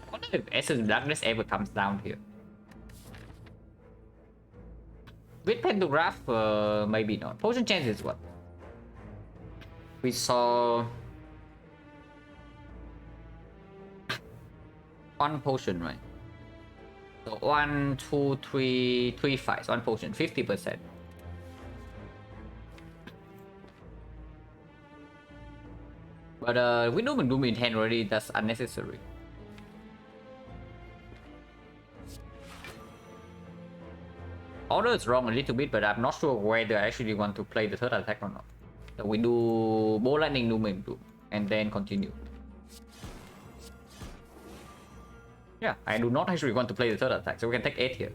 I wonder if Essence of Darkness ever comes down here. With Pantograph, maybe not. Potion Chance is what? We saw One potion, right? So 1, 2, 3, 3 fights. One potion, 50%. But we know Doom in hand already. That's unnecessary. Order is wrong a little bit, but I'm not sure whether I actually want to play the third attack or not. So we do Bow Lightning Doom and Doom, and then continue. Yeah, I do not actually want to play the third attack, so we can take 8 here.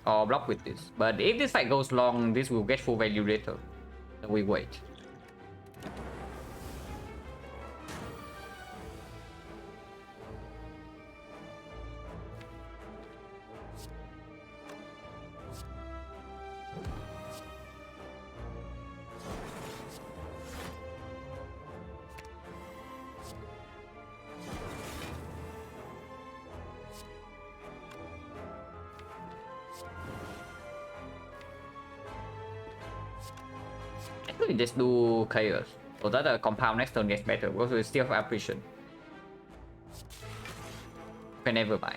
Or block with this. But if this fight goes long, this will get full value later. So we wait. We just do chaos so that the compound next turn gets better because we still have apparition. Can never buy.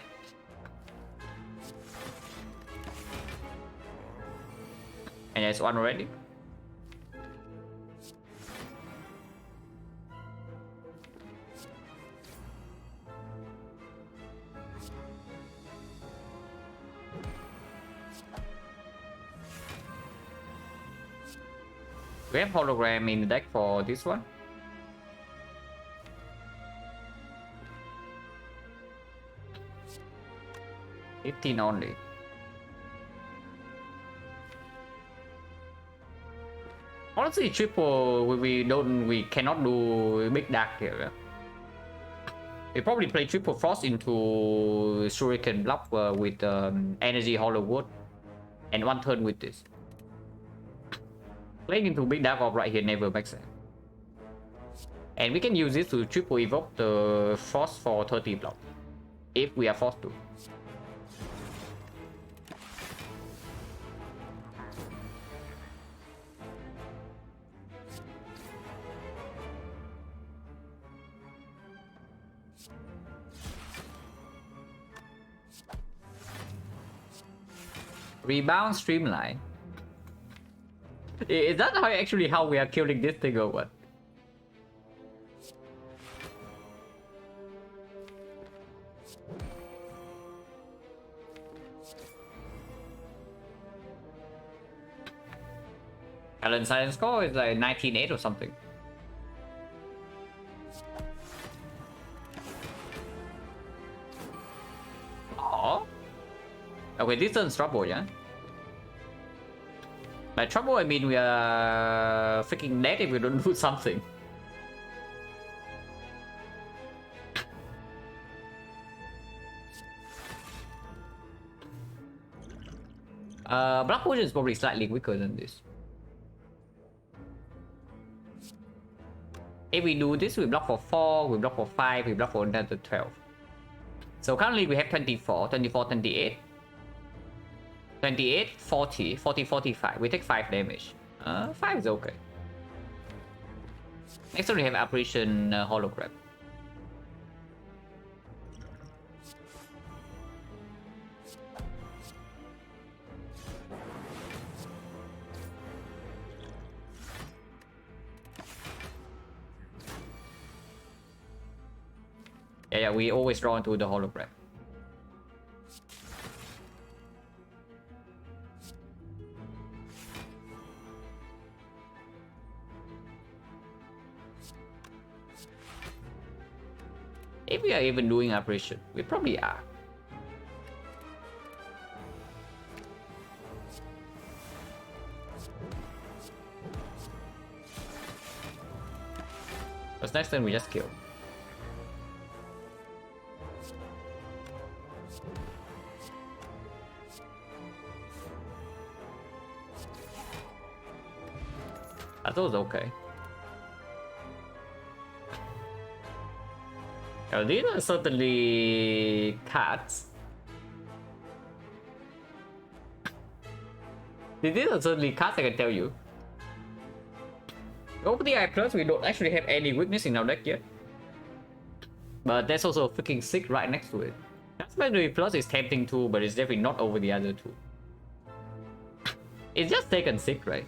And there's one already. We have hologram in the deck for this one. $15 only. Honestly, triple we cannot do big dark here. We probably play triple frost into Shuriken block with energy hollow wood, and one turn with this. Playing into big dark orb right here never makes sense. And we can use this to triple evoke the frost for 30 block if we are forced to. Rebound streamline. Is that how we are killing this thing or what? Silent score is like 19.8 or something. Oh. Okay, this turn's trouble, yeah? By trouble, I mean we are freaking dead if we don't do something. Black Potion is probably slightly weaker than this. If we do this, we block for 4, we block for 5, we block for another 12. So currently we have 24, 24, 28. 28, 40, 40, 45. We take 5 damage. 5 is okay. Next time we have Apparition Hologram. Yeah, we always draw into the hologram. If we are even doing apparition, we probably are. Because next time we just kill. I thought it was okay. Now, these are certainly cards. These are certainly cards, I can tell you. Opening Eye Plus, we don't actually have any weakness in our deck yet. But there's also a freaking sick right next to it. Raspberry Plus is tempting too, but it's definitely not over the other two. It's just taken sick, right?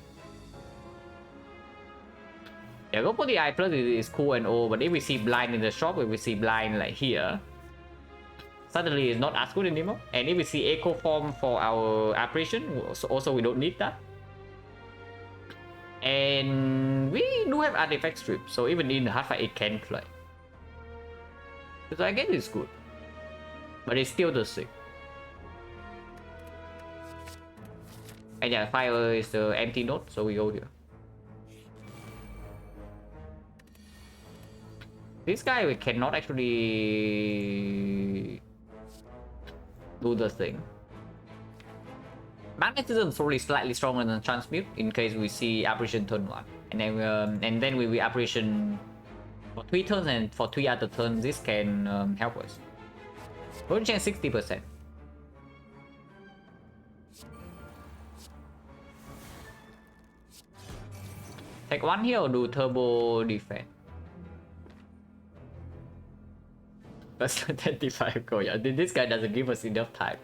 Yeah, go for the I Plus is cool and all, but if we see blind in the shop, if we see blind like here, suddenly it's not as good anymore. And if we see Echo Form for our apparition, also we don't need that. And we do have artifact strip, so even in the hard fight it can play. So I guess it's good. But it's still the sick. And yeah, fire is the empty node, so we go here. This guy we cannot actually do the thing. Magnetism is probably slightly stronger than transmute in case we see apparition turn 1. And then we apparition for 3 turns, and for 3 other turns this can help us. We'll change 60%. Take 1 here or do turbo defense? That's 25 gold. Yeah, this guy doesn't give us enough time.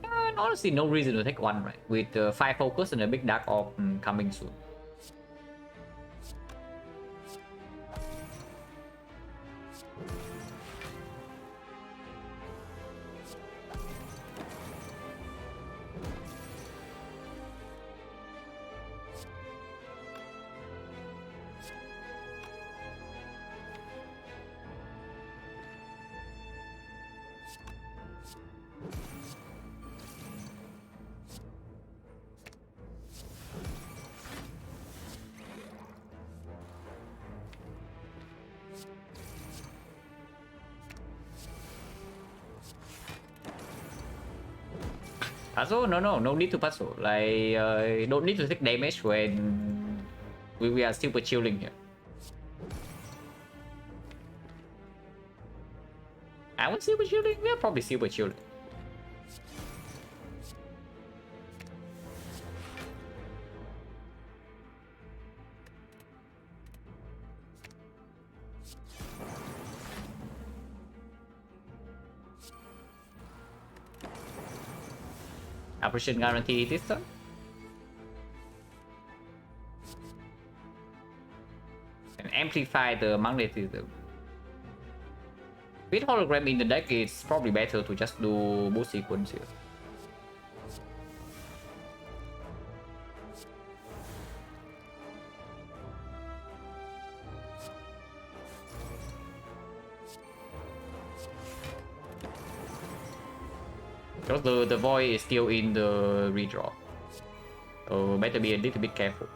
And honestly, no reason to take 1, right? With 5 focus and a big dark orb coming soon. Puzzle? No need to puzzle. Like, don't need to take damage when we are super chilling here. I would super chilling? We are probably super chilling. Apparition guarantee this turn. And amplify the magnetism. With hologram in the deck, it's probably better to just do boost sequence here. Because the void is still in the redraw. So better be a little bit careful.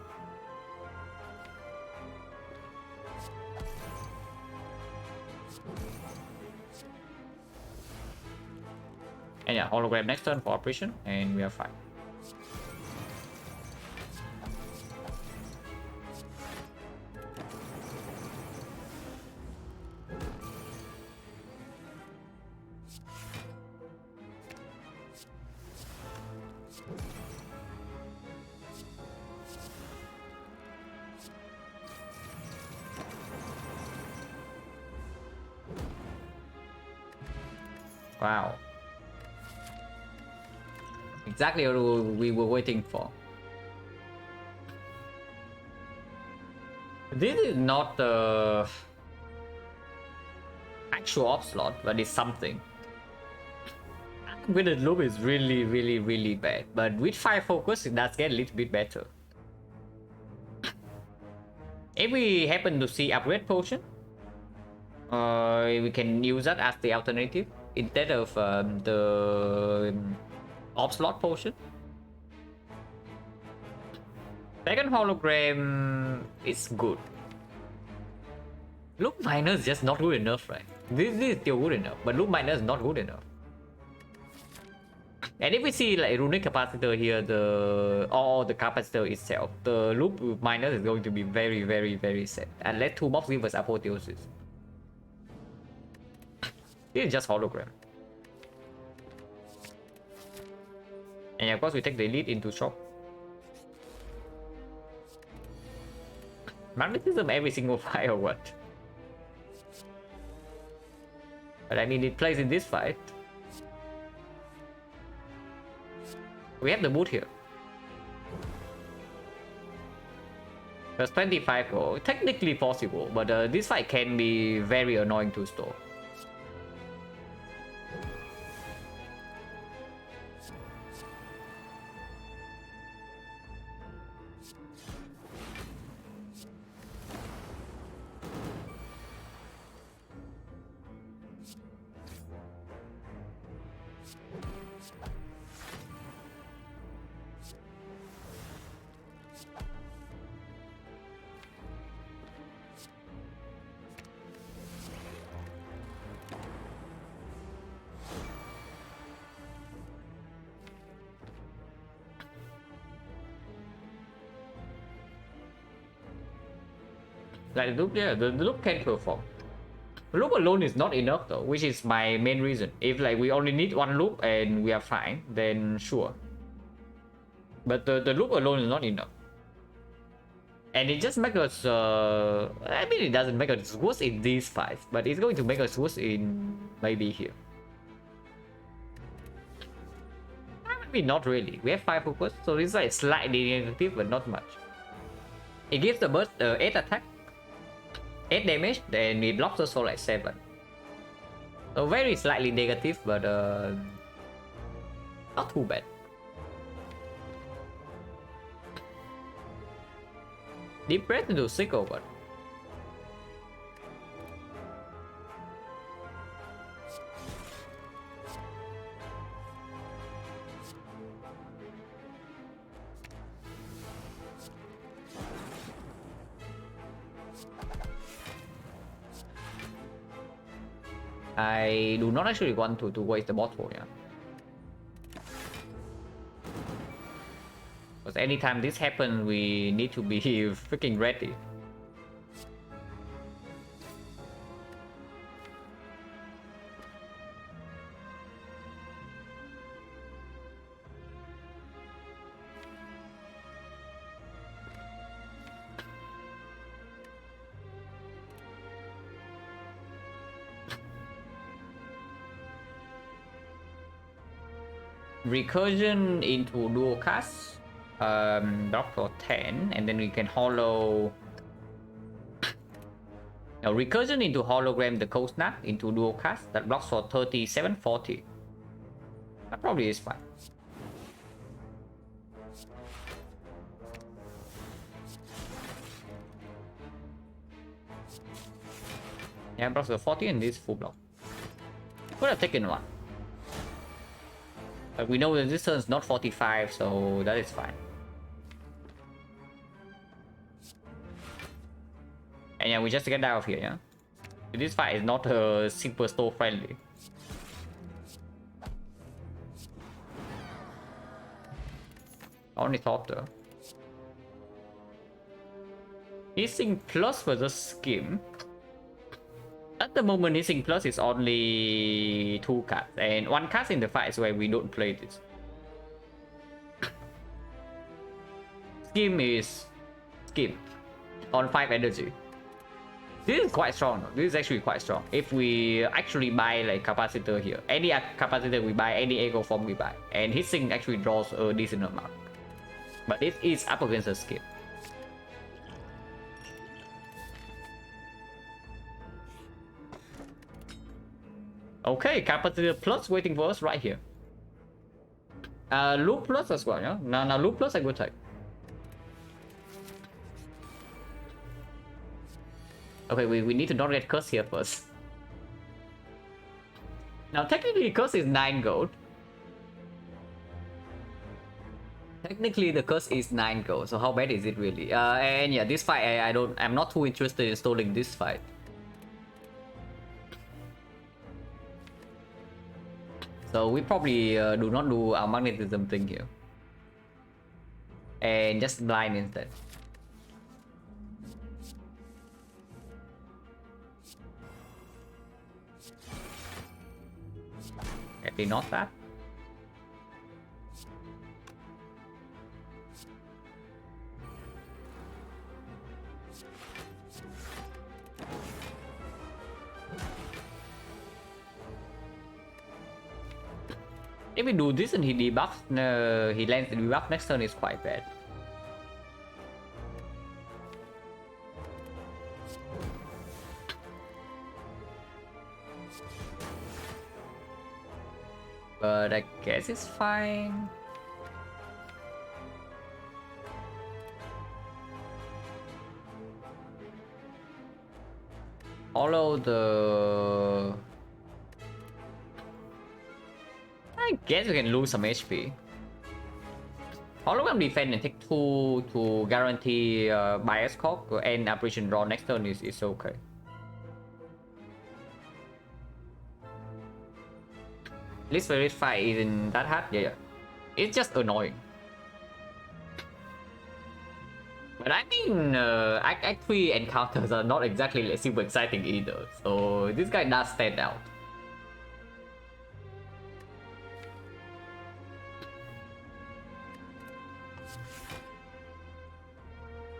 And yeah, hologram next turn for operation, and we are fine. Wow. Exactly what we were waiting for. This is not the actual op slot, but it's something. With the loop is really bad, but with 5 focus it does get a little bit better. If we happen to see upgrade potion, we can use that as the alternative instead of the op slot potion. Second hologram is good. Loop miner is just not good enough, right? This is still good enough, but loop miner is not good enough. And if we see like runic capacitor here, or the capacitor itself, the loop miner is going to be very sad. Unless 2 mobs give us apotheosis. This is just hologram. And of course we take the elite into shop. Magnetism every single fight or what? But I mean, it plays in this fight. We have the boot here. There's 25 gold. Technically possible, but this fight can be very annoying to store. Like the loop, yeah, the loop can perform. Loop alone is not enough though, which is my main reason. If like we only need one loop and we are fine, then sure. But the loop alone is not enough. And it just makes us, I mean, it doesn't make us worse in these fights, but it's going to make us worse in maybe here. I mean, not really. We have 5 focus, so it's like slightly negative, but not much. It gives the burst 8 attack, 8 damage, then it blocks us for like 7. So very slightly negative, but not too bad. Deep breath into 6 over. I do not actually want to waste the bottle, yeah. Because anytime this happens, we need to be freaking ready. Recursion into dual cast, block for 10, and then we can hollow. Now recursion into hologram the cold snap into dual cast that blocks for 37, 40. That probably is fine. Yeah, blocks for 40 and this full block. Could have taken one. But we know the distance is not 45, so that is fine. And yeah, we just get out of here, yeah? This fight is not super store friendly. Only thought though. Hissing plus versus skim. At the moment, Hissing Plus is only 2 cards, and 1 card in the fight is where we don't play this. Skim is Skim on 5 energy. This is quite strong. This is actually quite strong. If we actually buy like capacitor here, any capacitor we buy, any echo form we buy, and Hissing actually draws a decent amount. But it is up against a Skim. Okay, capacitor plus waiting for us right here. Loop plus as well, yeah? Now loop plus I will take. Okay, we need to not get curse here first. Now technically curse is 9 gold. Technically the curse is 9 gold, so how bad is it really? And yeah, this fight I'm not too interested in stalling this fight. So we probably do not do our magnetism thing here. And just blind instead. Actually not that. If we do this and he debuffs, he lands the debuff next turn is quite bad. But I guess it's fine. Follow the... I guess we can lose some HP. Hologram defend and take 2 to guarantee bias cock and apparition draw next turn is okay. At least verify isn't that hard. Yeah. It's just annoying. But I mean, Act 3 encounters are not exactly like, super exciting either. So this guy does stand out.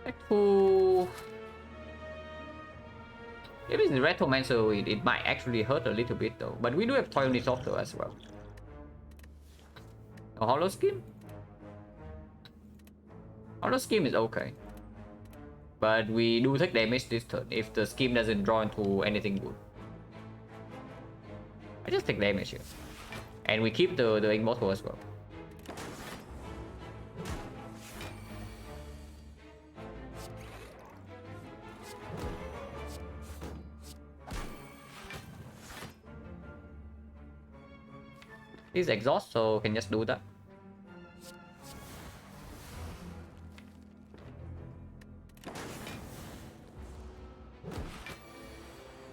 Act 2... If it's Retromancer, it might actually hurt a little bit though. But we do have Toy Ornithopter as well. A Hollow Skin? Hollow Skin is okay. But we do take damage this turn if the scheme doesn't draw into anything good. I just take damage here. And we keep the Immortal as well. He's exhaust, so can just do that.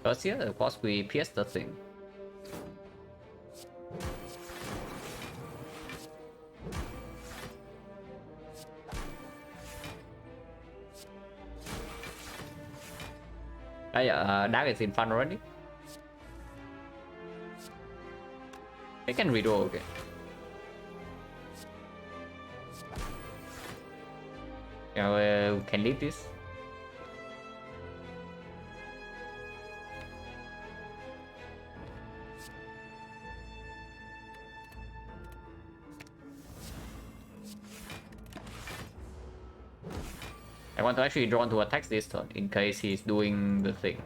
First here, of course, we pierce the thing. Yeah, Dark is in fun already. They can redo again. Yeah, we can leave this. I want to actually draw to attacks this turn in case he's doing the thing.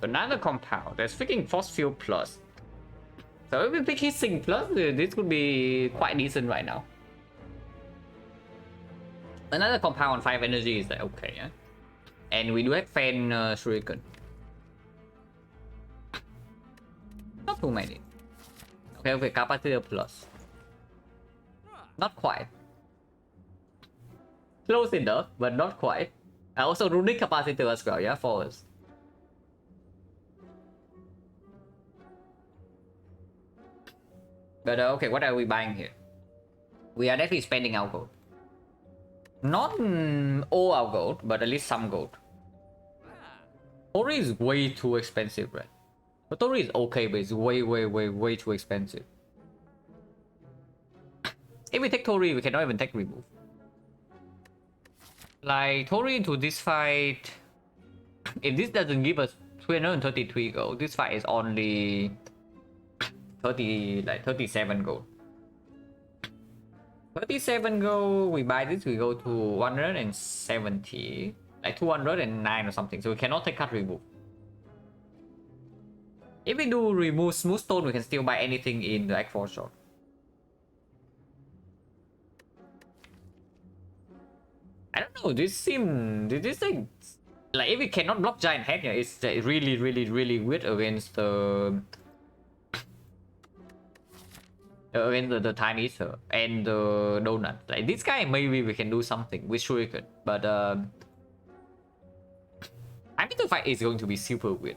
Another compound. There's freaking Force Field Plus. So if we pick his Sync Plus, this could be quite decent right now. Another compound on 5 energy is like okay, yeah? And we do have Fan Shuriken. Not too many. Okay, Capacitor Plus. Not quite. Close enough, but not quite. Also Runic Capacitor as well, yeah, for us. But okay, what are we buying here? We are definitely spending our gold. Not all our gold, but at least some gold. Tori is way too expensive, right? But Tori is okay, but it's way too expensive. If we take Tori, we cannot even take remove. Like, Tori into this fight... If this doesn't give us 333 gold, this fight is only... 37 gold. 37 gold, we buy this, we go to 170, like 209 or something, so we cannot take cut remove. If we do remove Smooth Stone, we can still buy anything in the Act 4 shop. I don't know, this thing, like if we cannot block Giant Head, yeah, it's really weird against the... against the Time Eater and the Donut. Like this guy, maybe we can do something with Shuriken, but Time Eater fight is going to be super weird.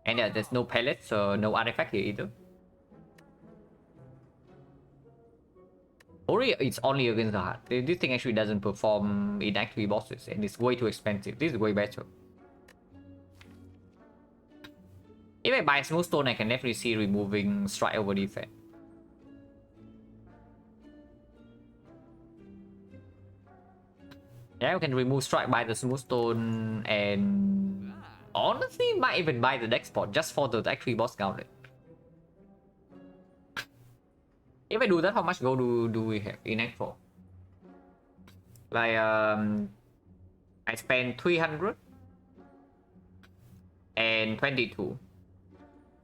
And yeah, there's no pellets, so no artifact here either. Only it's only against the heart. This thing actually doesn't perform in actually bosses, and it's way too expensive. This is way better. If I buy Smooth Stone, I can definitely see removing strike over defense. Yeah, we can remove strike by the Smooth Stone, and honestly, might even buy the deck spot just for the actually boss gauntlet. If I do that, how much gold do we have in Act 4? Like, I spent 300 and 22.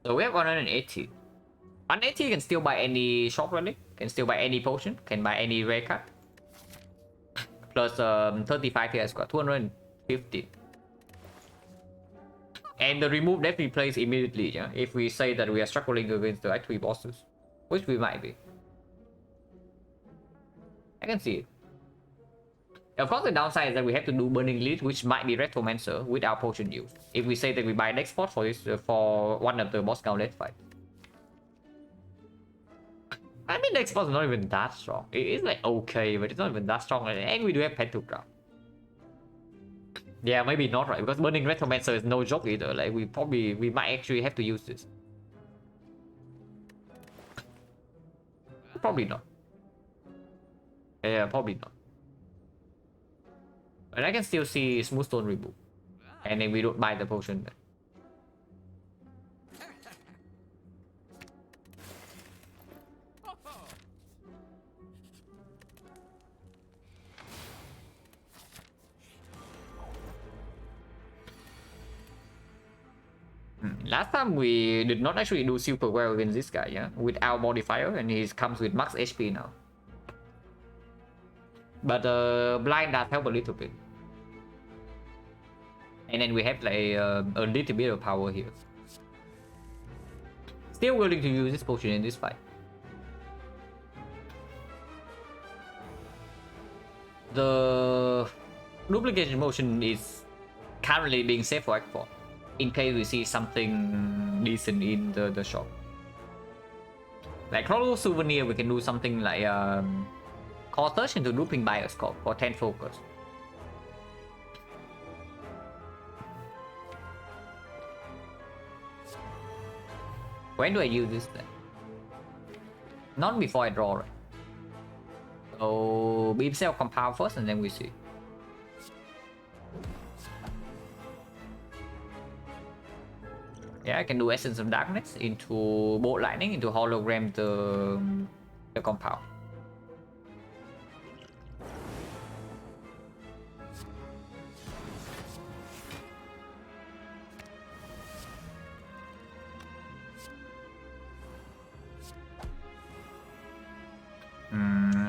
So we have 180. 180 can still buy any shop relic, can still buy any potion, can buy any rare card. Plus 35 here, got 250. And the remove definitely plays immediately, yeah? If we say that we are struggling against the Act 3 bosses, which we might be. I can see it. Of course, the downside is that we have to do Burning Lead, which might be Retromancer without potion use. If we say that we buy next spot for this for one of the boss gauntlet fight. I mean, next spot is not even that strong. It's like okay, but it's not even that strong. And we do have Pentagram. Yeah, maybe not, right? Because Burning Retromancer is no joke either. Like we might actually have to use this. Probably not. Yeah, probably not. But I can still see Smooth Stone remove. And then we don't buy the potion then. Last time we did not actually do super well against this guy, yeah? With our modifier, and he comes with max HP now. But blind does help a little bit. And then we have like a little bit of power here. Still willing to use this potion in this fight. The duplication motion is currently being saved for Act 4. In case we see something decent in the shop. Like Chrono Souvenir, we can do something like call search into looping bioscope for 10 focus. When do I use this then? Not before I draw, right? So beam cell compound first and then we see. Yeah, I can do Essence of Darkness into Bolt Lightning, into Hologram the compound.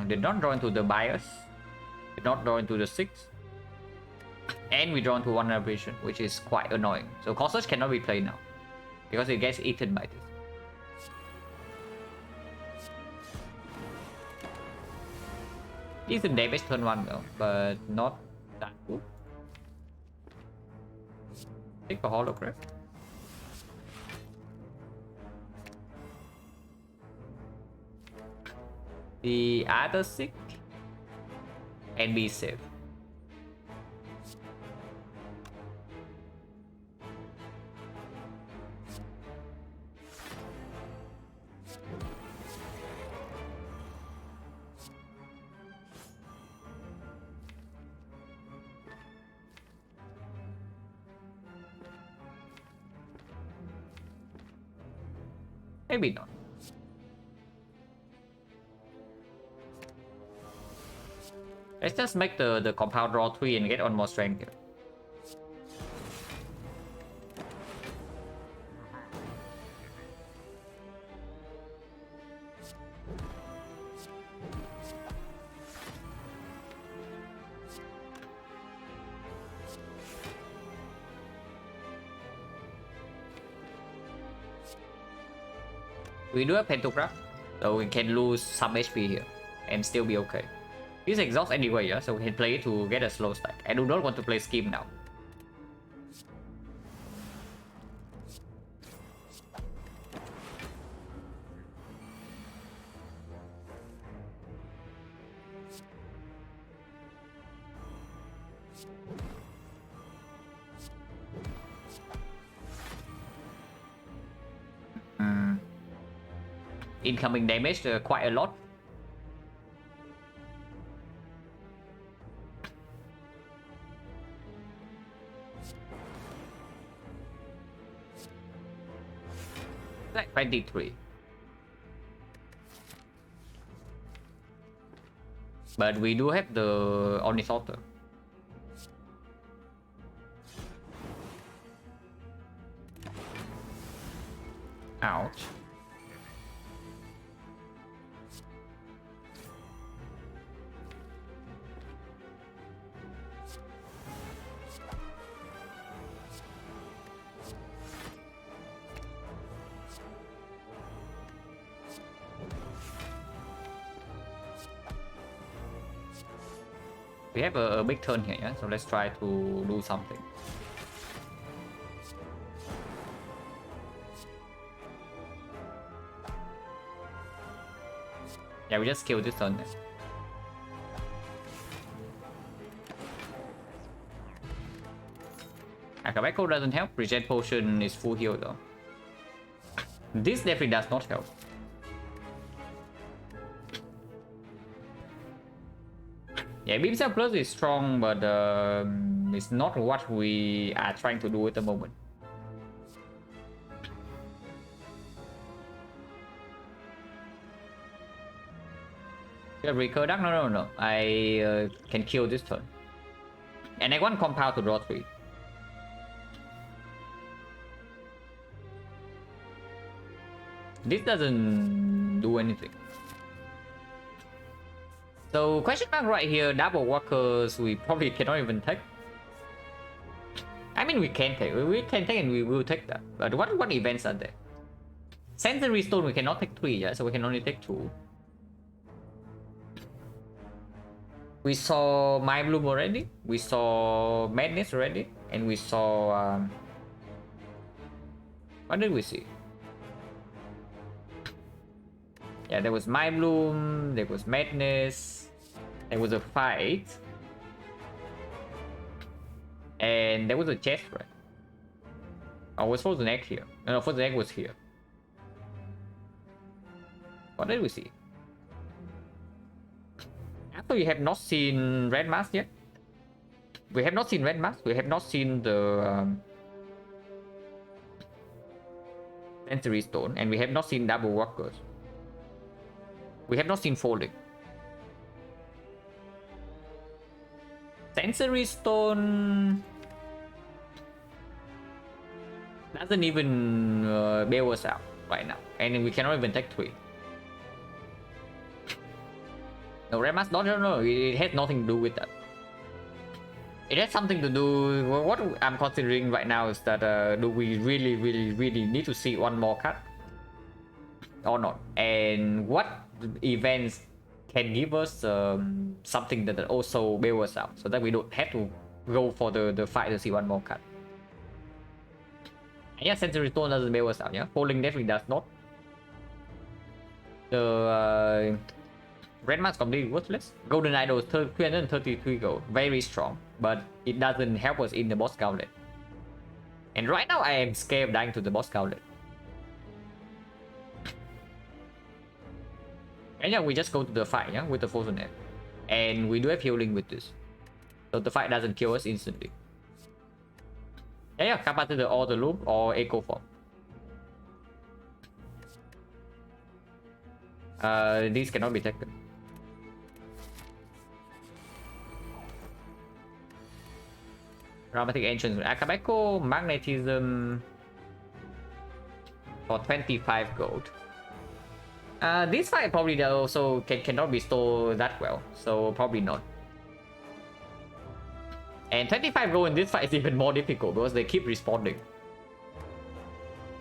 Did not draw into the bias. Did not draw into the 6. And we draw into one aberration, which is quite annoying. So Call Search cannot be played now. Because it gets eaten by this. Decent damage turn 1 though, but not that good. Take a hologram. The other 6 and be safe. Maybe not. Let's just make the compound draw 3 and get on more strength here. We do have Pentagram, so we can lose some HP here and still be okay. He's exhaust anyway, yeah, so we can play to get a slow stack. I do not want to play Scheme now. incoming damage quite a lot. Like 23. But we do have the Ornithopter. Ouch. We have a big turn here, yeah? So let's try to do something. Yeah, we just kill this turn. Akabeko doesn't help. Regen potion is full heal though. This definitely does not help. Yeah, Beam Cell Plus is strong, but it's not what we are trying to do at the moment. Recur Duck? No. I can kill this turn. And I want Compound to draw 3. This doesn't do anything. So question mark right here, double walkers we probably cannot even take. I mean we can take, and we will take that. But what events are there? Sensory Stone we cannot take 3, yeah, so we can only take 2. We saw Mind Bloom already, we saw Madness already, and we saw what did we see? Yeah, there was Mind Bloom, there was Madness, there was a fight, and there was a chest, right? Oh, was Frozen Egg here? No, Frozen Egg was here. What did we see? After we have not seen Red Mask yet. We have not seen Red Mask, we have not seen the Sensory Stone, and we have not seen Double Walkers. We have not seen Folding. Sensory Stone doesn't even bail us out right now, and we cannot even take 3. No, Red Mask, no, it has nothing to do with that. It has something to do. What I'm considering right now is that do we really need to see one more cut or not, and what events can give us something that also bail us out, so that we don't have to go for the fight to see one more cut. And yeah, Sensory Stone doesn't bail us out, yeah. Falling definitely does not. The Red Mask completely worthless. Golden Idol is 333 gold, very strong, but it doesn't help us in the boss gauntlet. And right now I am scared of dying to the boss gauntlet. And yeah, we just go to the fight, yeah, with the Frozen Egg. And we do have healing with this, so the fight doesn't kill us instantly. Yeah, come back to the Order Loop or Echo Form. These cannot be taken. Dramatic Entrance, Akabeko, Magnetism for 25 gold. This fight probably also cannot be stored that well, so probably not. And 25 gold in this fight is even more difficult because they keep responding.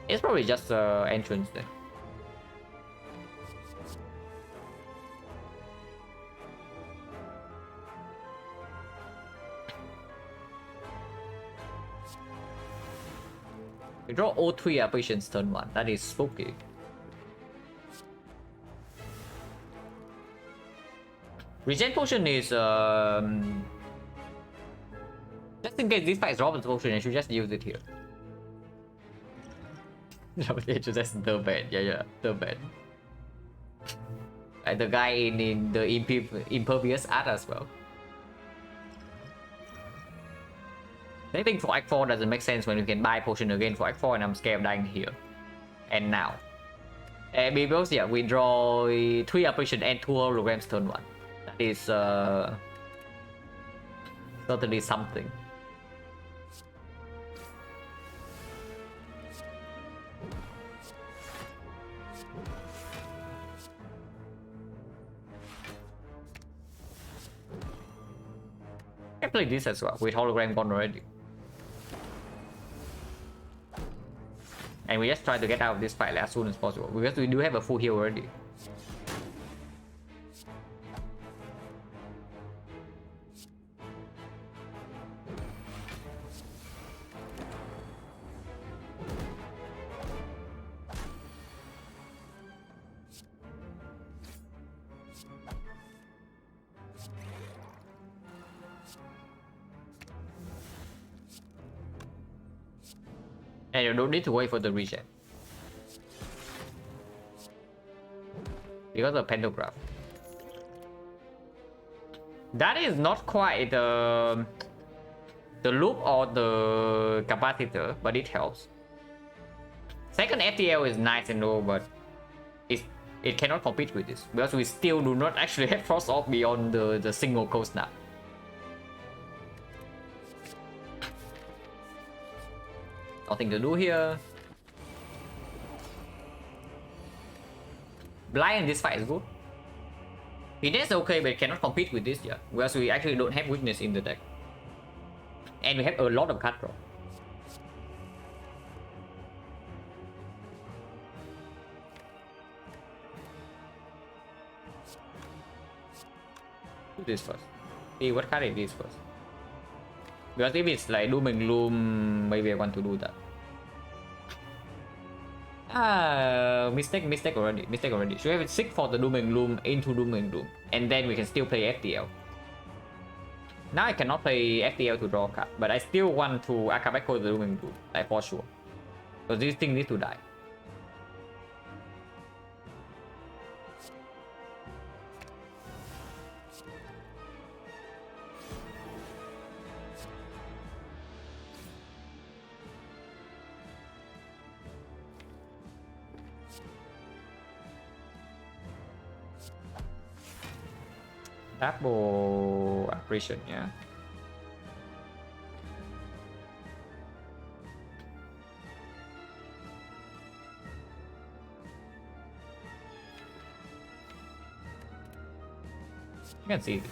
It's probably just entrance then. We draw all 3 apparitions turn 1. That is spooky. Regen potion is just in case this fight is Robin's potion, I should just use it here. That's the bad. Yeah, the bad. Like the guy in the impervious art as well. I think for Act 4 doesn't make sense when you can buy potion again for Act 4 and I'm scared of dying here. And now. Because yeah, we draw 3 apparition and 2 holograms turn 1. That is certainly something. I can play this as well with hologram gone already. And we just try to get out of this fight as soon as possible because we do have a full heal already. And you don't need to wait for the regen. Because of pantograph. That is not quite the loop or the capacitor, but it helps. Second FTL is nice and all, but it cannot compete with this because we still do not actually have frost off beyond the single cold snap. Nothing to do here. Blind in this fight is good. It is okay, but it cannot compete with this yet because we actually don't have weakness in the deck. And we have a lot of card draw. Do this first. See what card it is first. Because if it's like Doom and Gloom, maybe I want to do that. Mistake already. Should we have it 6 for the Doom and Gloom into Doom and Gloom, and then we can still play FTL. Now I cannot play FTL to draw a card, but I still want to Akabeko the Doom and Gloom, like for sure. Because this thing needs to die. Double apparition, yeah. You can see this.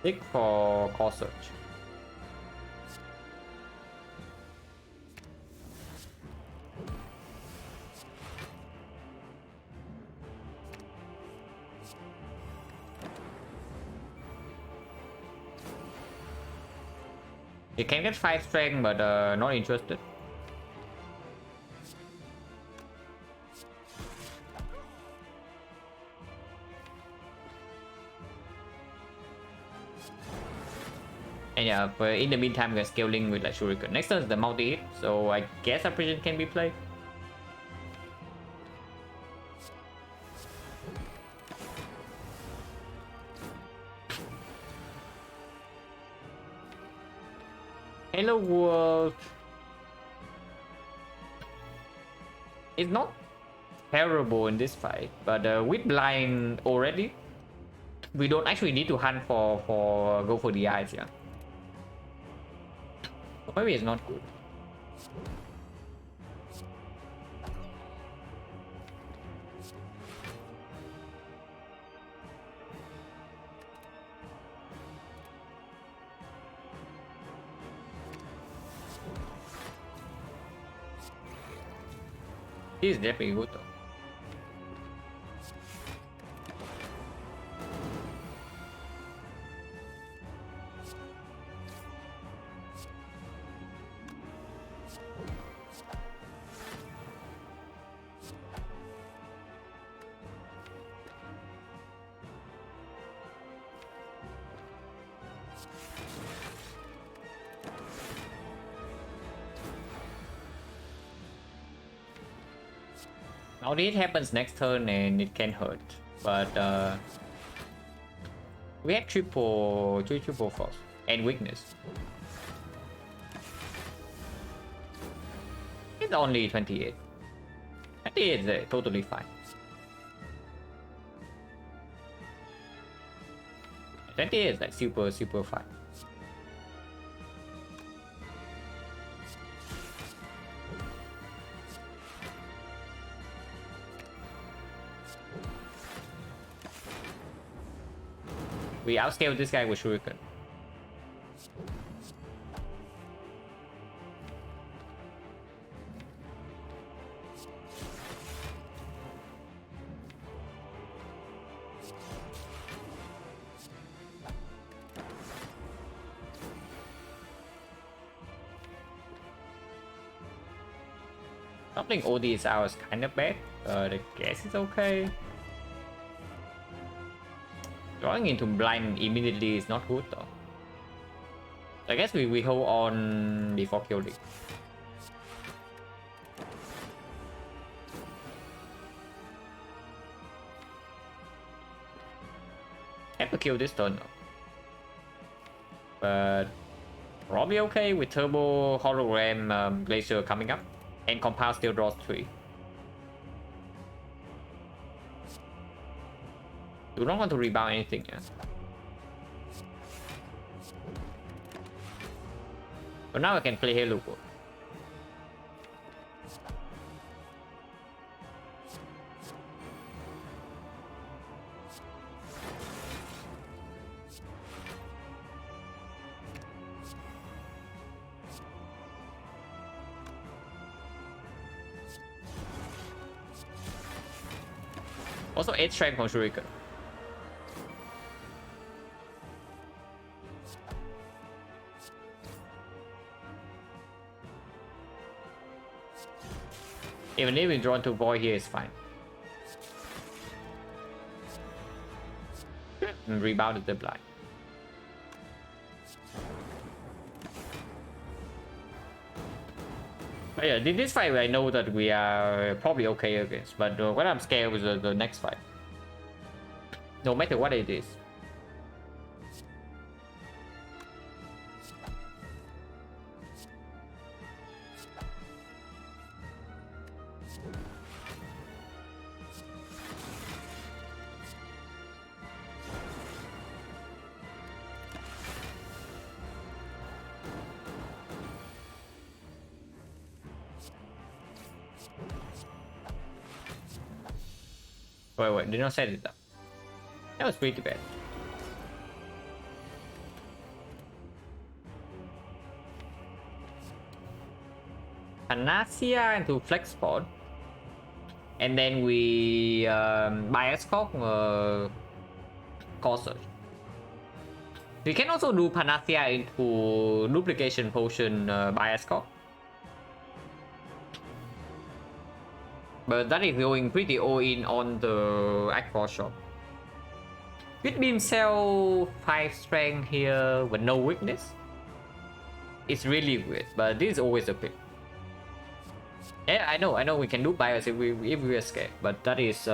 Pick for call search. You can get 5 strength, but not interested. And yeah, but in the meantime, we're scaling with like Shuriken. Next turn is the multi-hit, so I guess Apparition can be played. Hello world. It's not terrible in this fight, but with blind already, we don't actually need to hunt for go for the eyes, yeah. Maybe it's not good. This is definitely good though. Now this happens next turn and it can hurt, but we have triple force and weakness. It's only 28. 28 is totally fine. 28 is like super fine. We outscale this guy with Shuriken. Something OD is ours kind of bad, but I guess it's okay. Drawing into blind immediately is not good though. I guess we hold on before killing. Have to kill this turn though. But probably okay with turbo hologram glacier coming up, and compound still draws 3. Do not want to rebound anything, yeah. But now I can play Halo. Also 8 strength from Shuriken. Even if we draw to void here is fine. And rebounded the blind. But yeah, in this fight I know that we are probably okay against, but when I'm scared with the next fight. No matter what it is. Wait, did not set it up. That was pretty bad. Panacea into flex pod. And then we bias cock core surge. We can also do Panacea into duplication potion bias cock. But that is going pretty all in on the Aqua shop. With beam cell 5 strength here with no weakness. It's really weird, but this is always a pick. Yeah, I know we can do bias if we are scared, but that is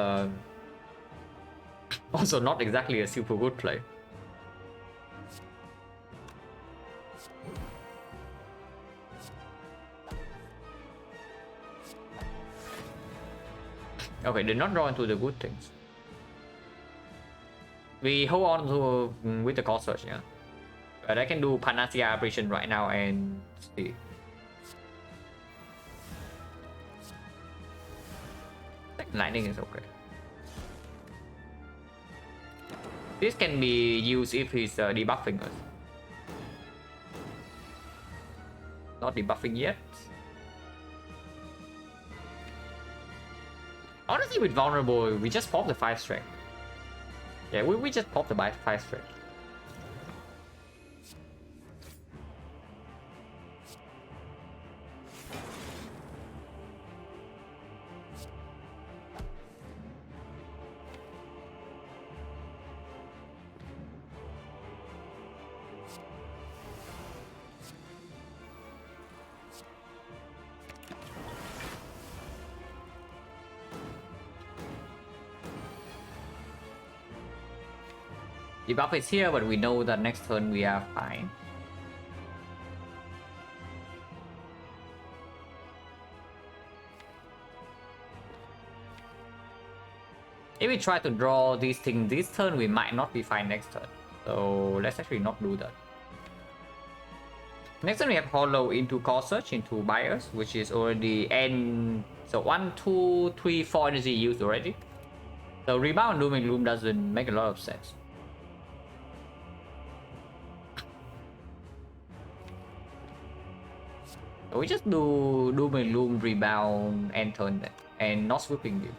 also not exactly a super good play. Okay, did not draw into the good things. We hold on to with the core search, yeah. But I can do Panacea operation right now and see. Lightning is okay. This can be used if he's debuffing us. Not debuffing yet. Honestly, with vulnerable, we just pop the 5 strength. Yeah, we just pop the 5 strength. Debuff is here, but we know that next turn we are fine. If we try to draw these things this turn, we might not be fine next turn. So let's actually not do that. Next turn we have Hollow into Core Search into Buyers, which is already end. So 1, 2, 3, 4 energy used already. So Rebound Doom and Gloom doesn't make a lot of sense. So we just do Doom and Gloom, Rebound, and turn that, and not swooping you.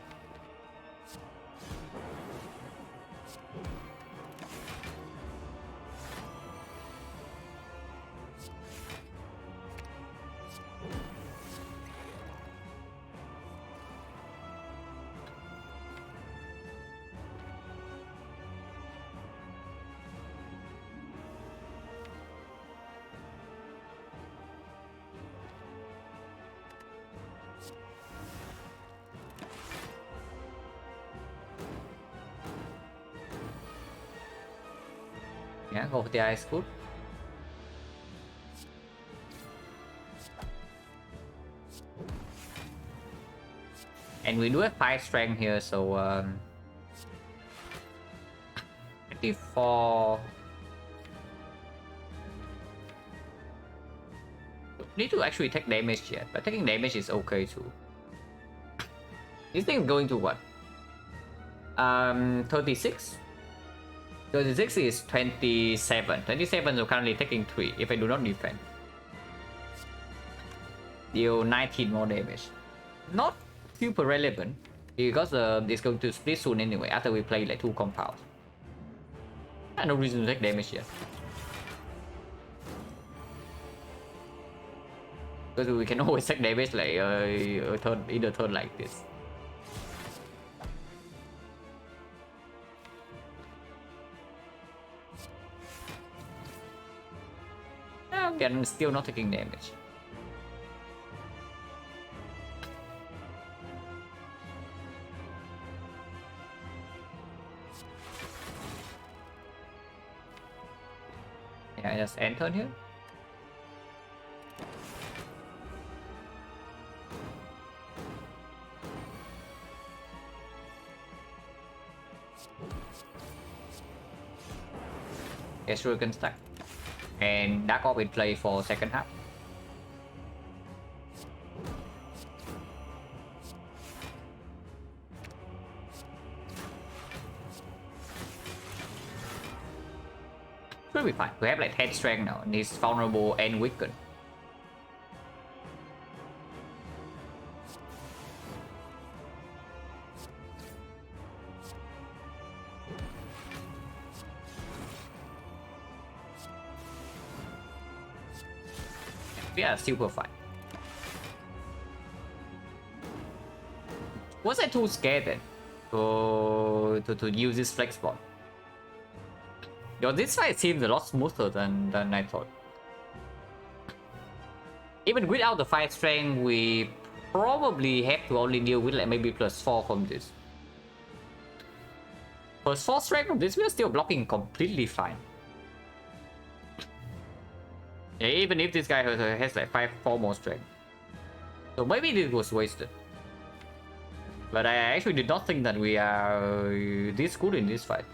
Yeah, go for the Ice Scoop. And we do have 5 strength here, so 24. Need to actually take damage yet, but taking damage is okay too. This thing is going to what? 36? 36 is 27. 27 is currently taking 3 if I do not defend. Deal 19 more damage. Not super relevant because it's going to split soon anyway after we play like 2 compounds. No reason to take damage yet. Because we can always take damage like a turn, in a turn like this. I'm still not taking damage. Yeah, I just end turn here. Yes, we can stack. And Dark Orb will play for second half. Should be fine. We have like 10 strength now, and he's vulnerable and weakened. We are super fine. Was I too scared then to use this flex bot? Yo, this fight seems a lot smoother than I thought. Even without the 5 strength, we probably have to only deal with like maybe +4 from this. +4 strength from this, we are still blocking completely fine. Yeah, even if this guy has like 4 more strength. So maybe this was wasted. But I actually did not think that we are this good in this fight.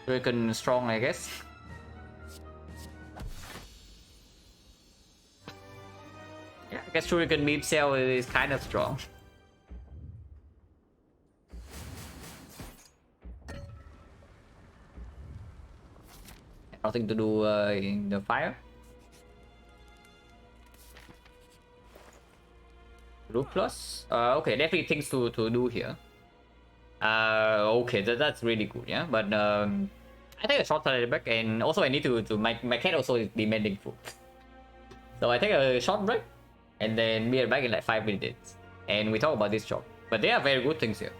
Shuriken strong, I guess. Yeah, I guess Shuriken mid cell is kind of strong. Nothing to do in the fire. Blue plus. Okay, definitely things to do here. Okay, that's really good, yeah. But I take a short salad break, and also I need to my cat also is demanding food. So I take a short break, and then we are back in like 5 minutes, and we talk about this job. But they are very good things here.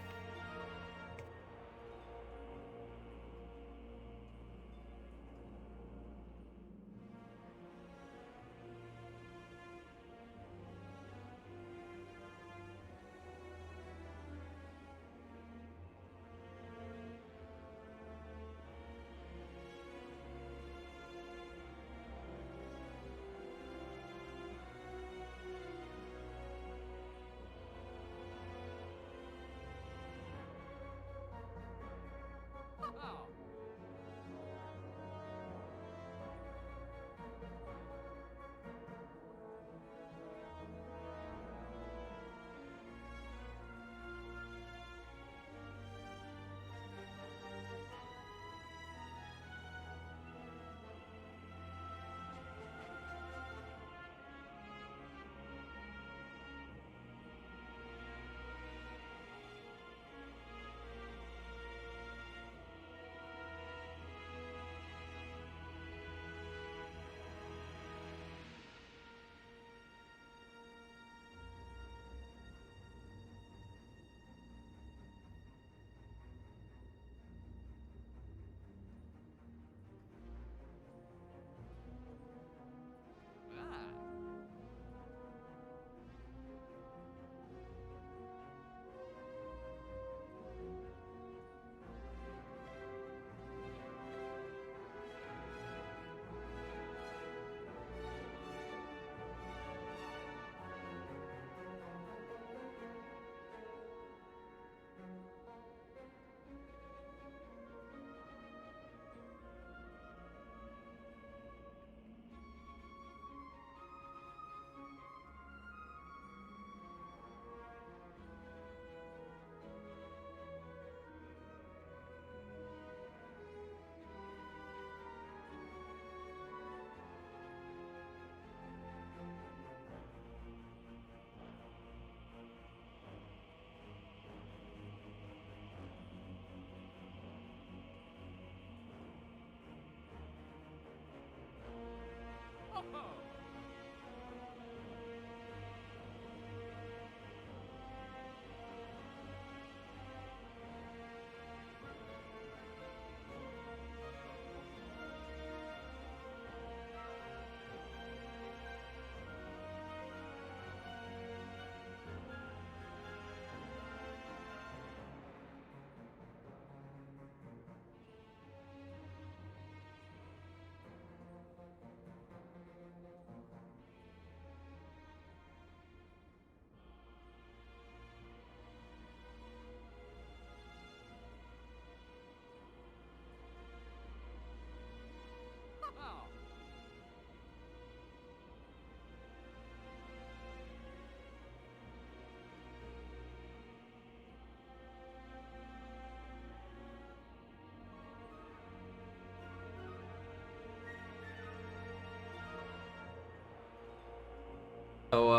So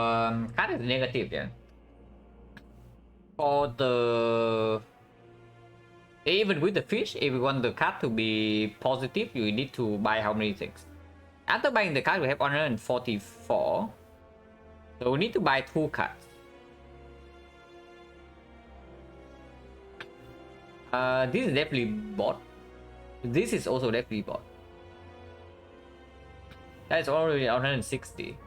card is negative, yeah. For the even with the fish, if we want the card to be positive, you need to buy how many things? After buying the card, we have 144. So we need to buy 2 cards. This is definitely bought. This is also definitely bought. That is already 160.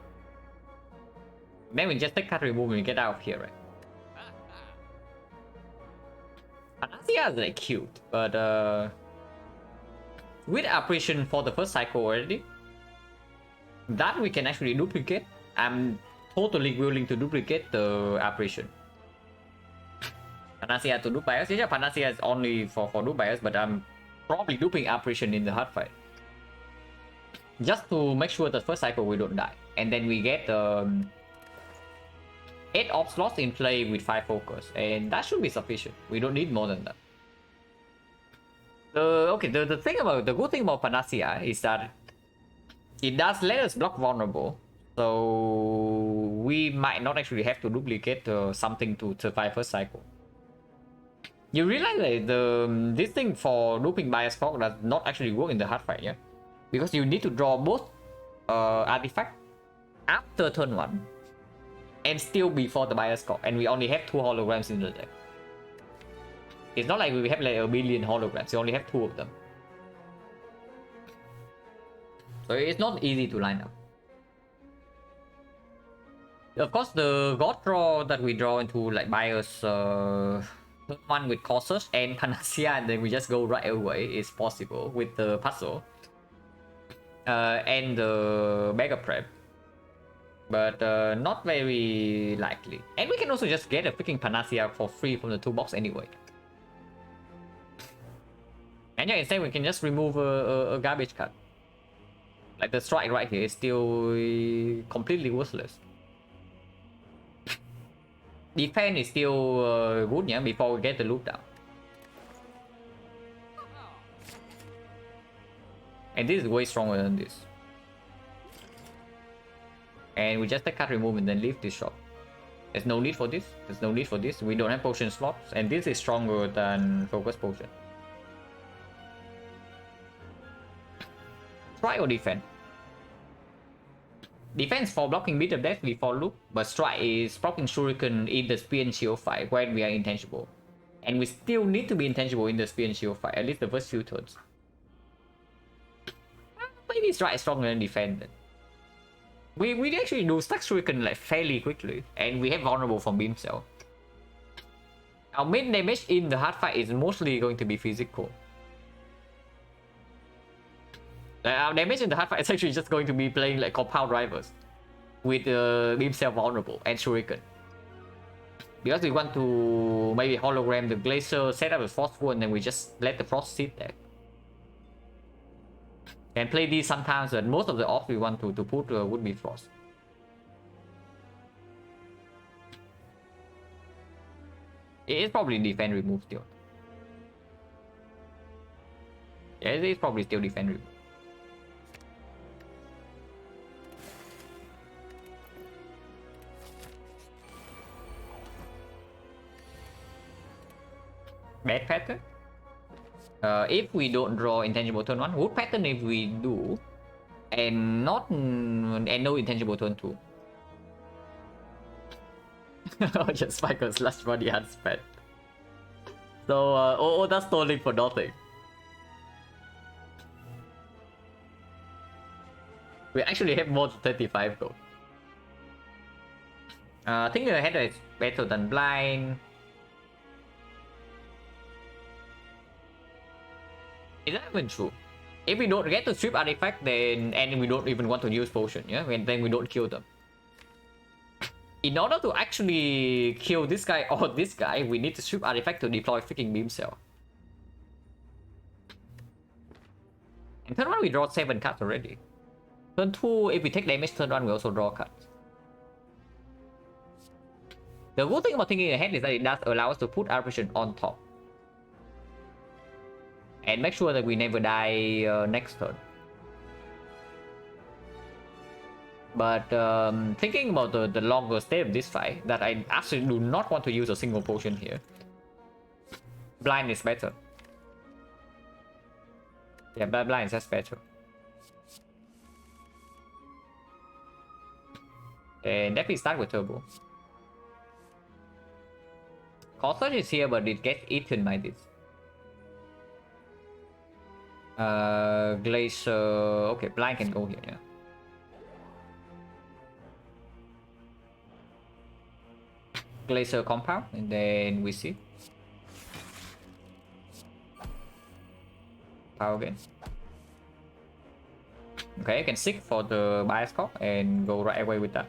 Then we just take card remove and we get out of here, right? Anasia is like cute, but with apparition for the first cycle already, that we can actually duplicate. I'm totally willing to duplicate the apparition. Panacea to dupe bias. Yeah, Panacea is only for dupe bias, but I'm probably duping apparition in the hard fight. Just to make sure that first cycle we don't die. And then we get 8 op slots in play with 5 focus. And that should be sufficient. We don't need more than that. The thing about the good thing about Panacea is that it does let us block vulnerable. So we might not actually have to duplicate something to survive first cycle. You realize that this thing for looping bias clock does not actually work in the hard fight, yeah? Because you need to draw both artifact after turn 1 and still before the bias clock, and we only have 2 holograms in the deck. It's not like we have like a billion holograms, you only have 2 of them. So it's not easy to line up. Of course, the god draw that we draw into like bias one with Colossus and Panacea, and then we just go right away is possible with the puzzle and the mega prep, but not very likely. And we can also just get a freaking Panacea for free from the toolbox anyway. And yeah, instead we can just remove a garbage card. Like the strike right here is still completely worthless. Defense is still good, yeah, before we get the loop down. And this is way stronger than this. And we just take card remove and then leave this shop. There's no need for this. There's no need for this. We don't have potion slots, and this is stronger than focus potion. Strike or defense? Defense for blocking bit of death before loop, but strike is blocking shuriken in the spear and shield fight when we are intangible. And we still need to be intangible in the spear and shield fight, at least the first few turns. Maybe strike is stronger than defense then. We actually do stack shuriken like fairly quickly, and we have vulnerable from beam cell. Our main damage in the hard fight is mostly going to be physical. Our damage in the hard fight is actually just going to be playing like compound rivals with beam cell vulnerable and shuriken. Because we want to maybe hologram the glacier, set up a frostful, and then we just let the frost sit there. And play these sometimes, but most of the off we want to put would be frost. It is probably defend remove still. Yeah, it is probably still defend remove. Bad pattern? If we don't draw intangible turn 1, good pattern if we do, and no intangible turn 2. Just spike a slash body unspent. So that's stalling for nothing. We actually have more than 35 though. I think the header is better than blind. Is that even true? If we don't get to strip artifact, then and we don't even want to use potion, yeah, and then we don't kill them. In order to actually kill this guy or this guy, we need to strip artifact to deploy freaking beam cell. And turn 1 we draw 7 cards already. Turn 2, if we take damage, turn 1 we also draw cards. The good thing about thinking ahead is that it does allow us to put arbitration on top. And make sure that we never die next turn. But thinking about the longer stay of this fight, that I actually do not want to use a single potion here. Blind is better. Yeah, blind is just better. And definitely start with turbo. Coulter is here, but it gets eaten by this. Glacier. Okay, blind can go here. Yeah. Glacier compound, and then we see. Power again. Okay, I can seek for the bias cock and go right away with that.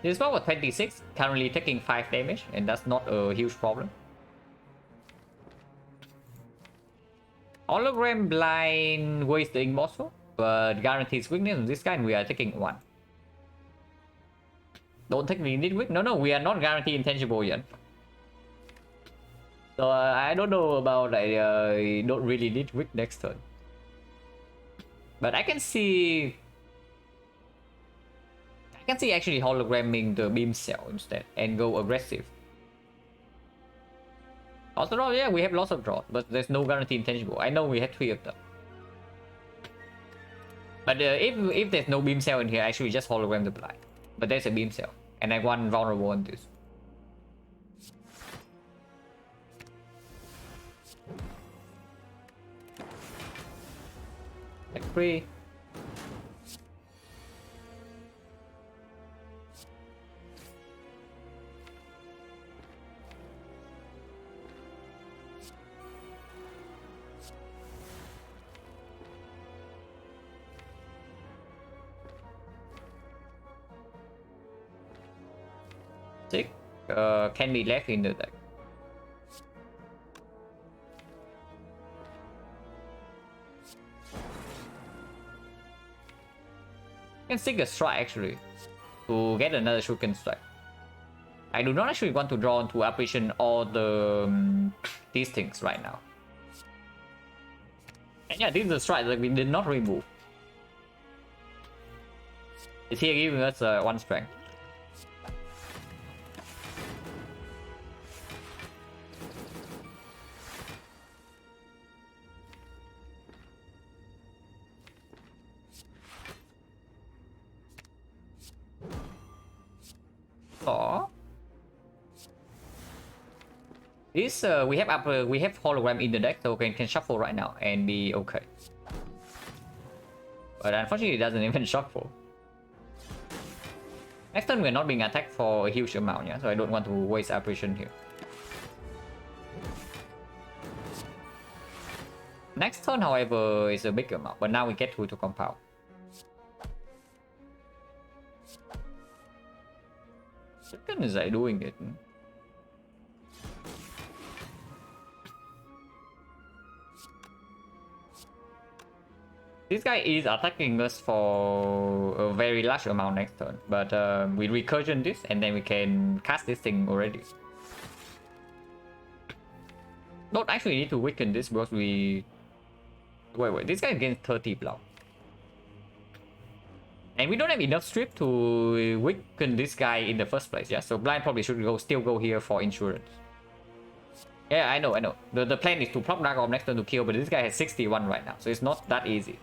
This one was 26, currently taking 5 damage, and that's not a huge problem. Hologram blind wastes the immortal, but guarantees weakness on this guy, and we are taking 1. Don't technically need weak. No, we are not guaranteed intangible yet. So I don't know about I don't really need weak next turn. But I can see actually hologramming the beam cell instead and go aggressive. Also draw, yeah, we have lots of draws, but there's no guarantee intangible. I know we had 3 of them. But if there's no beam cell in here, I should just hologram the blind. But there's a beam cell, and I want vulnerable on this. Like 3. Can be left in the deck. Can seek a strike actually to get another shuriken strike. I do not actually want to draw into apparition all the these things right now. And yeah, this is a strike that we did not remove. It's here giving us 1 strength. This we have hologram in the deck, so we can shuffle right now and be okay. But unfortunately, it doesn't even shuffle. Next turn we're not being attacked for a huge amount, yeah. So I don't want to waste apparition here. Next turn, however, is a big amount, but now we get to compound. Second is like doing it. This guy is attacking us for a very large amount next turn, but we recursion this and then we can cast this thing already. Don't actually need to weaken this because we... Wait, this guy gains 30 block. And we don't have enough strip to weaken this guy in the first place, yeah? So blind probably should still go here for insurance. Yeah, I know. The plan is to proc Dark Orb next turn to kill, but this guy has 61 right now, so it's not that easy.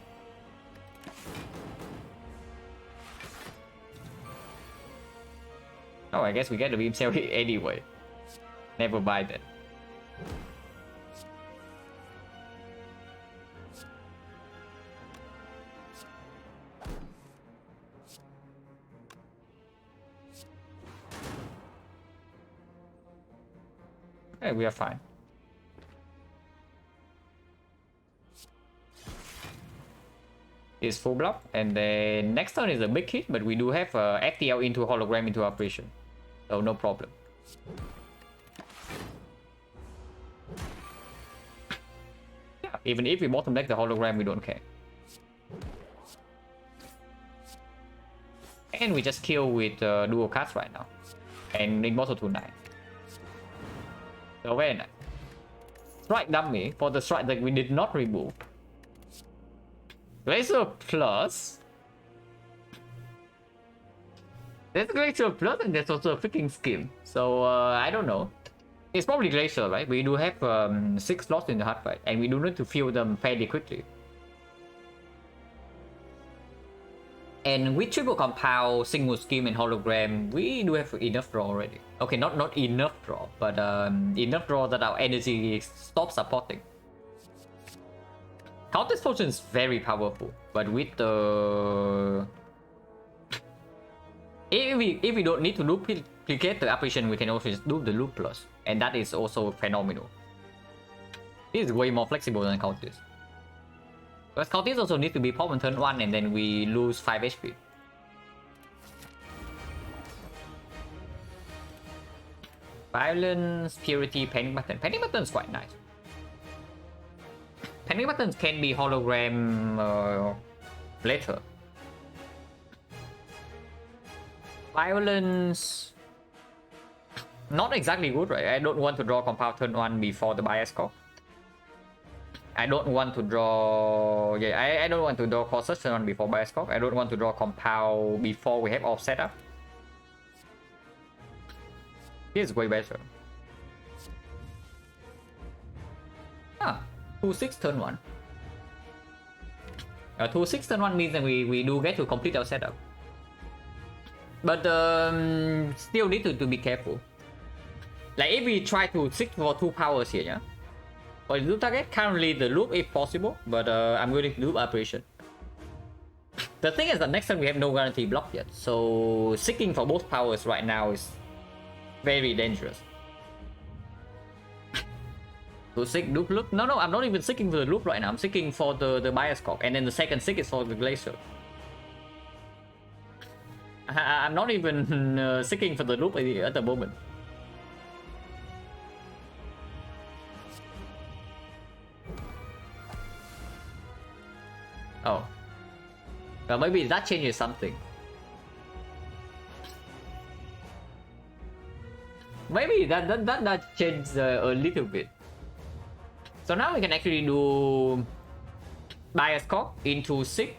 Oh, I guess we get the beam cell anyway. Never mind that. Okay, we are fine. Is full block, and then next turn is a big hit, but we do have FTL into hologram into operation, so no problem. Yeah, even if we bottom deck the hologram, we don't care. And we just kill with dual cards right now. And Immortal to 9. So very nice. Strike dummy for the strike that we did not remove. Glacier plus. There's Glacier plus and there's also a freaking skim. So I don't know. It's probably Glacier, right? We do have 6 slots in the hard fight and we do need to fill them fairly quickly. And with triple compound, single skim, and hologram, we do have enough draw already. Okay, not enough draw, but enough draw that our energy stops supporting. Counter Potion is very powerful, but with the... If we don't need to duplicate the apparition, we can also just do the loop plus. And that is also phenomenal. This is way more flexible than Countess. Because Countess also needs to be popped on turn 1 and then we lose 5 HP. Violence, Purity, Panic Button. Panic Button is quite nice. Panic Buttons can be hologram later. Violence... Not exactly good, right? I don't want to draw compound turn 1 before the bias call. I don't want to draw... Yeah, I don't want to draw Colossus turn 1 before bias call. I don't want to draw compound before we have all set up. This is way better. Ah, 2-6 turn 1. 2-6 turn 1 means that we do get to complete our setup. But still need to be careful. Like if we try to stick for 2 powers here, yeah? For the loop target, currently the loop if possible, but I'm going to loop operation. The thing is that next time we have no guarantee block yet, so seeking for both powers right now is very dangerous. To seek loop? No, I'm not even seeking for the loop right now. I'm seeking for the bias cock, and then the second seek is for the glacier. I'm not even seeking for the loop at the moment. Oh. Well, maybe that changes something. Maybe that changed a little bit. So now we can actually do bias cock into 6.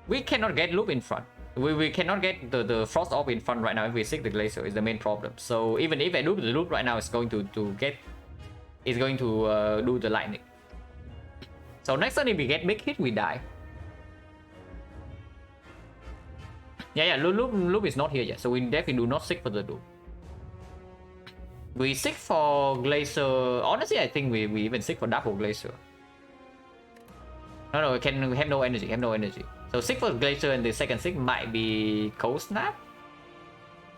We cannot get loop in front. We cannot get the frost orb in front right now if we seek the glacier is the main problem. So even if I do the loop right now, it's going to do the lightning. So next time if we get big hit, we die. Yeah, loop is not here yet, so we definitely do not seek for the loop. We seek for glacier. Honestly, I think we even seek for double glacier. No, we have no energy. So seek for glacier and the second seek might be cold snap,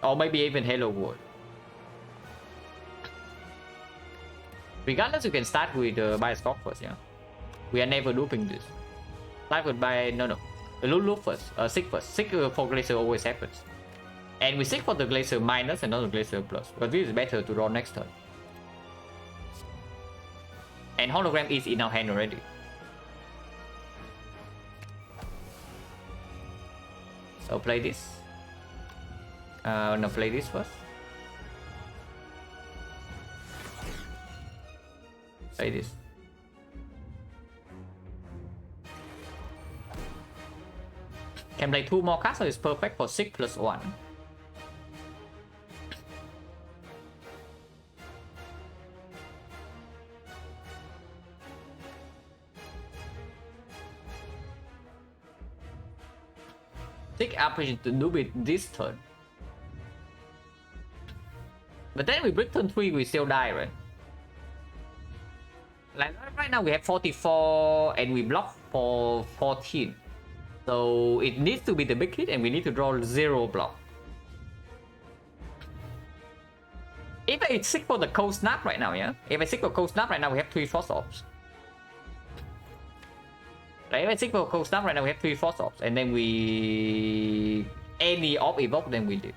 or maybe even Halo Ward. Regardless, you can start with the bias cock first, yeah. We are never looping this. Start with no. Loop first. Seek first. Seek for glacier always happens. And we seek for the glacier minus and not the glacier plus. But this is better to draw next turn. And hologram is in our hand already. So play this. No, play this first. Play this. Can play 2 more cards, so it's perfect for 6 plus 1. Take operation to do it this turn. But then we break turn 3, we still die, right? Like right now we have 44 and we block for 14. So it needs to be the big hit and we need to draw 0 block. If I seek for the cold snap right now, yeah? If I seek for cold snap right now, we have 3 frost orbs. Like if I seek for cold snap right now, we have 3 frost orbs. And then we... Any orb evoke, then we did.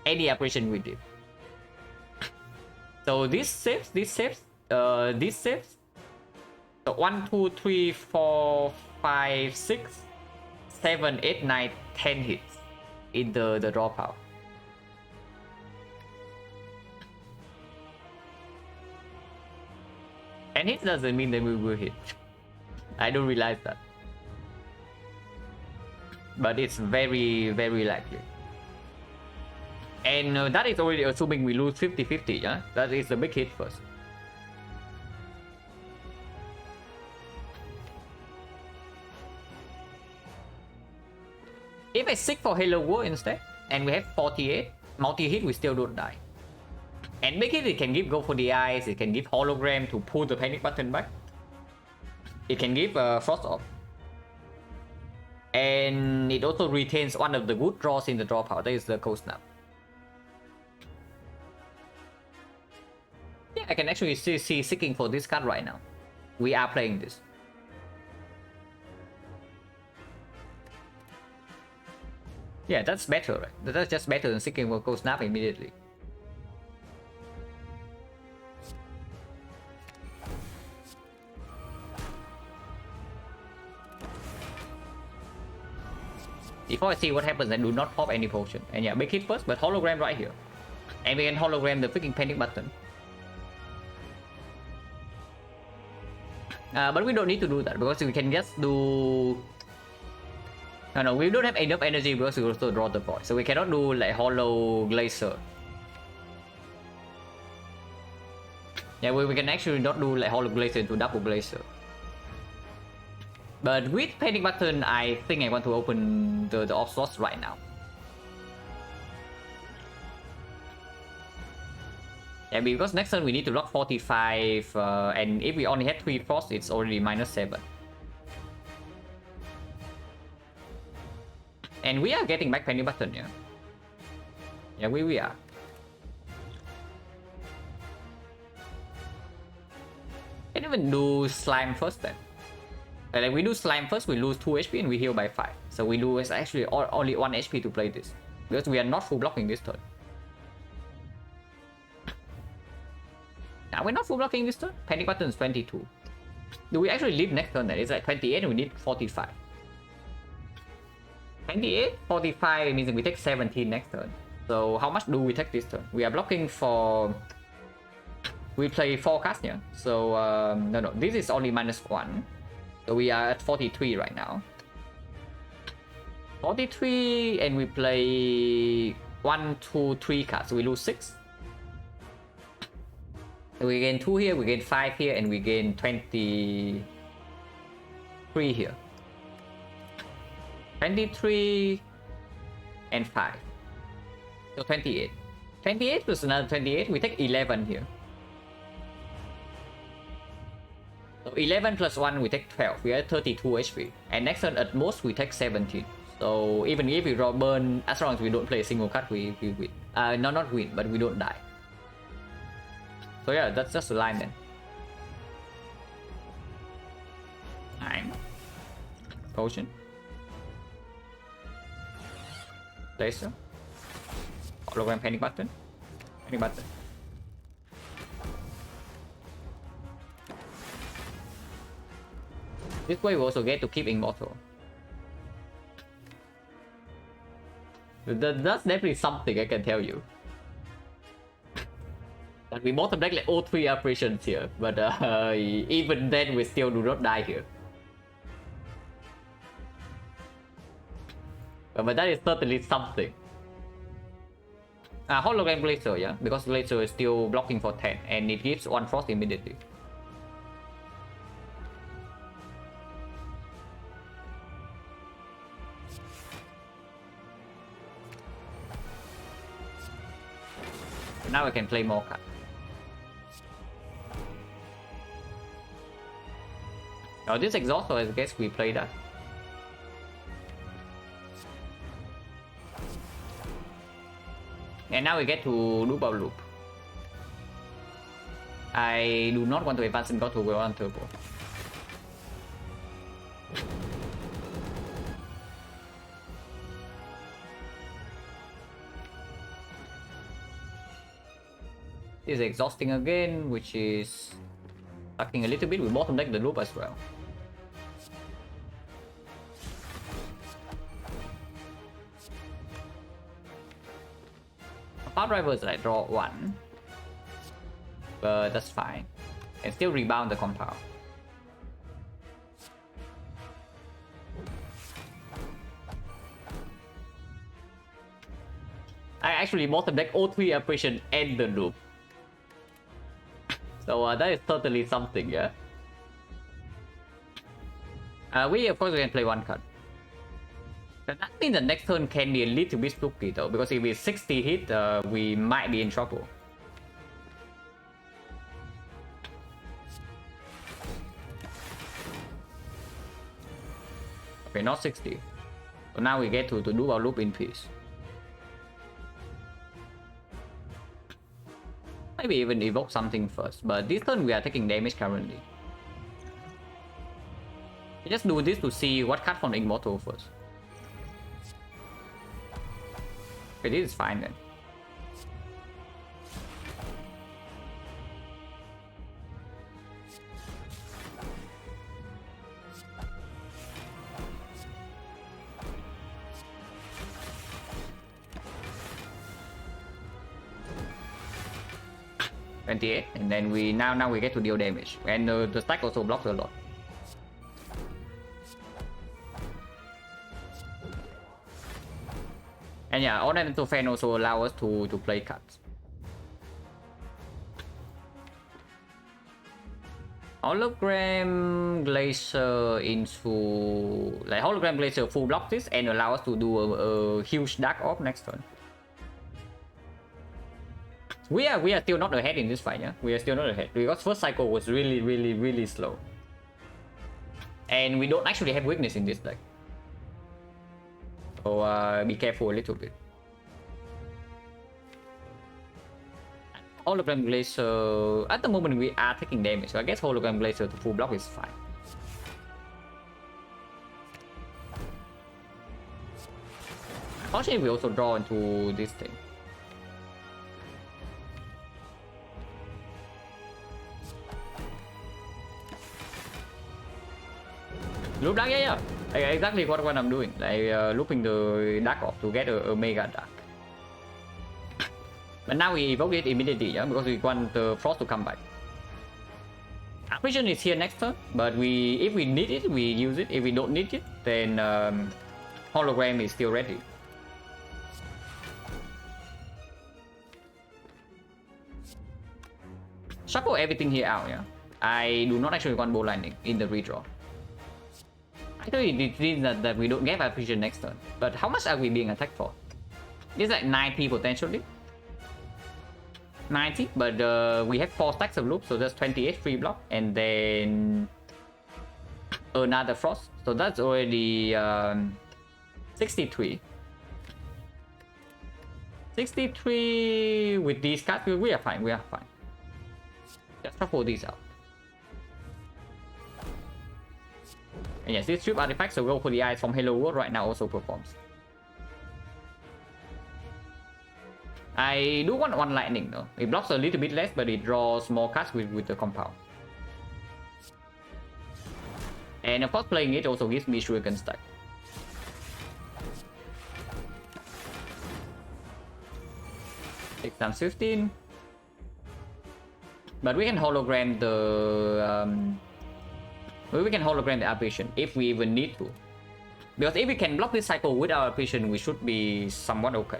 Any operation we did. So this saves, this saves, this saves. So 1, 2, 3, 4, 5, 6, 7, 8, 9, 10 hits in the draw pile. And hit doesn't mean that we will hit. I don't realize that. But it's very, very likely. And that is already assuming we lose 50-50, yeah? That is the big hit first. If I seek for Halo War instead, and we have 48, multi-hit, we still don't die. And big hit, it can give Go for the Eyes, it can give Hologram to pull the panic button back. It can give Frost Orb. And it also retains one of the good draws in the draw pile, that is the Cold Snap. Yeah, I can actually see seeking for this card right now. We are playing this. Yeah, that's better, right? That's just better than seeking for Cold Snap immediately. Before I see what happens, I do not pop any potion. And yeah, big hit first, but hologram right here. And we can hologram the freaking panic button. But we don't need to do that because we can just do... No, we don't have enough energy because we also draw the void. So we cannot do like Hollow Glacier. Yeah, we can actually not do like Hollow Glacier into Double Glacier. But with Panic Button, I think I want to open the off slots right now. Yeah, because next turn we need to lock 45, and if we only had 3 frost, it's already -7. And we are getting back Panic Button, yeah. Yeah, we are. Can even do Slime first then. Like we do Slime first, we lose 2 HP and we heal by 5. So we do is actually only 1 HP to play this. Because we are not full blocking this turn. Now we're not full blocking this turn. Panic Button is 22. Do we actually live next turn then? It's like 28 and we need 45. 28, 45 means we take 17 next turn. So how much do we take this turn? We are blocking for... We play 4 cards here. So no, this is only -1. So we are at 43 right now. 43 and we play 1, 2, 3 cards. So we lose 6. So we gain 2 here, we gain 5 here, and we gain 23 here. 23 and 5. So 28. 28 plus another 28, we take 11 here. So 11 plus 1, we take 12. We are 32 HP. And next turn, at most, we take 17. So even if we draw burn, as long as we don't play a single card, we win. Not win, but we don't die. So yeah, that's just the line then. 9. Potion. Laser. Hologram Panic Button. Panic Button. This way we also get to keep Immortal. That's definitely something I can tell you. But we bottom deck like all 3 operations here, but even then we still do not die here. But that is certainly something. Hologram Glacier, yeah, because Glacier is still blocking for 10 and it gives 1 frost immediately. So now I can play more cards. Now this exhaust, so I guess we play that. And now we get to loop our loop. I do not want to advance and go to World Turbo. This is exhausting again, which is sucking a little bit. We bottom deck the loop as well. Power drivers I draw 1. But that's fine. And still rebound the compound. I actually bottom deck O3 apparition and the loop. So that is totally something, yeah. We of course we can play 1 card. But that means the next turn can be a little bit spooky though, because if it's 60 hit, we might be in trouble. Okay, not 60. So now we get to do our loop in peace. Maybe even evoke something first, but this turn we are taking damage currently. Just do this to see what card from Immortal first. Okay, this is fine then. And then we now we get to deal damage, and the stack also blocks a lot. And yeah, Ornamental Fan also allow us to play cards. Hologram Glacier into like Hologram Glacier full block this and allow us to do a huge Dark Orb next turn. We are still not ahead in this fight, yeah. We are still not ahead because first cycle was really slow, and we don't actually have weakness in this deck. So be careful a little bit. Hologram Glacier, at the moment we are taking damage, so I guess Hologram Glacier to full block is fine. Unfortunately, we also draw into this thing. Loop Dark, yeah. Exactly what I'm doing. Like looping the Dark Orb to get a Mega Dark. But now we evoke it immediately, yeah, because we want the Frost to come back. Apparition is here next turn, but if we need it, we use it. If we don't need it, then Hologram is still ready. Shuffle everything here out, yeah. I do not actually want Bow Lightning in the redraw. Actually, it means that we don't get Apparition next turn. But how much are we being attacked for? It's like 90 potentially. 90, but we have 4 stacks of loops, so that's 28 free block, and then another Frost. So that's already 63. 63 with these cards, we are fine, Just shuffle these out. And yes, this strip artifact, so go for the eyes from Hello World right now also performs. I do want 1 lightning though. It blocks a little bit less, but it draws more cards with the compound. And of course, playing it also gives me Shuriken stack. Six times 15. But we can hologram the we can hologram the apparition if we even need to. Because if we can block this cycle with our apparition, we should be somewhat okay.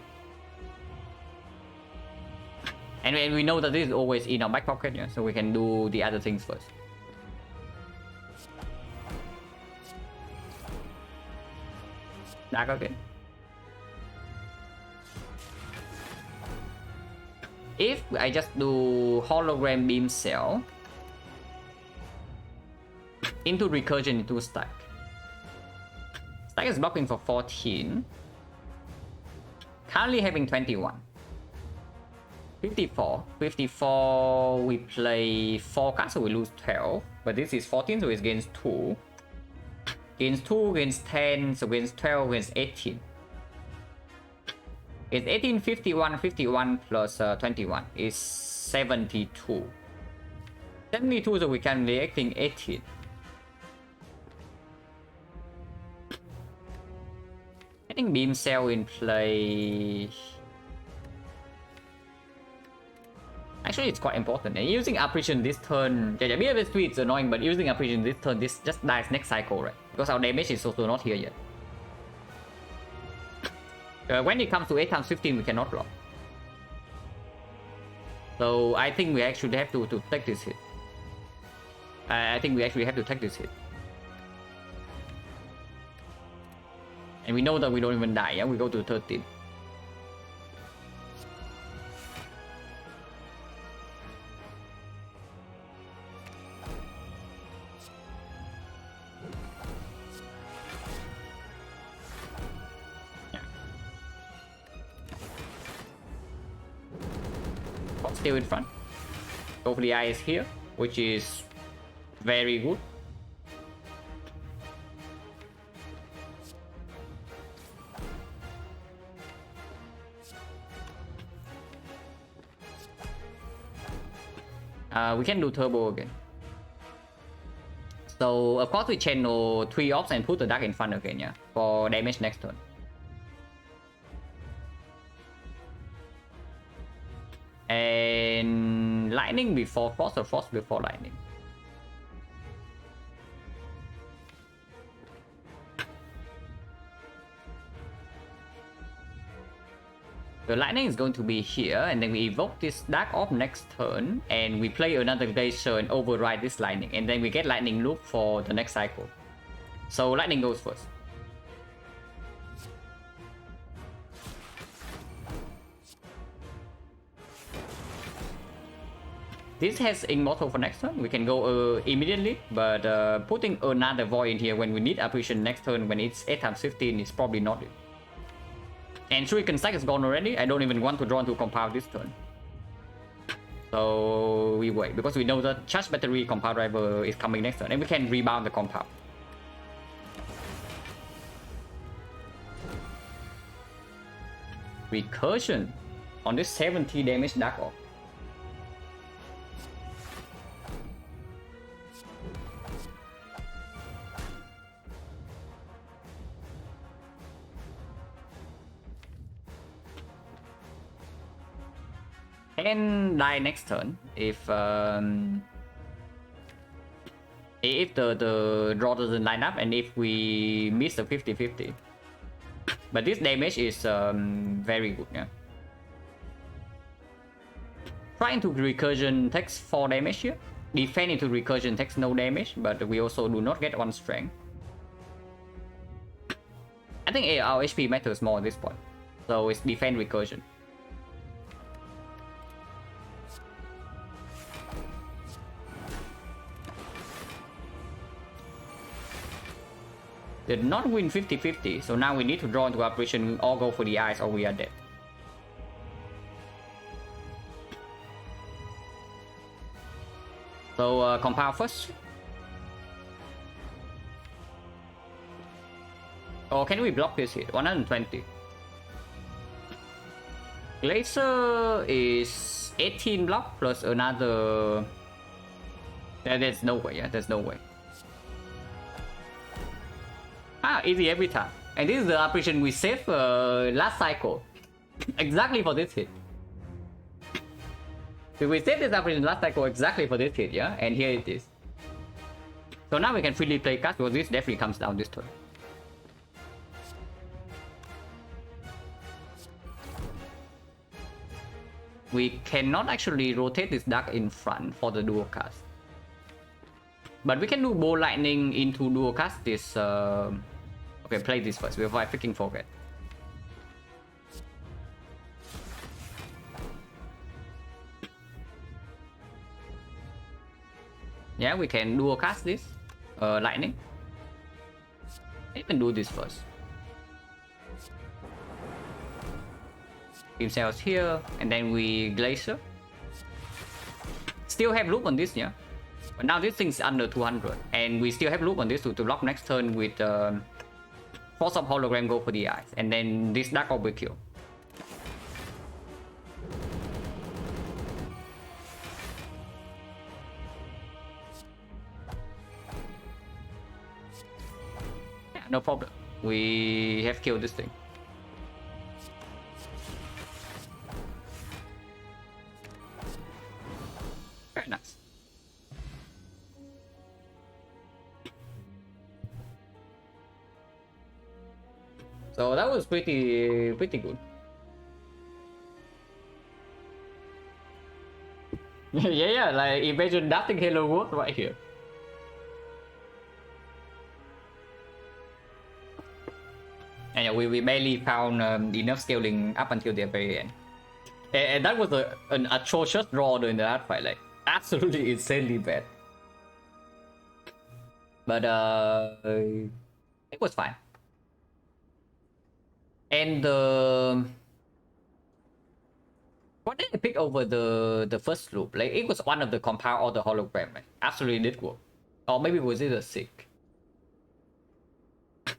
And we know that this is always in our back pocket, yeah, so we can do the other things first. Dark again. If I just do Hologram Beam Cell into Recursion into stack. Stack is blocking for 14. Currently having 21. 54, we play 4 cards, so we lose 12. But this is 14, so it gains 2. Gains 2, gains 10, so gains 12, gains 18. It's 18, 51 plus 21 is 72. 72, so we can reacting 18. I think Beam Cell in play. Actually, it's quite important. And using Apparition this turn, yeah, BF3 it's annoying, but using Apparition this turn, this just dies next cycle, right? Because our damage is also not here yet. When it comes to 8 times 15, we cannot block. So I think we actually have to take this hit. I think we actually have to take this hit. And we know that we don't even die, yeah? We go to 13. Still in front. Hopefully eye is here, which is very good. We can do turbo again. So of course we channel 3 ops and put the dark in front again, yeah, for damage next turn. And lightning before frost or frost before lightning. The lightning is going to be here, and then we evoke this dark orb next turn, and we play another glacier and override this lightning, and then we get lightning loop for the next cycle. So lightning goes first. This has immortal for next turn. We can go immediately, but putting another void in here when we need apparition next turn when it's 8 times 15 is probably not it. And Shuriken Sack is gone already. I don't even want to draw into compound this turn. So we wait, because we know that charge battery compound driver is coming next turn, and we can rebound the compound. Recursion on this 70 damage Dark Orb. Can die next turn if the draw doesn't line up, and if we miss the 50-50. But this damage is very good, yeah. Trying to recursion takes 4 damage here. Defend into recursion takes no damage, but we also do not get 1 strength. I think our HP matters more at this point, so it's defend recursion. Did not win 50-50, so now we need to draw into apparition or go for the eyes, or we are dead. So compound first. Or can we block this hit? 120. Glacier is 18 block plus another. There's no way, yeah, there's no way. Ah, easy every time. And this is the apparition we saved last cycle. Exactly for this hit. So we saved this apparition last cycle exactly for this hit, yeah? And here it is. So now we can freely play cards, because this definitely comes down this turn. We cannot actually rotate this dark in front for the dual cast. But we can do bow lightning into dual cast this. Okay, play this first before I freaking forget. Yeah, we can dual cast this lightning. You can do this first. Team cells here, and then we glacier. Still have loop on this, yeah. But now this thing's under 200, and we still have loop on this to block next turn with Force of Hologram, go for the eyes, and then this Dark Orb will kill. Yeah, no problem. We have killed this thing. Quite nice. So that was pretty good. Yeah, like imagine nothing Hello World right here. And yeah, we barely found enough scaling up until the very end. And that was an atrocious draw during the last fight, like absolutely insanely bad. But it was fine. And what did I pick over the first loop? Like it was one of the compound or the hologram. Like, absolutely did work. Or maybe was it a sick?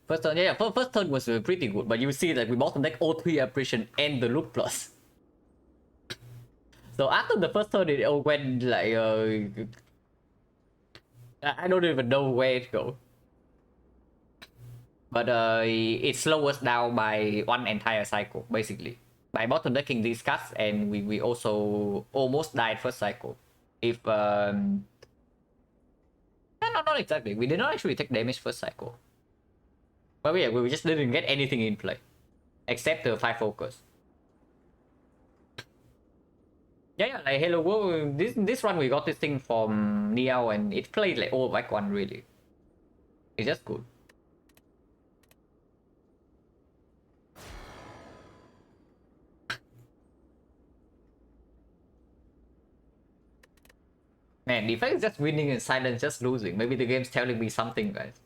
First turn, yeah, first turn was pretty good, but you see that we bottom deck O3 apparition and the loop plus. So after the first turn, it all went like I don't even know where it go. But it slowed us down by one entire cycle, basically. By bottom decking these cuts, and we also almost died first cycle. If no, not exactly. We did not actually take damage first cycle. But yeah, we just didn't get anything in play. Except the 5 focus. Yeah, like Hello World, this run we got this thing from Neo and it played like all back one really. It's just good. Man, if I just winning and Silent just losing, maybe the game's telling me something, guys.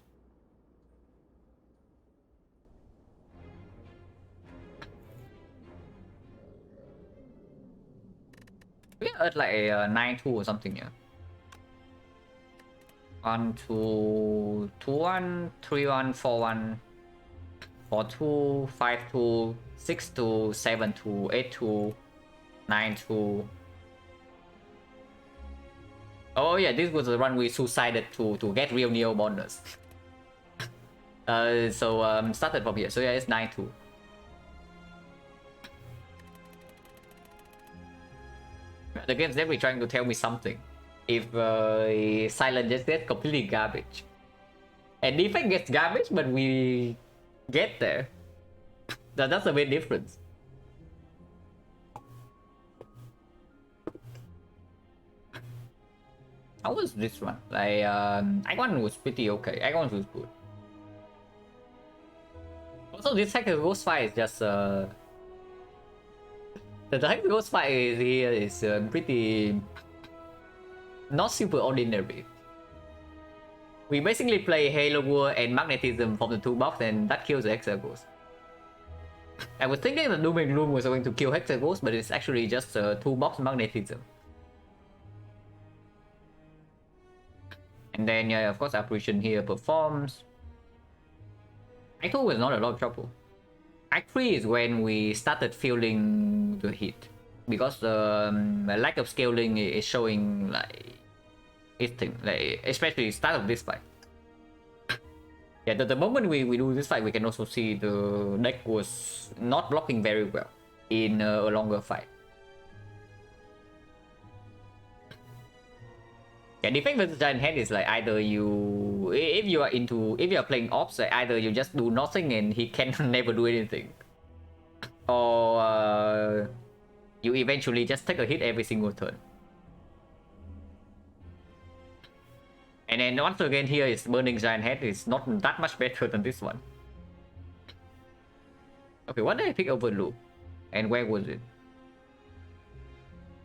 We are at like a 9-2 or something, yeah. 1-2, 2-1, 3-1, 4-1, 4-2, 5-2, 6-2, 7-2, 8-2, 9-2. Oh yeah, this was the run we suicided to get real Neo bonus. So started from here. So yeah, it's 9-2. The game's definitely trying to tell me something. If Silent just gets completely garbage, and Defense gets garbage, but we get there, that's a big difference. How was this one? Like, Icon was pretty okay. Icon was good. Also, this second ghost fight is just the second ghost fight here is pretty not super ordinary. We basically play Halo War and Magnetism from the toolbox, and that kills the Hexa Ghost. I was thinking that Doom and Gloom was going to kill Hexa Ghost, but it's actually just toolbox Magnetism. And then, yeah, of course, Apparition here performs. Act 2 was not a lot of trouble. Act 3 is when we started feeling the heat. Because the lack of scaling is showing, like, its thing. Like, especially start of this fight. Yeah, the moment we do this fight, we can also see the deck was not blocking very well in a longer fight. Yeah, defense versus Giant Head is like either you, if you are playing ops, like either you just do nothing and he can never do anything, or you eventually just take a hit every single turn. And then once again here is Burning Giant Head is not that much better than this one. Okay, what did I pick over Loop? And where was it?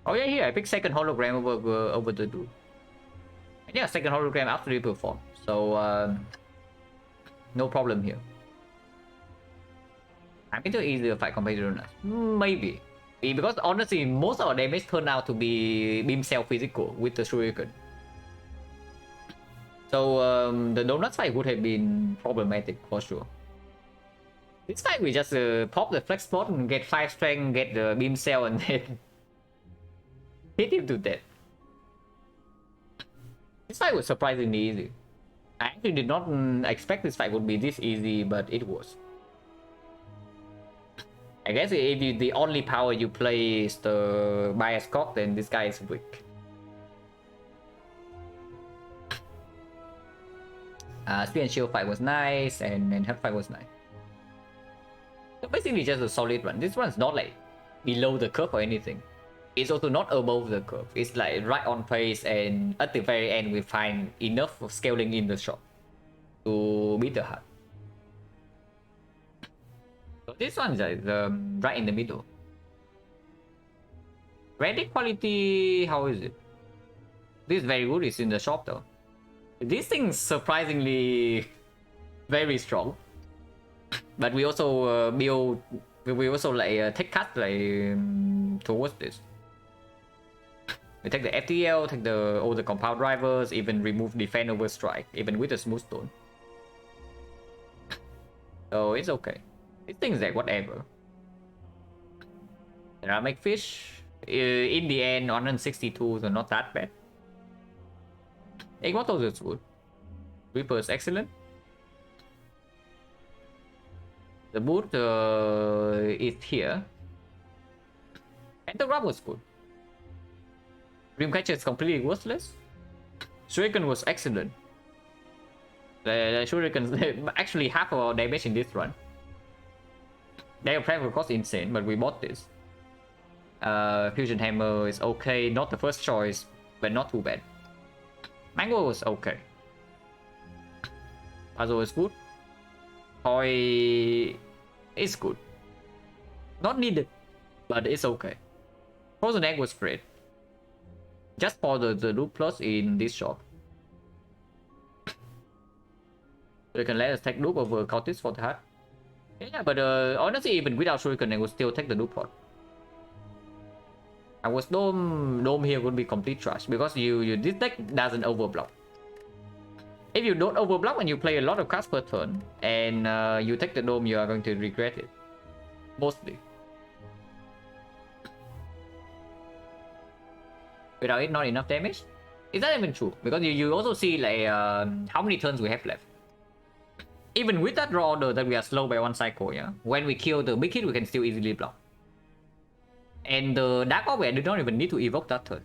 Oh yeah, here I picked second hologram over the Loop. And yeah, second hologram absolutely performed. So no problem here. I think it's easier fight compared to Runas. Maybe. Because honestly, most of our damage turned out to be beam cell physical with the Shuriken. So the Donuts fight would have been problematic for sure. This fight we just pop the flex spot and get 5 strength, get the beam cell, and then hit him to death. This fight was surprisingly easy. I actually did not expect this fight would be this easy, but it was. I guess if the only power you play is the bias cock, then this guy is weak. Speed and Shield fight was nice, and Health fight was nice. So basically just a solid run. This one's not like below the curve or anything. It's also not above the curve. It's like right on pace, and at the very end we find enough of scaling in the shop to beat the hard. So this one's like right in the middle. Ready quality, how is it? This is very good. It's in the shop though. This thing's surprisingly very strong. But we also build, we also like take cuts like towards this. We take the FTL, take all the compound drivers, even remove defend over strike, even with the smooth stone. So it's okay. This thing's like whatever. And I make fish. In the end, 162, so not that bad. Immortals is good. Reaper's excellent. The boot is here. And the grab was good. Dreamcatcher is completely worthless. Shuriken was excellent. The Shuriken actually half of our damage in this run. Their prep cost insane, but we bought this. Fusion Hammer is okay, not the first choice, but not too bad. Mango was okay. Puzzle is good. Toy is good. Not needed, but it's okay. Frozen Egg was great. Just for the loot plus in this shop. They can let us take loop over Cultist for the heart. Yeah, but honestly, even without Shuriken, I would still take the loop pot. I was dome here would be complete trash because this deck doesn't overblock. If you don't overblock and you play a lot of cards per turn and you take the dome, you are going to regret it. Mostly. Without it, not enough damage? Is that even true? Because you also see like how many turns we have left. Even with that draw order that we are slow by one cycle, yeah. When we kill the big hit, we can still easily block. And the Dark Orb, we do not even need to evoke that turn.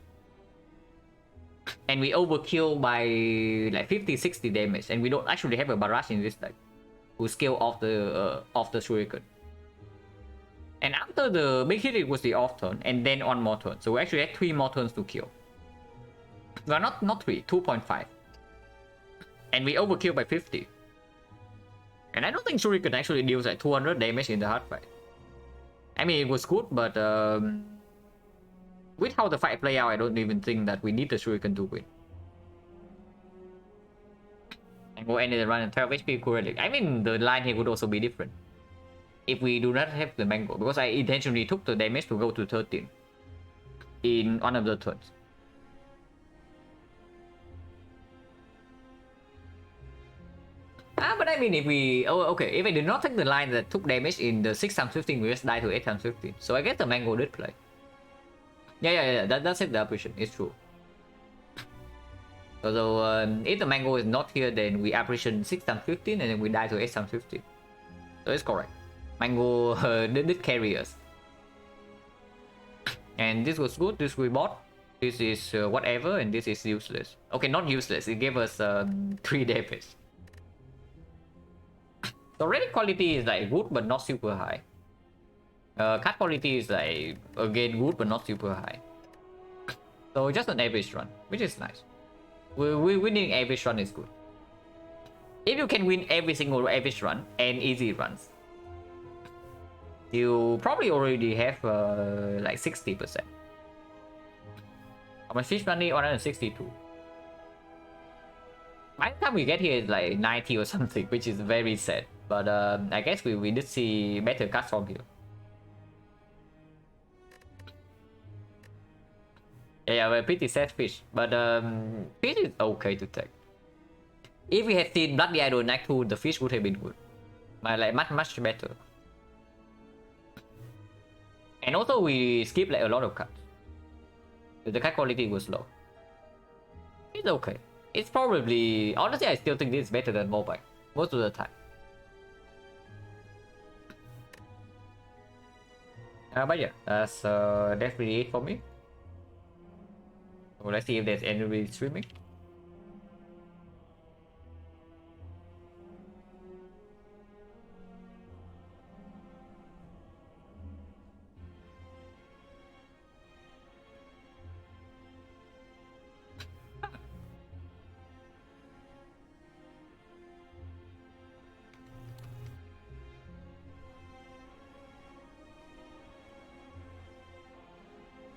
And we overkill by like 50-60 damage, and we don't actually have a barrage in this deck who scale off the Shuriken. And after the big hit, it was the off turn, and then one more turn. So we actually had 3 more turns to kill. Well, not 3, 2.5. And we overkill by 50. And I don't think Shuriken actually deals like 200 damage in the hard fight. I mean, it was good, but with how the fight play out, I don't even think that we need the Shuriken to win. And go end the run at 12 HP correctly. I mean, the line here would also be different if we do not have the mango, because I intentionally took the damage to go to 13 in one of the turns. But I mean, if we... Oh, okay. If I did not take the line that took damage in the 6x15, we just die to 8x15. So I guess the mango did play. Yeah. That's it, the appreciation. It's true. So if the mango is not here, then we appreciate 6x15 and then we die to 8x15. So it's correct. Mango did carry us. And this was good. This we bought. This is whatever, and this is useless. Okay, not useless. It gave us 3 damage. So relic quality is like good but not super high. Card quality is like again good but not super high. So just an average run, which is nice. Winning average run is good. If you can win every single average run and easy runs, you probably already have like 60%. How much fish money? 162. By the time we get here, it's like 90 or something, which is very sad. But I guess we did see better cards from here. Yeah, we're pretty sad fish, but fish is okay to take. If we had seen Bloody Idol Act 2, the fish would have been good. But like much better. And also we skipped like a lot of cards. The card quality was low. It's okay. It's probably... Honestly, I still think this is better than mobile. Most of the time. But yeah, that's definitely it for me. So let's see if there's anybody streaming.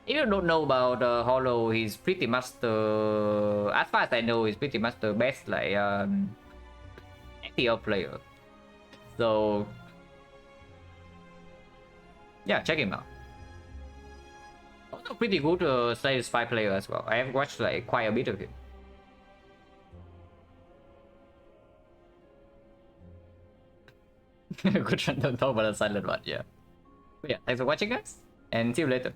If you don't know about Hollow, he's pretty much the, as far as I know, he's pretty much the best like XecnaR player. So yeah, check him out. Also pretty good Silent-5 player as well. I have watched like quite a bit of him. Good random talk about a silent one, yeah. But yeah, thanks for watching guys, and see you later.